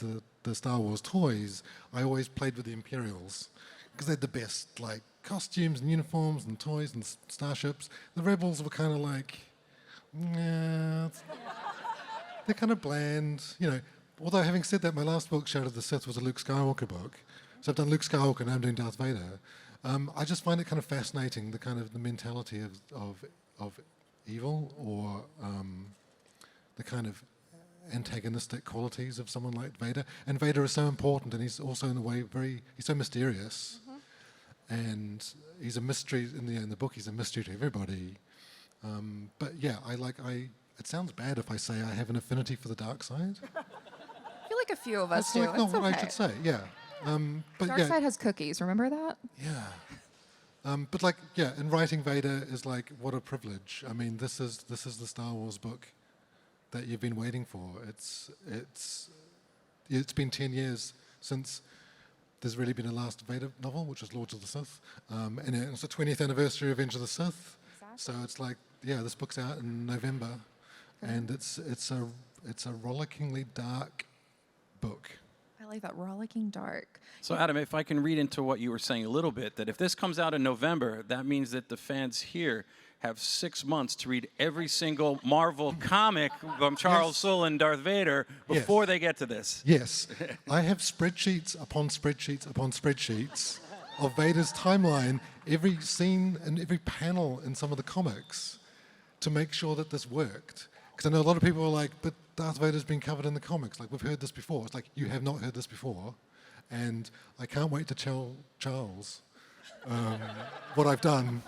the Star Wars toys, I always played with the Imperials because they had the best like costumes and uniforms and toys and starships. The Rebels were kind of like, yeah, they're kind of bland, you know. Although having said that, my last book, Shadow of the Sith, was a Luke Skywalker book. So I've done Luke Skywalker, now I'm doing Darth Vader. I just find it kind of fascinating, the kind of the mentality of evil, or the kind of antagonistic qualities of someone like Vader. And Vader is so important, and he's also in a way he's so mysterious. And he's a mystery, in the book he's a mystery to everybody. But yeah, it sounds bad if I say I have an affinity for the dark side. I feel like a few of us do. That's not what okay. I should say, yeah. But Dark yeah, side has cookies, remember that? Yeah. But like, yeah, and writing Vader is like, what a privilege. I mean, this is the Star Wars book that you've been waiting for. It's been 10 years since there's really been a last Vader novel, which is Lords of the Sith, and it's the 20th anniversary of Revenge of the Sith. Exactly. So it's like, yeah, this book's out in November, and it's a rollickingly dark book. I like that, rollicking dark. So Adam, if I can read into what you were saying a little bit, that if this comes out in November, that means that the fans here have 6 months to read every single Marvel comic from Charles Soule and Darth Vader before they get to this. Yes. I have spreadsheets upon spreadsheets upon spreadsheets of Vader's timeline, every scene and every panel in some of the comics, to make sure that this worked. Because I know a lot of people are like, but Darth Vader's been covered in the comics. Like, we've heard this before. It's like, you have not heard this before. And I can't wait to tell Charles what I've done.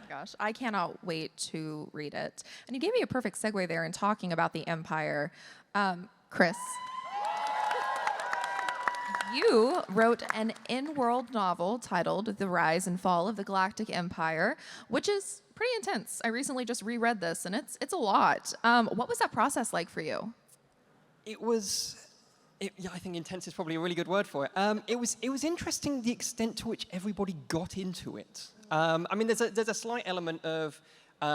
Gosh, I cannot wait to read it. And you gave me a perfect segue there in talking about the Empire. Chris, you wrote an in-world novel titled The Rise and Fall of the Galactic Empire, which is pretty intense. I recently just reread this, and it's a lot. What was that process like for you? Yeah, I think intense is probably a really good word for it. It was interesting the extent to which everybody got into it. I mean, there's a slight element of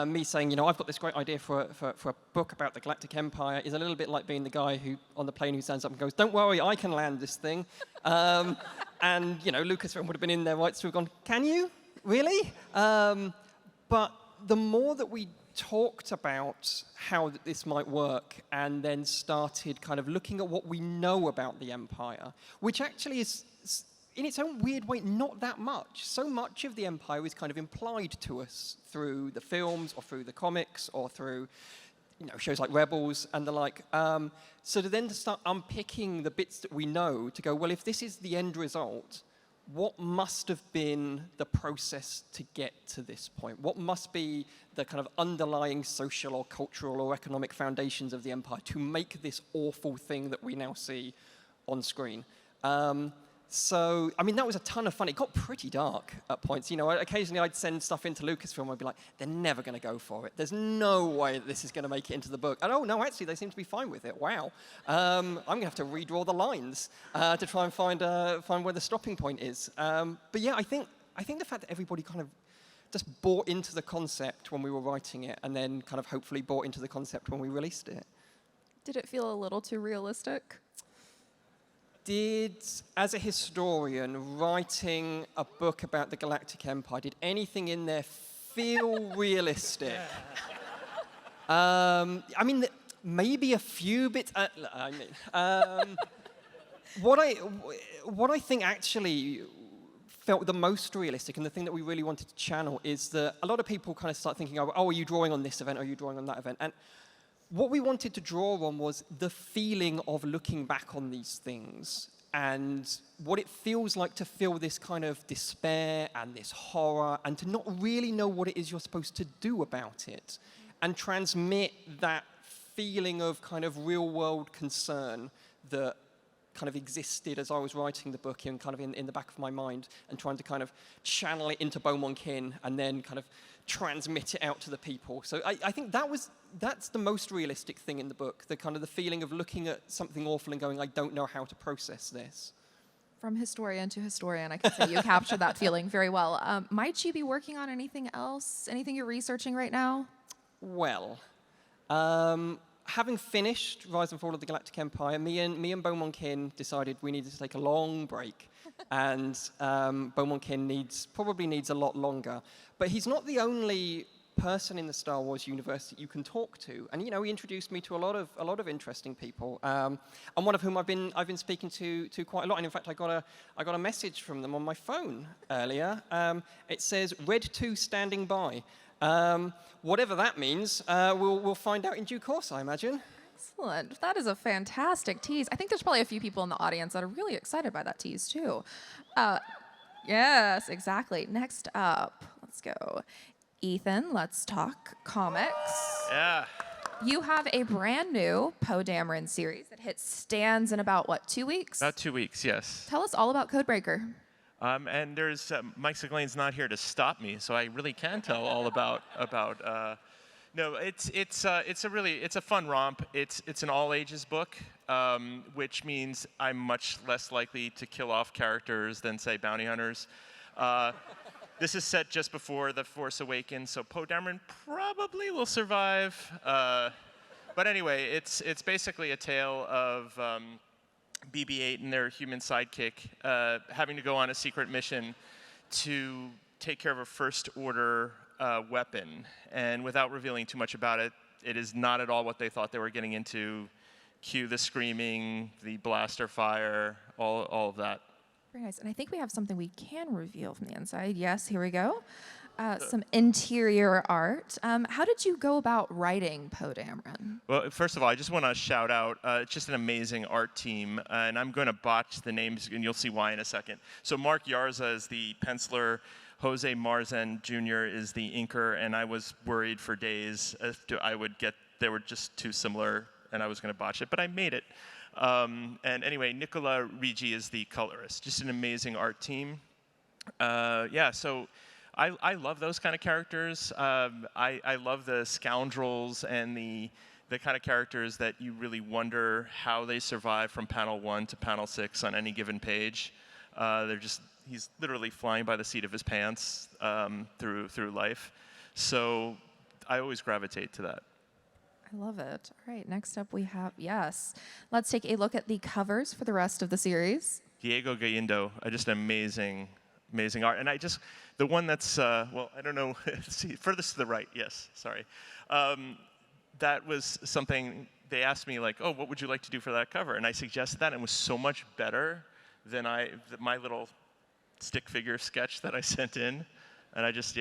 me saying, you know, I've got this great idea for a book about the Galactic Empire. Is a little bit like being the guy who on the plane who stands up and goes, "Don't worry, I can land this thing." And you know, Lucasfilm would have been in there right through, gone, "Can you really?" But the more that we talked about how this might work, and then started kind of looking at what we know about the Empire, which actually is, in its own weird way, not that much. So much of the Empire is kind of implied to us through the films, or through the comics, or through, you know, shows like Rebels and the like. So to start unpicking the bits that we know, to go, well, if this is the end result, what must have been the process to get to this point? What must be the kind of underlying social or cultural or economic foundations of the Empire to make this awful thing that we now see on screen? So, I mean, that was a ton of fun. It got pretty dark at points. You know, occasionally I'd send stuff into Lucasfilm. I'd be like, they're never going to go for it. There's no way that this is going to make it into the book. And oh, no, actually, they seem to be fine with it. Wow. I'm going to have to redraw the lines to try and find where the stopping point is. But yeah, I think the fact that everybody kind of just bought into the concept when we were writing it, and then kind of hopefully bought into the concept when we released it. Did it feel a little too realistic? As a historian, writing a book about the Galactic Empire, did anything in there feel realistic? I mean, maybe a few bits. What I think actually felt the most realistic, and the thing that we really wanted to channel, is that a lot of people kind of start thinking, oh, are you drawing on this event? Are you drawing on that event? And what we wanted to draw on was the feeling of looking back on these things and what it feels like to feel this kind of despair and this horror and to not really know what it is you're supposed to do about it, and transmit that feeling of kind of real-world concern that kind of existed as I was writing the book and kind of in the back of my mind, and trying to kind of channel it into Beaumont Kin and then kind of transmit it out to the people. So I think that's the most realistic thing in the book, the kind of the feeling of looking at something awful and going, I don't know how to process this. From historian to historian, I can say you captured that feeling very well. Might you be working on anything else? Anything you're researching right now? Well, having finished Rise and Fall of the Galactic Empire, me and Beaumont Kin decided we needed to take a long break, and Beaumont Kin probably needs a lot longer. But he's not the only person in the Star Wars universe that you can talk to, and he introduced me to a lot of interesting people, and one of whom I've been speaking to quite a lot. And in fact, I got a message from them on my phone earlier. It says Red 2 standing by. Whatever that means, we'll find out in due course, I imagine. Excellent. That is a fantastic tease. I think there's probably a few people in the audience that are really excited by that tease too. Yes, exactly. Next up, let's go. Ethan, let's talk comics. Yeah. You have a brand new Poe Dameron series that hits stands in about, 2 weeks? About 2 weeks, yes. Tell us all about Codebreaker. And there's Mike Siglane's not here to stop me, so I really can tell all about. No, it's a fun romp. It's an all ages book, which means I'm much less likely to kill off characters than say bounty hunters. This is set just before The Force Awakens, so Poe Dameron probably will survive. But anyway, it's basically a tale of BB-8 and their human sidekick having to go on a secret mission to take care of a First Order weapon. And without revealing too much about it, it is not at all what they thought they were getting into. Cue the screaming, the blaster fire, all of that. Very nice. And I think we have something we can reveal from the inside. Yes, here we go. Some interior art. How did you go about writing Poe Dameron? Well, first of all, I just want to shout out, it's just an amazing art team, and I'm going to botch the names, and you'll see why in a second. So Mark Yarza is the penciler, Jose Marzen Jr. is the inker, and I was worried for days if they were just too similar, and I was going to botch it, but I made it. And anyway, Nicola Rigi is the colorist. Just an amazing art team. So I love those kind of characters. I love the scoundrels and the kind of characters that you really wonder how they survive from panel 1 to panel 6 on any given page. He's literally flying by the seat of his pants through life. So I always gravitate to that. I love it. All right, next up we have, let's take a look at the covers for the rest of the series. Diego Galindo, just amazing art. And the one that's, I don't know, see, furthest to the right, yes, sorry. That was something they asked me, like, oh, what would you like to do for that cover? And I suggested that, and it was so much better than my little stick figure sketch that I sent in. And I just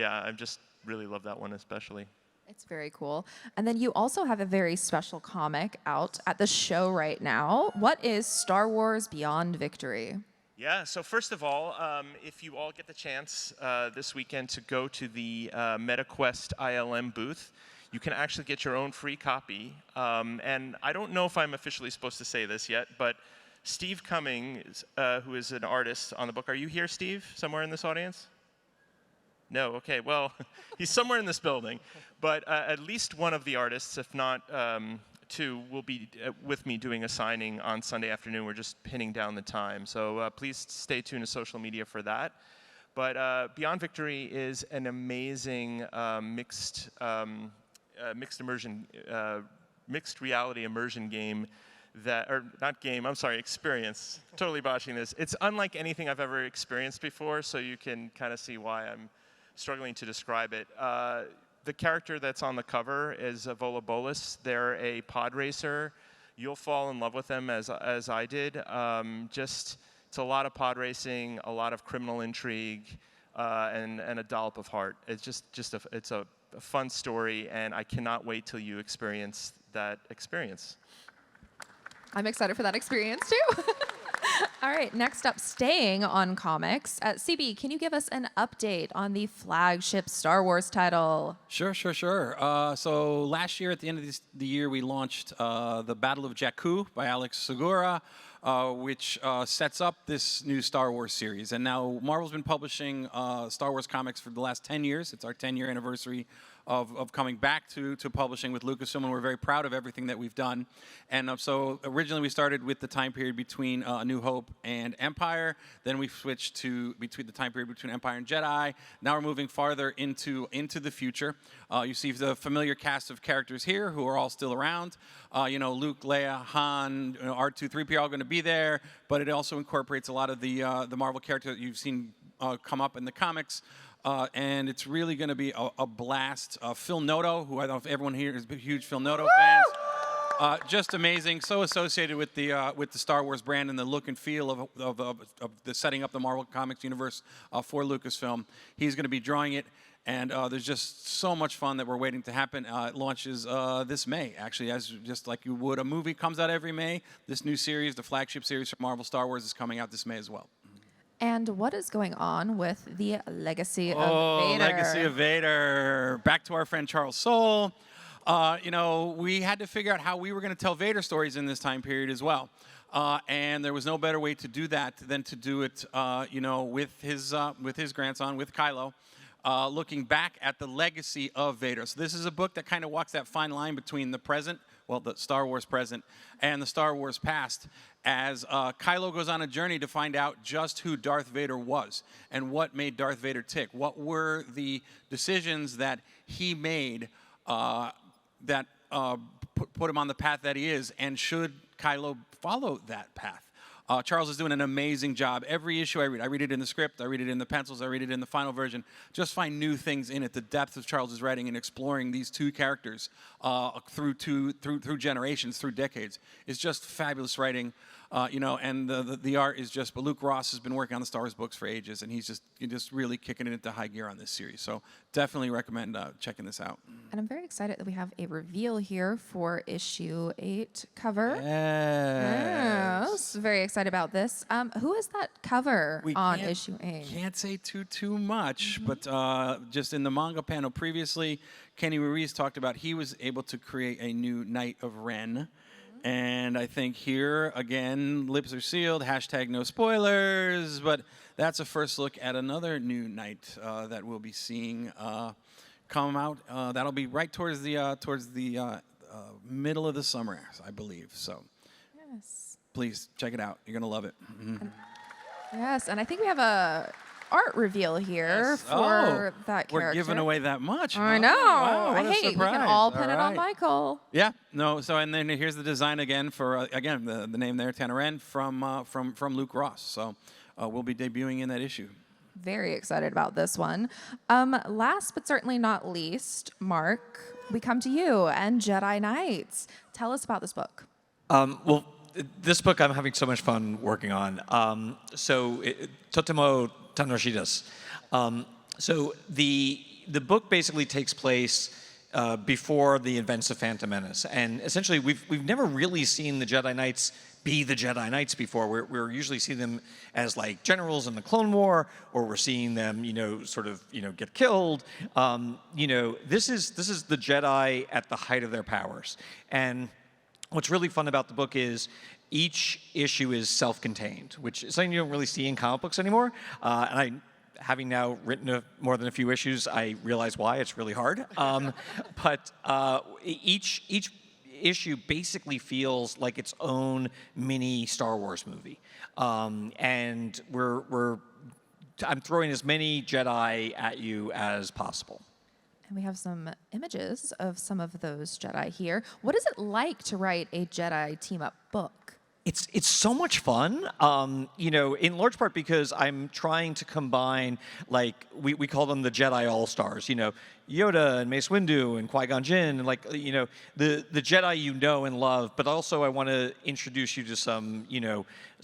really love that one especially. It's very cool. And then you also have a very special comic out at the show right now. What is Star Wars Beyond Victory? Yeah, so first of all, if you all get the chance this weekend to go to the MetaQuest ILM booth, you can actually get your own free copy. And I don't know if I'm officially supposed to say this yet, but Steve Cummings, who is an artist on the book, are you here, Steve, somewhere in this audience? No, okay, well, he's somewhere in this building. But at least one of the artists, if not two, will be with me doing a signing on Sunday afternoon. We're just pinning down the time. So please stay tuned to social media for that. But Beyond Victory is an amazing mixed reality immersion game experience. Totally botching this. It's unlike anything I've ever experienced before, so you can kind of see why I'm struggling to describe it. The character that's on the cover is Vola Bolas. They're a pod racer. You'll fall in love with them as I did. It's a lot of pod racing, a lot of criminal intrigue, and a dollop of heart. It's it's a fun story, and I cannot wait till you experience that experience. I'm excited for that experience too. All right, next up, staying on comics. CB, can you give us an update on the flagship Star Wars title? Sure. So last year, at the end of the year, we launched The Battle of Jakku by Alex Segura, which sets up this new Star Wars series. And now Marvel's been publishing Star Wars comics for the last 10 years. It's our 10-year anniversary of coming back to publishing with Lucasfilm, and we're very proud of everything that we've done. And so originally we started with the time period between A New Hope and Empire. Then we switched to between the time period between Empire and Jedi. Now we're moving farther into the future. You see the familiar cast of characters here who are all still around. Luke, Leia, Han, R2, 3PO are all going to be there, but it also incorporates a lot of the Marvel characters that you've seen come up in the comics. And it's really going to be a blast. Phil Noto, who I don't know if everyone here is huge Phil Noto fans, just amazing. So associated with the Star Wars brand and the look and feel of the setting up the Marvel Comics universe for Lucasfilm. He's going to be drawing it, and there's just so much fun that we're waiting to happen. It launches this May, actually, as just like you would. A movie comes out every May. This new series, the flagship series from Marvel Star Wars, is coming out this May as well. And what is going on with the Legacy of Vader? Legacy of Vader. Back to our friend Charles Soule. We had to figure out how we were going to tell Vader stories in this time period as well. And there was no better way to do that than to do it, with his grandson, with Kylo, looking back at the legacy of Vader. So this is a book that kind of walks that fine line between the present, the Star Wars present, and the Star Wars past, as Kylo goes on a journey to find out just who Darth Vader was and what made Darth Vader tick. What were the decisions that he made that put him on the path that he is, and should Kylo follow that path? Charles is doing an amazing job. Every issue I read it in the script, I read it in the pencils, I read it in the final version. Just find new things in it. The depth of Charles's writing and exploring these two characters through generations, through decades, is just fabulous writing. And the art is just. But Luke Ross has been working on the Star Wars books for ages, and he's just really kicking it into high gear on this series. So definitely recommend checking this out. And I'm very excited that we have a reveal here for issue 8 cover. Yes. Very excited about this. Who is that cover on issue 8? Can't say too much, but just in the manga panel previously, Kenny Ruiz talked about he was able to create a new Knight of Ren. And I think here, again, lips are sealed, # no spoilers, but that's a first look at another new Knight that we'll be seeing come out. That'll be right towards the middle of the summer, I believe. So yes, please check it out. You're going to love it. Mm-hmm. Yes, and I think we have a art reveal here for that character. We're giving away that much. I know. Wow, what a hey, we surprise. can all pin it on Michael. Yeah. No. So and then here's the design again for the name there, Tanaran, from Luke Ross. So we'll be debuting in that issue. Very excited about this one. Last but certainly not least, Mark, we come to you and Jedi Knights. Tell us about this book. This book I'm having so much fun working on. Totemo Tanoshidas. So the book basically takes place before the events of Phantom Menace, and essentially we've never really seen the Jedi Knights be the Jedi Knights before. We're usually seeing them as like generals in the Clone War, or we're seeing them get killed. This is the Jedi at the height of their powers. And what's really fun about the book is each issue is self-contained, which is something you don't really see in comic books anymore. Having now written more than a few issues, I realize why. It's really hard. But each issue basically feels like its own mini Star Wars movie. And I'm throwing as many Jedi at you as possible. And we have some images of some of those Jedi here. What is it like to write a Jedi team-up book? It's so much fun, in large part because I'm trying to combine, like, we call them the Jedi All-Stars, Yoda and Mace Windu and Qui-Gon Jinn, and the Jedi and love, but also I want to introduce you to some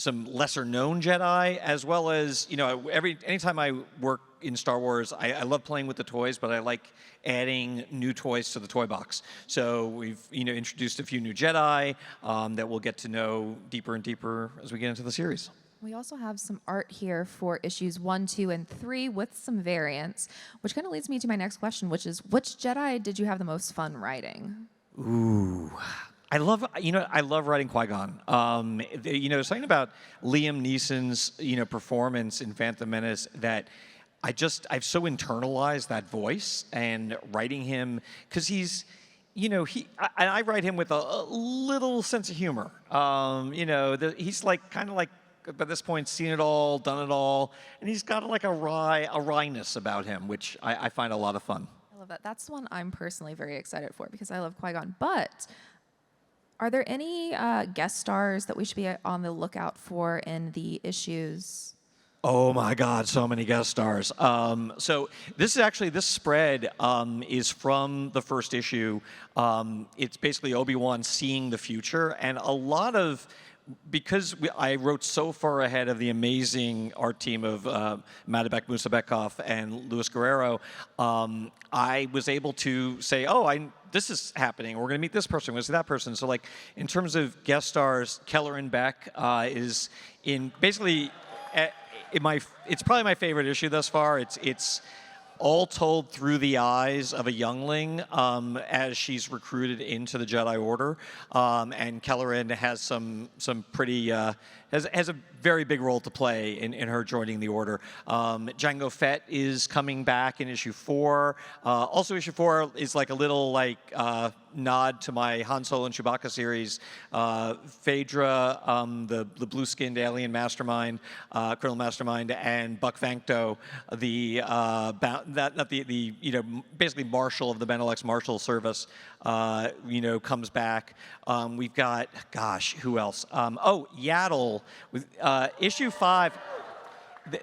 lesser-known Jedi, as well as, anytime I work in Star Wars, I love playing with the toys, but I like adding new toys to the toy box. So we've introduced a few new Jedi that we'll get to know deeper and deeper as we get into the series. We also have some art here for issues 1, 2, and 3 with some variants, which kind of leads me to my next question, which is, which Jedi did you have the most fun writing? Ooh. I love writing Qui-Gon. There's something about Liam Neeson's, performance in Phantom Menace that I've so internalized that voice, and writing him, because he's, I write him with a little sense of humor. He's kind of like, by this point, seen it all, done it all, and he's got like a wryness about him, which I find a lot of fun. I love that. That's the one I'm personally very excited for because I love Qui-Gon. But are there any guest stars that we should be on the lookout for in the issues? Oh my God, so many guest stars. So this spread is from the first issue. It's basically Obi-Wan seeing the future, and a lot of, because I wrote so far ahead of the amazing art team of Madibek Musabekov and Luis Guerrero, I was able to say, this is happening. We're going to meet this person. We're going to see that person. So, in terms of guest stars, Kelleran Beck is in basically. It's probably my favorite issue thus far. It's all told through the eyes of a youngling as she's recruited into the Jedi Order, and Kelleran has some pretty has a very big role to play in her joining the Order. Jango Fett is coming back in issue 4. Also, issue 4 is like a little nod to my Han Solo and Chewbacca series. Phaedra, the blue-skinned alien mastermind, criminal mastermind, and Buck Vancto, basically marshal of the Benelux Marshal Service, comes back. We've got, who else? Yaddle with issue 5.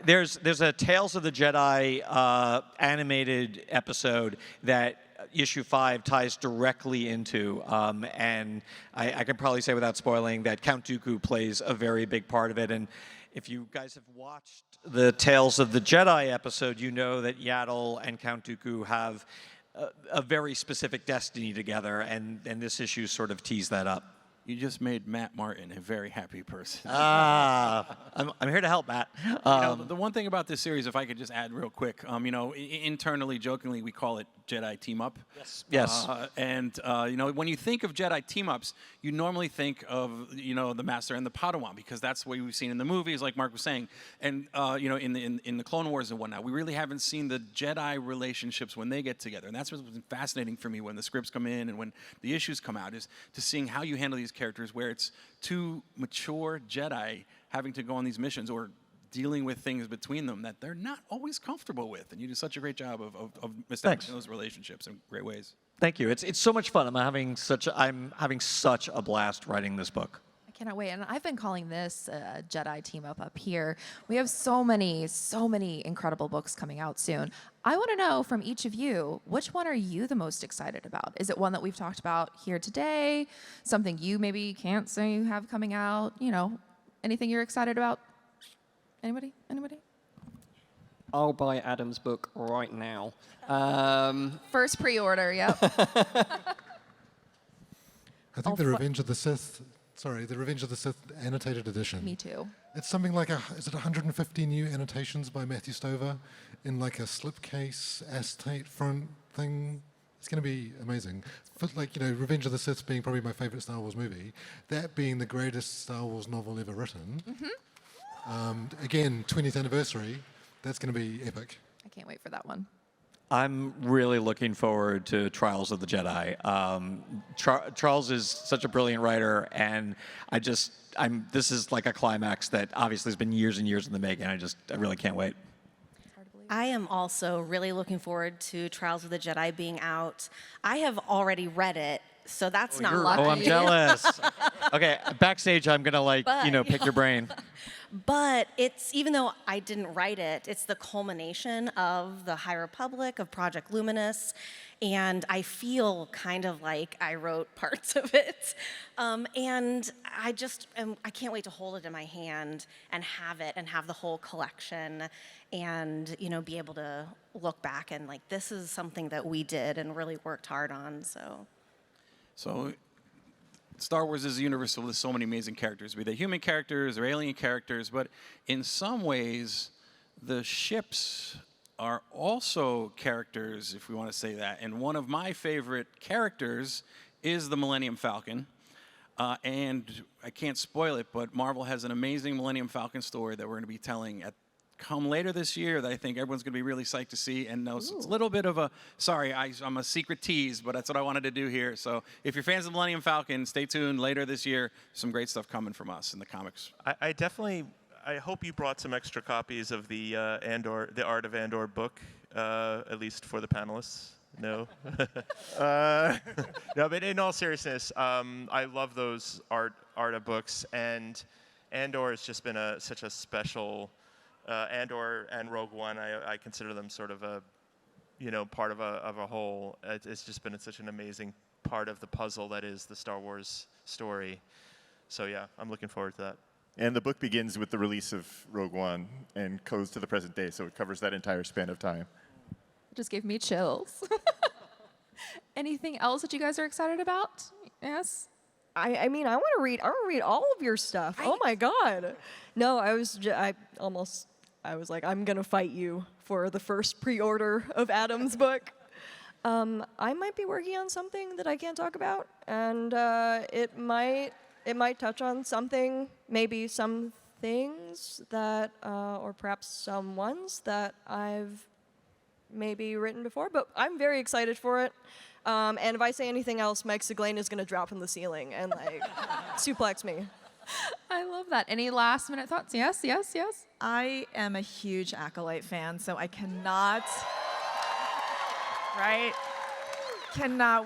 There's a Tales of the Jedi animated episode that issue 5 ties directly into, and I can probably say without spoiling that Count Dooku plays a very big part of it. And if you guys have watched the Tales of the Jedi episode, you know that Yaddle and Count Dooku have a very specific destiny together, and this issue sort of teased that up. You just made Matt Martin a very happy person. I'm here to help, Matt. The one thing about this series, if I could just add real quick, internally, jokingly, we call it Jedi Team Up. Yes. When you think of Jedi Team Ups, you normally think of, the Master and the Padawan, because that's what we've seen in the movies, like Mark was saying. And, in the Clone Wars and whatnot, we really haven't seen the Jedi relationships when they get together. And that's what's been fascinating for me when the scripts come in and when the issues come out, is to seeing how you handle these characters where it's two mature Jedi having to go on these missions or dealing with things between them that they're not always comfortable with. And you do such a great job of establishing those relationships in great ways. Thank you. It's so much fun. I'm having such a blast writing this book. I cannot wait. And I've been calling this Jedi Team Up here. We have so many incredible books coming out soon. I want to know from each of you, which one are you the most excited about? Is it one that we've talked about here today? Something you maybe can't say you have coming out? Anything you're excited about? Anybody? I'll buy Adam's book right now. First pre-order, yep. I think the Revenge of the Sith annotated edition. Me too. It's something like is it 150 new annotations by Matthew Stover in like a slipcase acetate front thing? It's going to be amazing. Revenge of the Sith being probably my favorite Star Wars movie, that being the greatest Star Wars novel ever written. Again, 20th anniversary, that's going to be epic. I can't wait for that one. I'm really looking forward to Trials of the Jedi. Charles is such a brilliant writer, and this is like a climax that obviously has been years and years in the making. I really can't wait. I am also really looking forward to Trials of the Jedi being out. I have already read it, so that's not lucky. Oh, I'm jealous. Okay, backstage, I'm gonna pick your brain. But even though I didn't write it, it's the culmination of the High Republic, of Project Luminous, And I feel kind of like I wrote parts of it. And I can't wait to hold it in my hand and have the whole collection and, be able to look back and like, this is something that we did and really worked hard on, so. So Star Wars is a universe with so many amazing characters, be they human characters or alien characters, but in some ways, the ships are also characters, if we want to say that. And one of my favorite characters is the Millennium Falcon. And I can't spoil it, but Marvel has an amazing Millennium Falcon story that we're going to be telling come later this year that I think everyone's going to be really psyched to see. And it's a little bit of a, sorry, I'm a secret tease, but that's what I wanted to do here. So if you're fans of Millennium Falcon, stay tuned later this year. Some great stuff coming from us in the comics. I hope you brought some extra copies of the the Art of Andor book, at least for the panelists. No. No, but in all seriousness, I love those Arta books, and Andor has just been such a special. Andor and Rogue One, I consider them sort of a, part of a whole. It's just been such an amazing part of the puzzle that is the Star Wars story. So yeah, I'm looking forward to that. And the book begins with the release of Rogue One and goes to the present day, so it covers that entire span of time. Just gave me chills. Anything else that you guys are excited about? Yes? I mean, I want to read all of your stuff. Oh my God. No, I was like, I'm going to fight you for the first pre-order of Adam's book. I might be working on something that I can't talk about, and it might touch on something, maybe some things that, or perhaps some ones that I've maybe written before, but I'm very excited for it. And if I say anything else, Mike Sigourney is going to drop from the ceiling and like suplex me. I love that. Any last minute thoughts? Yes, yes, yes. I am a huge Acolyte fan, so I cannot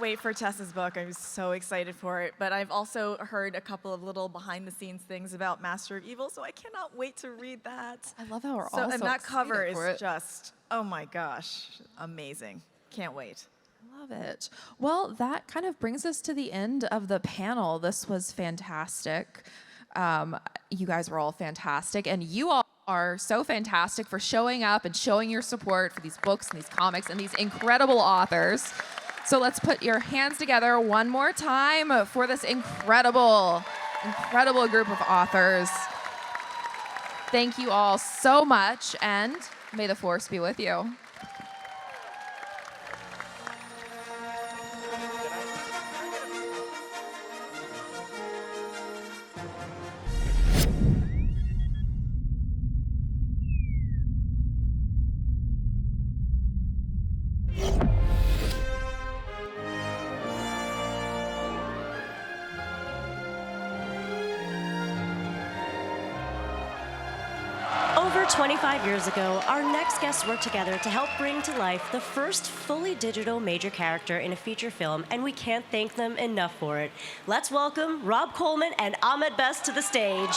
wait for Tessa's book. I'm so excited for it. But I've also heard a couple of little behind-the-scenes things about Master of Evil, so I cannot wait to read that. I love how we're and that cover is just, oh my gosh, amazing. Can't wait. Love it. Well, that kind of brings us to the end of the panel. This was fantastic. You guys were all fantastic, and you all are so fantastic for showing up and showing your support for these books and these comics and these incredible authors. So let's put your hands together one more time for this incredible group of authors. Thank you all so much, and may the Force be with you. Over 25 years ago, our next guests worked together to help bring to life the first fully digital major character in a feature film, and we can't thank them enough for it. Let's welcome Rob Coleman and Ahmed Best to the stage.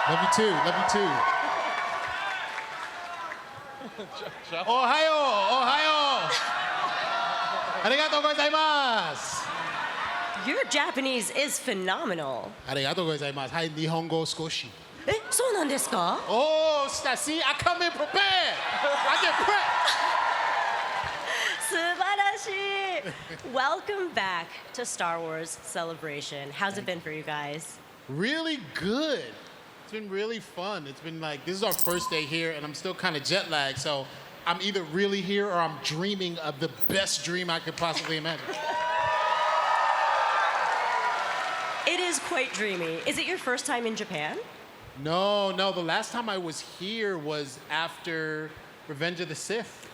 Love you too. Love you too. Ohayo! Ohayo! Arigatou gozaimasu! Your Japanese is phenomenal. Arigatou gozaimasu. Hai, Nihongo skoshi. そうなんですか? Oh, see, I come in prepared. I get prepped. 素晴らしい. Welcome back to Star Wars Celebration. How's it been for you guys? Really good. It's been really fun. It's been like, this is our first day here, and I'm still kind of jet lagged, so I'm either really here or I'm dreaming of the best dream I could possibly imagine. It is quite dreamy. Is it your first time in Japan? No, the last time I was here was after Revenge of the Sith.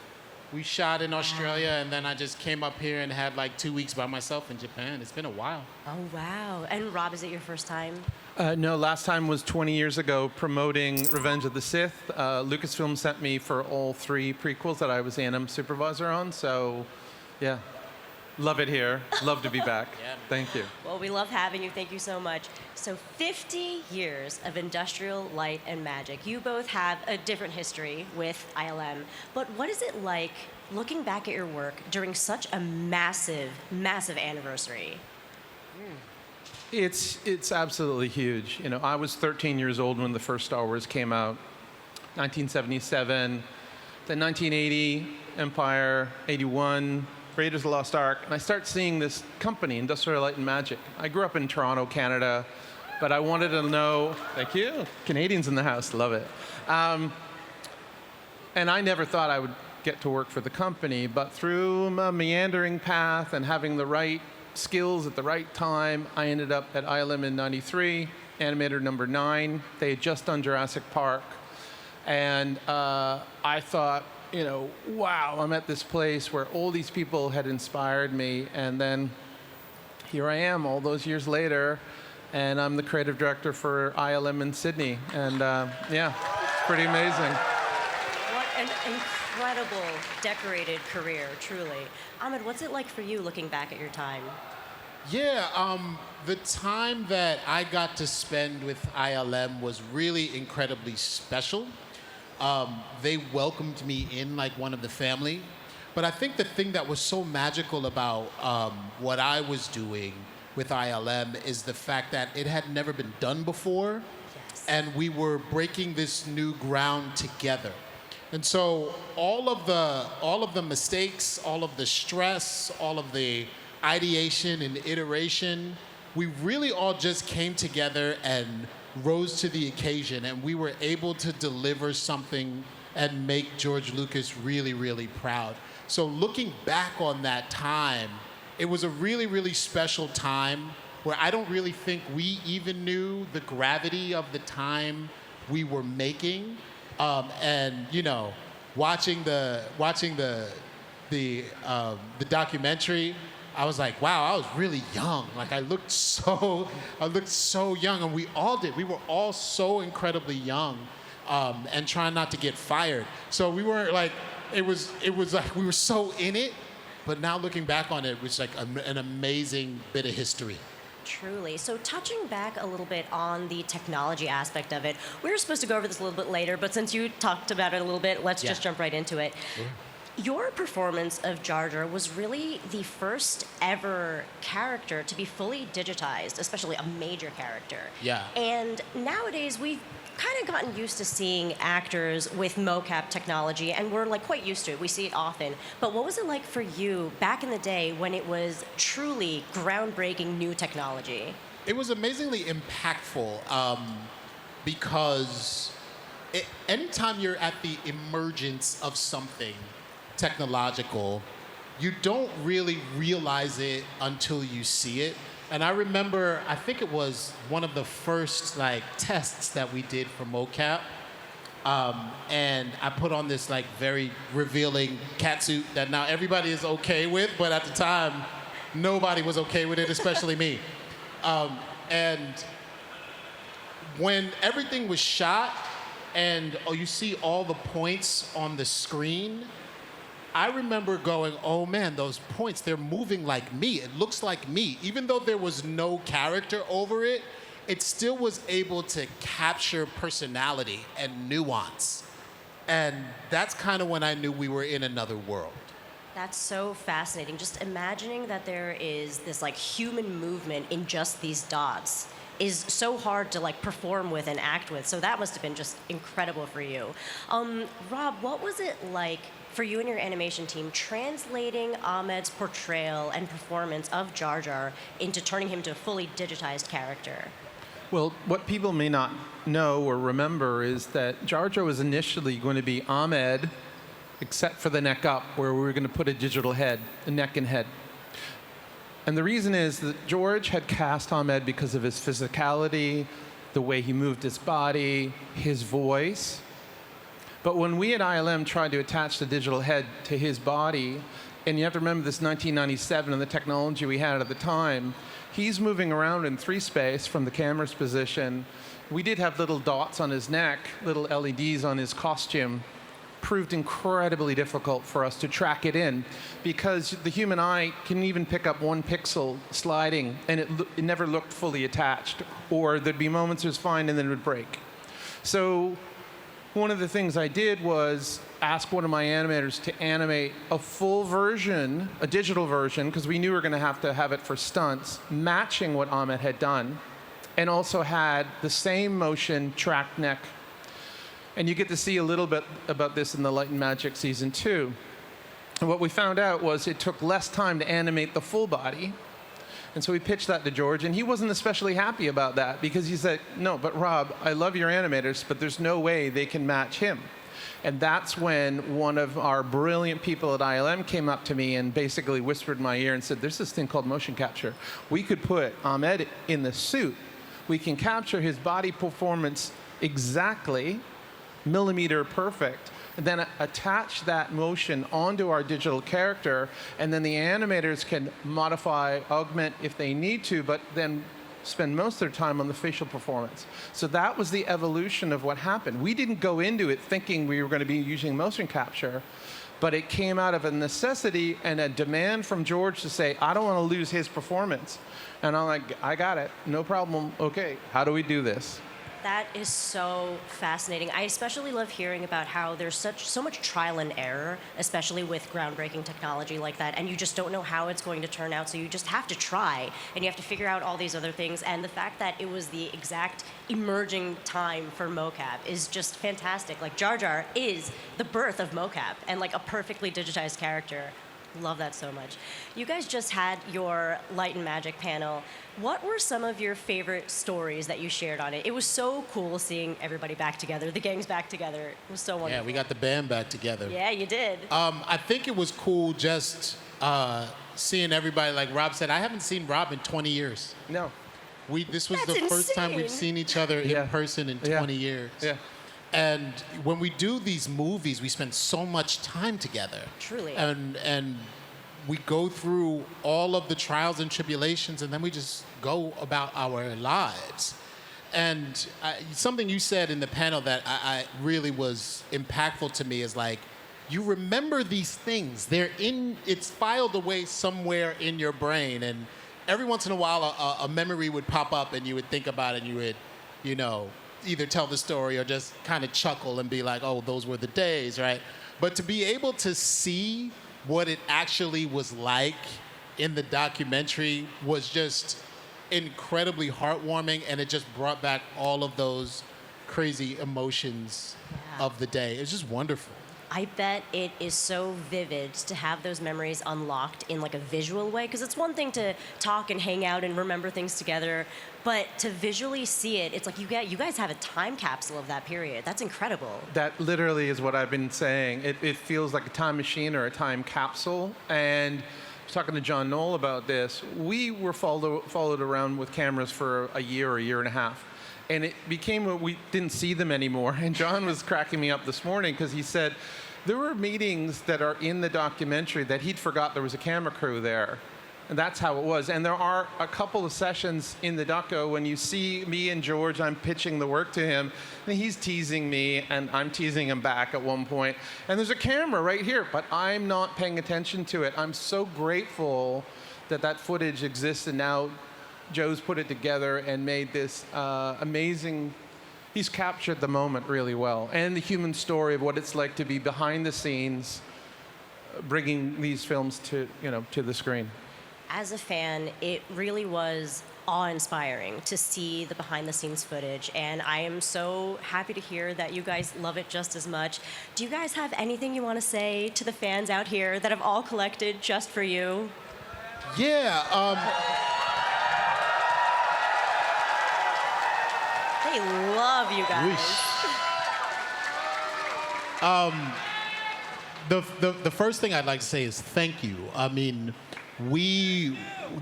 We shot in Australia, and then I just came up here and had like 2 weeks by myself in Japan. It's been a while. Oh, wow. And Rob, is it your first time? No, last time was 20 years ago promoting Revenge of the Sith. Lucasfilm sent me for all 3 prequels that I was Anim supervisor on, so yeah. Love it here. Love to be back. Thank you. Well, we love having you. Thank you so much. So 50 years of industrial light and magic. You both have a different history with ILM, but what is it like looking back at your work during such a massive, massive anniversary? It's absolutely huge. You know, I was 13 years old when the first Star Wars came out, 1977. Then 1980, Empire, 81, Raiders of the Lost Ark, and I start seeing this company, Industrial Light and Magic. I grew up in Toronto, Canada, but I wanted to know, thank you, Canadians in the house, love it. And I never thought I would get to work for the company, but through a meandering path and having the right skills at the right time, I ended up at ILM in '93, animator number 9. They had just done Jurassic Park, and I thought, you know, wow, I'm at this place where all these people had inspired me, and then here I am all those years later, and I'm the creative director for ILM in Sydney, and yeah, it's pretty amazing. What an incredible, decorated career, truly. Ahmed, what's it like for you looking back at your time? Yeah, the time that I got to spend with ILM was really incredibly special. They welcomed me in like one of the family. But I think the thing that was so magical about what I was doing with ILM is the fact that it had never been done before. Yes. And we were breaking this new ground together. And so all of the mistakes, all of the stress, all of the ideation and iteration, we really all just came together and rose to the occasion, and we were able to deliver something and make George Lucas really, really proud. So looking back on that time, it was a really, really special time where I don't really think we even knew the gravity of the time we were making. And you know, watching the documentary, I was like, wow, I was really young. Like I looked so young, and we all did. We were all so incredibly young, and trying not to get fired. So we weren't like, it was like we were so in it. But now looking back on it, it was like an amazing bit of history. Truly. So touching back a little bit on the technology aspect of it, we were supposed to go over this a little bit later, but since you talked about it a little bit, let's just jump right into it. Sure. Your performance of Jar Jar was really the first ever character to be fully digitized, especially a major character. Yeah. And nowadays we've kind of gotten used to seeing actors with mocap technology, and we're like quite used to it. We see it often. But what was it like for you back in the day when it was truly groundbreaking new technology? It was amazingly impactful because anytime you're at the emergence of something technological, you don't really realize it until you see it. And I remember, I think it was one of the first like tests that we did for mocap. And I put on this like very revealing catsuit that now everybody is okay with, but at the time, nobody was okay with it, especially me. And when everything was shot and you see all the points on the screen, I remember going, oh man, those points, they're moving like me. It looks like me. Even though there was no character over it, it still was able to capture personality and nuance. And that's kind of when I knew we were in another world. That's so fascinating. Just imagining that there is this like human movement in just these dots is so hard to like perform with and act with. So that must have been just incredible for you. Rob, what was it like for you and your animation team translating Ahmed's portrayal and performance of Jar Jar into turning him to a fully digitized character? Well, what people may not know or remember is that Jar Jar was initially going to be Ahmed, except for the neck up, where we were going to put a digital head, a neck and head. And the reason is that George had cast Ahmed because of his physicality, the way he moved his body, his voice. But when we at ILM tried to attach the digital head to his body, and you have to remember this 1997 and the technology we had at the time, he's moving around in 3-space from the camera's position. We did have little dots on his neck, little LEDs on his costume. Proved incredibly difficult for us to track it in because the human eye can even pick up 1 pixel sliding and it never looked fully attached, or there'd be moments it was fine and then it would break. So one of the things I did was ask one of my animators to animate a full version, a digital version, because we knew we were going to have it for stunts, matching what Ahmet had done, and also had the same motion tracked neck. And you get to see a little bit about this in the Light and Magic Season 2. And what we found out was it took less time to animate the full body. And so we pitched that to George, and he wasn't especially happy about that because he said, no, but Rob, I love your animators, but there's no way they can match him. And that's when one of our brilliant people at ILM came up to me and basically whispered in my ear and said, there's this thing called motion capture. We could put Ahmed in the suit. We can capture his body performance exactly, millimeter perfect, and then attach that motion onto our digital character, and then the animators can modify, augment if they need to, but then spend most of their time on the facial performance. So that was the evolution of what happened. We didn't go into it thinking we were going to be using motion capture, but it came out of a necessity and a demand from George to say, I don't want to lose his performance. And I'm like, I got it, no problem. Okay, how do we do this? That is so fascinating. I especially love hearing about how there's so much trial and error, especially with groundbreaking technology like that, and you just don't know how it's going to turn out, so you just have to try, and you have to figure out all these other things, and the fact that it was the exact emerging time for mocap is just fantastic. Like, Jar Jar is the birth of mocap, and like a perfectly digitized character. Love that so much. You guys just had your Light and Magic panel. What were some of your favorite stories that you shared on it? It was so cool seeing everybody back together, the gang's back together. It was so wonderful. Yeah, we got the band back together. Yeah, you did. I think it was cool just seeing everybody. Like Rob said, I haven't seen Rob in 20 years. No. This was That's the first time we've insane. seen each other in person in 20 years. Yeah. And when we do these movies, we spend so much time together. Truly. And we go through all of the trials and tribulations, and then we just go about our lives. And something you said in the panel that I really was impactful to me is like, you remember these things. It's filed away somewhere in your brain, and every once in a while a memory would pop up, and you would think about it, and you would, either tell the story or just kind of chuckle and be like, oh, those were the days, right? But to be able to see what it actually was like in the documentary was just incredibly heartwarming, and it just brought back all of those crazy emotions of the day. It was just wonderful. I bet it is so vivid to have those memories unlocked in like a visual way, because it's one thing to talk and hang out and remember things together, but to visually see it, it's like you guys have a time capsule of that period. That's incredible. That literally is what I've been saying. It feels like a time machine or a time capsule. And I was talking to John Knoll about this. We were followed around with cameras for a year and a half. And it became what we didn't see them anymore. And John was cracking me up this morning because he said there were meetings that are in the documentary that he'd forgot there was a camera crew there. And that's how it was. And there are a couple of sessions in the doco when you see me and George, I'm pitching the work to him, and he's teasing me, and I'm teasing him back at one point. And there's a camera right here, but I'm not paying attention to it. I'm so grateful that that footage exists, and now Joe's put it together and made this amazing. He's captured the moment really well, and the human story of what it's like to be behind the scenes, bringing these films to the screen. As a fan, it really was awe-inspiring to see the behind-the-scenes footage, and I am so happy to hear that you guys love it just as much. Do you guys have anything you want to say to the fans out here that have all collected just for you? Yeah. They love you guys. The first thing I'd like to say is thank you. I mean,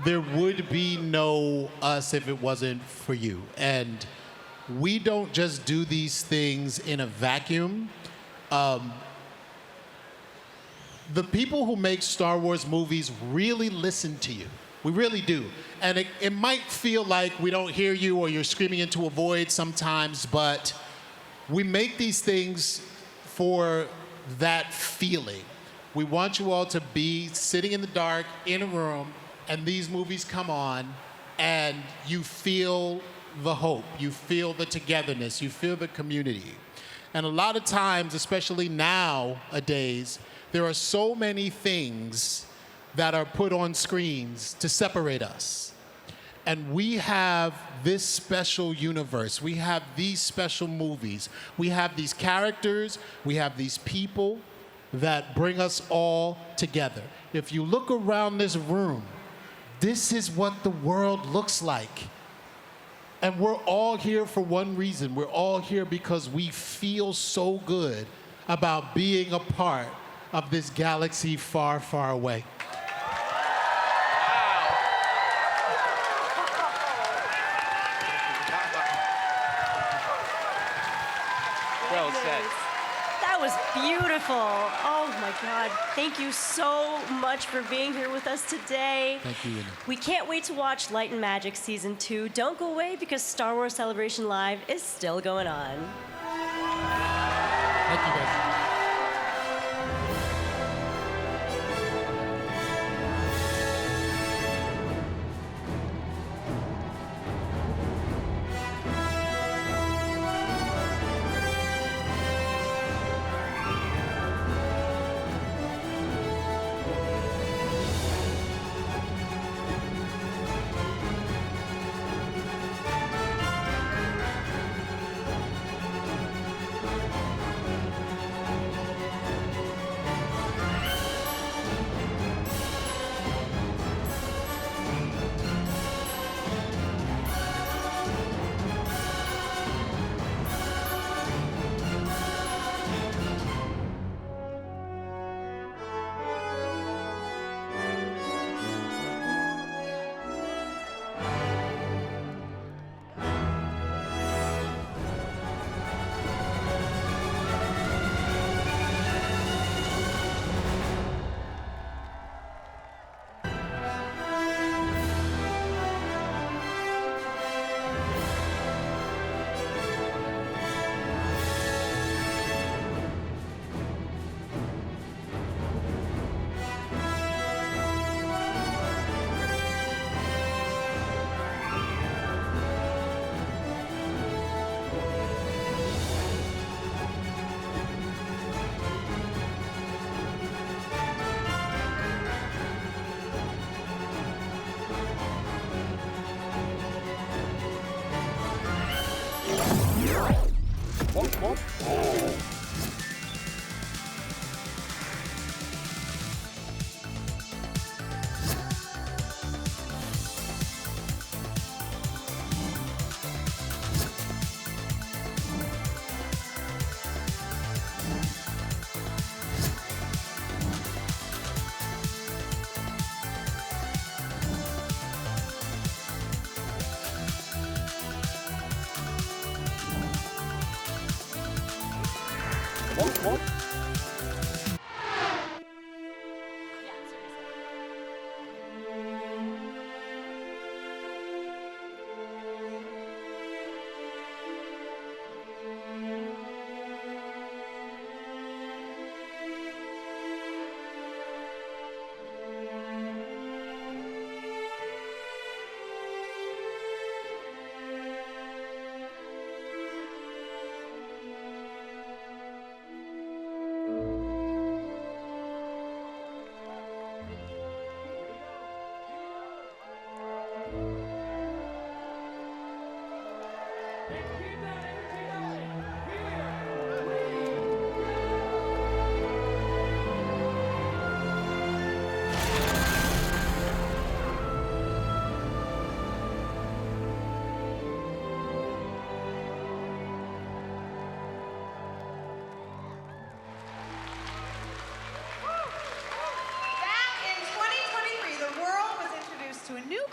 there would be no us if it wasn't for you. And we don't just do these things in a vacuum. The people who make Star Wars movies really listen to you. We really do. And it might feel like we don't hear you or you're screaming into a void sometimes, but we make these things for that feeling. We want you all to be sitting in the dark in a room, and these movies come on, and you feel the hope, you feel the togetherness, you feel the community. And a lot of times, especially nowadays, there are so many things that are put on screens to separate us. And we have this special universe. We have these special movies. We have these characters. We have these people that bring us all together. If you look around this room, this is what the world looks like. And we're all here for one reason. We're all here because we feel so good about being a part of this galaxy far, far away. Well said. That was beautiful. Oh my God. Thank you so much for being here with us today. Thank you, Ina. We can't wait to watch Light and Magic Season 2. Don't go away because Star Wars Celebration Live is still going on. Thank you, guys.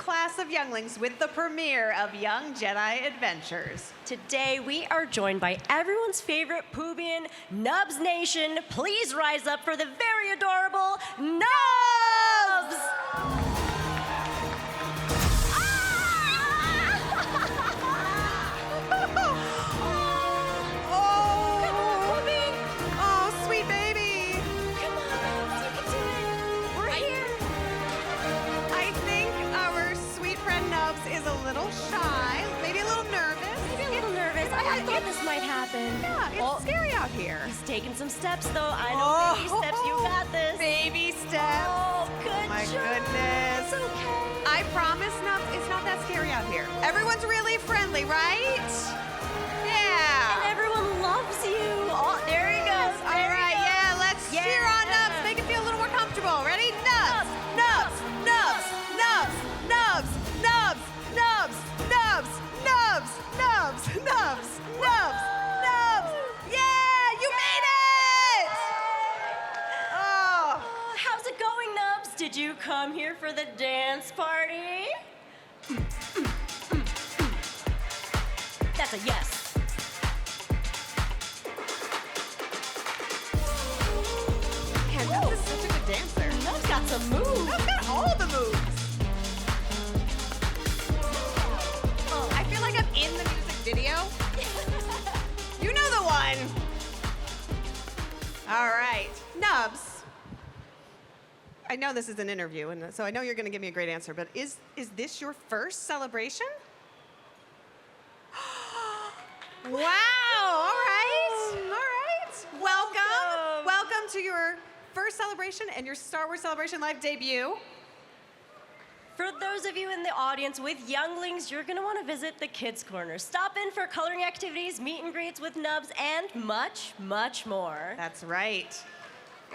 class of younglings with the premiere of Young Jedi Adventures. Today, we are joined by everyone's favorite Poobian, Nubs Nation. Please rise up for the very adorable Nubs! Oh, sweet baby. Come on, Nubs, you can do it. We're here. I think our sweet friend Nubs is a little shy, maybe a little nervous. Maybe a little nervous. I thought this might happen. Yeah, it's scary out here. He's taking some steps, though. I know baby steps. You got this. Baby steps. Oh, good My job. goodness. It's okay. I promise, Nubs, it's not that scary out here. Everyone's really friendly, right? Yeah. And everyone loves you. Oh, there he goes. All right, yeah, let's cheer on Nubs. Make it feel a little more comfortable. Ready? Nubs, Nubs, Nubs, Nubs, Nubs, Nubs, Nubs, Nubs, Nubs, Nubs, Nubs, Nubs, Nubs. Yeah, you made it! Oh. How's it going, Nubs? Did you come here for the dance party? That's a yes. Man, Nubs is such a good dancer. Nubs got some moves. Nubs got all the moves. Oh, I feel like I'm in the music video. You know the one. All right, Nubs. I know this is an interview, and so I know you're going to give me a great answer, but is this your first celebration? Wow, all right, all right. Welcome. Welcome to your first celebration and your Star Wars Celebration Live debut. For those of you in the audience with younglings, you're gonna wanna visit the Kids Corner. Stop in for coloring activities, meet and greets with Nubs, and much, much more. That's right.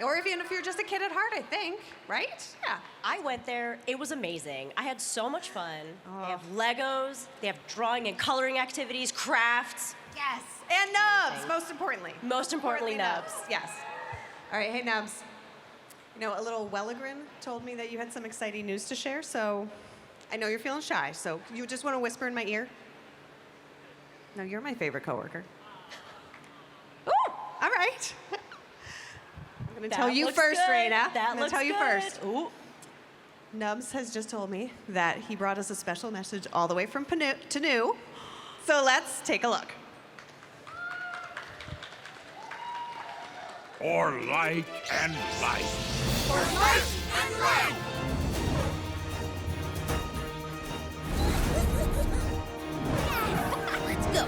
Or even if you're just a kid at heart, I think, right? Yeah, I went there. It was amazing. I had so much fun. They have Legos, they have drawing and coloring activities, crafts. Yes. And Nubs, most importantly. Most importantly, Nubs. Yes. All right, hey Nubs. You know, a little Welligren told me that you had some exciting news to share, so I know you're feeling shy, so you just want to whisper in my ear? No, you're my favorite coworker. Ooh, all right. I'm going to tell you first, Raina. I'm going to tell you first. Ooh. Nubs has just told me that he brought us a special message all the way from Tanu. So let's take a look. For light and light. For light and light. Let's go.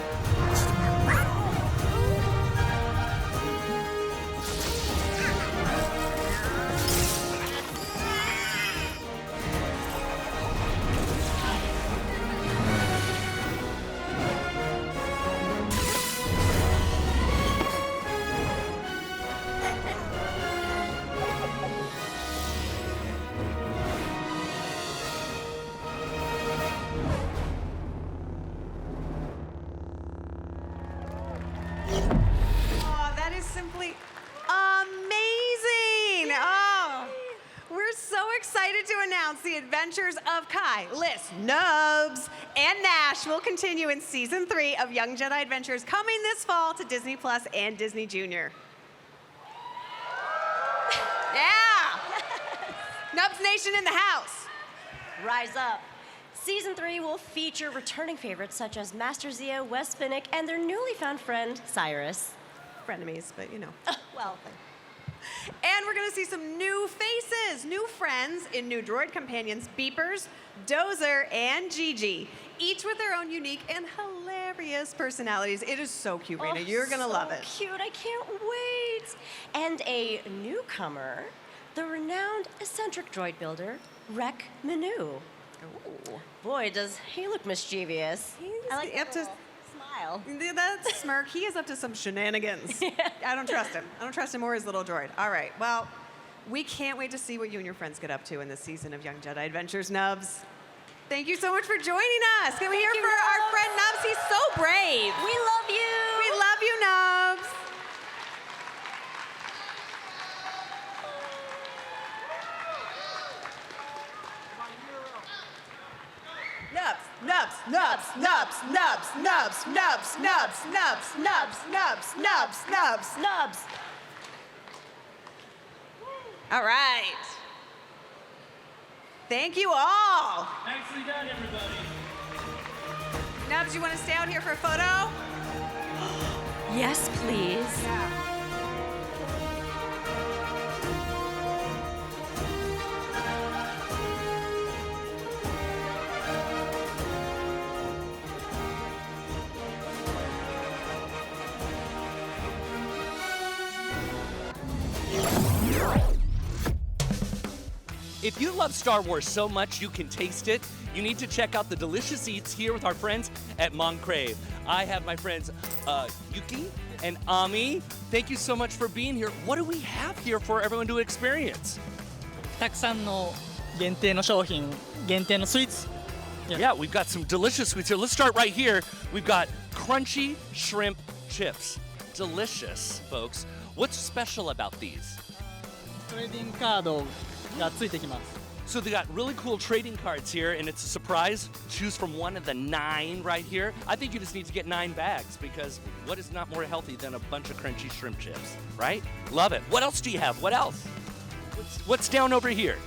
Oh, that is simply amazing. Oh, we're so excited to announce the adventures of Kai, Liss, Nubs, and Nash will continue in season 3 of Young Jedi Adventures coming this fall to Disney Plus and Disney Junior. Yeah! Nubs Nation in the house. Rise up. Season 3 will feature returning favorites such as Master Zia, Wes Spinnick, and their newly found friend, Cyrus. Frenemies, but you know. Well, And we're gonna see some new faces, new friends in new droid companions, Beepers, Dozer, and Gigi, each with their own unique and hilarious personalities. It is so cute, Raina. You're gonna love it. Cute, I can't wait. And a newcomer, the renowned eccentric droid builder, Rek Manu. Ooh. Boy, does he look mischievous. I like up to smile. That smirk. He is up to some shenanigans. I don't trust him. I don't trust him or his little droid. All right. Well, we can't wait to see what you and your friends get up to in this season of Young Jedi Adventures, Nubs. Thank you so much for joining us. Can we hear for our friend Nubs? He's so brave. We love you. We love you, Nubs. nubs, nubs, nubs, nubs, nubs, nubs, nubs, nubs, nubs, nubs, nubs, nubs, nubs. All right. Thank you all. Nicely done, everybody. Nubs, you want to stay out here for a photo? Yes, please. If you love Star Wars so much you can taste it, you need to check out the delicious eats here with our friends at Moncrave. I have my friends Yuki and Ami. Thank you so much for being here. What do we have here for everyone to experience? たくさんの限定の商品、限定のスイーツ。Yeah, we've got some delicious sweets here. Let's start right here. We've got crunchy shrimp chips. Delicious, folks. What's special about these? トレーディングカードがついてきます。So they got really cool trading cards here, and it's a surprise. Choose from one of the 9 right here. I think you just need to get 9 bags, because what is not more healthy than a bunch of crunchy shrimp chips, right? Love it. What else do you have? What else? What's down over here?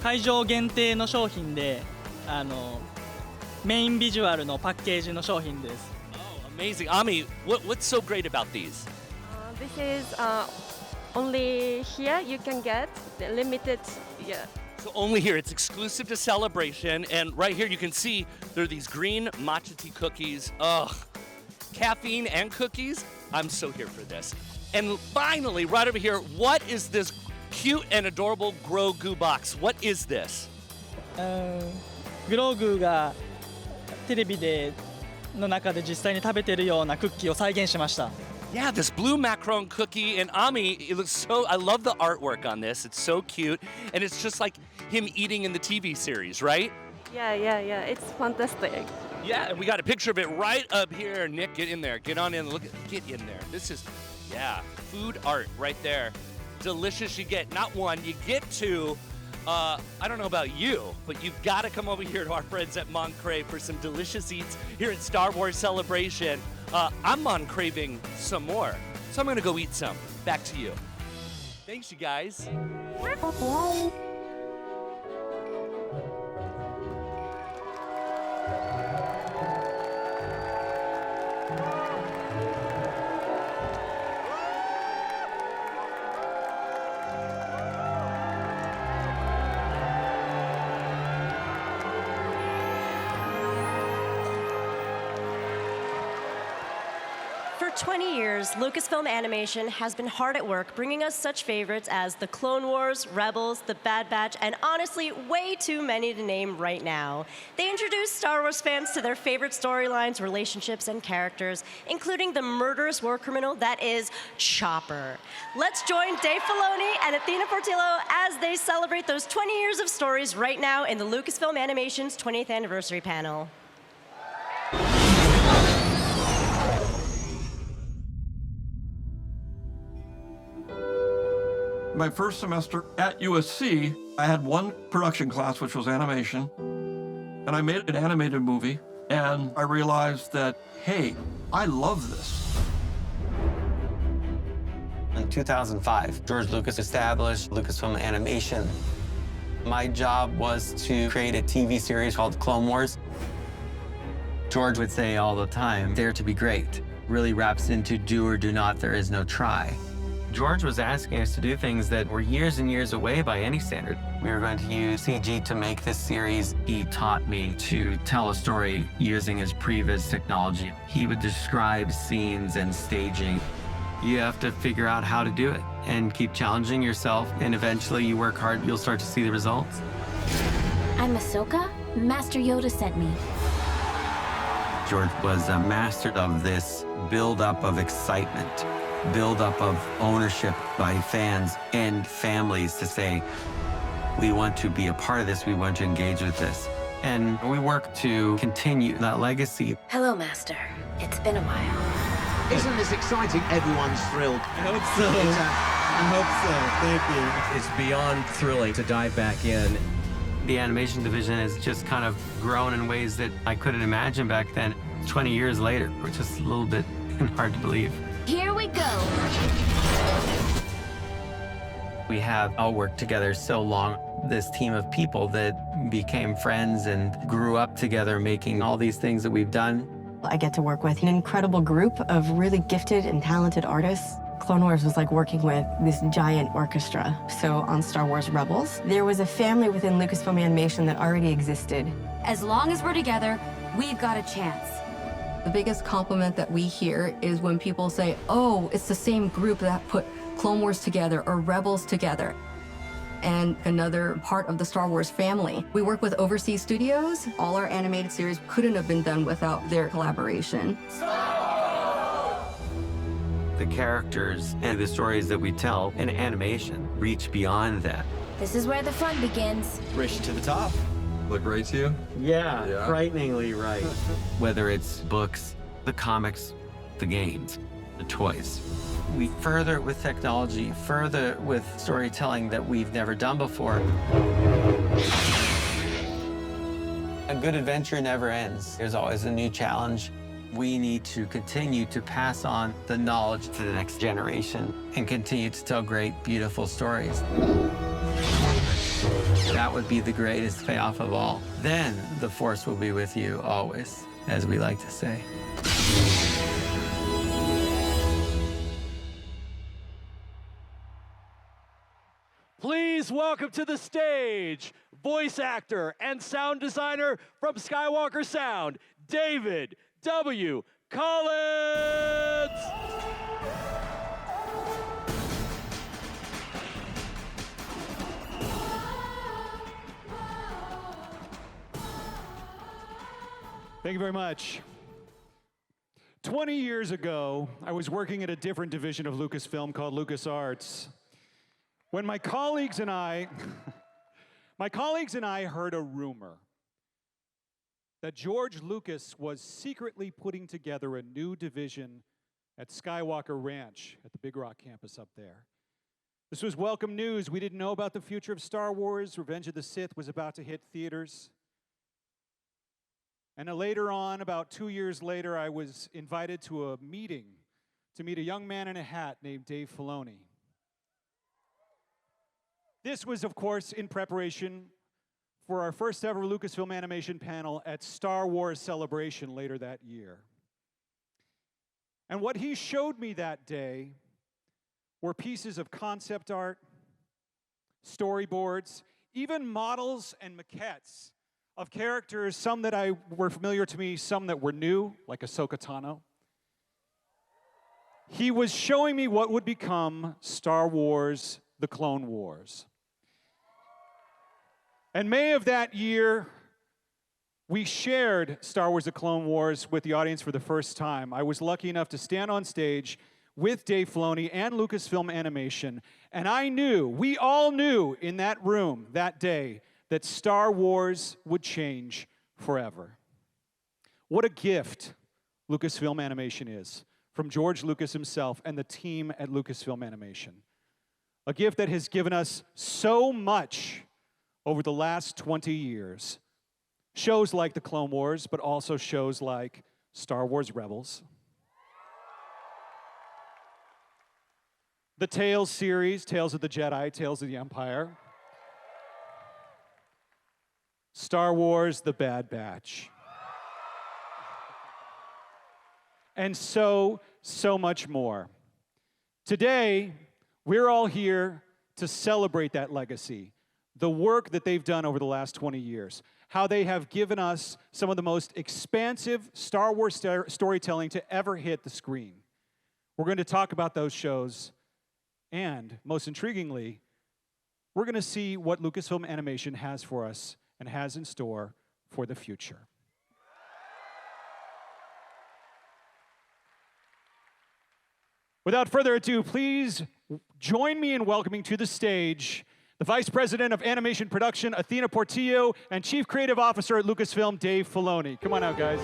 会場限定の商品で、メインビジュアルのパッケージの商品です。Oh, amazing. Ami, what's so great about these? This is only here you can get the limited, So only here, it's exclusive to Celebration, and right here you can see there are these green matcha tea cookies. Ugh, caffeine and cookies. I'm so here for this. And finally, right over here, what is this cute and adorable Grogu box? What is this? グローグがテレビの中で実際に食べてるようなクッキーを再現しました。Yeah, this blue macaron cookie, and Ami, it looks so, I love the artwork on this. It's so cute, and it's just like him eating in the TV series, right? Yeah, it's fantastic. Yeah, and we got a picture of it right up here. Nick, get in there. Get on in. Get in there. This is, yeah, food art right there. Delicious. You get not one, you get 2. I don't know about you, but you've got to come over here to our friends at Moncrave for some delicious eats here at Star Wars Celebration. I'm craving some more, so I'm going to go eat some. Back to you. Thanks, you guys. For 20 years, Lucasfilm Animation has been hard at work bringing us such favorites as The Clone Wars, Rebels, The Bad Batch, and honestly, way too many to name right now. They introduced Star Wars fans to their favorite storylines, relationships, and characters, including the murderous war criminal that is Chopper. Let's join Dave Filoni and Athena Portillo as they celebrate those 20 years of stories right now in the Lucasfilm Animation's 20th anniversary panel. My first semester at USC, I had one production class, which was animation, and I made an animated movie, and I realized that, hey, I love this. In 2005, George Lucas established Lucasfilm Animation. My job was to create a TV series called Clone Wars. George would say all the time, dare to be great. Really wraps into do or do not, there is no try. George was asking us to do things that were years and years away by any standard. We were going to use CG to make this series. He taught me to tell a story using his previous technology. He would describe scenes and staging. You have to figure out how to do it and keep challenging yourself, and eventually you work hard, you'll start to see the results. I'm Ahsoka. Master Yoda sent me. George was a master of this build-up of excitement, build-up of ownership by fans and families to say, we want to be a part of this, we want to engage with this. And we work to continue that legacy. Hello, Master. It's been a while. Isn't this exciting? Everyone's thrilled. I hope so. I hope so. Thank you. It's beyond thrilling to dive back in. The animation division has just kind of grown in ways that I couldn't imagine back then. 20 years later, which is a little bit hard to believe. Here we go. We have all worked together so long, this team of people that became friends and grew up together making all these things that we've done. I get to work with an incredible group of really gifted and talented artists. Clone Wars was like working with this giant orchestra. So on Star Wars Rebels, there was a family within Lucasfilm Animation that already existed. As long as we're together, we've got a chance. The biggest compliment that we hear is when people say, oh, it's the same group that put Clone Wars together or Rebels together. And another part of the Star Wars family. We work with overseas studios. All our animated series couldn't have been done without their collaboration. The characters and the stories that we tell in animation reach beyond that. This is where the fun begins. Race to the top. Look right to you? Yeah, frighteningly right. Whether it's books, the comics, the games, the toys. We further it with technology, further with storytelling that we've never done before. A good adventure never ends. There's always a new challenge. We need to continue to pass on the knowledge to the next generation and continue to tell great, beautiful stories. That would be the greatest payoff of all. Then the Force will be with you always, as we like to say. Please welcome to the stage, voice actor and sound designer from Skywalker Sound, David W. Collins! Thank you very much. 20 years ago, I was working at a different division of Lucasfilm called LucasArts. When my colleagues and I heard a rumor that George Lucas was secretly putting together a new division at Skywalker Ranch at the Big Rock campus up there. This was welcome news. We didn't know about the future of Star Wars. Revenge of the Sith was about to hit theaters. And later on, about 2 years later, I was invited to a meeting to meet a young man in a hat named Dave Filoni. This was, of course, in preparation for our first ever Lucasfilm Animation panel at Star Wars Celebration later that year. And what he showed me that day were pieces of concept art, storyboards, even models and maquettes of characters, some that were familiar to me, some that were new, like Ahsoka Tano. He was showing me what would become Star Wars: The Clone Wars. In May of that year, we shared Star Wars: The Clone Wars with the audience for the first time. I was lucky enough to stand on stage with Dave Filoni and Lucasfilm Animation, and we all knew in that room that day that Star Wars would change forever. What a gift Lucasfilm Animation is from George Lucas himself and the team at Lucasfilm Animation. A gift that has given us so much over the last 20 years. Shows like The Clone Wars, but also shows like Star Wars Rebels. The Tales series, Tales of the Jedi, Tales of the Empire. Star Wars: The Bad Batch. And so much more. Today, we're all here to celebrate that legacy, the work that they've done over the last 20 years, how they have given us some of the most expansive Star Wars storytelling to ever hit the screen. We're going to talk about those shows, and most intriguingly, we're going to see what Lucasfilm Animation has for us and has in store for the future. Without further ado, please join me in welcoming to the stage the Vice President of Animation Production, Athena Portillo, and Chief Creative Officer at Lucasfilm, Dave Filoni. Come on out, guys.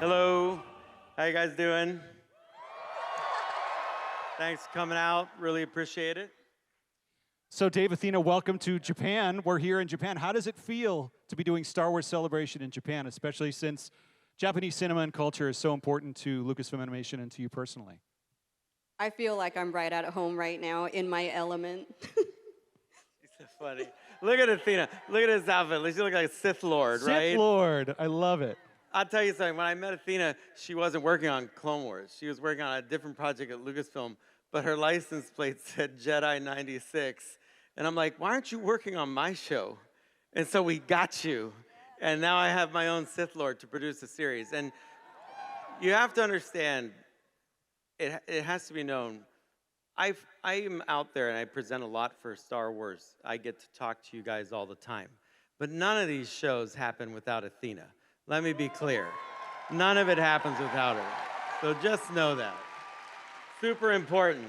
Hello. How you guys doing? Thanks for coming out. Really appreciate it. So Dave, Athena, welcome to Japan. We're here in Japan. How does it feel to be doing Star Wars Celebration in Japan, especially since Japanese cinema and culture is so important to Lucasfilm Animation and to you personally? I feel like I'm right at home right now in my element. It's so funny. Look at Athena. Look at his outfit. She looks like a Sith Lord, right? Sith Lord. I love it. I'll tell you something. When I met Athena, she wasn't working on Clone Wars. She was working on a different project at Lucasfilm, but her license plate said Jedi 96. And I'm like, why aren't you working on my show? And so we got you. And now I have my own Sith Lord to produce a series. And you have to understand, it has to be known, I am out there and I present a lot for Star Wars. I get to talk to you guys all the time. But none of these shows happen without Athena. Let me be clear. None of it happens without her. So just know that. Super important.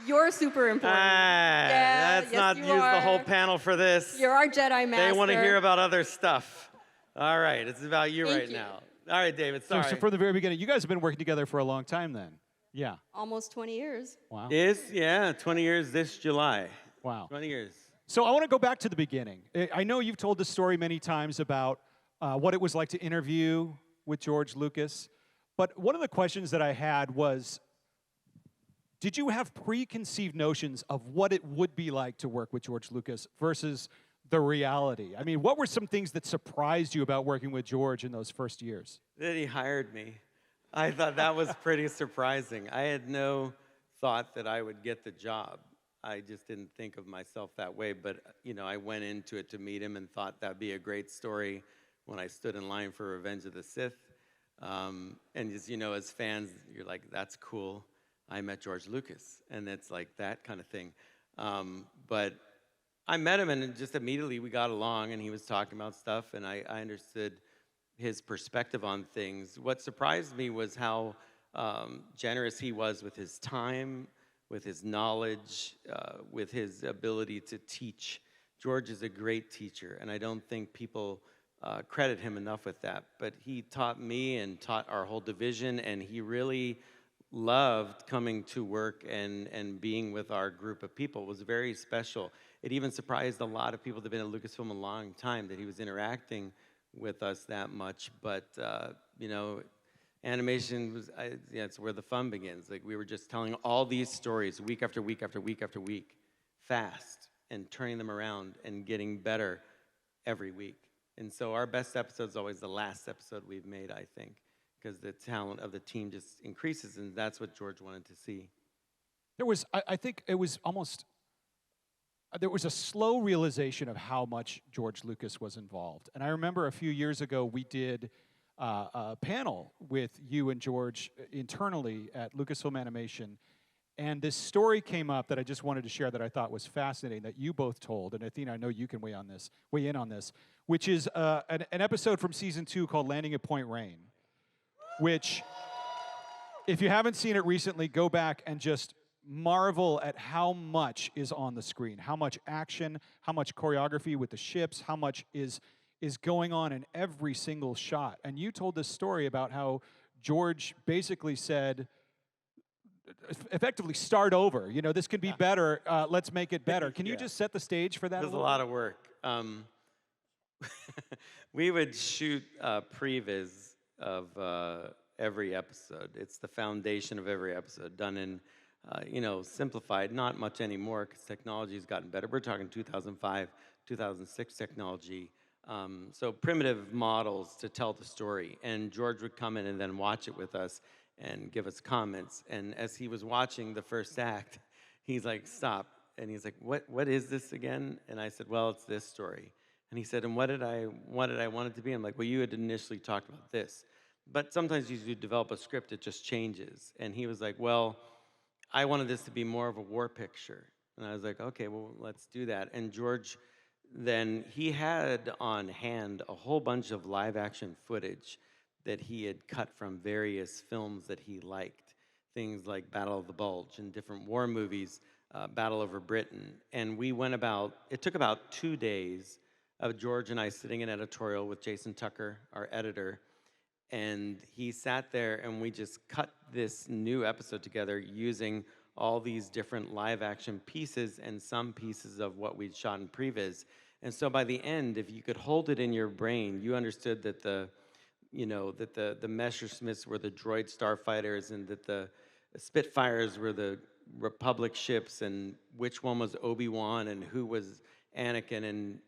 You're super important. Yeah, let's not use the whole panel for this. You're our Jedi Master. They want to hear about other stuff. All right, it's about you Thank right you. now. All right, David, sorry. So from the very beginning, you guys have been working together for a long time then. Yeah. Almost 20 years. Wow. Yeah, 20 years this July. Wow. 20 years. So I want to go back to the beginning. I know you've told the story many times about what it was like to interview with George Lucas, but one of the questions that I had was, did you have preconceived notions of what it would be like to work with George Lucas versus the reality? I mean, what were some things that surprised you about working with George in those first years? That he hired me. I thought that was pretty surprising. I had no thought that I would get the job. I just didn't think of myself that way, but you know, I went into it to meet him and thought that'd be a great story when I stood in line for Revenge of the Sith. And just, you know, as fans, you're like, that's cool. I met George Lucas, and it's like that kind of thing. But I met him, and just immediately we got along, and he was talking about stuff, and I understood his perspective on things. What surprised me was how generous he was with his time, with his knowledge, with his ability to teach. George is a great teacher, and I don't think people credit him enough with that. But he taught me and taught our whole division, and he really loved coming to work and being with our group of people. It was very special. It even surprised a lot of people that have been at Lucasfilm a long time that he was interacting with us that much. But, you know, animation was, it's where the fun begins. Like, we were just telling all these stories week after week after week after week, fast, and turning them around and getting better every week. And so our best episode is always the last episode we've made, I think, because the talent of the team just increases, and that's what George wanted to see. There was, I think it was almost, there was a slow realization of how much George Lucas was involved. And I remember a few years ago, we did a panel with you and George internally at Lucasfilm Animation. And this story came up that I just wanted to share that I thought was fascinating that you both told. And Athena, I know you can weigh in on this, which is an episode from season 2 called Landing at Point Rain, which, if you haven't seen it recently, go back and just marvel at how much is on the screen, how much action, how much choreography with the ships, how much is going on in every single shot. And you told this story about how George basically said, effectively, start over. You know, this can be better. Let's make it better. Can you just set the stage for that? It was a lot of work. We would shoot previs of every episode. It's the foundation of every episode, done in, you know, simplified, not much anymore because technology has gotten better. We're talking 2005, 2006 technology. So primitive models to tell the story. And George would come in and then watch it with us and give us comments. And as he was watching the first act, he's like, stop. And he's like, what is this again? And I said, well, it's this story. And he said, and what did I want it to be? I'm like, well, you had initially talked about this. But sometimes you develop a script, it just changes. And he was like, well, I wanted this to be more of a war picture. And I was like, okay, well, let's do that. And George, then he had on hand a whole bunch of live action footage that he had cut from various films that he liked. Things like Battle of the Bulge and different war movies, Battle over Britain. And we went it took about 2 days of George and I sitting in editorial with Jason Tucker, our editor, And he sat there and we just cut this new episode together using all these different live action pieces and some pieces of what we'd shot in previs. And so by the end, if you could hold it in your brain, you understood that the Messerschmitts were the droid starfighters and that the Spitfires were the Republic ships and which one was Obi-Wan and who was Anakin.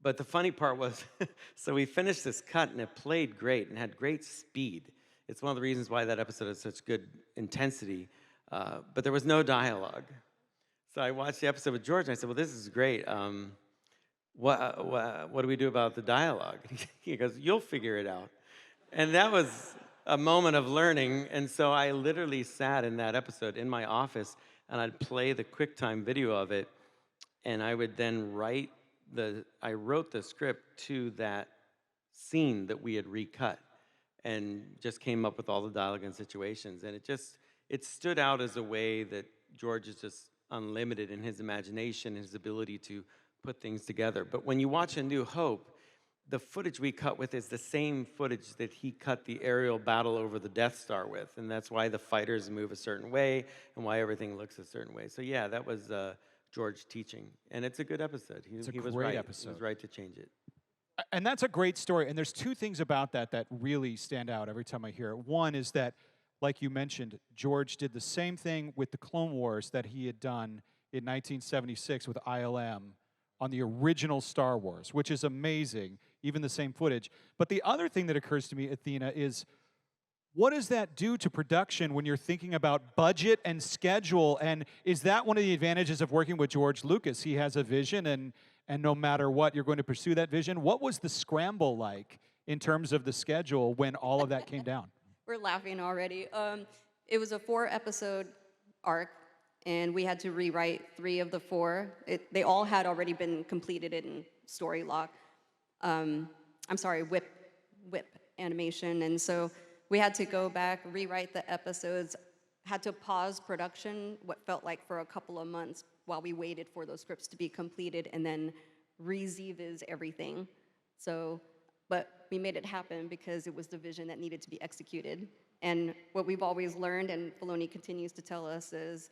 But the funny part was, so we finished this cut and it played great and had great speed. It's one of the reasons why that episode has such good intensity, but there was no dialogue. So I watched the episode with George and I said, well, this is great. What do we do about the dialogue? He goes, you'll figure it out. And that was a moment of learning. And so I literally sat in that episode in my office and I'd play the QuickTime video of it. And I would then I wrote the script to that scene that we had recut and just came up with all the dialogue and situations. And it stood out as a way that George is just unlimited in his imagination, his ability to put things together. But when you watch A New Hope, the footage we cut with is the same footage that he cut the aerial battle over the Death Star with. And that's why the fighters move a certain way and why everything looks a certain way. So yeah, that was George teaching. And it's a good episode. He was right. Episode. He was right to change it. And that's a great story. And there's two things about that really stand out every time I hear it. One is that, like you mentioned, George did the same thing with the Clone Wars that he had done in 1976 with ILM on the original Star Wars, which is amazing, even the same footage. But the other thing that occurs to me, Athena, is what does that do to production when you're thinking about budget and schedule? And is that one of the advantages of working with George Lucas? He has a vision, and no matter what, you're going to pursue that vision. What was the scramble like in terms of the schedule when all of that came down? We're laughing already. It was a 4-episode arc, and we had to rewrite 3 of the 4. They all had already been completed in story lock. Whip animation. And so we had to go back, rewrite the episodes, had to pause production, what felt like for a couple of months while we waited for those scripts to be completed, and then re-viz everything. But we made it happen because it was the vision that needed to be executed. And what we've always learned, and Filoni continues to tell us, is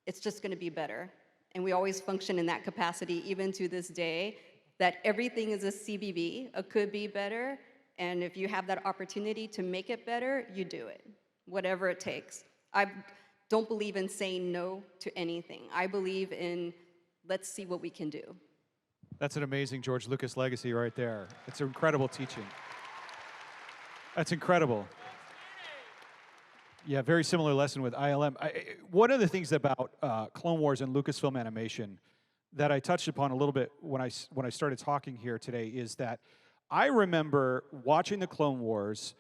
it's just going to be better. And we always function in that capacity, even to this day, that everything is a CBB, a could be better, and if you have that opportunity to make it better, you do it, whatever it takes. I don't believe in saying no to anything. I believe in let's see what we can do. That's an amazing George Lucas legacy right there. It's incredible teaching. That's incredible. Yeah, very similar lesson with ILM. One of the things about Clone Wars and Lucasfilm Animation that I touched upon a little bit when I started talking here today is that I remember watching the Clone Wars,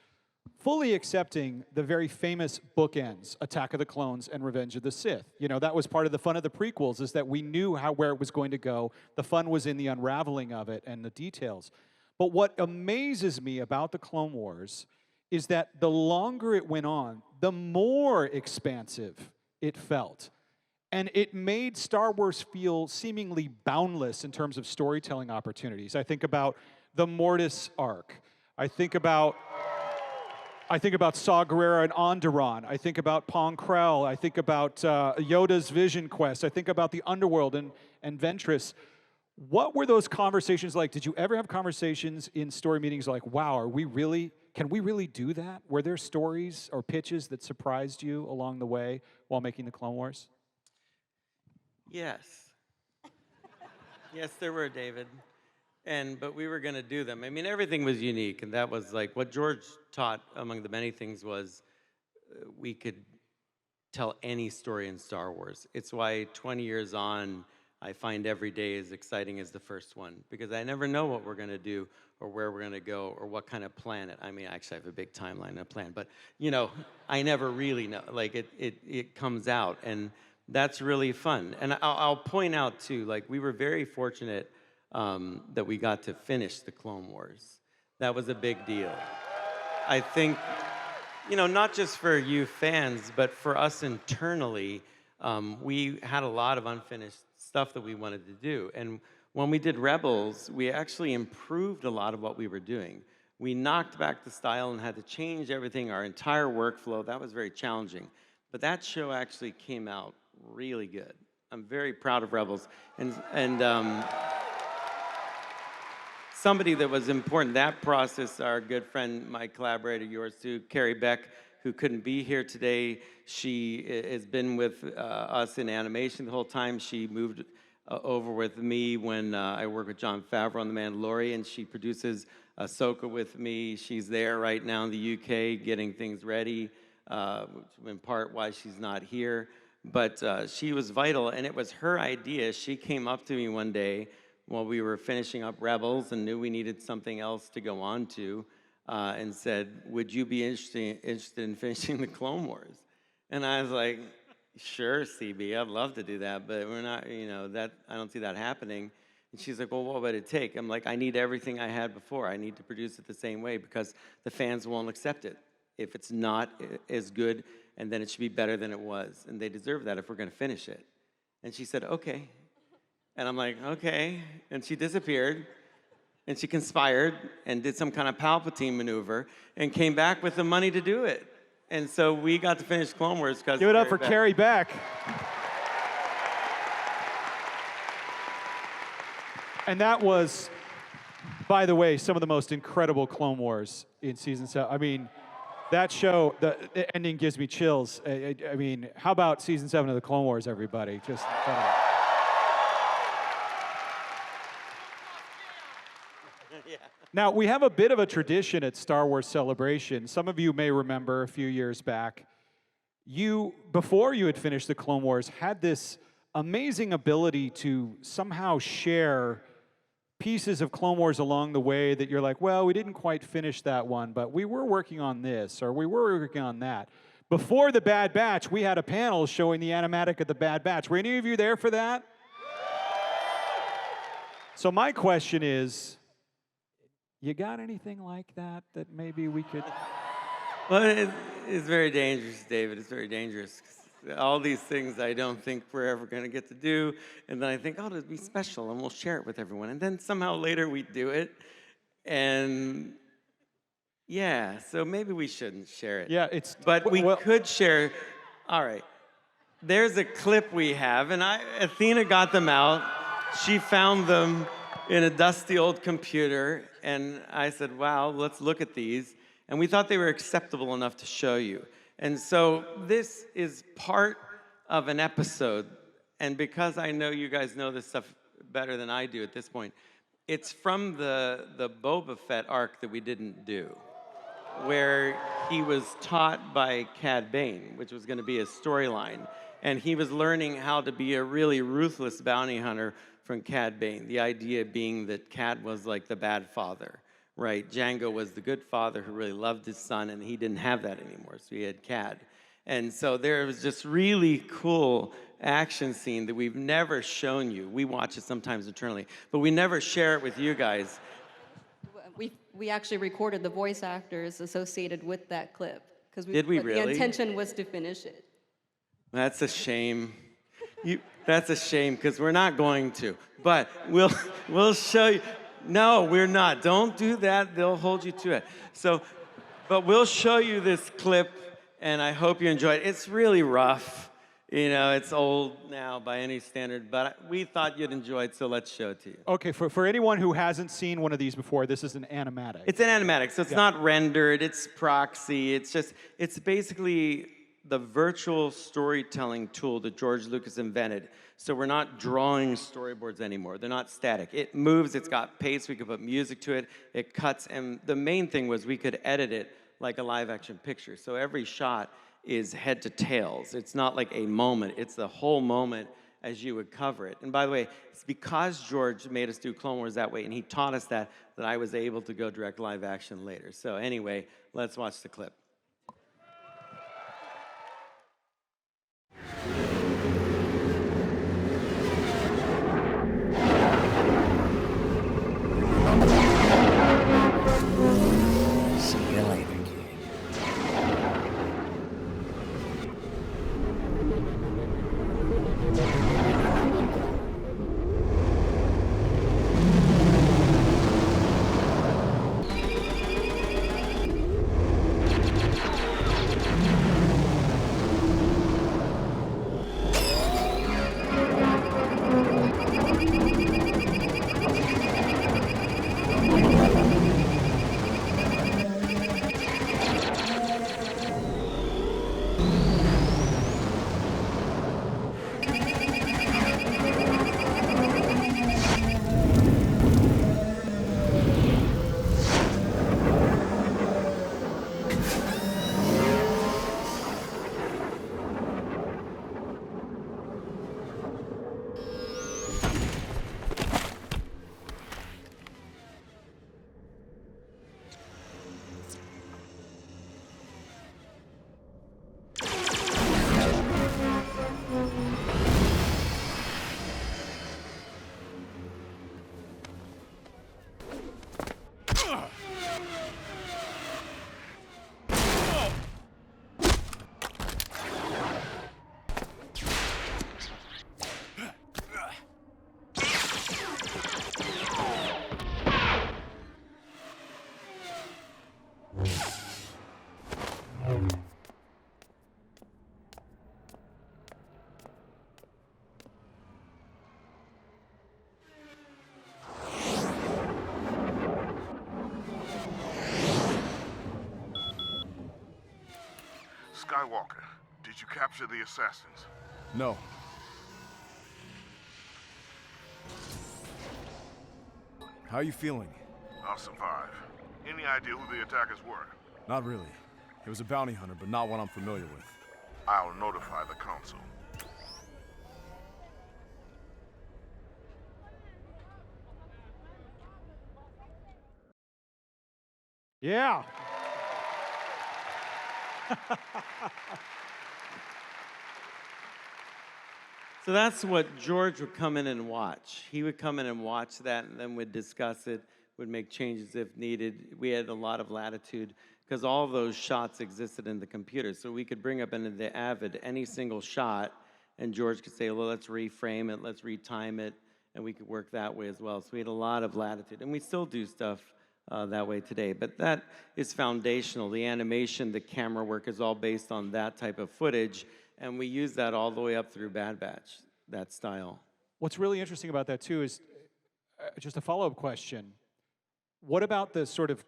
fully accepting the very famous bookends, Attack of the Clones and Revenge of the Sith. You know, that was part of the fun of the prequels, is that we knew where it was going to go. The fun was in the unraveling of it and the details. But what amazes me about the Clone Wars is that the longer it went on, the more expansive it felt. And it made Star Wars feel seemingly boundless in terms of storytelling opportunities. I think about the Mortis arc. I think about Saw Gerrera and Onderon. I think about Pong Krell. I think about Yoda's Vision Quest. I think about the Underworld and Ventress. What were those conversations like? Did you ever have conversations in story meetings like, wow, can we really do that? Were there stories or pitches that surprised you along the way while making the Clone Wars? Yes. Yes, there were, David. But we were going to do them. I mean, everything was unique, and that was like what George taught, among the many things, was we could tell any story in Star Wars. It's why 20 years on, I find every day as exciting as the first one, because I never know what we're going to do or where we're going to go or what kind of planet. I mean, actually, I have a big timeline and a plan, but, you know, I never really know. Like, it comes out, and that's really fun. And I'll point out, too, like, we were very fortunate that we got to finish the Clone Wars. That was a big deal. I think, you know, not just for you fans, but for us internally, we had a lot of unfinished stuff that we wanted to do. And when we did Rebels, we actually improved a lot of what we were doing. We knocked back the style and had to change everything, our entire workflow. That was very challenging. But that show actually came out really good. I'm very proud of Rebels. And somebody that was important, that process, our good friend, my collaborator, yours too, Carrie Beck, who couldn't be here today. She has been with us in animation the whole time. She moved over with me when I work with Jon Favreau on The Mandalorian. She produces Ahsoka with me. She's there right now in the UK getting things ready, in part why she's not here. But she was vital, and it was her idea. She came up to me one day while we were finishing up Rebels and knew we needed something else to go on to, and said, would you be interested in finishing the Clone Wars? And I was like, sure, CB, I'd love to do that, but we're not, I don't see that happening. And she's like, well, what would it take? I'm like, I need everything I had before. I need to produce it the same way because the fans won't accept it. If it's not as good, and then it should be better than it was. And they deserve that if we're gonna finish it. And she said, okay. And I'm like, okay. And she disappeared. And she conspired and did some kind of Palpatine maneuver and came back with the money to do it. And so we got to finish Clone Wars because give it up for Carrie Beck. And that was, by the way, some of the most incredible Clone Wars in season 7. I mean, that show, the ending gives me chills. I mean, how about season 7 of the Clone Wars, everybody? Just incredible. Now, we have a bit of a tradition at Star Wars Celebration. Some of you may remember a few years back, you, before you had finished the Clone Wars, had this amazing ability to somehow share pieces of Clone Wars along the way that you're like, well, we didn't quite finish that one, but we were working on this, or we were working on that. Before the Bad Batch, we had a panel showing the animatic of the Bad Batch. Were any of you there for that? So my question is, you got anything like that that maybe we could? Well, it's very dangerous, David. It's very dangerous. All these things I don't think we're ever going to get to do. And then I think, oh, it'll be special, and we'll share it with everyone. And then somehow later we do it. And yeah, so maybe we shouldn't share it. Yeah, it's... But we could share. All right. There's a clip we have, and Athena got them out. She found them in a dusty old computer, and I said, wow, let's look at these. And we thought they were acceptable enough to show you. And so this is part of an episode, and because I know you guys know this stuff better than I do at this point, it's from the Boba Fett arc that we didn't do, where he was taught by Cad Bane, which was going to be a storyline, and he was learning how to be a really ruthless bounty hunter from Cad Bane, the idea being that Cad was like the bad father, right? Django was the good father who really loved his son, and he didn't have that anymore, so he had Cad. And so there was this really cool action scene that we've never shown you. We watch it sometimes internally, but we never share it with you guys. We actually recorded the voice actors associated with that clip. Did we really? The intention was to finish it. That's a shame. That's a shame, because we're not going to. But we'll show you. No, we're not. Don't do that. They'll hold you to it. So, but we'll show you this clip, and I hope you enjoy it. It's really rough. You know, it's old now by any standard, but we thought you'd enjoy it, so let's show it to you. Okay, for anyone who hasn't seen one of these before, this is an animatic. It's an animatic, so it's not rendered, it's proxy. It's basically the virtual storytelling tool that George Lucas invented. So we're not drawing storyboards anymore. They're not static. It moves, it's got pace, we could put music to it, it cuts, and the main thing was we could edit it like a live action picture. So every shot is head to tails. It's not like a moment, it's the whole moment as you would cover it. And by the way, it's because George made us do Clone Wars that way, and he taught us that I was able to go direct live action later. So anyway, let's watch the clip. See you later, kid. Skywalker, did you capture the assassins? No. How are you feeling? I'll survive. Any idea who the attackers were? Not really. It was a bounty hunter, but not one I'm familiar with. I'll notify the council. Yeah. So that's what George would come in and watch. He would come in and watch that, and then we'd discuss it, would make changes if needed. We had a lot of latitude because all of those shots existed in the computer. So we could bring up into the Avid any single shot, and George could say, well, let's reframe it, let's retime it, and we could work that way as well. So we had a lot of latitude, and we still do stuff that way today. But that is foundational. The animation, the camera work is all based on that type of footage, and we use that all the way up through Bad Batch, that style. What's really interesting about that, too, is just a follow-up question. What about the sort of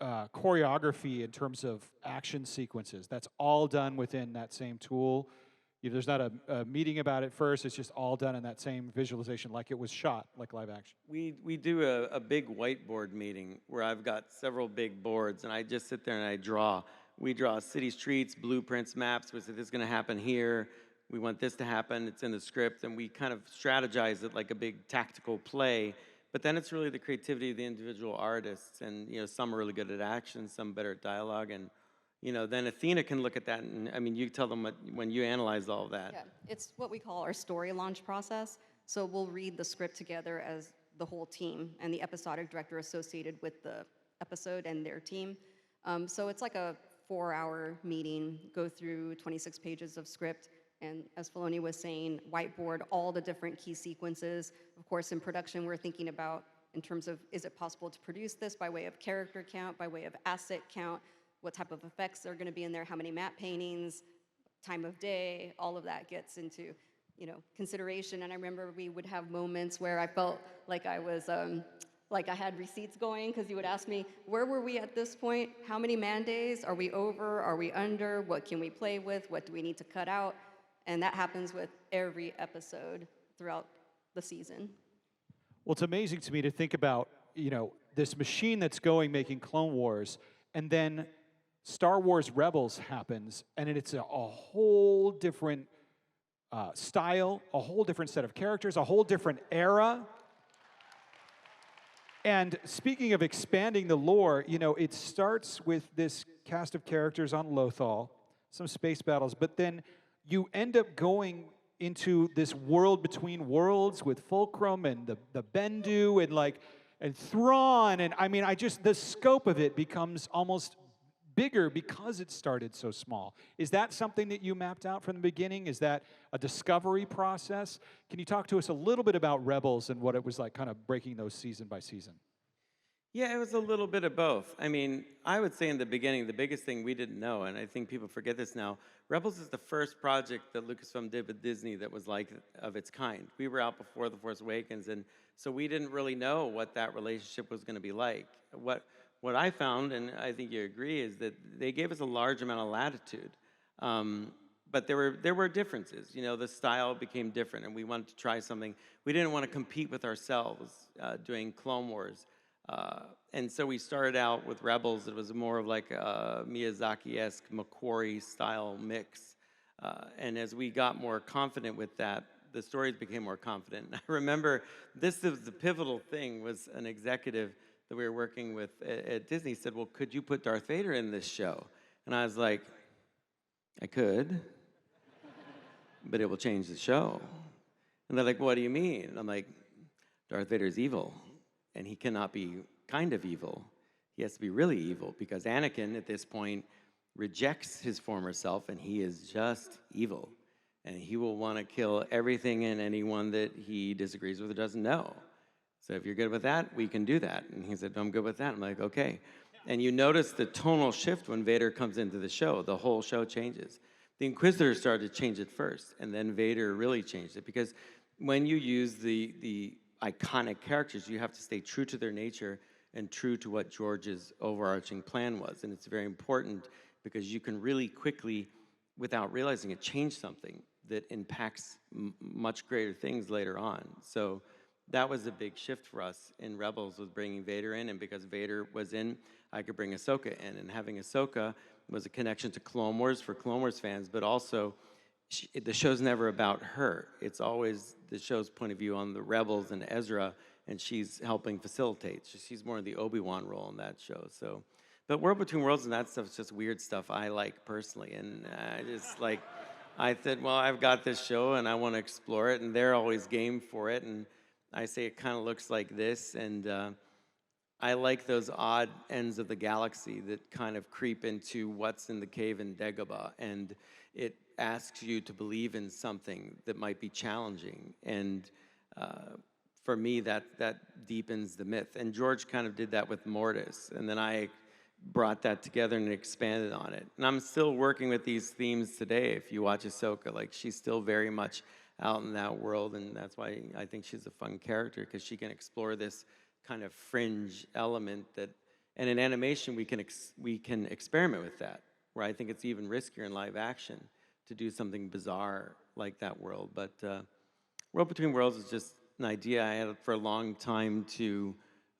choreography in terms of action sequences? That's all done within that same tool. There's not a meeting about it first. It's just all done in that same visualization, like it was shot, like live action. We do a big whiteboard meeting where I've got several big boards, and I just sit there and I draw. We draw city streets, blueprints, maps. We say this is going to happen here. We want this to happen. It's in the script, and we kind of strategize it like a big tactical play. But then it's really the creativity of the individual artists, and some are really good at action, some better at dialogue, and then Athena can look at that, and I mean, you tell them when you analyze all of that. Yeah, it's what we call our story launch process. So we'll read the script together as the whole team and the episodic director associated with the episode and their team. So it's like a 4-hour meeting, go through 26 pages of script, and as Filoni was saying, whiteboard all the different key sequences. Of course, in production, we're thinking about in terms of, is it possible to produce this by way of character count, by way of asset count, what type of effects are going to be in there, how many matte paintings, time of day, all of that gets into consideration. And I remember we would have moments where I felt like I was like I had receipts going, because you would ask me, where were we at this point? How many man days? Are we over? Are we under? What can we play with? What do we need to cut out? And that happens with every episode throughout the season. Well, it's amazing to me to think about, this machine that's making Clone Wars, and then Star Wars Rebels happens, and it's a whole different style, a whole different set of characters, a whole different era. And speaking of expanding the lore, it starts with this cast of characters on Lothal, some space battles, but then you end up going into this world between worlds with Fulcrum and the Bendu and Thrawn, and I mean, the scope of it becomes almost bigger because it started so small. Is that something that you mapped out from the beginning? Is that a discovery process? Can you talk to us a little bit about Rebels and what it was like kind of breaking those season by season? Yeah, it was a little bit of both. I mean, I would say in the beginning, the biggest thing we didn't know, and I think people forget this now, Rebels is the first project that Lucasfilm did with Disney that was like of its kind. We were out before The Force Awakens, and so we didn't really know what that relationship was going to be like. What I found, and I think you agree, is that they gave us a large amount of latitude. But there were differences. The style became different, and we wanted to try something. We didn't want to compete with ourselves doing Clone Wars. And so we started out with Rebels. It was more of like a Miyazaki-esque Macquarie-style mix. And as we got more confident with that, the stories became more confident. I remember this was the pivotal thing, was an executive that we were working with at Disney said, well, could you put Darth Vader in this show? And I was like, I could, but it will change the show. And they're like, what do you mean? And I'm like, Darth Vader's evil, and he cannot be kind of evil. He has to be really evil, because Anakin, at this point, rejects his former self, and he is just evil. And he will want to kill everything and anyone that he disagrees with or doesn't know. So if you're good with that, we can do that. And he said, I'm good with that. I'm like, okay. And you notice the tonal shift when Vader comes into the show. The whole show changes. The Inquisitors started to change it first, and then Vader really changed it. Because when you use the iconic characters, you have to stay true to their nature and true to what George's overarching plan was. And it's very important because you can really quickly without realizing it, changed something that impacts much greater things later on. So that was a big shift for us in Rebels, was bringing Vader in, and because Vader was in, I could bring Ahsoka in, and having Ahsoka was a connection to Clone Wars for Clone Wars fans, but also the show's never about her. It's always the show's point of view on the Rebels and Ezra, and she's helping facilitate. She's more in the Obi-Wan role in that show. So, but World Between Worlds and that stuff is just weird stuff I like personally, and I just like, I said, well, I've got this show and I want to explore it, and they're always game for it, and I say it kind of looks like this, and I like those odd ends of the galaxy that kind of creep into what's in the cave in Dagobah, and it asks you to believe in something that might be challenging, and for me, that deepens the myth. And George kind of did that with Mortis, and then I brought that together and expanded on it. And I'm still working with these themes today. If you watch Ahsoka, like, she's still very much out in that world, and that's why I think she's a fun character, because she can explore this kind of fringe element that, and in animation we can experiment with that, where I think it's even riskier in live action to do something bizarre like that world. But World Between Worlds is just an idea I had for a long time to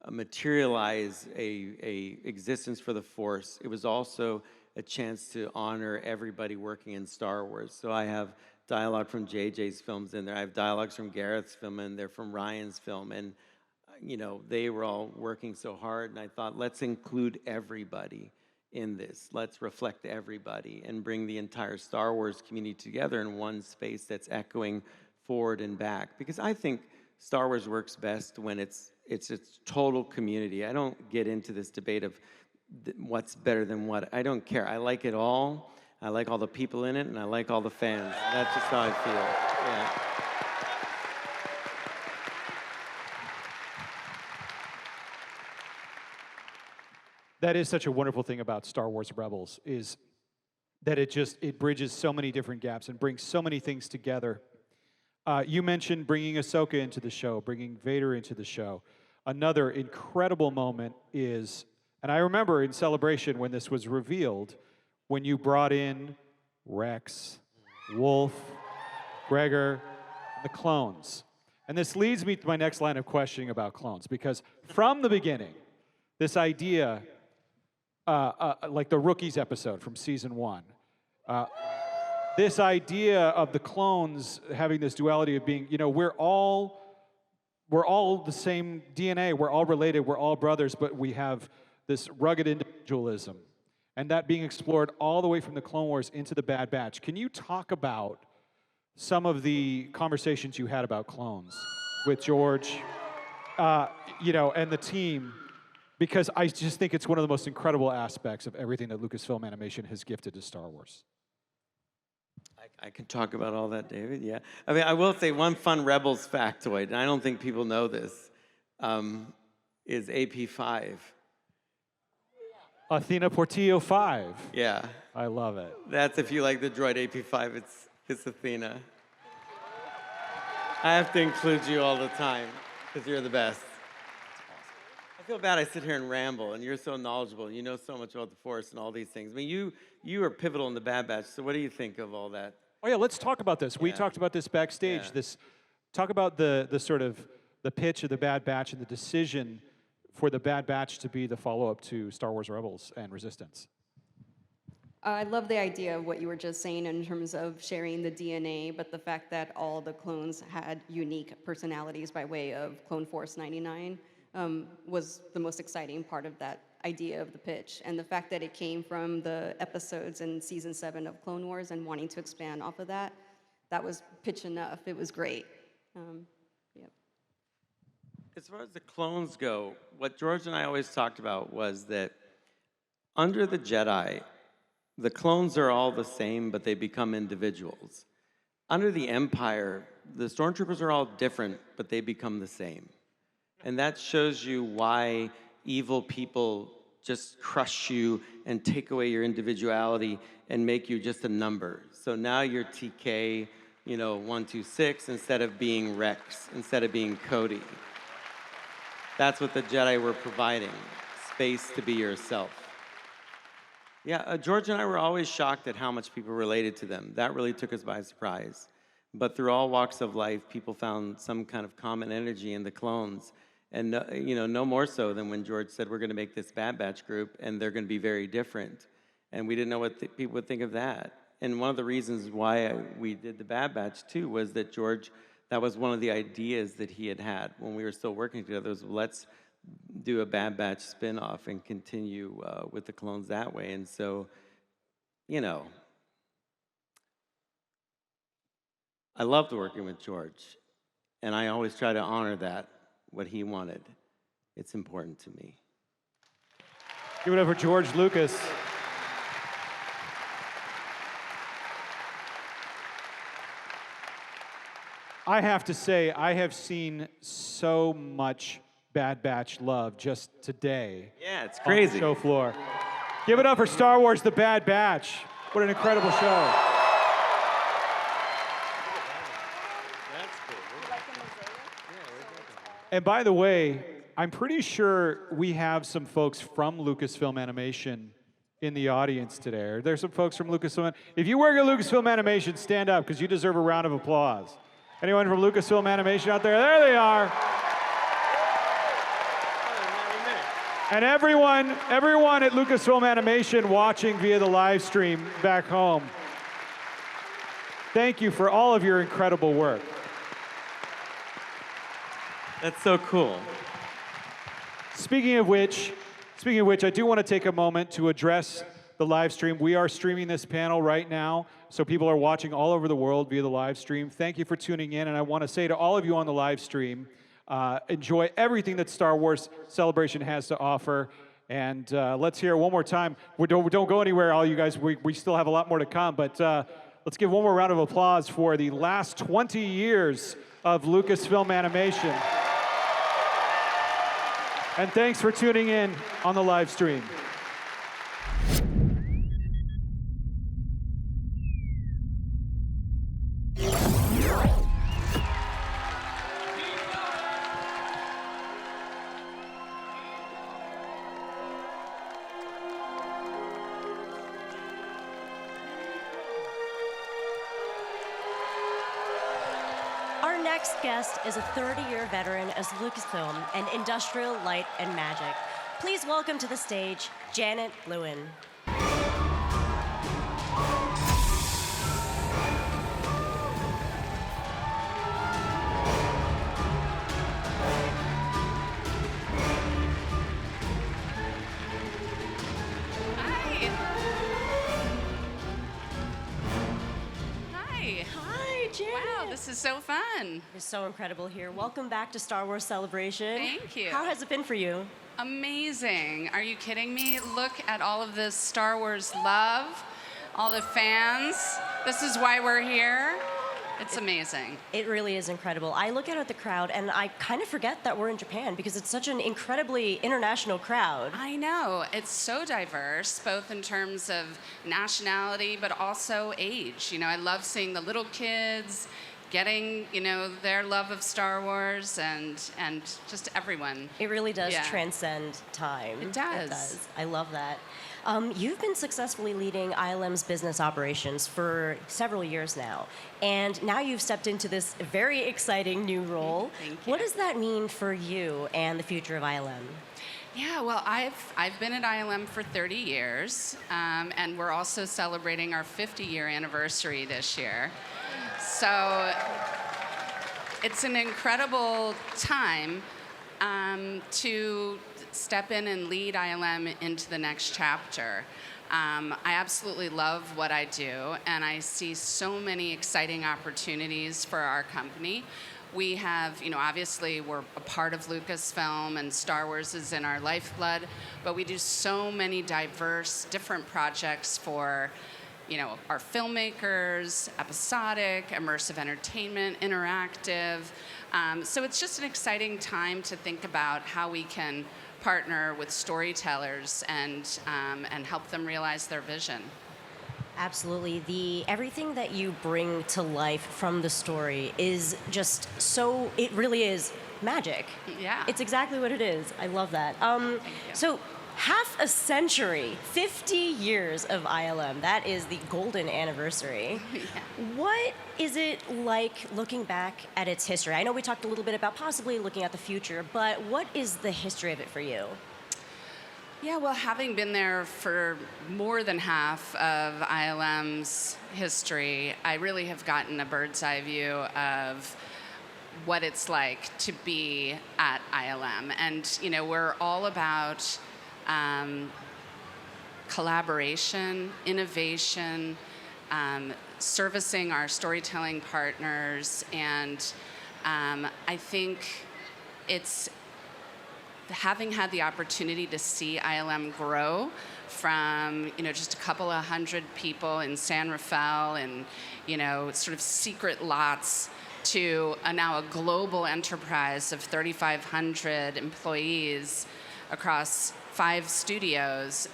materialize a existence for the Force. It was also a chance to honor everybody working in Star Wars. So I have dialogue from JJ's films in there. I have dialogues from Gareth's film in there, from Ryan's film, and you know, they were all working so hard, and I thought, let's include everybody in this. Let's reflect everybody and bring the entire Star Wars community together in one space that's echoing forward and back. Because I think Star Wars works best when it's total community. I don't get into this debate of what's better than what. I don't care. I like it all. I like all the people in it, and I like all the fans. That's just how I feel. Yeah. That is such a wonderful thing about Star Wars Rebels, is that it bridges so many different gaps and brings so many things together. You mentioned bringing Ahsoka into the show, bringing Vader into the show. Another incredible moment is, and I remember in Celebration when this was revealed, when you brought in Rex, Wolf, Gregor, the clones. And this leads me to my next line of questioning about clones, because from the beginning, this idea, like the Rookies episode from season 1, this idea of the clones having this duality of being, you know, we're all the same DNA, we're all related, we're all brothers, but we have this rugged individualism, and that being explored all the way from the Clone Wars into the Bad Batch. Can you talk about some of the conversations you had about clones with George, you know, and the team? Because I just think it's one of the most incredible aspects of everything that Lucasfilm Animation has gifted to Star Wars. I can talk about all that, David, yeah. I mean, I will say one fun Rebels factoid, and I don't think people know this, is AP5. Athena Portillo 5. Yeah. I love it. That's, if you like the droid AP5, it's Athena. I have to include you all the time, because you're the best. I feel bad I sit here and ramble, and you're so knowledgeable, and you know so much about the Force and all these things. I mean, you are pivotal in the Bad Batch, so what do you think of all that? Oh yeah, let's talk about this. Yeah. We talked about this backstage. Yeah. Talk about the sort of the pitch of the Bad Batch and the decision for the Bad Batch to be the follow-up to Star Wars Rebels and Resistance. I love the idea of what you were just saying in terms of sharing the DNA, but the fact that all the clones had unique personalities by way of Clone Force 99 was the most exciting part of that idea of the pitch. And the fact that it came from the episodes in season 7 of Clone Wars and wanting to expand off of that, that was pitch enough. It was great. Yep. As far as the clones go, what George and I always talked about was that under the Jedi, the clones are all the same, but they become individuals. Under the Empire, the stormtroopers are all different, but they become the same. And that shows you why evil people just crush you and take away your individuality and make you just a number. So now you're TK, you know, 126 instead of being Rex, instead of being Cody. That's what the Jedi were providing, space to be yourself. Yeah, George and I were always shocked at how much people related to them. That really took us by surprise. But through all walks of life, people found some kind of common energy in the clones. And no more so than when George said, we're going to make this Bad Batch group, and they're going to be very different. And we didn't know what people would think of that. And one of the reasons why we did the Bad Batch, too, was that George, that was one of the ideas that he had when we were still working together, was let's do a Bad Batch spin-off and continue with the clones that way. And so, I loved working with George, and I always try to honor that, what he wanted. It's important to me. Give it up for George Lucas. I have to say, I have seen so much Bad Batch love just today. Yeah, it's crazy. On the show floor. Give it up for Star Wars: The Bad Batch. What an incredible show. And by the way, I'm pretty sure we have some folks from Lucasfilm Animation in the audience today. There's some folks from Lucasfilm. If you work at Lucasfilm Animation, stand up, because you deserve a round of applause. Anyone from Lucasfilm Animation out there? There they are. And everyone at Lucasfilm Animation watching via the live stream back home, thank you for all of your incredible work. That's so cool. Speaking of which, I do want to take a moment to address the live stream. We are streaming this panel right now, so people are watching all over the world via the live stream. Thank you for tuning in, and I want to say to all of you on the live stream, enjoy everything that Star Wars Celebration has to offer. And let's hear it one more time. Don't go anywhere, all you guys. We still have a lot more to come, but let's give one more round of applause for the last 20 years of Lucasfilm Animation. And thanks for tuning in on the live stream. Our next guest is a 30-year veteran as Lucasfilm and Industrial Light and Magic. Please welcome to the stage, Janet Lewin. This is so fun. It's so incredible here. Welcome back to Star Wars Celebration. Thank you. How has it been for you? Amazing. Are you kidding me? Look at all of this Star Wars love, all the fans. This is why we're here. It's amazing. It really is incredible. I look out at the crowd and I kind of forget that we're in Japan because it's such an incredibly international crowd. I know. It's so diverse, both in terms of nationality, but also age. You know, I love seeing the little kids getting, their love of Star Wars and just everyone. It really does transcend time. It does. It does. I love that. You've been successfully leading ILM's business operations for several years now, and now you've stepped into this very exciting new role. Thank you. What does that mean for you and the future of ILM? Yeah, well, I've been at ILM for 30 years, and we're also celebrating our 50-year anniversary this year. So it's an incredible time to step in and lead ILM into the next chapter. I absolutely love what I do, and I see so many exciting opportunities for our company. We have, obviously we're a part of Lucasfilm and Star Wars is in our lifeblood, but we do so many diverse, different projects for our filmmakers, episodic, immersive entertainment, interactive. So it's just an exciting time to think about how we can partner with storytellers and help them realize their vision. Absolutely. Everything that you bring to life from the story is just so, it really is magic. Yeah. It's exactly what it is. I love that. So half a century, 50 years of ILM. That is the golden anniversary. What is it like looking back at its history? I know we talked a little bit about possibly looking at the future, but what is the history of it for you? Yeah, well, having been there for more than half of ILM's history, I really have gotten a bird's eye view of what it's like to be at ILM. And, you know, we're all about collaboration, innovation, servicing our storytelling partners, and I think it's having had the opportunity to see ILM grow from, you know, just a couple of hundred people in San Rafael and, you know, sort of secret lots to now a global enterprise of 3,500 employees across 5 studios.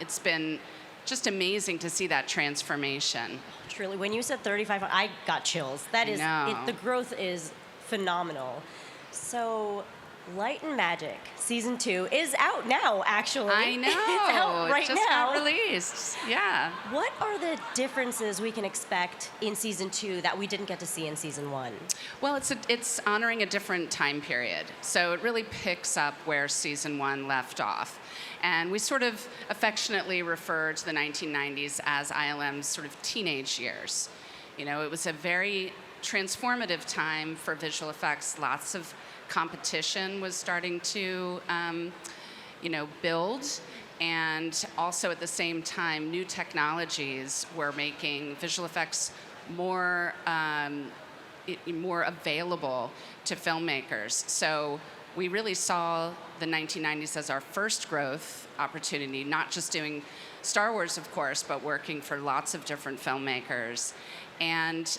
It's been just amazing to see that transformation. Truly, when you said 35, I got chills. That is, the growth is phenomenal. So, Light and Magic Season 2 is out now, actually. I know. It's out right just now. got released. Yeah. What are the differences we can expect in Season 2 that we didn't get to see in Season 1? Well, it's honoring a different time period. So it really picks up where Season 1 left off. And we sort of affectionately refer to the 1990s as ILM's sort of teenage years. You know, it was a very transformative time for visual effects. Lots of competition was starting to, you know, build. And also at the same time, new technologies were making visual effects more, more available to filmmakers. So we really saw the 1990s as our first growth opportunity, not just doing Star Wars, of course, but working for lots of different filmmakers. And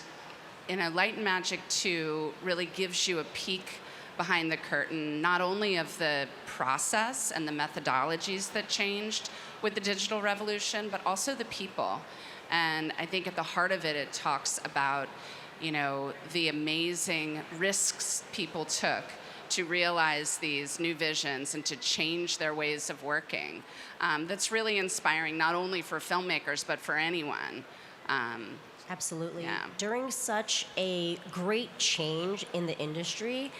Light and Magic 2 really gives you a peek behind the curtain, not only of the process and the methodologies that changed with the digital revolution, but also the people. And I think at the heart of it, it talks about, you know, the amazing risks people took to realize these new visions and to change their ways of working. That's really inspiring, not only for filmmakers, but for anyone. Absolutely. Yeah. During such a great change in the industry,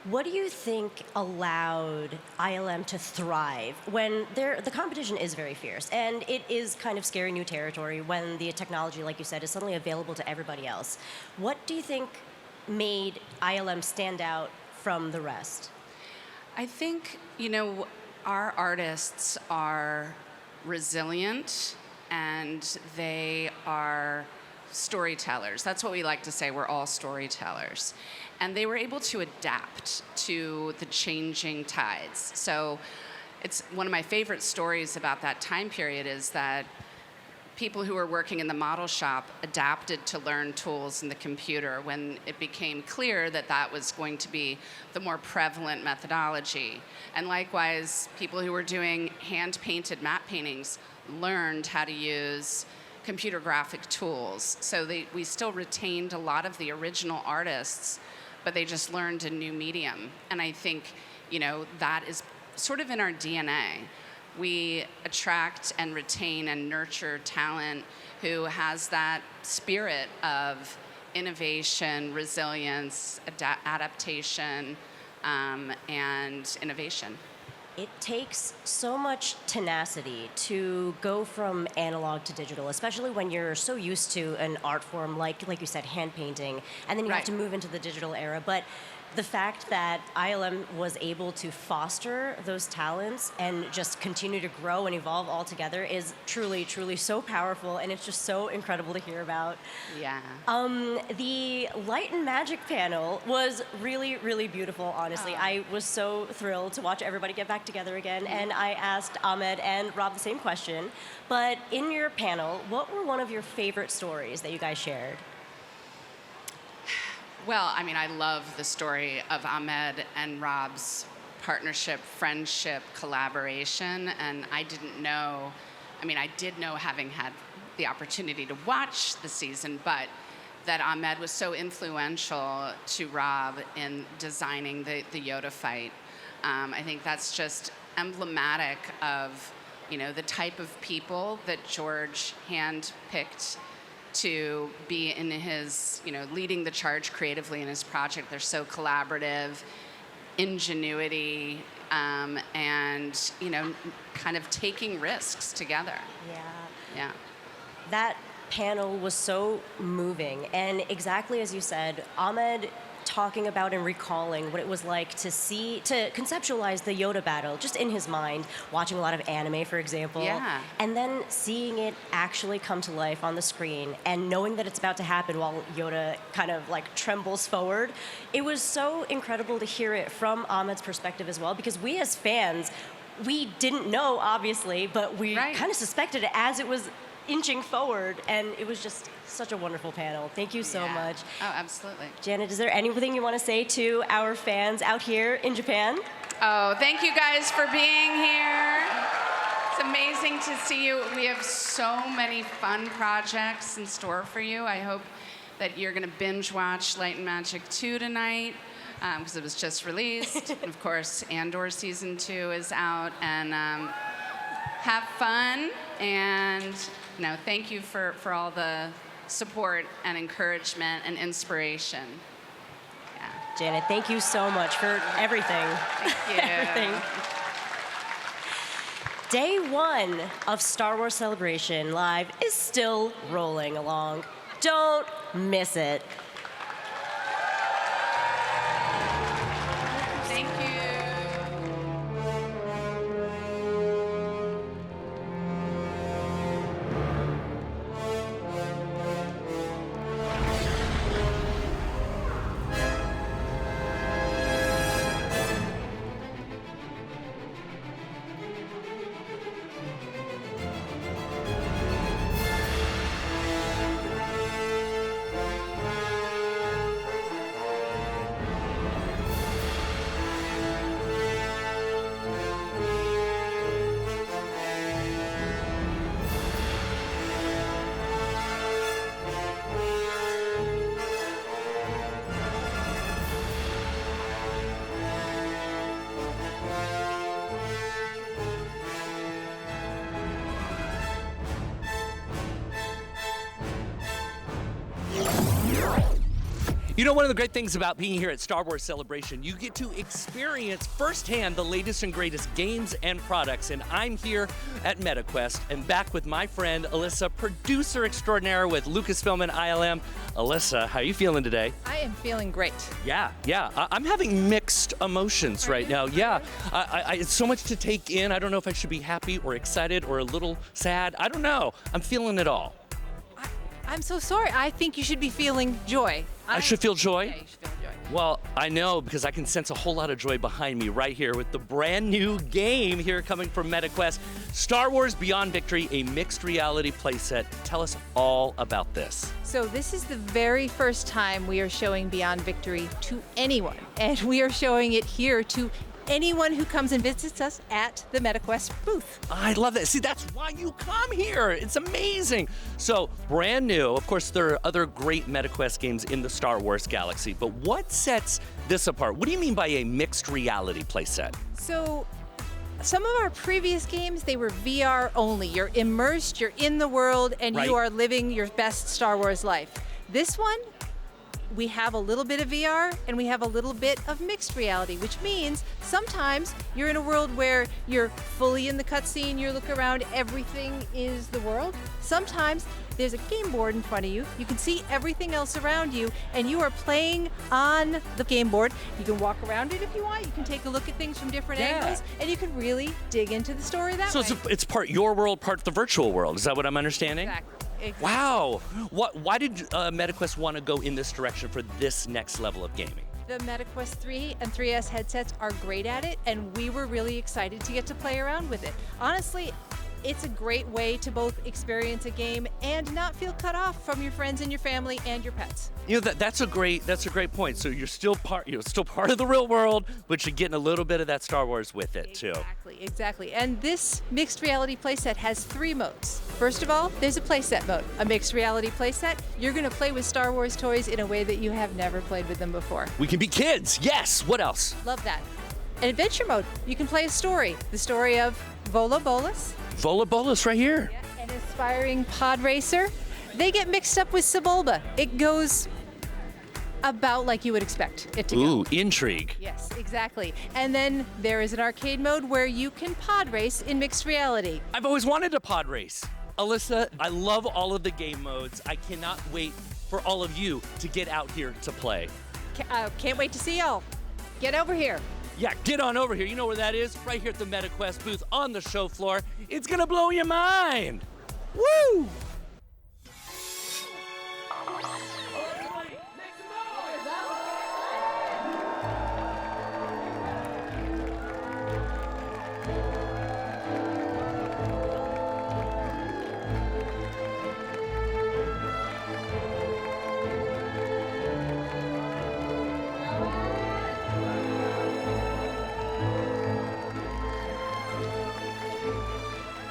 what do you think allowed ILM to thrive when the competition is very fierce and it is kind of scary new territory when the technology, like you said, is suddenly available to everybody else? What do you think made ILM stand out from the rest? I think, you know, our artists are resilient and they are storytellers. That's what we like to say. We're all storytellers. And they were able to adapt to the changing tides. So it's one of my favorite stories about that time period is that people who were working in the model shop adapted to learn tools in the computer when it became clear that that was going to be the more prevalent methodology. And likewise, people who were doing hand-painted matte paintings learned how to use computer graphic tools. So we still retained a lot of the original artists, but they just learned a new medium. And I think, you know, that is sort of in our DNA. We attract and retain and nurture talent who has that spirit of innovation, resilience, adaptation, and innovation. It takes so much tenacity to go from analog to digital, especially when you're so used to an art form like you said, hand painting, and then you have to move into the digital era. But the fact that ILM was able to foster those talents and just continue to grow and evolve all together is truly, truly so powerful, and it's just so incredible to hear about. Yeah. The Light and Magic panel was really, really beautiful, honestly. I was so thrilled to watch everybody get back together again, and I asked Ahmed and Rob the same question. But in your panel, what were one of your favorite stories that you guys shared? Well, I mean, I love the story of Ahmed and Rob's partnership, friendship, collaboration, and I didn't know, I mean, I did know having had the opportunity to watch the season, but that Ahmed was so influential to Rob in designing the Yoda fight. I think that's just emblematic of, the type of people that George handpicked to be in his, leading the charge creatively in his project. They're so collaborative, ingenuity, and, kind of taking risks together. Yeah. That panel was so moving, and exactly as you said, Ahmed talking about and recalling what it was like to conceptualize the Yoda battle just in his mind, watching a lot of anime, for example, and then seeing it actually come to life on the screen and knowing that it's about to happen while Yoda kind of like trembles forward. It was so incredible to hear it from Ahmed's perspective as well, because we as fans, we didn't know, obviously, but we kind of suspected it as it was inching forward, and it was just such a wonderful panel. Thank you so much. Oh, absolutely. Janet, is there anything you want to say to our fans out here in Japan? Oh, thank you guys for being here. It's amazing to see you. We have so many fun projects in store for you. I hope that you're going to binge watch Light and Magic 2 tonight, because it was just released. And of course, Andor Season 2 is out. And have fun, and thank you for all the support and encouragement and inspiration. Janet, thank you so much for everything. Thank you. Everything. Day 1 of Star Wars Celebration Live is still rolling along. Don't miss it. Thank you. One of the great things about being here at Star Wars Celebration, you get to experience firsthand the latest and greatest games and products. And I'm here at MetaQuest and back with my friend Alyssa, producer extraordinaire with Lucasfilm and ILM. Alyssa, how are you feeling today? I am feeling great. Yeah. I'm having mixed emotions right now. Yeah. It's so much to take in. I don't know if I should be happy or excited or a little sad. I don't know. I'm feeling it all. I'm so sorry. I think you should be feeling joy. I should feel joy? Yeah, you should feel joy. Well, I know, because I can sense a whole lot of joy behind me right here with the brand new game here coming from MetaQuest, Star Wars Beyond Victory, a mixed reality playset. Tell us all about this. So this is the very first time we are showing Beyond Victory to anyone, and we are showing it here to anyone who comes and visits us at the MetaQuest booth. I love that. See, that's why you come here. It's amazing. So, brand new. Of course, there are other great MetaQuest games in the Star Wars galaxy, but what sets this apart? What do you mean by a mixed reality playset? So, some of our previous games, they were VR only. You're immersed, you're in the world, and you are living your best Star Wars life. This one, we have a little bit of VR and we have a little bit of mixed reality, which means sometimes you're in a world where you're fully in the cutscene, you look around, everything is the world. Sometimes there's a game board in front of you, you can see everything else around you, and you are playing on the game board. You can walk around it if you want, you can take a look at things from different angles, and you can really dig into the story that way. So it's part your world, part the virtual world. Is that what I'm understanding? Exactly. Wow. Why did MetaQuest want to go in this direction for this next level of gaming? The MetaQuest 3 and 3S headsets are great at it, and we were really excited to get to play around with it. Honestly, it's a great way to both experience a game and not feel cut off from your friends and your family and your pets. That's a great point. So you're still part of the real world, but you're getting a little bit of that Star Wars with it too. Exactly. And this mixed reality playset has 3 modes. First of all, there's a playset mode. A mixed reality playset, you're going to play with Star Wars toys in a way that you have never played with them before. We can be kids. Yes. What else? Love that. adventure mode. You can play a story. The story of Vola Bolas. Vola Bolas right here. An aspiring pod racer. They get mixed up with Sebulba. It goes about like you would expect it to go. Ooh, intrigue. Yes, exactly. And then there is an arcade mode where you can pod race in mixed reality. I've always wanted a pod race. Alyssa, I love all of the game modes. I cannot wait for all of you to get out here to play. Can't wait to see y'all. Get over here. Yeah, get on over here. You know where that is? Right here at the MetaQuest booth on the show floor. It's gonna blow your mind. Woo!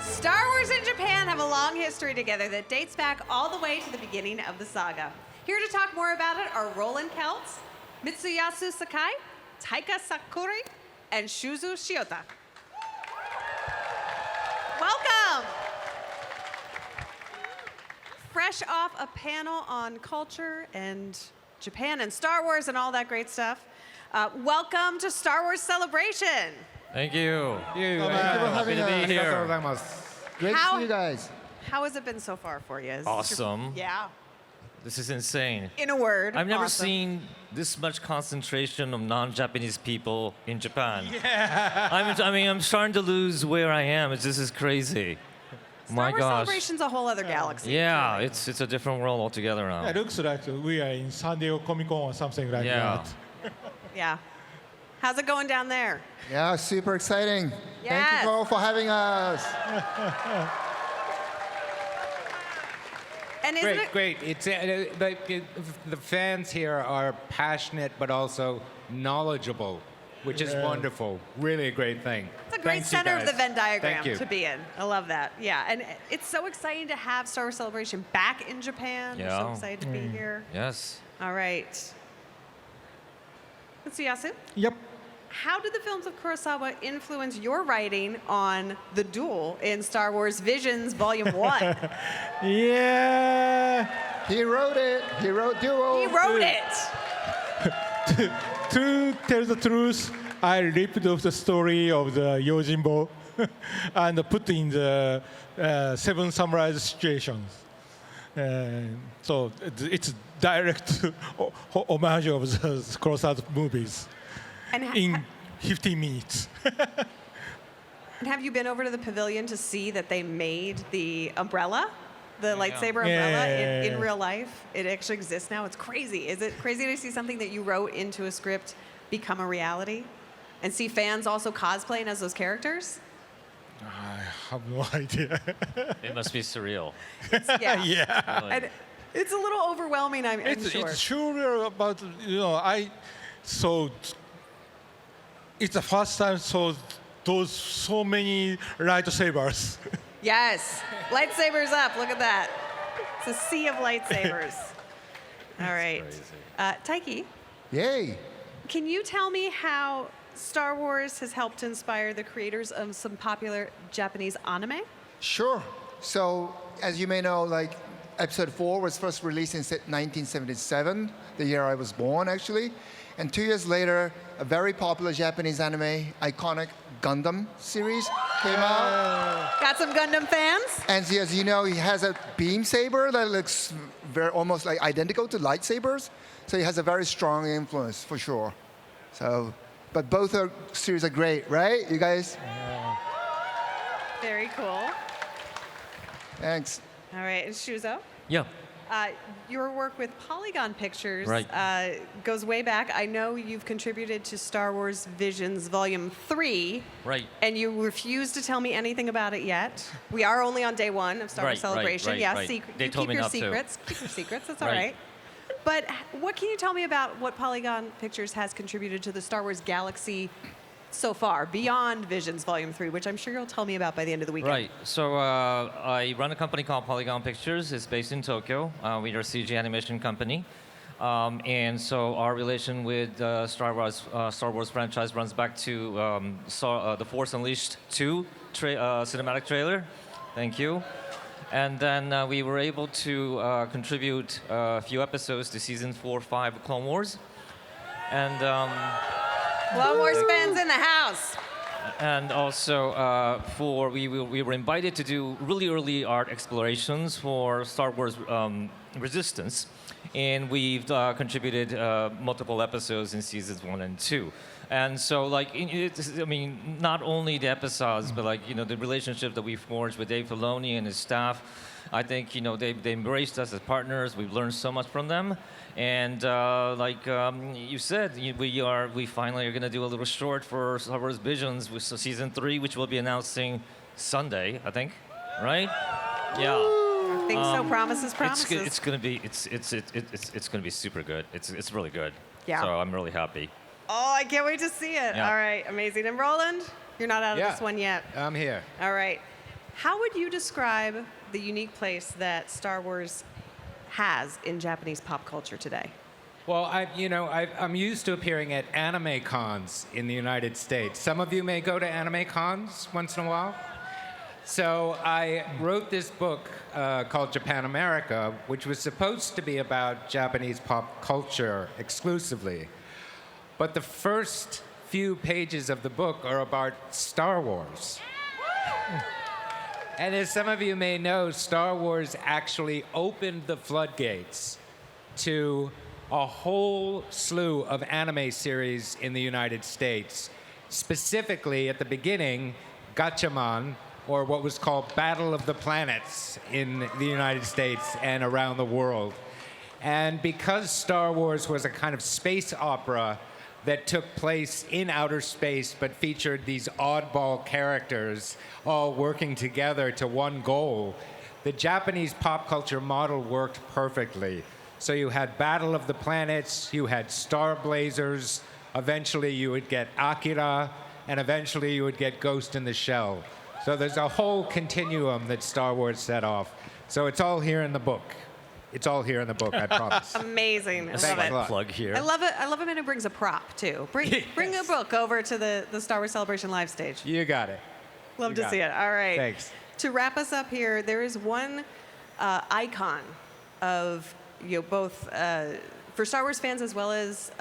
Star Wars and Japan have a long history together that dates back all the way to the beginning of the saga. Here to talk more about it are Roland Keltz, Mitsuyasu Sakai, Taika Sakuri, and Shuzu Shiota. Welcome! Fresh off a panel on culture and Japan and Star Wars and all that great stuff, welcome to Star Wars Celebration. Thank you. Thank you for having us. Happy to be here. Great to see you guys. How has it been so far for you? Awesome. Yeah. This is insane. In a word. I've never awesome. seen this much concentration of non-Japanese people in Japan. Yeah. I'm starting to lose where I am. This is crazy. Star Wars Celebration's a whole other galaxy. Yeah, it's a different world altogether now. It looks like we are in San Diego Comic Con or something like Yeah. that. Yeah. How's it going down there? Yeah, super exciting. Yes. Thank you all for having us. And isn't it Great. It's the fans here are passionate but also knowledgeable, which is wonderful. Really a great thing. It's a great Thanks, you center of guys. the Venn diagram Thank you. to be in. I love that. Yeah, and it's so exciting to have Star Wars Celebration back in Japan. We're so Yeah. excited to be here. Yes. All right. Mitsuyasu, Yep. how did the films of Kurosawa influence your writing on The Duel in Star Wars Visions Volume 1? Yeah. He wrote it. He wrote Duel. He wrote it. To tell the truth, I ripped off the story of the Yojimbo and put in the Seven Samurais situations. So it's direct homage of the Kurosawa movies And in 15 minutes. And have you been over to the pavilion to see that they made the umbrella, the lightsaber umbrella, in real life? It actually exists now. It's crazy. Is it crazy to see something that you wrote into a script become a reality? And see fans also cosplaying as those characters? I have no idea. It must be surreal. Yeah. Yeah. And it's a little overwhelming, I'm sure. It's sure about, so it's the first time saw those so many lightsabers. Yes. Lightsabers up. Look at that. It's a sea of lightsabers. All right. Taiki, Yay. can you tell me how Star Wars has helped inspire the creators of some popular Japanese anime? Sure. So, as you may know, like Episode 4 was first released in 1977, the year I was born, actually. And 2 years later, a very popular Japanese anime, iconic Gundam series came out. Got some Gundam fans? And as you know, he has a beam saber that looks very, almost like identical to lightsabers. So he has a very strong influence, for sure. So, but both series are great, right? You guys? Very cool. Thanks. All right. And Shuzo? Yeah. Your work with Polygon Pictures Right. goes way back. I know you've contributed to Star Wars Visions Volume 3. Right. And you refuse to tell me anything about it yet. We are only on day 1 of Star Wars Celebration. Right. They you told keep me your not to. secrets. Keep your secrets. That's all Right. right. But what can you tell me about what Polygon Pictures has contributed to the Star Wars galaxy so far, beyond Visions Volume 3, which I'm sure you'll tell me about by the end of the weekend? Right. So I run a company called Polygon Pictures. It's based in Tokyo. We're a CG animation company. And so our relation with Star Wars franchise runs back to The Force Unleashed 2 cinematic trailer. Thank you. And then we were able to contribute a few episodes to season 4-5 of Clone Wars. And Clone Wars fans in the house. and also we were invited to do really early art explorations for Star Wars Resistance. And we've contributed multiple episodes in seasons 1 and 2. And so, like, I mean, not only the episodes, but like, the relationship that we forged with Dave Filoni and his staff. I think, they embraced us as partners. We've learned so much from them. And like you said, we finally are going to do a little short for Star Wars Visions with season 3, which we'll be announcing Sunday, I think, right? Yeah. I think so. Promises. It's gonna be super good. It's really good. Yeah. So I'm really happy. Oh, I can't wait to see it. Yeah. All right, amazing. And Roland, you're not out of this one yet. I'm here. All right. How would you describe the unique place that Star Wars has in Japanese pop culture today? Well, I'm used to appearing at anime cons in the United States. Some of you may go to anime cons once in a while. So I wrote this book called Japan America, which was supposed to be about Japanese pop culture exclusively. But the first few pages of the book are about Star Wars. And as some of you may know, Star Wars actually opened the floodgates to a whole slew of anime series in the United States. Specifically, at the beginning, Gatchaman, or what was called Battle of the Planets in the United States and around the world. And because Star Wars was a kind of space opera that took place in outer space but featured these oddball characters all working together to one goal, the Japanese pop culture model worked perfectly. So you had Battle of the Planets, you had Star Blazers, eventually you would get Akira, and eventually you would get Ghost in the Shell. So there's a whole continuum that Star Wars set off. So it's all here in the book. It's all here in the book, I promise. Amazing. I love Thanks it. a lot. Plug here. I love it. I love a man who brings a prop too. Bring a book over to the Star Wars Celebration live stage. You got it. Love You to got see it. All right. Thanks. To wrap us up here, there is one icon of both for Star Wars fans as well as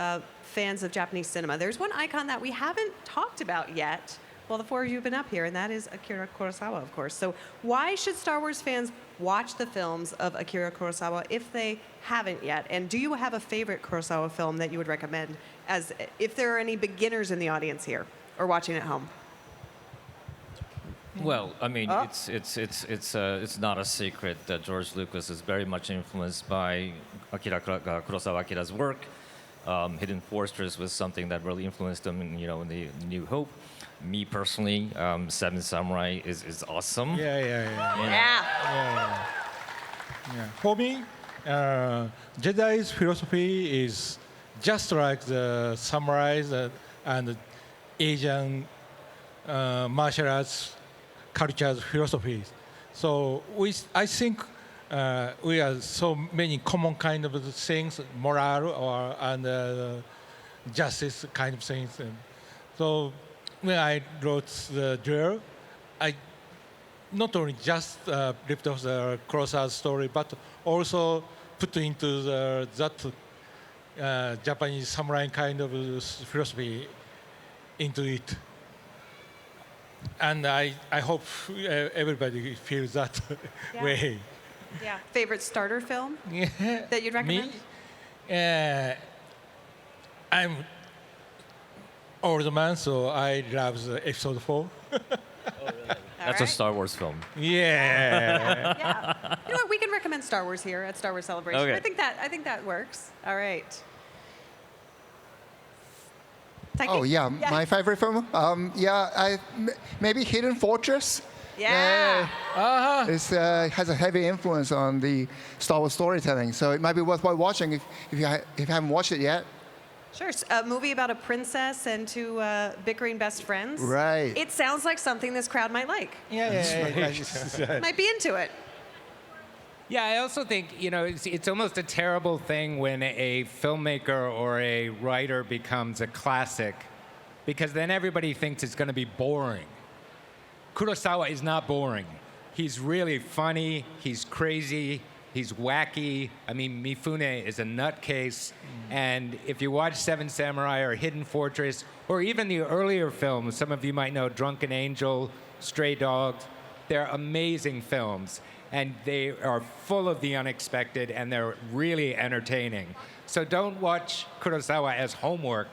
fans of Japanese cinema. There's one icon that we haven't talked about yet. Well, the four of you have been up here, and that is Akira Kurosawa, of course. So why should Star Wars fans watch the films of Akira Kurosawa if they haven't yet? And do you have a favorite Kurosawa film that you would recommend, as if there are any beginners in the audience here or watching at home? Well, I mean, it's not a secret that George Lucas is very much influenced by Kurosawa Akira's work. Hidden Fortress was something that really influenced him, in the New Hope. Me personally, Seven Samurai is awesome. Yeah. For me, Jedi's philosophy is just like the samurais and Asian martial arts culture's philosophies. So I think we have so many common kind of things, moral and justice kind of things. And so when I wrote the duel, I not only just ripped off the Kurosawa's story, but also put into that Japanese samurai kind of philosophy into it. And I hope everybody feels that way. Yeah. Favorite starter film that you'd recommend? Me? I'm old man, so I love the episode 4. That's a Star Wars film. Yeah. Yeah. You know what? We can recommend Star Wars here at Star Wars Celebration. Okay. I think that works. All right. Oh yeah, my favorite film. Maybe Hidden Fortress. Yeah. It has a heavy influence on the Star Wars storytelling, so it might be worthwhile watching if you haven't watched it yet. Sure. A movie about a princess and two bickering best friends. Right. It sounds like something this crowd might like. Yeah. Might be into it. Yeah, I also think, it's almost a terrible thing when a filmmaker or a writer becomes a classic, because then everybody thinks it's going to be boring. Kurosawa is not boring. He's really funny, he's crazy, he's wacky. I mean, Mifune is a nutcase. And if you watch Seven Samurai or Hidden Fortress, or even the earlier films, some of you might know Drunken Angel, Stray Dogs, they're amazing films. And they are full of the unexpected, and they're really entertaining. So don't watch Kurosawa as homework.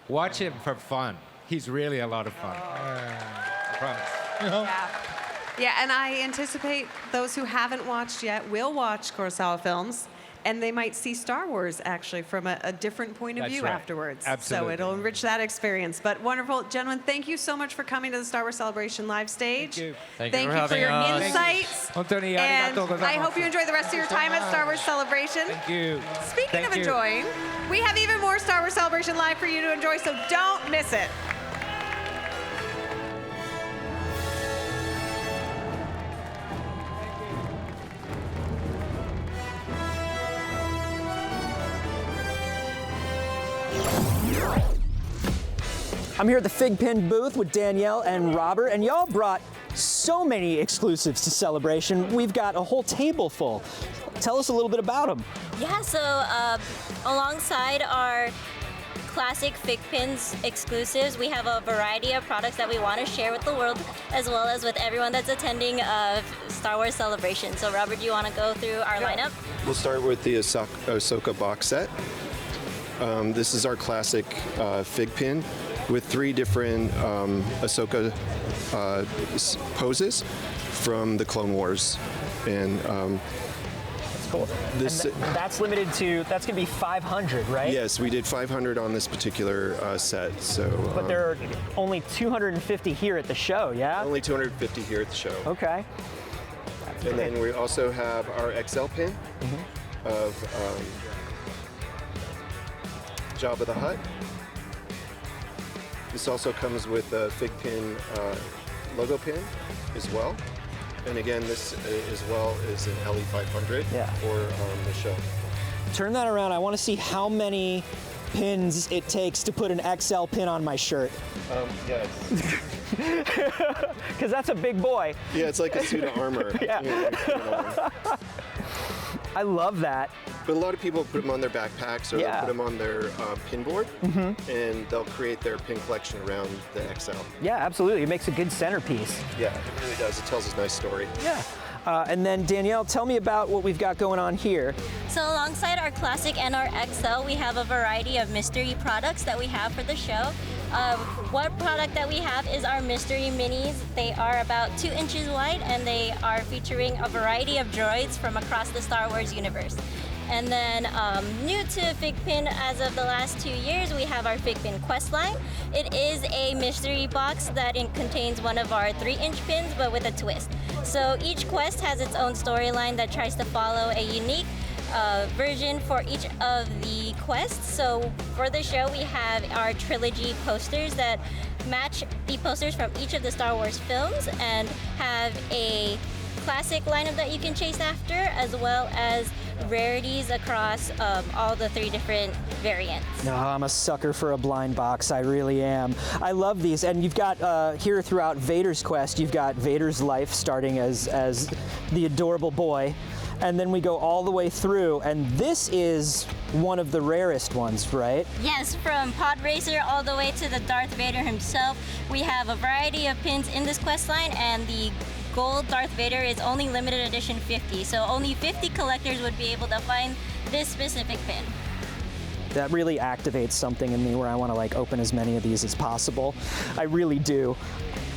Watch him for fun. He's really a lot of fun. I promise. Yeah, and I anticipate those who haven't watched yet will watch Kurosawa films, and they might see Star Wars actually from a different point of That's view right. afterwards. Absolutely. So it'll enrich that experience. But wonderful, gentlemen, thank you so much for coming to the Star Wars Celebration live stage. Thank you. Thank you for your insights. Hontoni And arigatou gozaimasu. I hope you enjoy the rest of your time at Star Wars Celebration. Thank you. Speaking Thank of you. enjoying, we have even more Star Wars Celebration live for you to enjoy, so don't miss it. I'm here at the Fig Pin booth with Danielle and Robert, and y'all brought so many exclusives to Celebration. We've got a whole table full. Tell us a little bit about them. Yeah, so alongside our classic Fig Pins exclusives, we have a variety of products that we want to share with the world, as well as with everyone that's attending Star Wars Celebration. So Robert, do you want to go through our lineup? We'll start with the Ahsoka box set. This is our classic Fig Pin with 3 different Ahsoka poses from the Clone Wars. And cool. This, and that's limited to, that's going to be 500, right? Yes, we did 500 on this particular set. So, but there are only 250 here at the show, yeah? Only 250 here at the show. Okay. And then we also have our XL pin of Jabba the Hutt. This also comes with a Fig Pin logo pin as well. And again, this as well is an LE500 for the show. Turn that around. I want to see how many pins it takes to put an XL pin on my shirt. Yes. Because that's a big boy. Yeah, it's like a suit of armor. Yeah. I love that. But a lot of people put them on their backpacks or they'll put them on their pin board, and they'll create their pin collection around the XL. Yeah, absolutely. It makes a good centerpiece. Yeah, it really does. It tells a nice story. Yeah. And then Danielle, tell me about what we've got going on here. So alongside our Classic and our XL, we have a variety of mystery products that we have for the show. One product that we have is our mystery minis. They are about 2 inches wide, and they are featuring a variety of droids from across the Star Wars universe. And then new to FigPin as of the last 2 years, we have our FigPin Quest line. It is a mystery box that contains one of our 3-inch pins, but with a twist. So each quest has its own storyline that tries to follow a unique version for each of the quests. So for the show, we have our trilogy posters that match the posters from each of the Star Wars films and have a classic lineup that you can chase after, as well as rarities across all the 3 different variants. No, I'm a sucker for a blind box. I really am. I love these. And you've got here throughout Vader's quest, you've got Vader's life starting as the adorable boy. And then we go all the way through, and this is one of the rarest ones, right? Yes, from Pod Racer all the way to the Darth Vader himself. We have a variety of pins in this quest line, and the gold Darth Vader is only limited edition 50, so only 50 collectors would be able to find this specific pin. That really activates something in me where I want to like open as many of these as possible. I really do.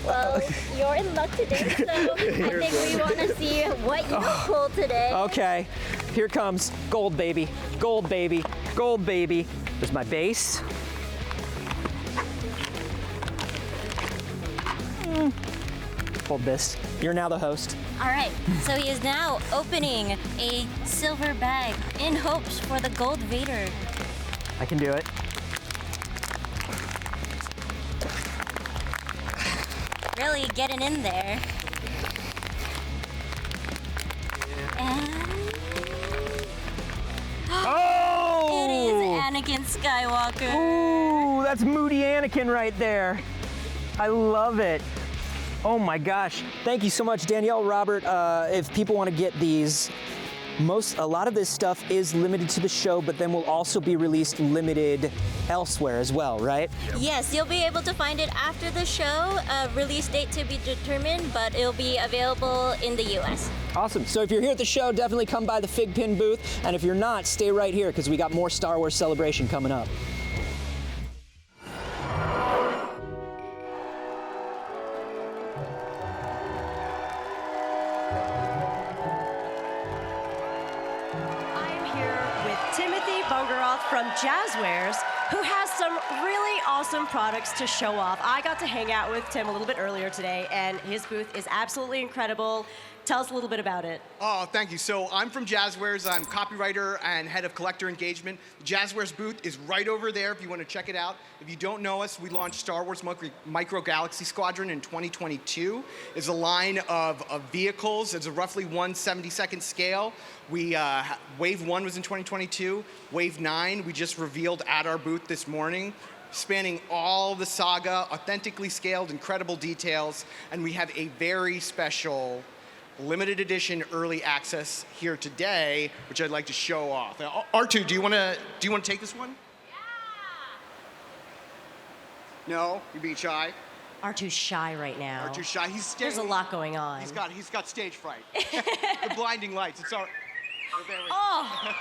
Well, you're in luck today, so I think we want to see what you pulled today. Okay, here comes gold, baby. Gold, baby. Gold, baby. There's my base. Hold this. You're now the host. All right, so he is now opening a silver bag in hopes for the gold Vader. I can do it. Really getting in there. And Anakin Skywalker. Ooh, that's moody Anakin right there. I love it. Oh my gosh. Thank you so much, Danielle, Robert. If people want to get these, a lot of this stuff is limited to the show, but then will also be released limited elsewhere as well, right? Yes, you'll be able to find it after the show. Release date to be determined, but it'll be available in the US. Awesome. So if you're here at the show, definitely come by the Fig Pin booth. And if you're not, stay right here because we got more Star Wars Celebration coming up. From Jazzwares, who has some really awesome products to show off. I got to hang out with Tim a little bit earlier today, and his booth is absolutely incredible. Tell us a little bit about it. Oh, thank you. So I'm from Jazzwares. I'm copywriter and head of collector engagement. The Jazzwares booth is right over there if you want to check it out. If you don't know us, we launched Star Wars Micro Galaxy Squadron in 2022. It's a line of vehicles. It's a roughly 1/72nd scale. Wave 1 was in 2022. Wave 9 we just revealed at our booth this morning, spanning all the saga, authentically scaled, incredible details, and we have a very special limited edition early access here today, which I'd like to show off. Now, R2, do you want to take this one? Yeah. No, you're being shy. R2's shy right now. R2's shy. There's a lot going on. He's got stage fright. The blinding lights. It's all right. Oh.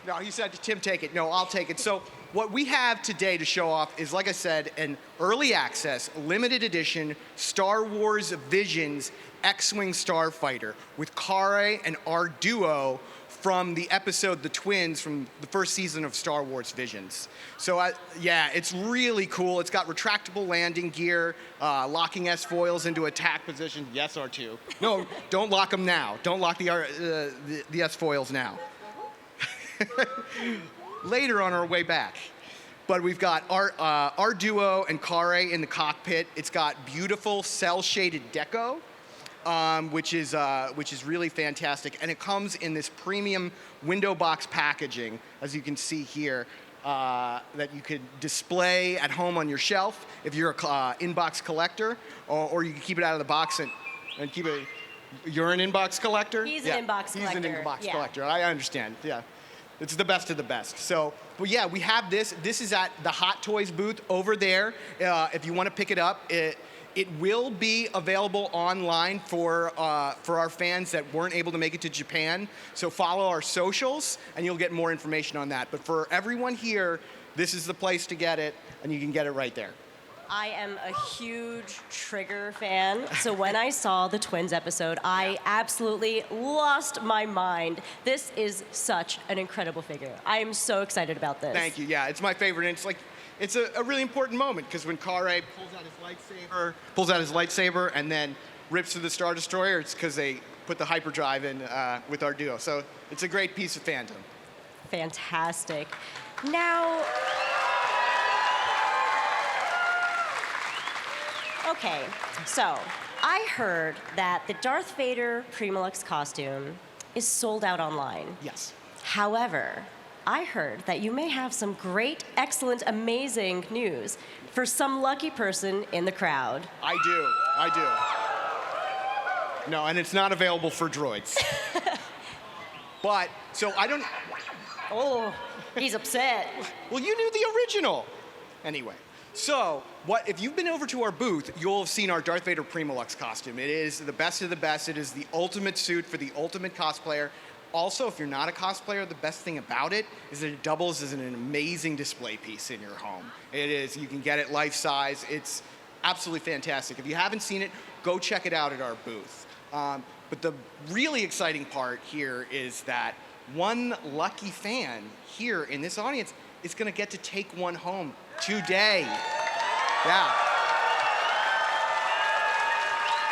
No, he said, Tim, take it. No, I'll take it. So what we have today to show off is, like I said, an early access, limited edition Star Wars Visions X-Wing Starfighter with Kare and our duo from the episode The Twins from the first season of Star Wars Visions. So yeah, it's really cool. It's got retractable landing gear, locking S-foils into attack position. Yes, R2. No, don't lock them now. Don't lock the S-foils now. Later on our way back. But we've got our duo and Kare in the cockpit. It's got beautiful cell-shaded deco, which is really fantastic. And it comes in this premium window box packaging, as you can see here, that you could display at home on your shelf if you're an inbox collector, or you can keep it out of the box and keep it. You're an inbox collector? He's an inbox collector. He's an inbox collector. I understand. Yeah. It's the best of the best. So, well, yeah, we have this. This is at the Hot Toys booth over there. If you want to pick it up, it will be available online for our fans that weren't able to make it to Japan. So follow our socials, and you'll get more information on that. But for everyone here, this is the place to get it, and you can get it right there. I am a huge Trigger fan, so when I saw the Twins episode, I absolutely lost my mind. This is such an incredible figure. I am so excited about this. Thank you. Yeah, it's my favorite. And it's a really important moment because when Kare pulls out his lightsaber and then rips through the Star Destroyer, it's because they put the hyperdrive in with our duo. So it's a great piece of fandom. Fantastic. Now. Okay, so I heard that the Darth Vader Premolux costume is sold out online. Yes. However, I heard that you may have some great, excellent, amazing news for some lucky person in the crowd. I do. No, and it's not available for droids. But, so I don't... Oh, he's upset. Well, you knew the original. Anyway. So, if you've been over to our booth, you'll have seen our Darth Vader Premolux costume. It is the best of the best. It is the ultimate suit for the ultimate cosplayer. Also, if you're not a cosplayer, the best thing about it is that it doubles as an amazing display piece in your home. It is, you can get it life size. It's absolutely fantastic. If you haven't seen it, go check it out at our booth. But the really exciting part here is that one lucky fan here in this audience is going to get to take one home today. Yeah.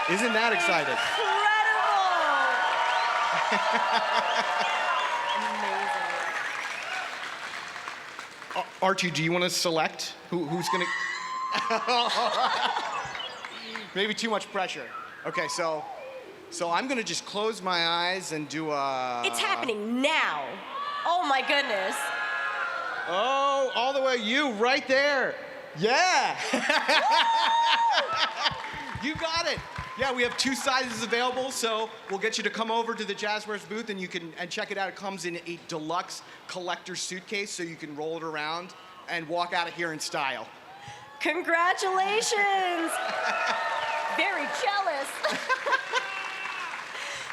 Isn't that exciting? Incredible. Archie, do you want to select who's going to... Maybe too much pressure. Okay, so I'm going to just close my eyes and do a... It's happening now. Oh my goodness. Oh, all the way, you right there. Yeah. You got it. Yeah, we have 2 sizes available, so we'll get you to come over to the Jazzwares booth and you can check it out. It comes in a deluxe collector suitcase, so you can roll it around and walk out of here in style. Congratulations. Very jealous.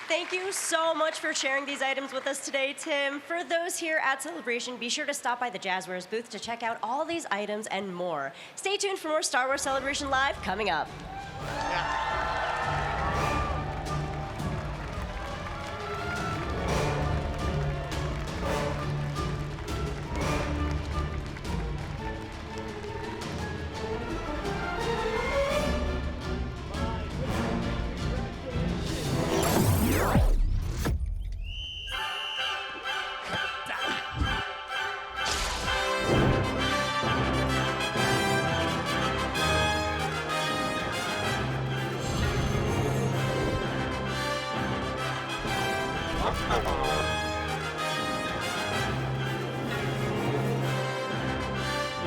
Thank you so much for sharing these items with us today, Tim. For those here at Celebration, be sure to stop by the Jazzwares booth to check out all these items and more. Stay tuned for more Star Wars Celebration Live coming up.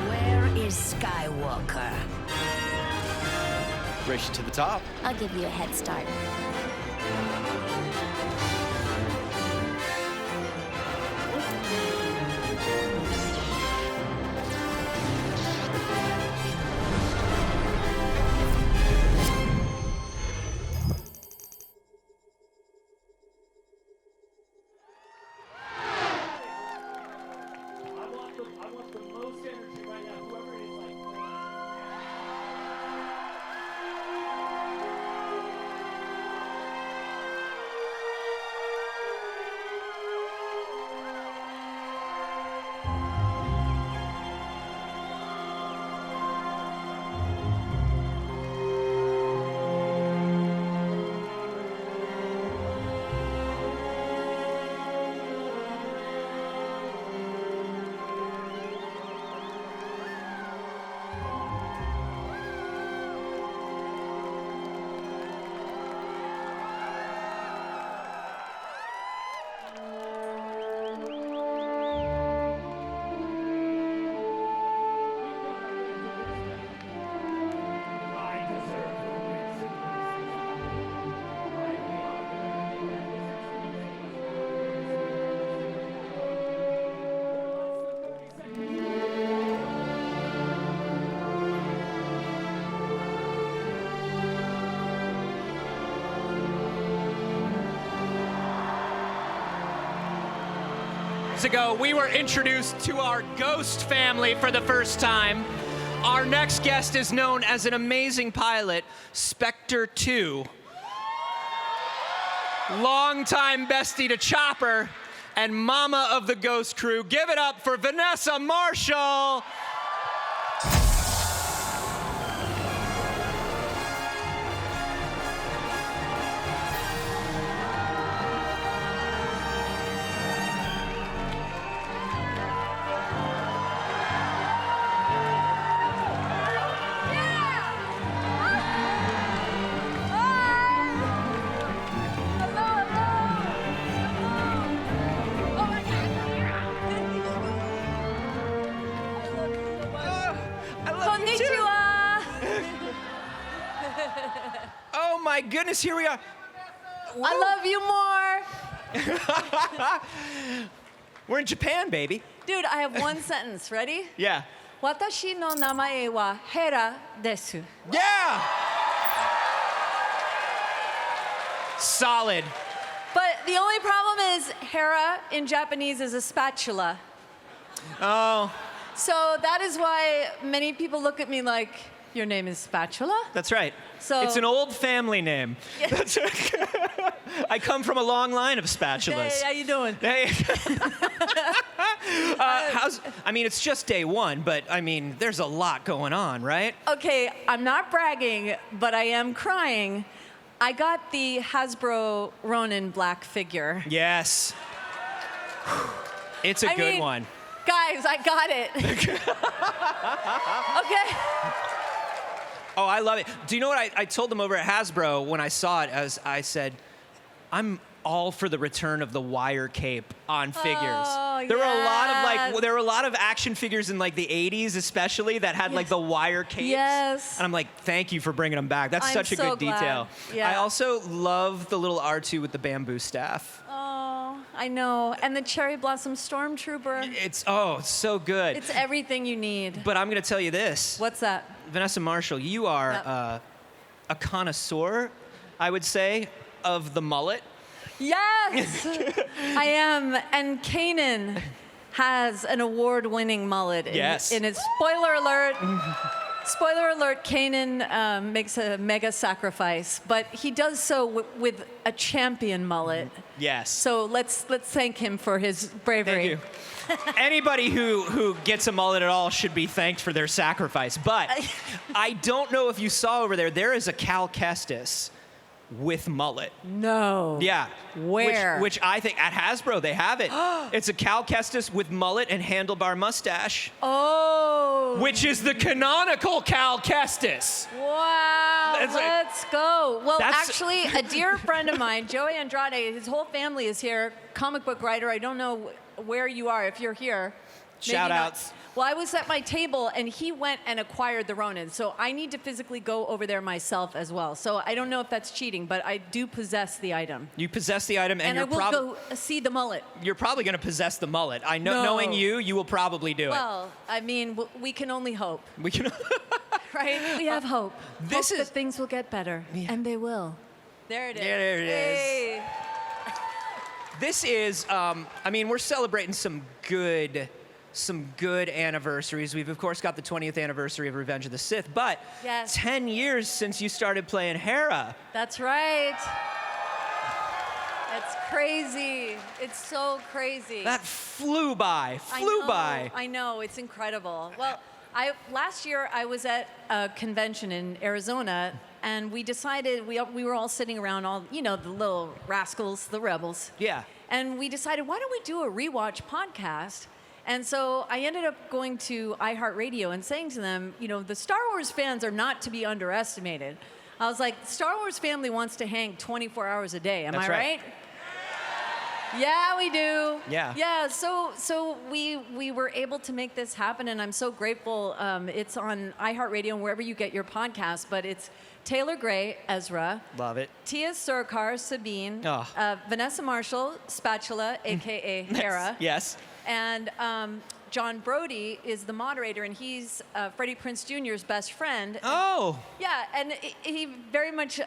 Where is Skywalker? Race you to the top. I'll give you a head start. Ago, we were introduced to our ghost family for the first time. Our next guest is known as an amazing pilot, Spectre 2. Longtime bestie to Chopper and mama of the ghost crew. Give it up for Vanessa Marshall. Oh my goodness, here we are. I love you more. We're in Japan, baby. Dude, I have one sentence. Ready? Yeah. Watashi no namae wa Hera desu. Yeah! Solid. But the only problem is Hera in Japanese is a spatula. Oh. So that is why many people look at me like, your name is Spatula? That's right. So it's an old family name. Yeah. That's right. I come from a long line of spatulas. Hey, how you doing? Hey. I mean, it's just day one, but I mean, there's a lot going on, right? Okay, I'm not bragging, but I am crying. I got the Hasbro Ronin black figure. Yes. It's a good one. Guys, I got it. Okay. Oh, I love it. Do you know what I told them over at Hasbro when I saw it? I said, I'm all for the return of the wire cape on figures. There were a lot of action figures in like the 80s especially that had like the wire capes. Yes. And I'm like, thank you for bringing them back. That's I'm such a so good glad. detail. Yeah. I also love the little R2 with the bamboo staff. Oh, I know. And the cherry blossom stormtrooper. It's so good. It's everything you need. But I'm going to tell you this. What's that? Vanessa Marshall, you are a connoisseur, I would say, of the mullet. Yes, I am. And Kanan has an award-winning mullet. Yes. In his spoiler alert. Spoiler alert, Kanan makes a mega sacrifice, but he does so with a champion mullet. Yes. So let's thank him for his bravery. Thank you. Anybody who gets a mullet at all should be thanked for their sacrifice. But I don't know if you saw over there is a Cal Kestis with mullet. No. Yeah. Where? Which I think at Hasbro they have it. It's a Cal Kestis with mullet and handlebar mustache. Oh. Which is the canonical Cal Kestis. Wow. Let's go. Well, That's- actually, a dear friend of mine, Joey Andrade, his whole family is here. Comic book writer. I don't know where you are if you're here. Maybe Shout not. outs. Well, I was at my table, and he went and acquired the Ronin, so I need to physically go over there myself as well. So I don't know if that's cheating, but I do possess the item. You possess the item, and I you're will go see the mullet. You're probably going to possess the mullet. I know, No. knowing you will probably do it. Well, I mean, we can only hope, We can. right? We have hope. This Hope is- that things will get better, and they will. There it is. Yeah, there it is. Hey. This is, I mean, we're celebrating some good anniversaries. We've, of course, got the 20th anniversary of Revenge of the Sith, but Yes. 10 years since you started playing Hera. That's right. It's crazy. It's so crazy. That flew by, by. I know. It's incredible. Well, last year I was at a convention in Arizona, and we decided we were all sitting around, the little rascals, the rebels. Yeah. And we decided, why don't we do a rewatch podcast? And so I ended up going to iHeartRadio and saying to them, the Star Wars fans are not to be underestimated. I was like, Star Wars family wants to hang 24 hours a day. Am That's I right? Yeah, we do. Yeah. Yeah. So we were able to make this happen, and I'm so grateful. It's on iHeartRadio and wherever you get your podcasts. But it's Taylor Gray, Ezra. Love it. Tia Surkar, Sabine. Oh. Vanessa Marshall, Spatula, aka Hera. Yes. And John Brody is the moderator, and he's Freddie Prinze Jr.'s best friend. Oh. Yeah, and he very much.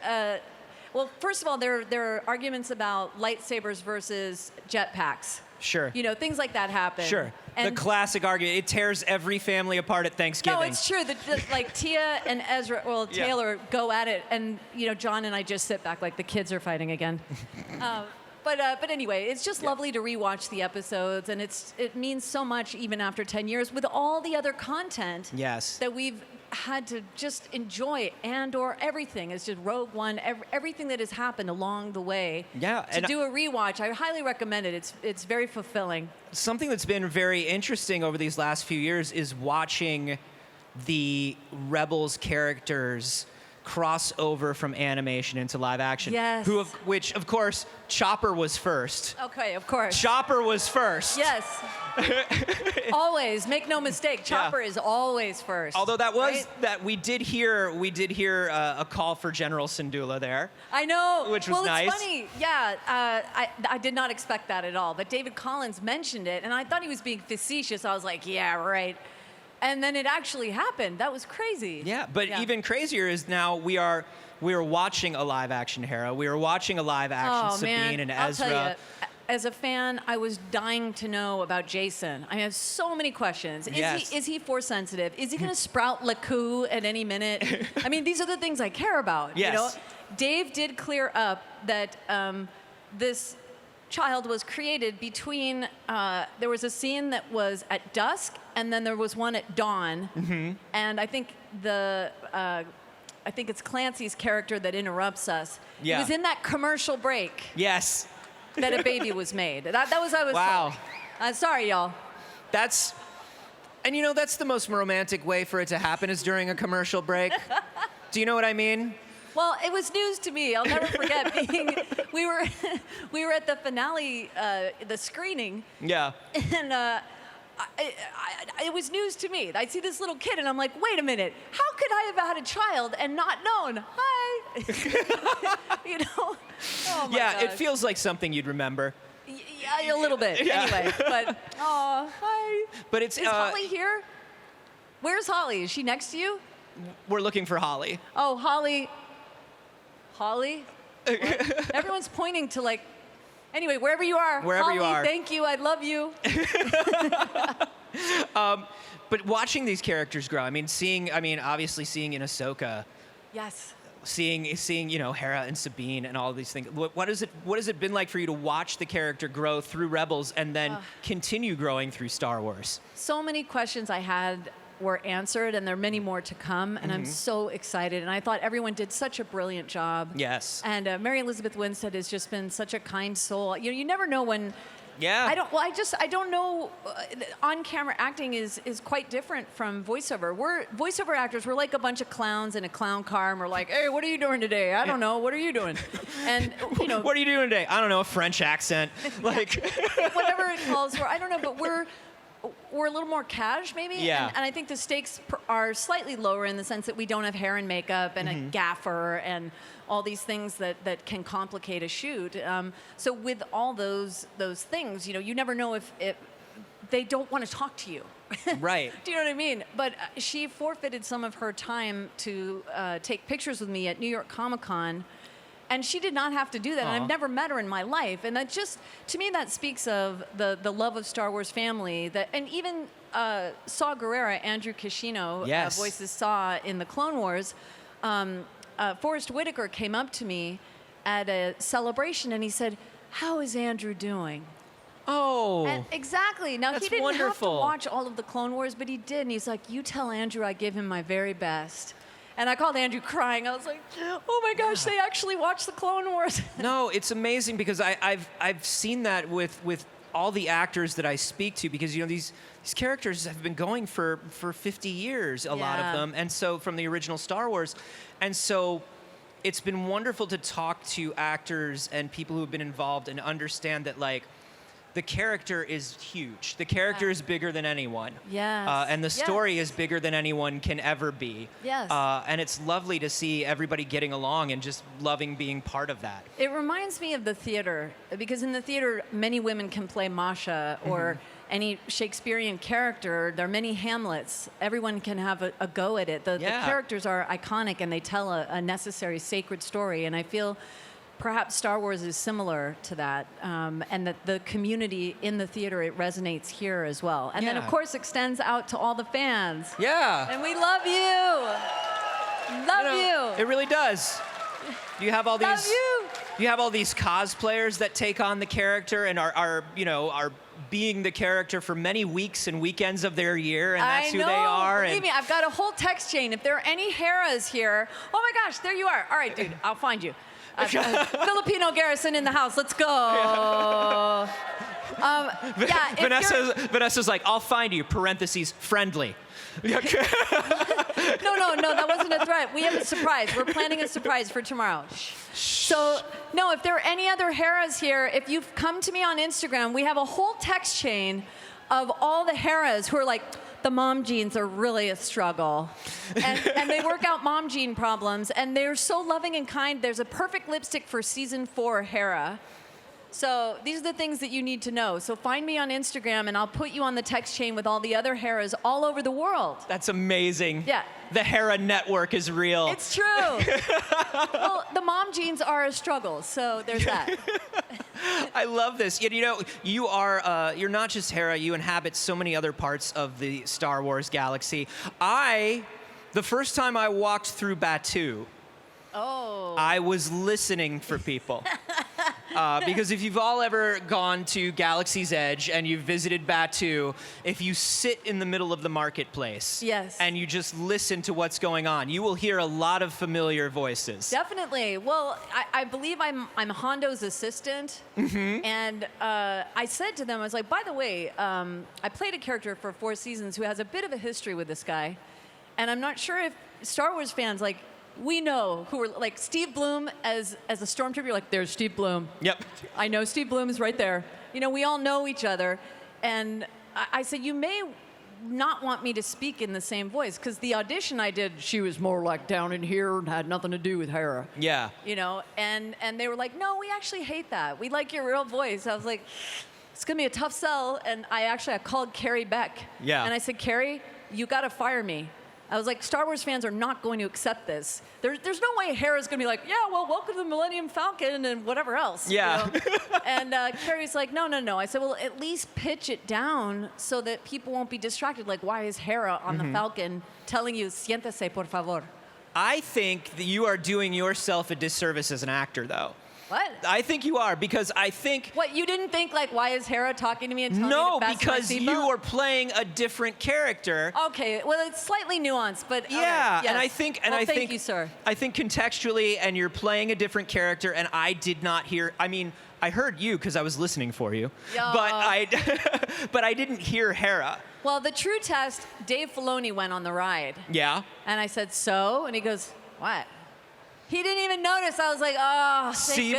Well, first of all, there are arguments about lightsabers versus jetpacks. Sure. Things like that happen. Sure. And The classic argument. It tears every family apart at Thanksgiving. no, it's true. Like Tia and Ezra, well, Yeah. Taylor go at it, and John and I just sit back like the kids are fighting again. But anyway, it's just lovely to rewatch the episodes, and it means so much even after 10 years with all the other content Yes. that we've had to just enjoy, and/or everything. It's just Rogue One, everything that has happened along the way. Yeah, To and do a rewatch, I highly recommend it. It's very fulfilling. Something that's been very interesting over these last few years is watching the Rebels characters cross over from animation into live action. Yes. Which, of course, Chopper was first. Okay, of course. Chopper was first. Yes. Always, make no mistake. Chopper is always first. Although that was right? that we did hear a call for General Syndulla there. I know. Which was well, nice. It's funny. Yeah, I did not expect that at all. But David Collins mentioned it, and I thought he was being facetious. I was like, yeah, right. And then it actually happened. That was crazy. Yeah, but even crazier is now we are watching a live action Hera. We are watching a live action Sabine and I'll Ezra. tell you, as a fan, I was dying to know about Jason. I have so many questions. Is he force sensitive? Is he going to sprout Laku at any minute? I mean, these are the things I care about. Yes. Dave did clear up that this child was created between. There was a scene that was at dusk, and then there was one at dawn. Mm-hmm. And I think I think it's Clancy's character that interrupts us. Yeah. It was in that commercial break Yes. that a baby was made. That was I was Wow. told. Sorry, y'all. That's the most romantic way for it to happen is during a commercial break. Do you know what I mean? Well, it was news to me. I'll never forget being. We were at the finale, the screening. Yeah. And it was news to me. I'd see this little kid, and I'm like, wait a minute. How could I have had a child and not known? Hi. You know. Oh my Yeah, it gosh. feels like something you'd remember. Yeah, a little bit. Yeah. Anyway, but hi. But it's Is Holly here? Where's Holly? Is she next to you? We're looking for Holly. Oh, Holly. Holly? What? Everyone's pointing to like. Anyway, wherever you are. Wherever Holly, you are. Thank you. I love you. But watching these characters grow, obviously seeing in Ahsoka, Yes. seeing Hera and Sabine and all these things. What has it been like for you to watch the character grow through Rebels and then continue growing through Star Wars? So many questions I had were answered, and there are many more to come, and I'm so excited. And I thought everyone did such a brilliant job. Yes. And Mary Elizabeth Winstead has just been such a kind soul. You never know when. Yeah. I don't know. On-camera acting is quite different from voiceover. We're voiceover actors. We're like a bunch of clowns in a clown car, and we're like, "Hey, what are you doing today? I don't know. What are you doing?" And What are you doing today? I don't know, a French accent. Like whatever it calls for. I don't know, but we're a little more cash, maybe. Yeah. And I think the stakes are slightly lower in the sense that we don't have hair and makeup and a gaffer and all these things that can complicate a shoot. So with all those things, you never know if they don't want to talk to you. Right. Do you know what I mean? But she forfeited some of her time to take pictures with me at New York Comic Con. And she did not have to do that. And I've never met her in my life. And that just, to me, that speaks of the love of Star Wars family. And even Saw Gerrera, Andrew Kishino, Yes. voices Saw in the Clone Wars. Forrest Whitaker came up to me at a celebration, and he said, "How is Andrew doing?" Oh. And exactly. Now, That's he didn't wonderful. have to watch all of the Clone Wars, but he did. And he's like, "You tell Andrew I give him my very best." And I called Andrew crying. I was like, "Oh my gosh, they actually watched the Clone Wars." No, it's amazing because I've seen that with all the actors that I speak to, because these characters have been going for 50 years, a lot of them, and so from the original Star Wars, and so it's been wonderful to talk to actors and people who have been involved and understand that the character is huge. The character is bigger than anyone. Yes. And the Yes. story is bigger than anyone can ever be. Yes. And it's lovely to see everybody getting along and just loving being part of that. It reminds me of the theater, because in the theater, many women can play Masha or any Shakespearean character. There are many Hamlets. Everyone can have a go at it. The characters are iconic, and they tell a necessary, sacred story. And I feel perhaps Star Wars is similar to that, and that the community in the theater, it resonates here as well. And then, of course, extends out to all the fans. Yeah. And we love you. Love you. It really does. You have all these. Love you. You have all these cosplayers that take on the character and are being the character for many weeks and weekends of their year, and that's I who know. they are. Believe me, I've got a whole text chain. If there are any Heras here, oh my gosh, there you are. All right, dude, I'll find you. Filipino Garrison in the house. Let's go. Vanessa's like, I'll find you, parentheses, friendly. No, that wasn't a threat. We have a surprise. We're planning a surprise for tomorrow. So, no, if there are any other Heras here, if you've come to me on Instagram, we have a whole text chain of all the Heras who are like, the mom jeans are really a struggle. And they work out mom jean problems, and they're so loving and kind. There's a perfect lipstick for season 4 Hera. So these are the things that you need to know. So find me on Instagram, and I'll put you on the text chain with all the other Heras all over the world. That's amazing. Yeah. The Hera network is real. It's true. Well, the mom jeans are a struggle, so there's that. I love this. You're not just Hera. You inhabit so many other parts of the Star Wars galaxy. The first time I walked through Batuu, I was listening for people. Because if you've all ever gone to Galaxy's Edge and you've visited Batuu, if you sit in the middle of the marketplace and you just listen to what's going on, you will hear a lot of familiar voices. Definitely. Well, I believe I'm Hondo's assistant. And I said to them, I was like, by the way, I played a character for 4 seasons who has a bit of a history with this guy. And I'm not sure if Star Wars fans, we know who are like Steve Bloom as a stormtrooper. You're like, there's Steve Bloom. Yep. I know Steve Bloom is right there. You know, we all know each other. And I said, you may not want me to speak in the same voice, because the audition I did, she was more like down in here and had nothing to do with Hera. Yeah. You know, and they were like, no, we actually hate that. We like your real voice. I was like, it's gonna be a tough sell. And I called Carrie Beck. Yeah. And I said, Carrie, you gotta fire me. I was like, Star Wars fans are not going to accept this. There's no way Hera's gonna be like, yeah, well, welcome to the Millennium Falcon and whatever else. Yeah. You know? And Carrie's like, no. I said, well, at least pitch it down so that people won't be distracted. Like, why is Hera on the Falcon telling you, siéntese, por favor? I think that you are doing yourself a disservice as an actor, though. What? I think you are, because I think... What, you didn't think, like, why is Hera talking to me and telling no, me to fasten my because you seatbelt? are playing a different character. Okay, well, it's slightly nuanced, but... Yeah, okay, and yes. I think... Well, thank you, sir. I think contextually, and you're playing a different character, and I did not hear... I mean, I heard you because I was listening for you, Yeah. but I didn't hear Hera. Well, the true test, Dave Filoni went on the ride. Yeah? And I said, so? And he goes, what? He didn't even notice. I was like, oh, See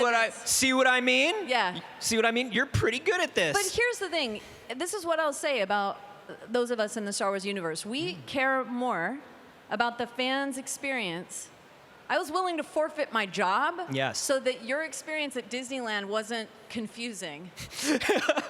what I mean? Yeah. See what I mean? You're pretty good at this. But here's the thing. This is what I'll say about those of us in the Star Wars universe. We care more about the fans' experience. I was willing to forfeit my job so that your experience at Disneyland wasn't confusing.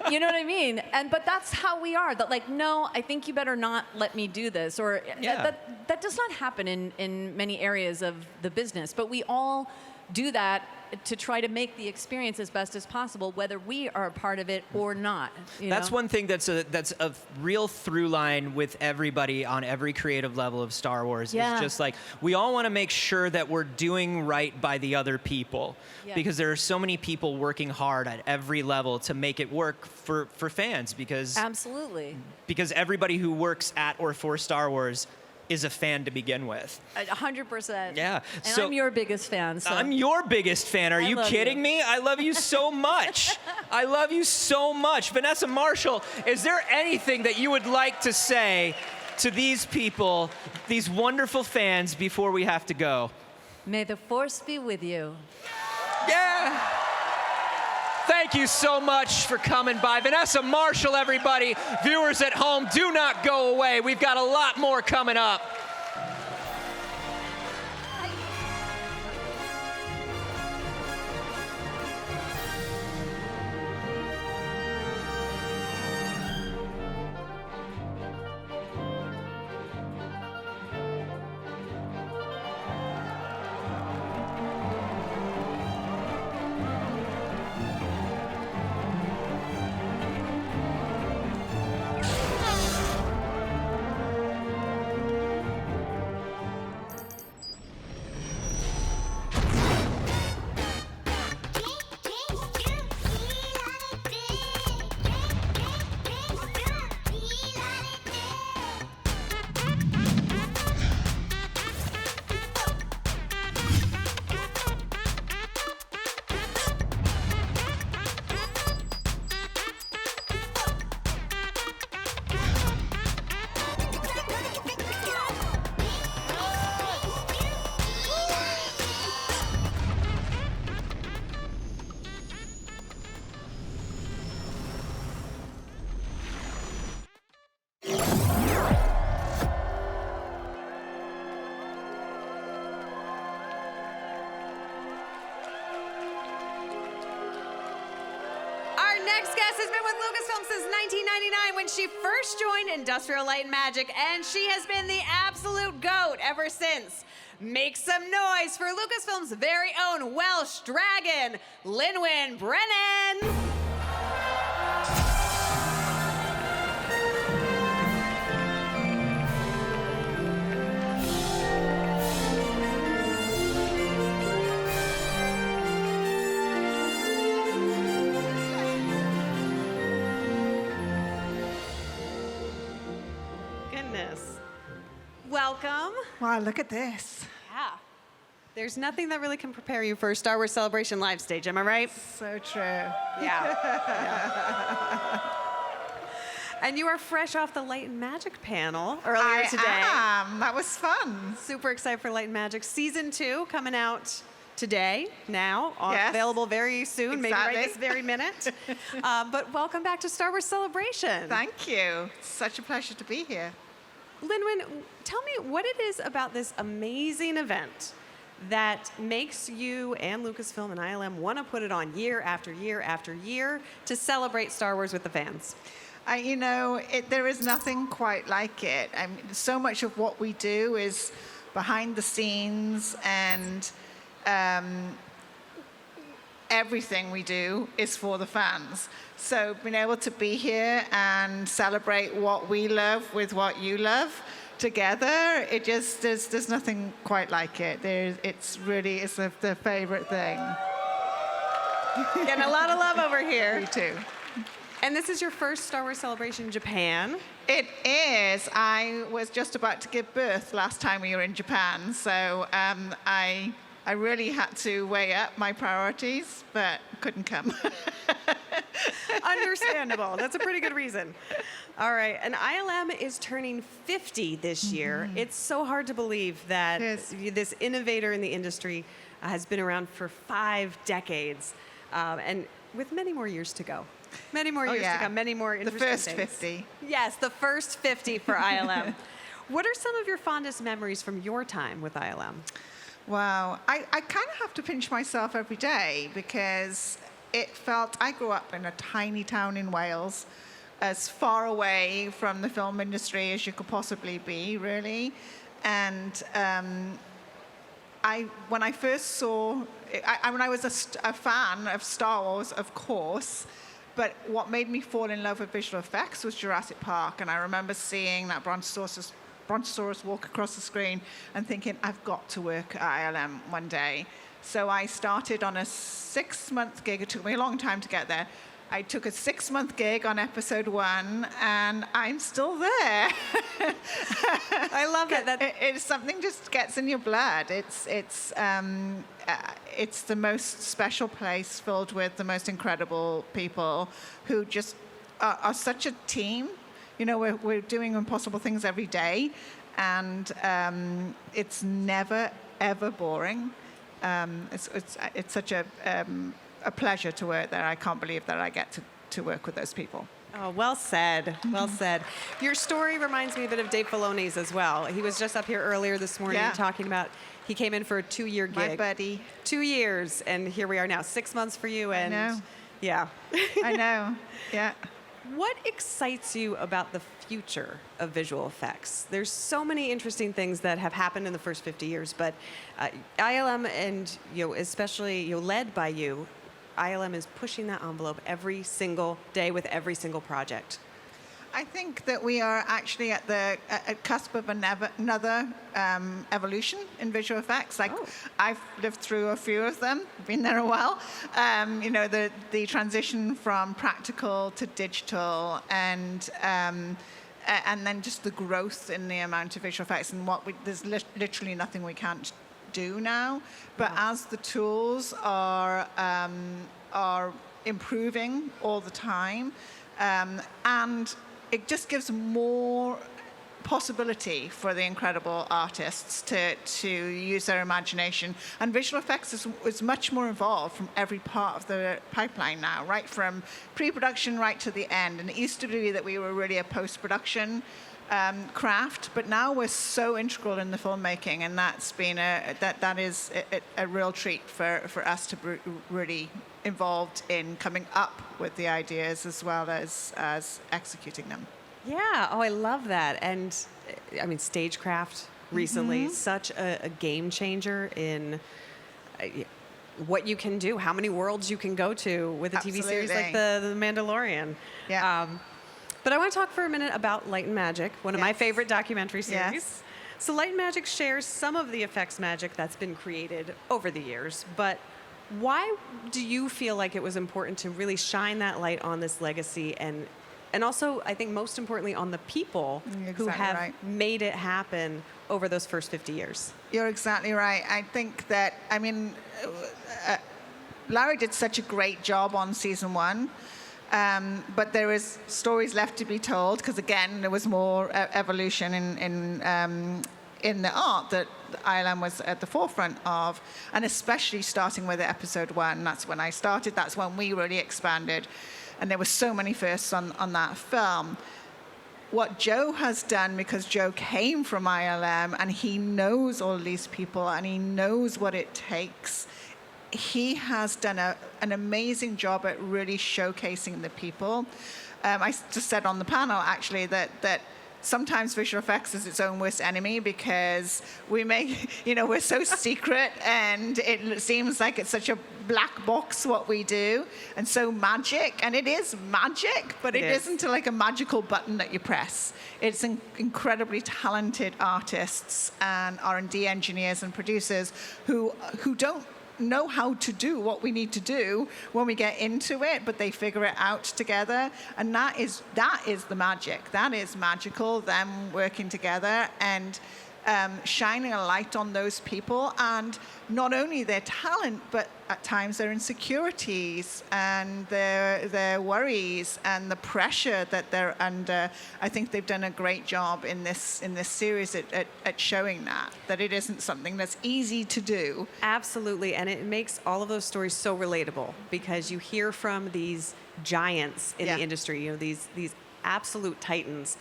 You know what I mean? But that's how we are. That like, no, I think you better not let me do this. Or that does not happen in many areas of the business. But we all do that to try to make the experience as best as possible, whether we are a part of it or not. That's one thing that's a real through line with everybody on every creative level of Star Wars. Yeah. It's just like, we all want to make sure that we're doing right by the other people. Yeah. Because there are so many people working hard at every level to make it work for fans. Because Absolutely. Because everybody who works at or for Star Wars is a fan to begin with. 100%. Yeah. And So- I'm your biggest fan. So. I'm your biggest fan. Are I you love kidding you. me? I love you so much. I love you so much. Vanessa Marshall, is there anything that you would like to say to these people, these wonderful fans, before we have to go? May the Force be with you. Yeah. Thank you so much for coming by. Vanessa Marshall, everybody. Viewers at home, do not go away. We've got a lot more coming up. Next guest has been with Lucasfilm since 1999 when she first joined Industrial Light and Magic, and she has been the absolute GOAT ever since. Make some noise for Lucasfilm's very own Welsh dragon, Lynwen Brennan. Welcome. Wow, look at this. Yeah. There's nothing that really can prepare you for a Star Wars Celebration live stage, am I right? So true. Yeah. And you are fresh off the Light and Magic panel earlier today. I am. That was fun. Super excited for Light and Magic. Season 2 coming out today, now, Yes. available very soon, maybe Exactly. right this very minute. But welcome back to Star Wars Celebration. Thank you. Such a pleasure to be here. Linwin, tell me what it is about this amazing event that makes you and Lucasfilm and ILM want to put it on year after year after year to celebrate Star Wars with the fans. There is nothing quite like it. I mean, so much of what we do is behind the scenes, and everything we do is for the fans. So being able to be here and celebrate what we love with what you love together, there's nothing quite like it. It's the favorite thing. Getting a lot of love over here. Me too. And this is your first Star Wars Celebration in Japan. It is. I was just about to give birth last time we were in Japan, so I really had to weigh up my priorities, but couldn't come. Understandable. That's a pretty good reason. All right. And ILM is turning 50 this year. It's so hard to believe that this innovator in the industry has been around for 5 decades, and with many more years to go. Many more years to come, many more interesting The first things. 50. Yes, the first 50 for ILM. What are some of your fondest memories from your time with ILM? Wow. I kind of have to pinch myself every day because I grew up in a tiny town in Wales, as far away from the film industry as you could possibly be, really. And when I first saw, I was a fan of Star Wars, of course, but what made me fall in love with visual effects was Jurassic Park. And I remember seeing that Brontosaurus walk across the screen and thinking, I've got to work at ILM one day. So I started on a 6-month gig. It took me a long time to get there. I took a 6-month gig on episode 1, and I'm still there. I love it. It's something just gets in your blood. It's the most special place filled with the most incredible people who just are such a team. We're doing impossible things every day, and it's never ever boring. It's such a pleasure to work there. I can't believe that I get to work with those people. Oh, well said. Well said. Your story reminds me a bit of Dave Filoni's as well. He was just up here earlier this morning talking about he came in for a 2-year gig. My buddy. 2 years, and here we are now. 6 months for you, and I know. Yeah. I know. Yeah. What excites you about the future of visual effects? There's so many interesting things that have happened in the first 50 years, but ILM and especially led by you, ILM is pushing that envelope every single day with every single project. I think that we are actually at the cusp of another evolution in visual effects. I've lived through a few of them, been there a while. The transition from practical to digital, and then just the growth in the amount of visual effects, and there's literally nothing we can't do now. But as the tools are improving all the time, and it just gives more possibility for the incredible artists to use their imagination. And visual effects is much more involved from every part of the pipeline now, right from pre-production right to the end. And it used to be that we were really a post-production craft, but now we're so integral in the filmmaking, and that's been that is a real treat for us to really involved in coming up with the ideas as well as executing them. Yeah, I love that. And I mean, Stagecraft recently, such a game changer in what you can do, how many worlds you can go to with a TV series like the Mandalorian. Yeah. But I want to talk for a minute about Light and Magic, one of my favorite documentary series. Yes. So Light and Magic shares some of the effects magic that's been created over the years, but why do you feel like it was important to really shine that light on this legacy, and also, I think most importantly, on the people who have made it happen over those first 50 years? You're exactly right. I think that, Larry did such a great job on season 1. But there is stories left to be told because, again, there was more evolution in the art that ILM was at the forefront of, and especially starting with episode 1. That's when I started. That's when we really expanded, and there were so many firsts on that film. What Joe has done, because Joe came from ILM and he knows all these people and he knows what it takes, he has done an amazing job at really showcasing the people. I just said on the panel, actually, that sometimes visual effects is its own worst enemy because we're so secret and it seems like it's such a black box what we do and so magic. And it is magic, but it isn't like a magical button that you press. It's incredibly talented artists and R&D engineers and producers who don't know how to do what we need to do when we get into it, but they figure it out together, and that is the magic. That is magical, them working together and shining a light on those people, and not only their talent, but at times their insecurities and their worries and the pressure that they're under. I think they've done a great job in this series at showing that it isn't something that's easy to do. Absolutely, and it makes all of those stories so relatable because you hear from these giants in the industry, these absolute titans,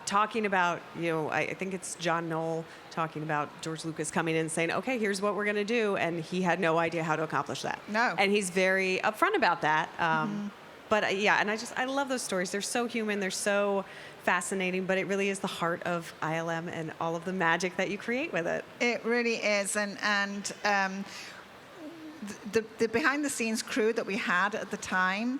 talking about, I think it's John Knoll talking about George Lucas coming in and saying, okay, here's what we're going to do. And he had no idea how to accomplish that. No. And he's very upfront about that. But and I love those stories. They're so human. They're so fascinating, but it really is the heart of ILM and all of the magic that you create with it. It really is. And the behind-the-scenes crew that we had at the time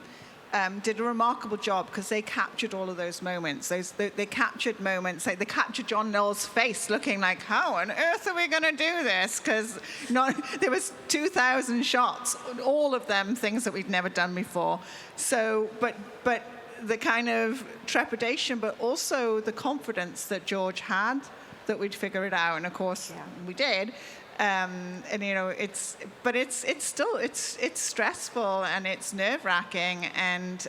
did a remarkable job because they captured all of those moments. They captured moments, like they captured John Knoll's face looking like, how on earth are we going to do this? Because there was 2,000 shots, all of them things that we'd never done before. So, but the kind of trepidation, but also the confidence that George had that we'd figure it out. And of course, we did. And it's still stressful and it's nerve-wracking, and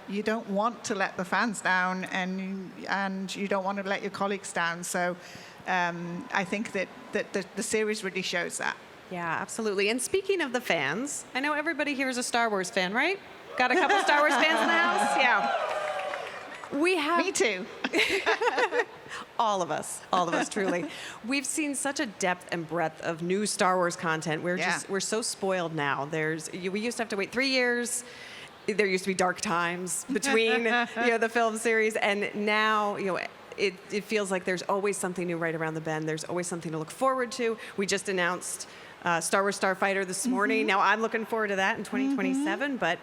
you don't want to let the fans down, and you don't want to let your colleagues down. So I think that the series really shows that. Yeah, absolutely. And speaking of the fans, I know everybody here is a Star Wars fan, right? Got a couple Star Wars fans in the house? Yeah. Me too. All of us, truly. We've seen such a depth and breadth of new Star Wars content. We're so spoiled now. We used to have to wait 3 years. There used to be dark times between the film series, and now it feels like there's always something new right around the bend. There's always something to look forward to. We just announced Star Wars Starfighter this morning. Now I'm looking forward to that in 2027. But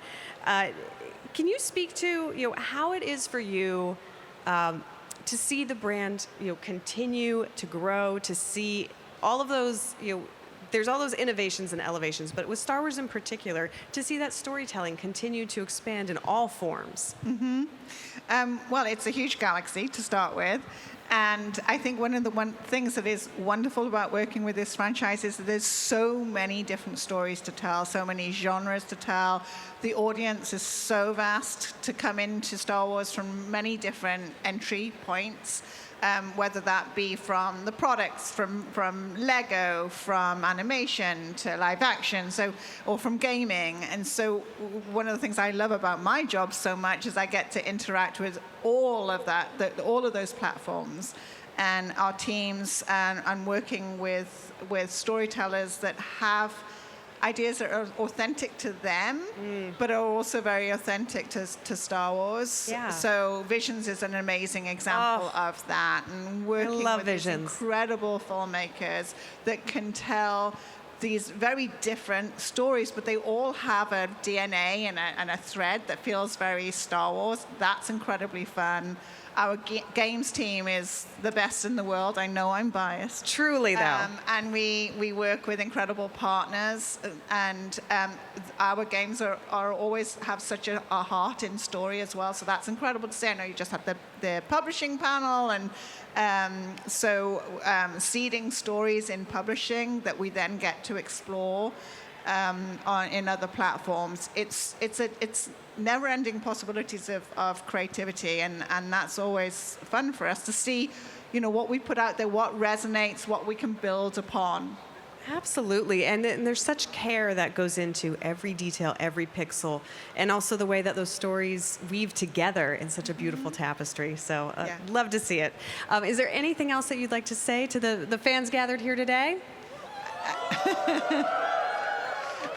can you speak to how it is for you to see the brand continue to grow, to see all of those there's all those innovations and elevations, but with Star Wars in particular, to see that storytelling continue to expand in all forms? Well, it's a huge galaxy to start with. And I think one of the things that is wonderful about working with this franchise is that there's so many different stories to tell, so many genres to tell. The audience is so vast to come into Star Wars from many different entry points, whether that be from the products, from Lego, from animation to live action, or from gaming. And so one of the things I love about my job so much is I get to interact with all of that, all of those platforms, and our teams, and working with storytellers that have ideas that are authentic to them, but are also very authentic to Star Wars. Yeah. So Visions is an amazing example of that. And working with these incredible filmmakers that can tell these very different stories, but they all have a DNA and a thread that feels very Star Wars. That's incredibly fun. Our games team is the best in the world. I know I'm biased. Truly, though. And we work with incredible partners, and our games are always have such a heart in story as well. So that's incredible to see. I know you just had the publishing panel, and seeding stories in publishing that we then get to explore. in other platforms. It's never-ending possibilities of creativity, and that's always fun for us to see, what we put out there, what resonates, what we can build upon. Absolutely, and there's such care that goes into every detail, every pixel, and also the way that those stories weave together in such a beautiful tapestry. So love to see it. Is there anything else that you'd like to say to the fans gathered here today?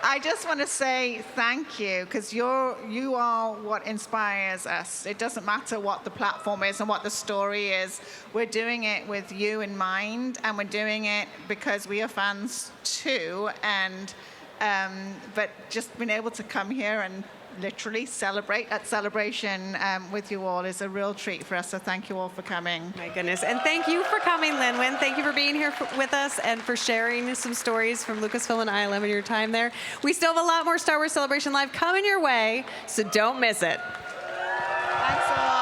I just want to say thank you, because you are what inspires us. It doesn't matter what the platform is and what the story is. We're doing it with you in mind, and we're doing it because we are fans too. And but just being able to come here and literally celebrate at Celebration with you all is a real treat for us. So thank you all for coming. My goodness. And thank you for coming, Lin-Wen. Thank you for being here with us and for sharing some stories from Lucasfilm and ILM and your time there. We still have a lot more Star Wars Celebration Live coming your way, so don't miss it. Thanks all.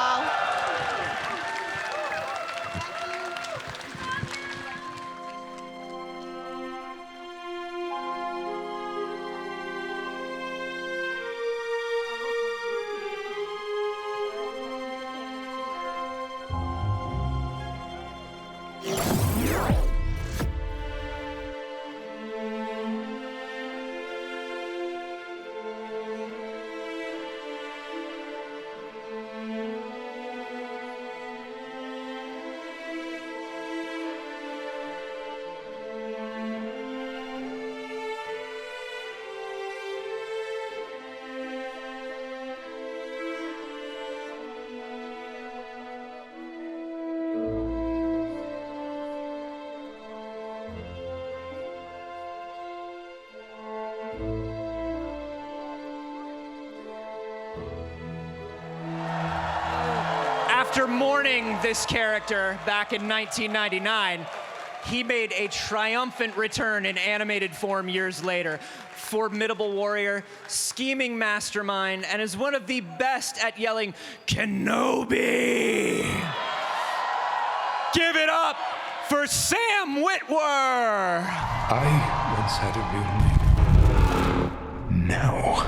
After mourning this character back in 1999, he made a triumphant return in animated form years later. Formidable warrior, scheming mastermind, and is one of the best at yelling, Kenobi! Give it up for Sam Witwer! I once had a real name. Now,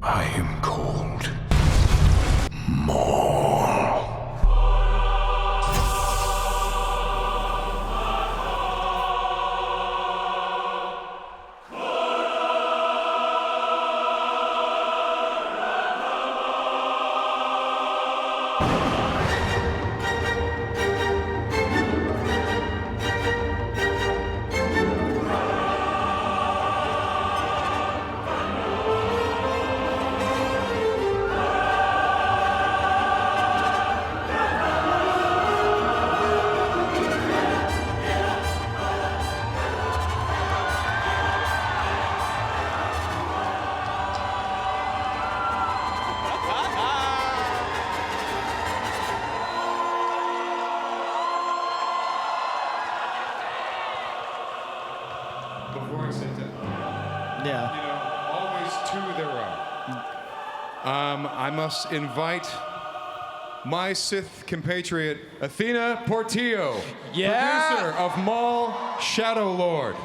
I am called Maul. Before I sit down, always to their own. I must invite my Sith compatriot, Athena Portillo, producer of Maul, Shadow Lord.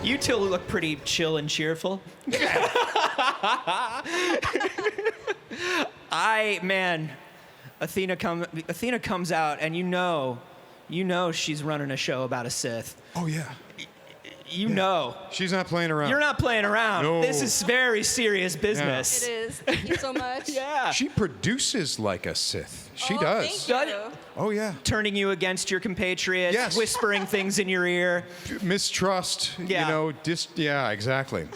You two look pretty chill and cheerful. Athena comes out, and you know she's running a show about a Sith. Oh, yeah. You know. She's not playing around. You're not playing around. No. This is very serious business. It is. Thank you so much. Yeah. She produces like a Sith. She Oh, does. thank you. Oh, yeah. Turning you against your compatriots, Yes. whispering things in your ear. Mistrust, Yeah. yeah, exactly.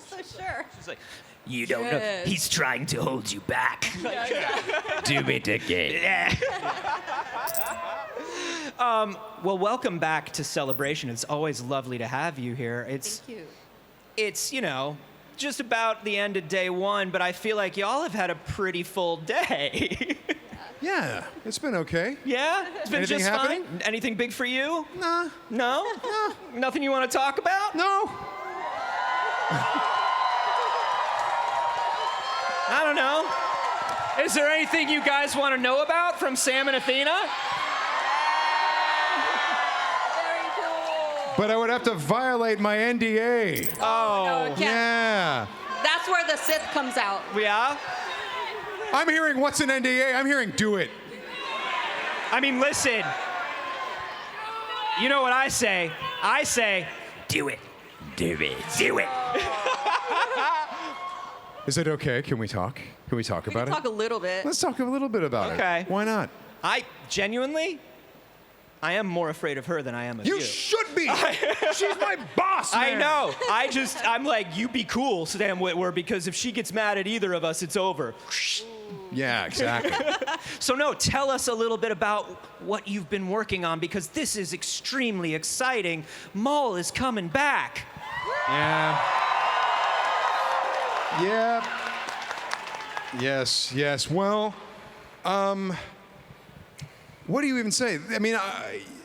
So sure. She's like, you don't know. Yes. He's trying to hold you back. Yeah. Do it again. Well, welcome back to Celebration. It's always lovely to have you here. Thank you. It's, just about the end of day one, but I feel like y'all have had a pretty full day. Yeah, it's been okay. Yeah? It's been Anything just happening? fine? Anything big for you? Nah. No? Nah. Nothing you want to talk about? No. I don't know. Is there anything you guys want to know about from Sam and Athena? But I would have to violate my NDA. Oh. No, it can't. Yeah. That's where the Sith comes out. Yeah? I'm hearing what's an NDA? I'm hearing do it. I mean, listen. You know what I say? I say, do it. Do it. Do it. Is it okay? Can we talk? Can we talk about it? Talk a little bit. Let's talk a little bit about it. Okay. Why not? I am more afraid of her than I am of you. You should be. She's my boss, man. I know. I'm like, you be cool, Sam Witwer, because if she gets mad at either of us, it's over. Yeah, exactly. So no, tell us a little bit about what you've been working on, because this is extremely exciting. Maul is coming back. Yeah. Yeah. Yes. Well, what do you even say? I mean,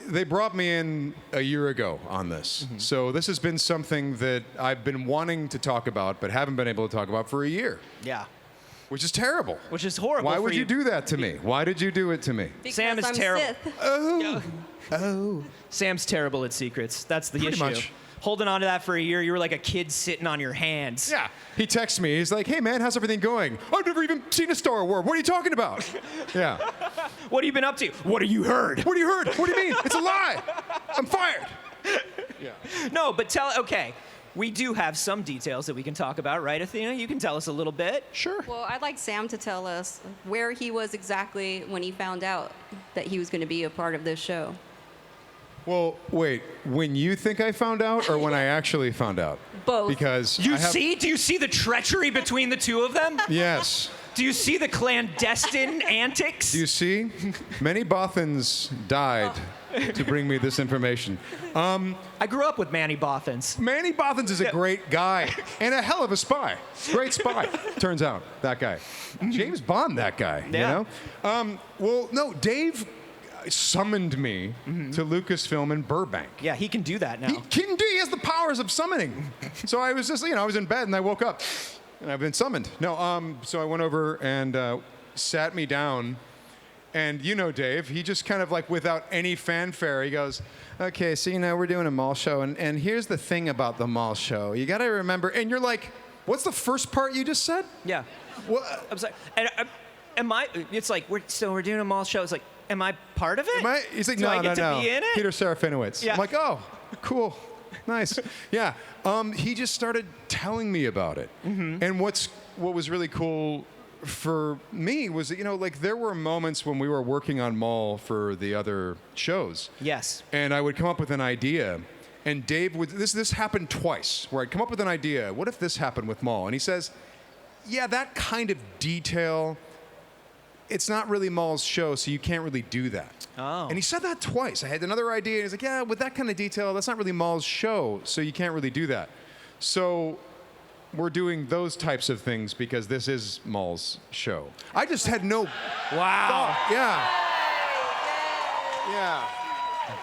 they brought me in a year ago on this. Mm-hmm. So this has been something that I've been wanting to talk about, but haven't been able to talk about for a year. Yeah. Which is terrible. Which is horrible. Why for would you do that to me? Why did you do it to me? Because Sam is I'm terrible. Sith. Oh. Sam's terrible at secrets. That's the Pretty issue. much. Holding on to that for a year, you were like a kid sitting on your hands. Yeah. He texts me. He's like, hey, man, how's everything going? I've never even seen a Star Wars. What are you talking about? Yeah. What have you been up to? What have you heard? What do you heard? What do you mean? It's a lie. I'm fired. Yeah. No, but okay. We do have some details that we can talk about, right, Athena? You can tell us a little bit. Sure. Well, I'd like Sam to tell us where he was exactly when he found out that he was going to be a part of this show. Well, wait. When you think I found out, or when I actually found out? Both. Because Do you see the treachery between the two of them? Yes. Do you see the clandestine antics? Do you see? Many Bothans died to bring me this information. I grew up with Manny Bothans. Manny Bothans is a great guy and a hell of a spy. Great spy, turns out, that guy. James Bond, that guy, Yeah. you know? Well, no, Dave summoned me to Lucasfilm in Burbank. Yeah, he can do that now. He has the powers of summoning. So I was just, I was in bed and I woke up and I've been summoned. No, so I went over and sat me down. And Dave, he just kind of like without any fanfare, he goes, okay, so we're doing a Maul show. And here's the thing about the Maul show. You got to remember, and you're like, what's the first part you just said? Yeah. What? I'm sorry. And it's like, we're doing a Maul show. It's like, am I part of it? He's like, Do I get to be in it? Peter Serafinowicz. Yeah. I'm like, oh, cool. Nice. Yeah. He just started telling me about it. Mm-hmm. And what was really cool for me was that, there were moments when we were working on Maul for the other shows. Yes. And I would come up with an idea. And Dave would, this happened twice, where I'd come up with an idea. What if this happened with Maul? And he says, yeah, that kind of detail, it's not really Maul's show, so you can't really do that. Oh. And he said that twice. I had another idea, and he's like, yeah, with that kind of detail, that's not really Maul's show, so you can't really do that. So we're doing those types of things because this is Maul's show. I just had no Wow. thought. Yeah.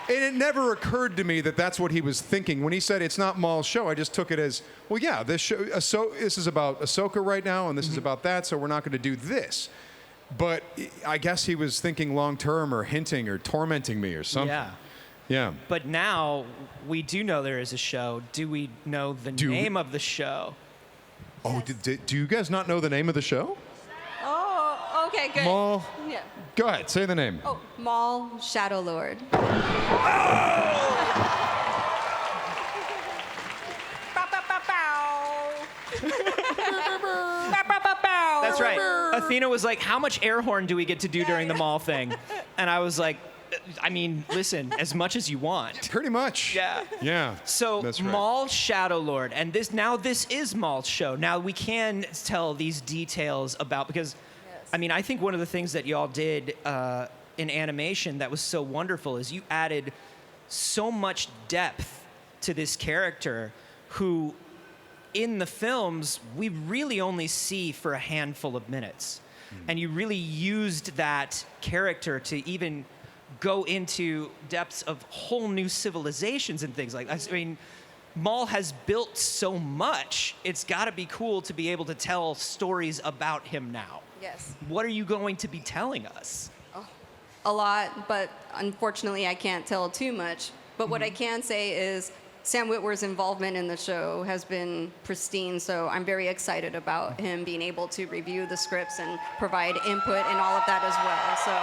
And it never occurred to me that that's what he was thinking. When he said it's not Maul's show, I just took it as, well, yeah, this is about Ahsoka right now, and this is about that, so we're not going to do this. But I guess he was thinking long term or hinting or tormenting me or something. Yeah. Yeah. But now we do know there is a show. Do we know the name of the show? Oh, do you guys not know the name of the show? Oh, okay, good. Maul. Yeah. Go ahead, say the name. Oh, Maul Shadow Lord. That's right. Athena was like, how much air horn do we get to do during the Maul thing? And I was like, I mean, listen, as much as you want. Pretty much. Yeah. Yeah. So that's right. Maul Shadow Lord, and this is Maul's show. Now we can tell these details about, because I mean, I think one of the things that y'all did in animation that was so wonderful is you added so much depth to this character who, in the films, we really only see for a handful of minutes. And you really used that character to even go into depths of whole new civilizations and things like that. I mean, Maul has built so much. It's got to be cool to be able to tell stories about him now. Yes. What are you going to be telling us? A lot, but unfortunately I can't tell too much. But what I can say is Sam Witwer's involvement in the show has been pristine, so I'm very excited about him being able to review the scripts and provide input and all of that as well. So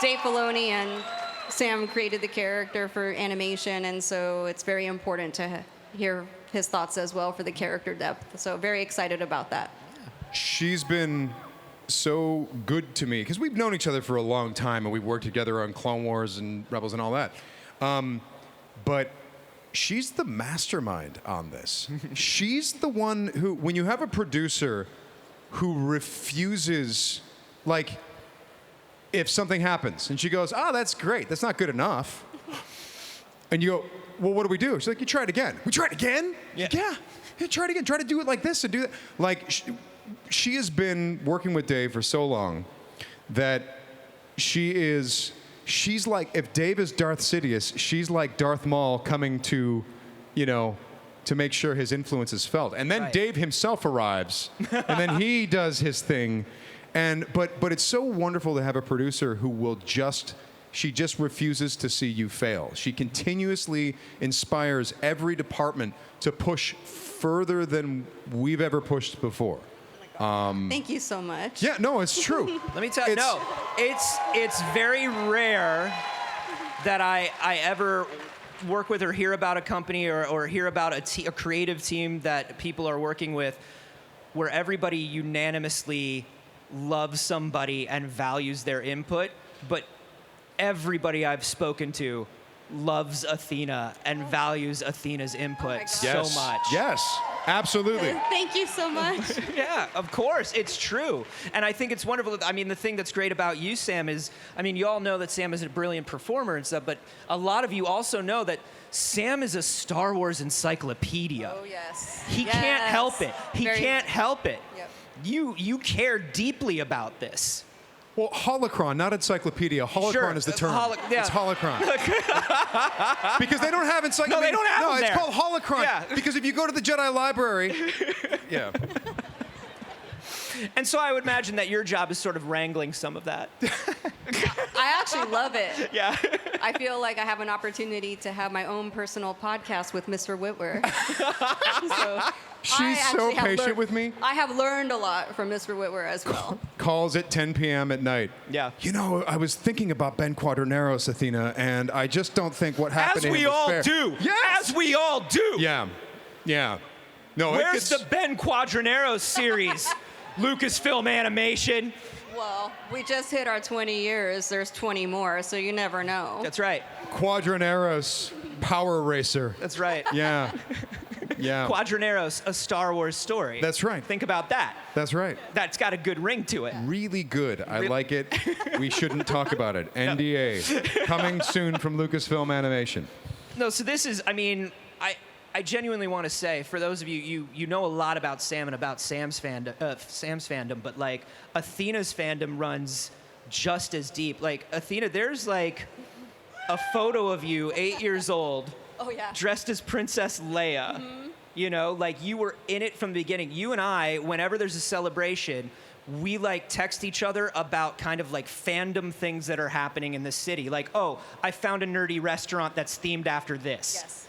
Dave Filoni and Sam created the character for animation, and so it's very important to hear his thoughts as well for the character depth. So very excited about that. She's been so good to me because we've known each other for a long time and we've worked together on Clone Wars and Rebels and all that. But she's the mastermind on this. She's the one who, when you have a producer who refuses, like, if something happens and she goes, "Oh, that's great, that's not good enough," and you go, "Well, what do we do?" She's like, "You try it again." We try it again? Yeah, try it again. Try to do it like this and do that. Like, she has been working with Dave for so long that she's like, if Dave is Darth Sidious, she's like Darth Maul coming to, to make sure his influence is felt. And then Dave himself arrives, and then he does his thing. But it's so wonderful to have a producer who will she just refuses to see you fail. She continuously inspires every department to push further than we've ever pushed before. Thank you so much. Yeah, no, it's true. Let me tell you, it's very rare that I ever work with or hear about a company or hear about a creative team that people are working with where everybody unanimously loves somebody and values their input, but everybody I've spoken to loves Athena and values Athena's input so much. Yes, absolutely. Thank you so much. Yeah, of course, it's true. And I think it's wonderful. I mean, the thing that's great about you, Sam, is, I mean, you all know that Sam is a brilliant performer and stuff, but a lot of you also know that Sam is a Star Wars encyclopedia. Oh, yes. He can't help it. He can't help it. Yep. You care deeply about this. Well, holocron, not encyclopedia. Holocron is the term. It's holocron. Because they don't have encyclopedia. No, they don't have them it's there. called holocron. Yeah. Because if you go to the Jedi library, yeah. And so I would imagine that your job is sort of wrangling some of that. I actually love it. Yeah. I feel like I have an opportunity to have my own personal podcast with Mr. Witwer. She's so patient with me. I have learned a lot from Mr. Witwer as well. Calls at 10 p.m. at night. Yeah. I was thinking about Ben Quadraneros, Athena, and I just don't think what happened to him was fair. As we all do. Yes! As we all do. Yeah. Yeah. No, Where's the Ben Quadraneros series? Lucasfilm Animation. Well, we just hit our 20 years. There's 20 more, so you never know. That's right. Quadraneros Power Racer. That's right. Yeah. Yeah. Quadraneros, a Star Wars story. That's right. Think about that. That's right. That's got a good ring to it. Really good. I like it. We shouldn't talk about it. NDA. Coming soon from Lucasfilm Animation. No, so this is, I mean, I genuinely want to say, for those of you know a lot about Sam and about Sam's fandom, but like Athena's fandom runs just as deep. Like Athena, there's like a photo of you, 8 years old, dressed as Princess Leia. Mm-hmm. Like you were in it from the beginning. You and I, whenever there's a celebration, we like text each other about kind of like fandom things that are happening in the city. Like, oh, I found a nerdy restaurant that's themed after this. Yes.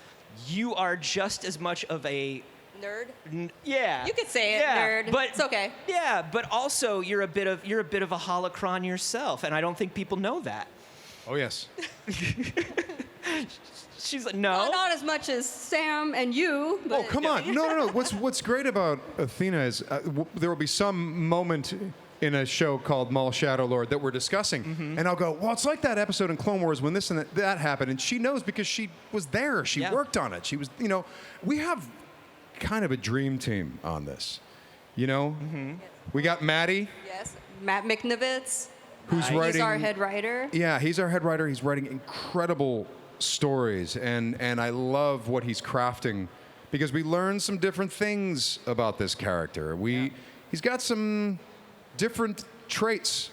You are just as much of a nerd. Yeah. You could say it, nerd. But it's okay. Yeah, but also you're a bit of a holocron yourself, and I don't think people know that. Oh yes. She's like, no. Well, not as much as Sam and you. But oh come on! No. What's great about Athena is there will be some moment in a show called Maul Shadow Lord that we're discussing, and I'll go, well, it's like that episode in Clone Wars when this and that happened, and she knows because she was there. She worked on it. She was, we have kind of a dream team on this, We got Maddie. Yes, Matt McNevitz. who's He's writing. our head writer. Yeah, he's our head writer. He's writing incredible stories, and I love what he's crafting because we learn some different things about this character. He's got some different traits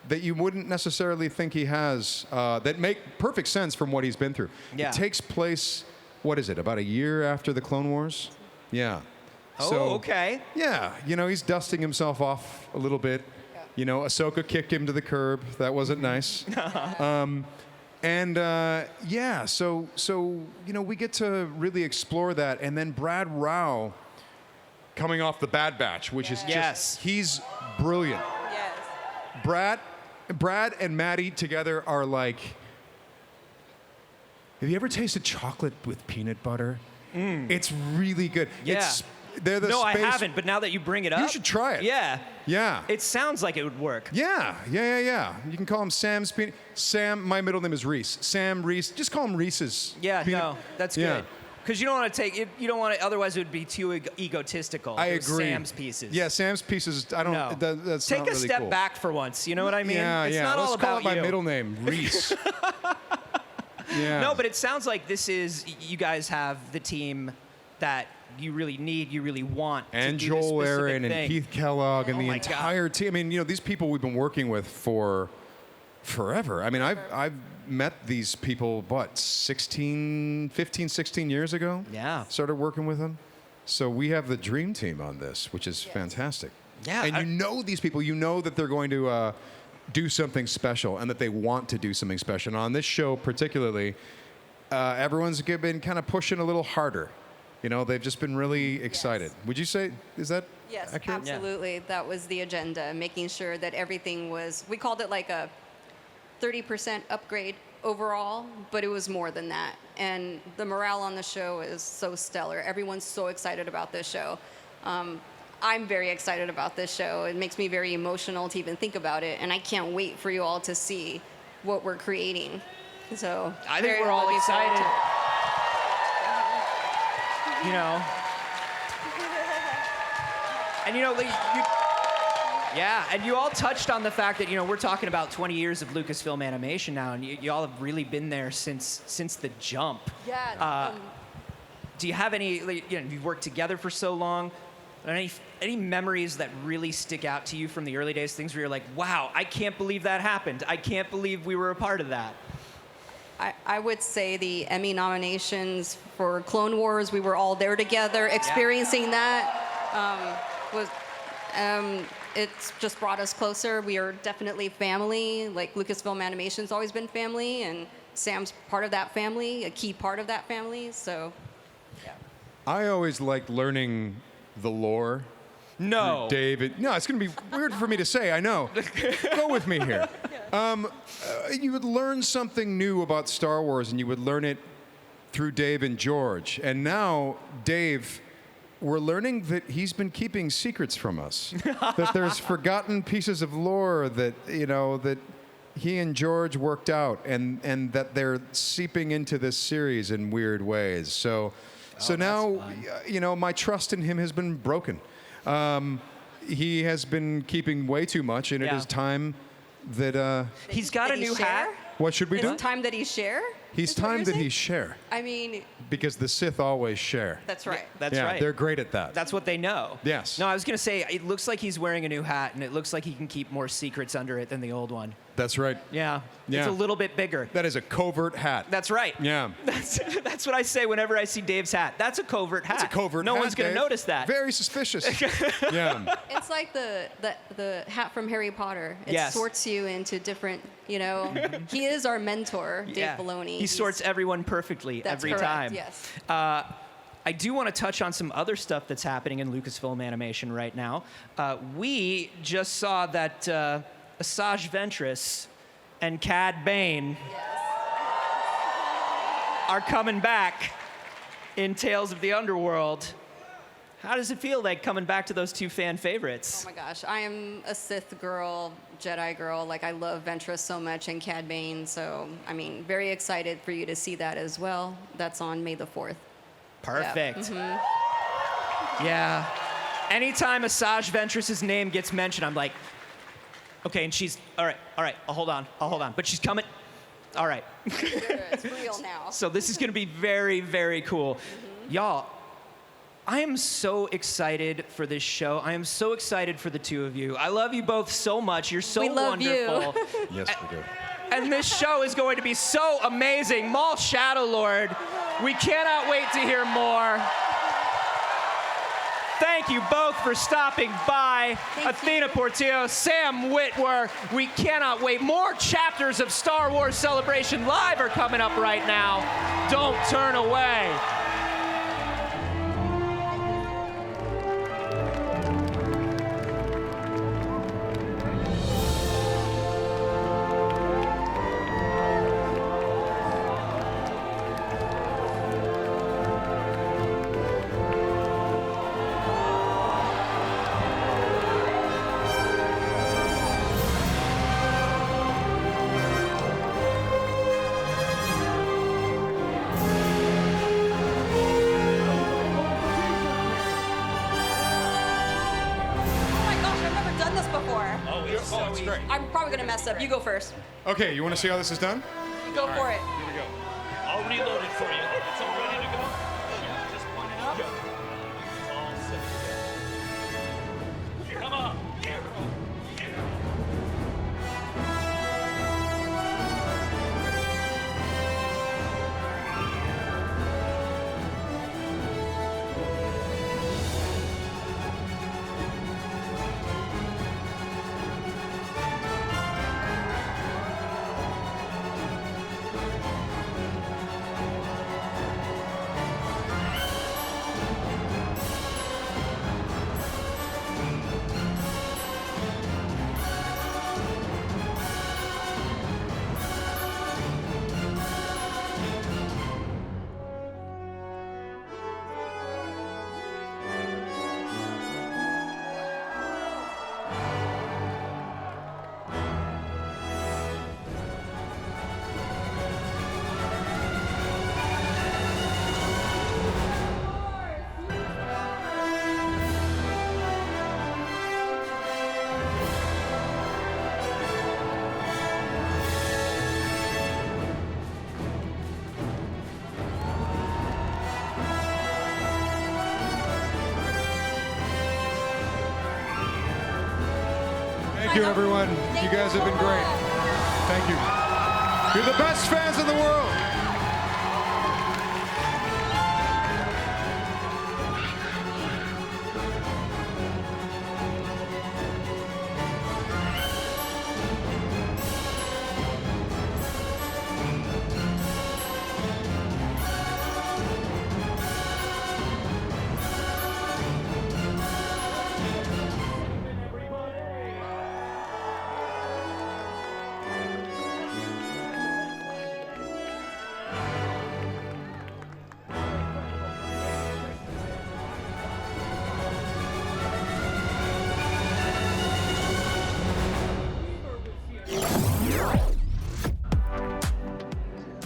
that you wouldn't necessarily think he has that make perfect sense from what he's been through. Yeah. It takes place, what is it, about a year after the Clone Wars? Yeah. Oh, okay. Yeah, he's dusting himself off a little bit. Ahsoka kicked him to the curb. That wasn't nice. So we get to really explore that. And then Brad Rao coming off the Bad Batch, which is just, he's brilliant. Yes. Brad and Maddie together are like, have you ever tasted chocolate with peanut butter? It's really good. Yeah. They're the no, I space- haven't, but now that you bring it up. You should try it. Yeah. Yeah. It sounds like it would work. Yeah. You can call him Sam's peanut. Sam, my middle name is Reese. Sam Reese. Just call him Reese's. Yeah, peanut- no, that's Yeah. good. Because you don't want to take it, you don't want to, otherwise it would be too egotistical. I Those agree. Sam's pieces. Yeah, Sam's pieces. I don't. No. That's Take not a really step cool. back for once. You know what I mean? Yeah, it's yeah. not Let's all call about it my you. middle name, Reese. Yeah. No, but it sounds like this is, you guys have the team that you really need, you really want And to do this Joel specific Aaron and thing. Keith Kellogg and Oh the my God. entire team. I mean, these people we've been working with for forever. I mean, I've met these people, 15, 16 years ago? Yeah. Started working with them. So we have the dream team on this, which is fantastic. Yeah, And you know these people. You know that they're going to do something special and that they want to do something special. And on this show particularly, everyone's been kind of pushing a little harder. They've just been really excited. Would you say, is that Yes, accurate? absolutely. That was the agenda, making sure that everything was, we called it like a 30% upgrade overall, but it was more than that. And the morale on the show is so stellar. Everyone's so excited about this show. I'm very excited about this show. It makes me very emotional to even think about it, and I can't wait for you all to see what we're creating. So I think very we're all looking forward to excited. it. And and you all touched on the fact that we're talking about 20 years of Lucasfilm Animation now, and you all have really been there since the jump. Yeah. Do you have any? You've worked together for so long. Are there any memories that really stick out to you from the early days? Things where you're like, wow, I can't believe that happened. I can't believe we were a part of that. I would say the Emmy nominations for Clone Wars, we were all there together, experiencing that. It's just brought us closer. We are definitely family. Like Lucasfilm Animation's always been family, and Sam's part of that family, a key part of that family. So, yeah. I always liked learning the lore. No. David. No, it's going to be weird for me to say, I know. Go with me here. You would learn something new about Star Wars, and you would learn it through Dave and George. And now, Dave, we're learning that he's been keeping secrets from us. That there's forgotten pieces of lore that, that he and George worked out, and that they're seeping into this series in weird ways. So now, my trust in him has been broken. He has been keeping way too much, and it is time that... He's got a new hat. What should we do? It's time that he share? He's time that he share. I mean, Because the Sith always share. that's right. That's Yeah, right. they're great at that. That's what they know. Yes. No, I was going to say, it looks like he's wearing a new hat, and it looks like he can keep more secrets under it than the old one. That's right. Yeah. Yeah. It's a little bit bigger. That is a covert hat. That's right. Yeah. That's what I say whenever I see Dave's hat. That's a covert hat. That's a covert No hat, one's going to Dave. notice that. Very suspicious. Yeah. It's like the hat from Harry Potter. It Yes. sorts you into different, He is our mentor, Dave Yeah. Filoni. He sorts everyone perfectly That's every correct, time. yes. I do want to touch on some other stuff that's happening in Lucasfilm Animation right now. We just saw that Asajj Ventress and Cad Bane are coming back in Tales of the Underworld. How does it feel like coming back to those two fan favorites? Oh my gosh, I am a Sith girl, Jedi girl. Like, I love Ventress so much and Cad Bane. So, very excited for you to see that as well. That's on May the 4th. Perfect. Yeah. Yeah. Anytime Asajj Ventress's name gets mentioned, I'm like, Okay, and she's, all right, I'll hold on. But she's coming, all right. It's real now. So this is gonna be very, very cool. Y'all, I am so excited for this show. I am so excited for the two of you. I love you both so much. You're so We love you. wonderful. Yes, we do. And this show is going to be so amazing. Maul Shadow Lord, we cannot wait to hear more. Thank you both for stopping by. Athena Portillo, Sam Witwer, we cannot wait. More chapters of Star Wars Celebration Live are coming up right now. Don't turn away. I'm probably gonna mess up. You go first. Okay, you want to see how this is done? Go for it. Here we go. I'll reload it for you. It's all ready to go. Just point it up. It's all set to go. Come on. Thank you, everyone. You guys have been great. Thank you. You're the best fans in the world.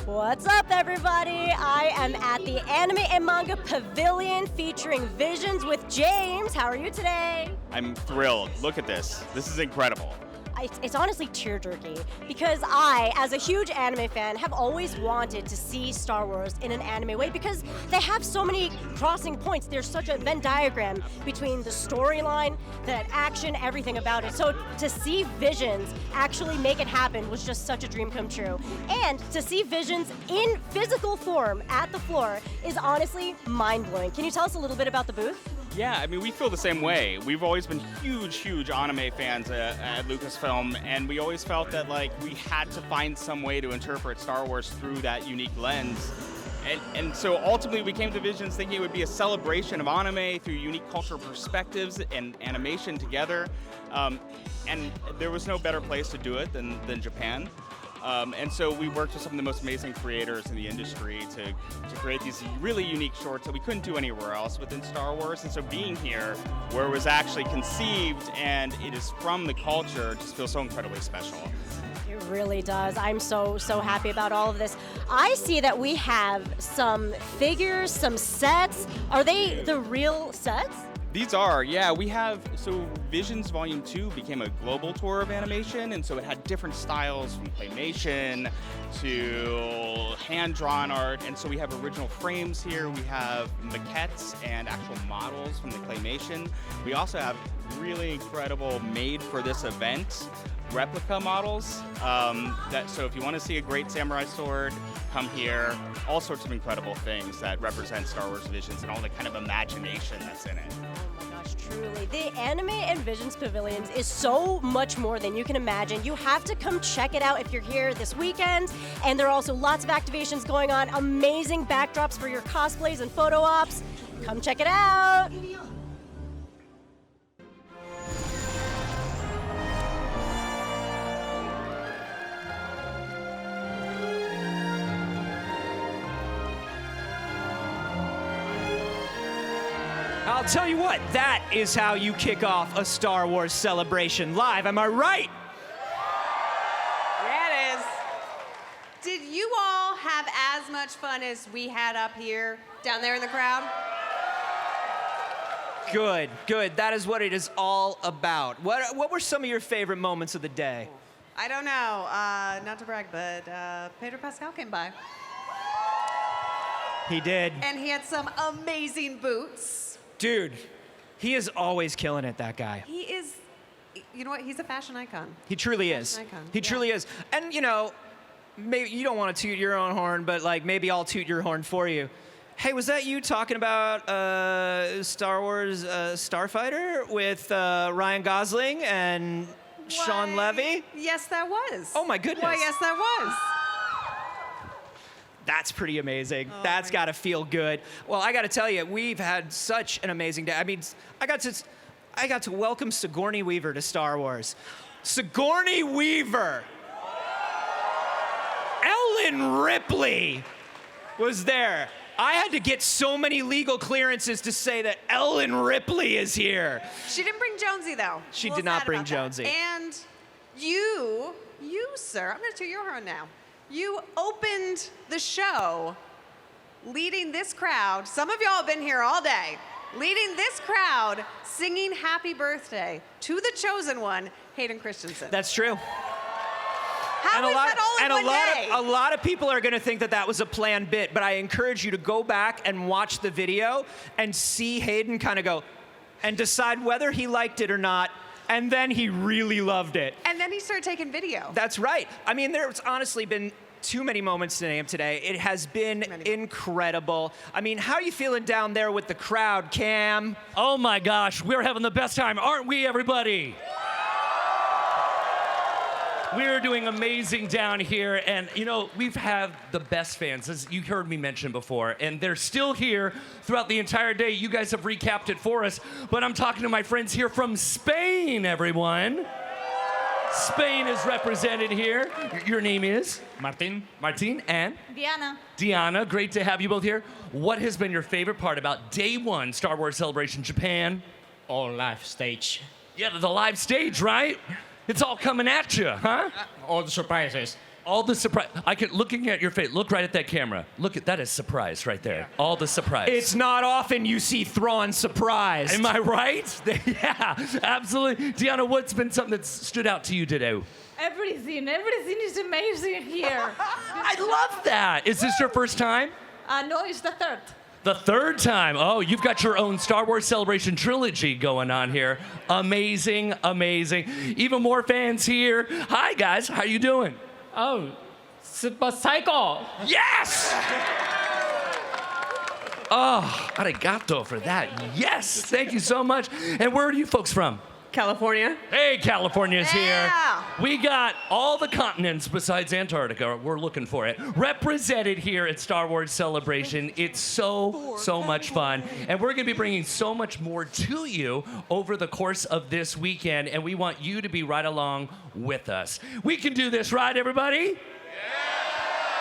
What's up, everybody? I am at the Anime and Manga Pavilion featuring Visions with James. How are you today? I'm thrilled. Look at this. This is incredible. It's honestly tear-jerky because I, as a huge anime fan, have always wanted to see Star Wars in an anime way because they have so many crossing points. There's such a Venn diagram between the storyline, the action, everything about it. So to see Visions actually make it happen was just such a dream come true. And to see Visions in physical form at the floor is honestly mind-blowing. Can you tell us a little bit about the booth? Yeah, I mean, we feel the same way. We've always been huge anime fans at Lucasfilm, and we always felt that, like, we had to find some way to interpret Star Wars through that unique lens. And so ultimately we came to Visions thinking it would be a celebration of anime through unique cultural perspectives and animation together. And there was no better place to do it than Japan. And so we worked with some of the most amazing creators in the industry to create these really unique shorts that we couldn't do anywhere else within Star Wars. And so being here, where it was actually conceived and it is from the culture, just feels so incredibly special. It really does. I'm so happy about all of this. I see that we have some figures, some sets. Are they the real sets? These are, yeah, we have, so Visions Volume 2 became a global tour of animation, and so it had different styles from claymation to hand-drawn art, and so we have original frames here, we have maquettes and actual models from the claymation. We also have really incredible made for this event replica models. So if you want to see a great samurai sword, come here. All sorts of incredible things that represent Star Wars Visions and all the kind of imagination that's in it. Oh my gosh, truly. The Anime and Visions Pavilions is so much more than you can imagine. You have to come check it out if you're here this weekend. And there are also lots of activations going on, amazing backdrops for your cosplays and photo ops. Come check it out. I'll tell you what, that is how you kick off a Star Wars celebration live. Am I right? Yeah, it is. Did you all have as much fun as we had up here, down there in the crowd? Good, good. That is what it is all about. What were some of your favorite moments of the day? I don't know, not to brag, but Pedro Pascal came by. He did. And he had some amazing boots. Dude, he is always killing it, that guy. He is, you know what, he's a fashion icon. He truly is. He truly is. And, you know, maybe you don't want to toot your own horn, but, like, maybe I'll toot your horn for you. Hey, was that you talking about Star Wars Starfighter with Ryan Gosling and Sean Levy? Yes, that was. Oh, my goodness. Why, yes, that was. That's pretty amazing. That's got to feel good. Well, I got to tell you, we've had such an amazing day. I mean, I got to welcome Sigourney Weaver to Star Wars. Sigourney Weaver. Ellen Ripley was there. I had to get so many legal clearances to say that Ellen Ripley is here. She didn't bring Jonesy, though. She did not bring Jonesy. And you, sir, I'm going to toot your horn now. You opened the show leading this crowd. Some of y'all have been here all day. Leading this crowd, singing happy birthday to the chosen one, Hayden Christensen. That's true. How is that all in one day? A lot of people are going to think that that was a planned bit, but I encourage you to go back and watch the video and see Hayden kind of go and decide whether he liked it or not. And then he really loved it. And then he started taking video. That's right. I mean, there's honestly been too many moments to name today. It has been incredible. I mean, how are you feeling down there with the crowd, Cam? Oh my gosh, we're having the best time, aren't we, everybody? We're doing amazing down here, and you know, we've had the best fans, as you heard me mention before, and they're still here throughout the entire day. You guys have recapped it for us, but I'm talking to my friends here from Spain, everyone. Spain is represented here. Your name is? Martin. Martin, and? Diana. Diana, great to have you both here. What has been your favorite part about Day 1 Star Wars Celebration Japan? All live stage. Yeah, the live stage, right? It's all coming at you, huh? All the surprises. All the surprise. Looking at your face. Look right at that camera. Look at that is surprise right there. Yeah. All the surprise. It's not often you see Thrawn surprised. Am I right? Yeah, absolutely. Deanna, what's been something that's stood out to you today? Everything is amazing here. I love that. Is this your first time? No, it's the third. The third time. Oh, you've got your own Star Wars Celebration trilogy going on here. Amazing, amazing. Even more fans here. Hi, guys. How you doing? Oh, super psycho. Yes! Oh, arigato for that. Yes, thank you so much. And where are you folks from? California. Hey, California's here. We got all the continents besides Antarctica. We're looking for it. Represented here at Star Wars Celebration. It's so much fun. And we're going to be bringing so much more to you over the course of this weekend. And we want you to be right along with us. We can do this, right, everybody?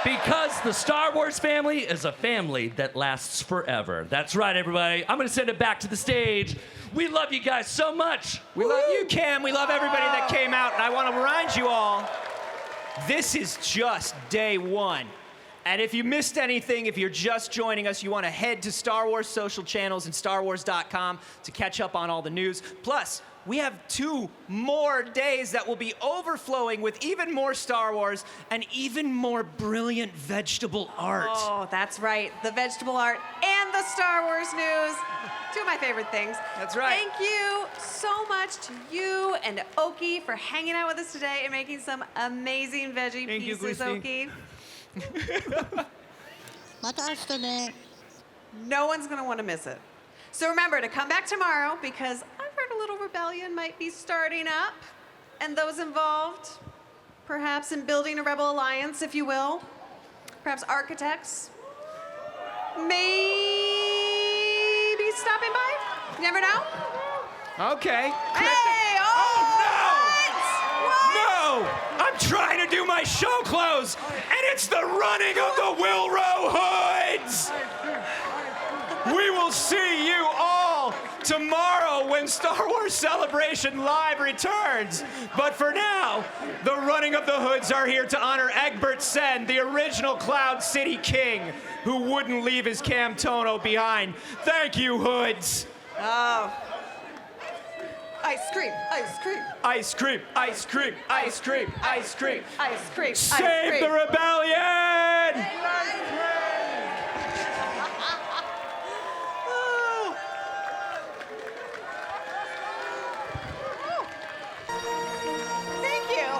Because the Star Wars family is a family that lasts forever. That's right, everybody. I'm going to send it back to the stage. We love you guys so much. We love you, Cam. We love everybody that came out. And I want to remind you all, this is just day 1. And if you missed anything, if you're just joining us, you want to head to Star Wars social channels and StarWars.com to catch up on all the news. Plus, we have 2 more days that will be overflowing with even more Star Wars and even more brilliant vegetable art. Oh, that's right. The vegetable art and the Star Wars news. 2 of my favorite things. That's right. Thank you so much to you and to Oki for hanging out with us today and making some amazing veggie pieces, Oki. No one's going to want to miss it. So remember to come back tomorrow because I've heard a little rebellion might be starting up. And those involved, perhaps in building a rebel alliance, if you will, perhaps architects, maybe stopping by. You never know. Okay. Hey! No! I'm trying to do my show close, and it's the running of the Wilro Hoods! We will see you all tomorrow when Star Wars Celebration Live returns. But for now, the running of the Hoods are here to honor Egbert Sen, the original Cloud City King, who wouldn't leave his Camtono behind. Thank you, Hoods. Oh. Ice cream, ice cream. Ice cream, ice cream, ice cream, ice cream. Ice cream, Save the rebellion! Thank you.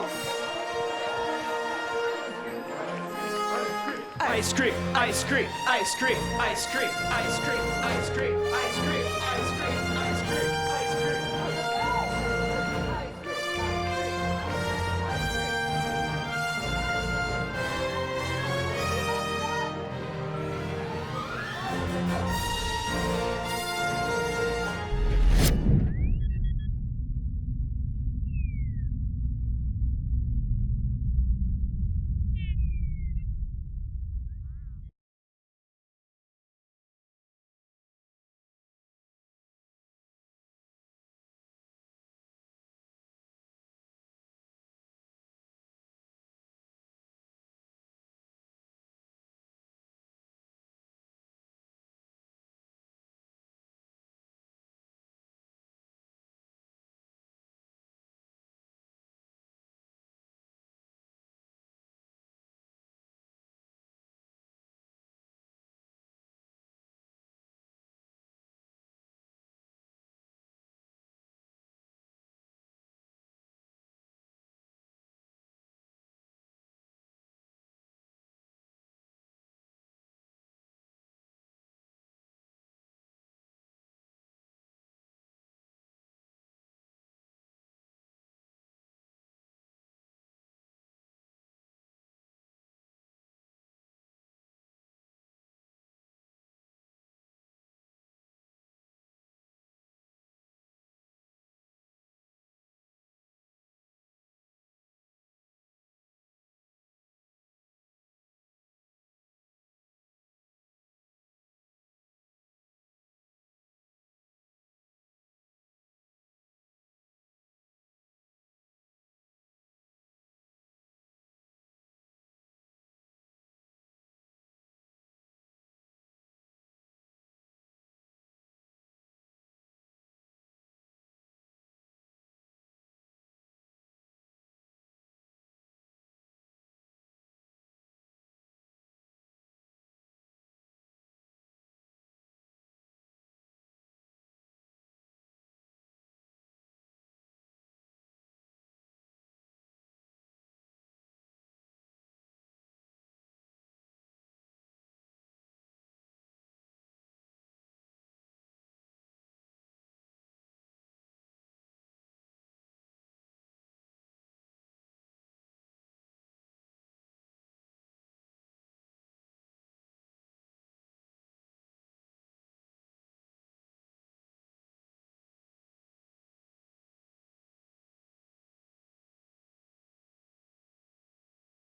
Ice cream, ice cream, ice cream, ice cream, ice cream, ice cream, ice cream.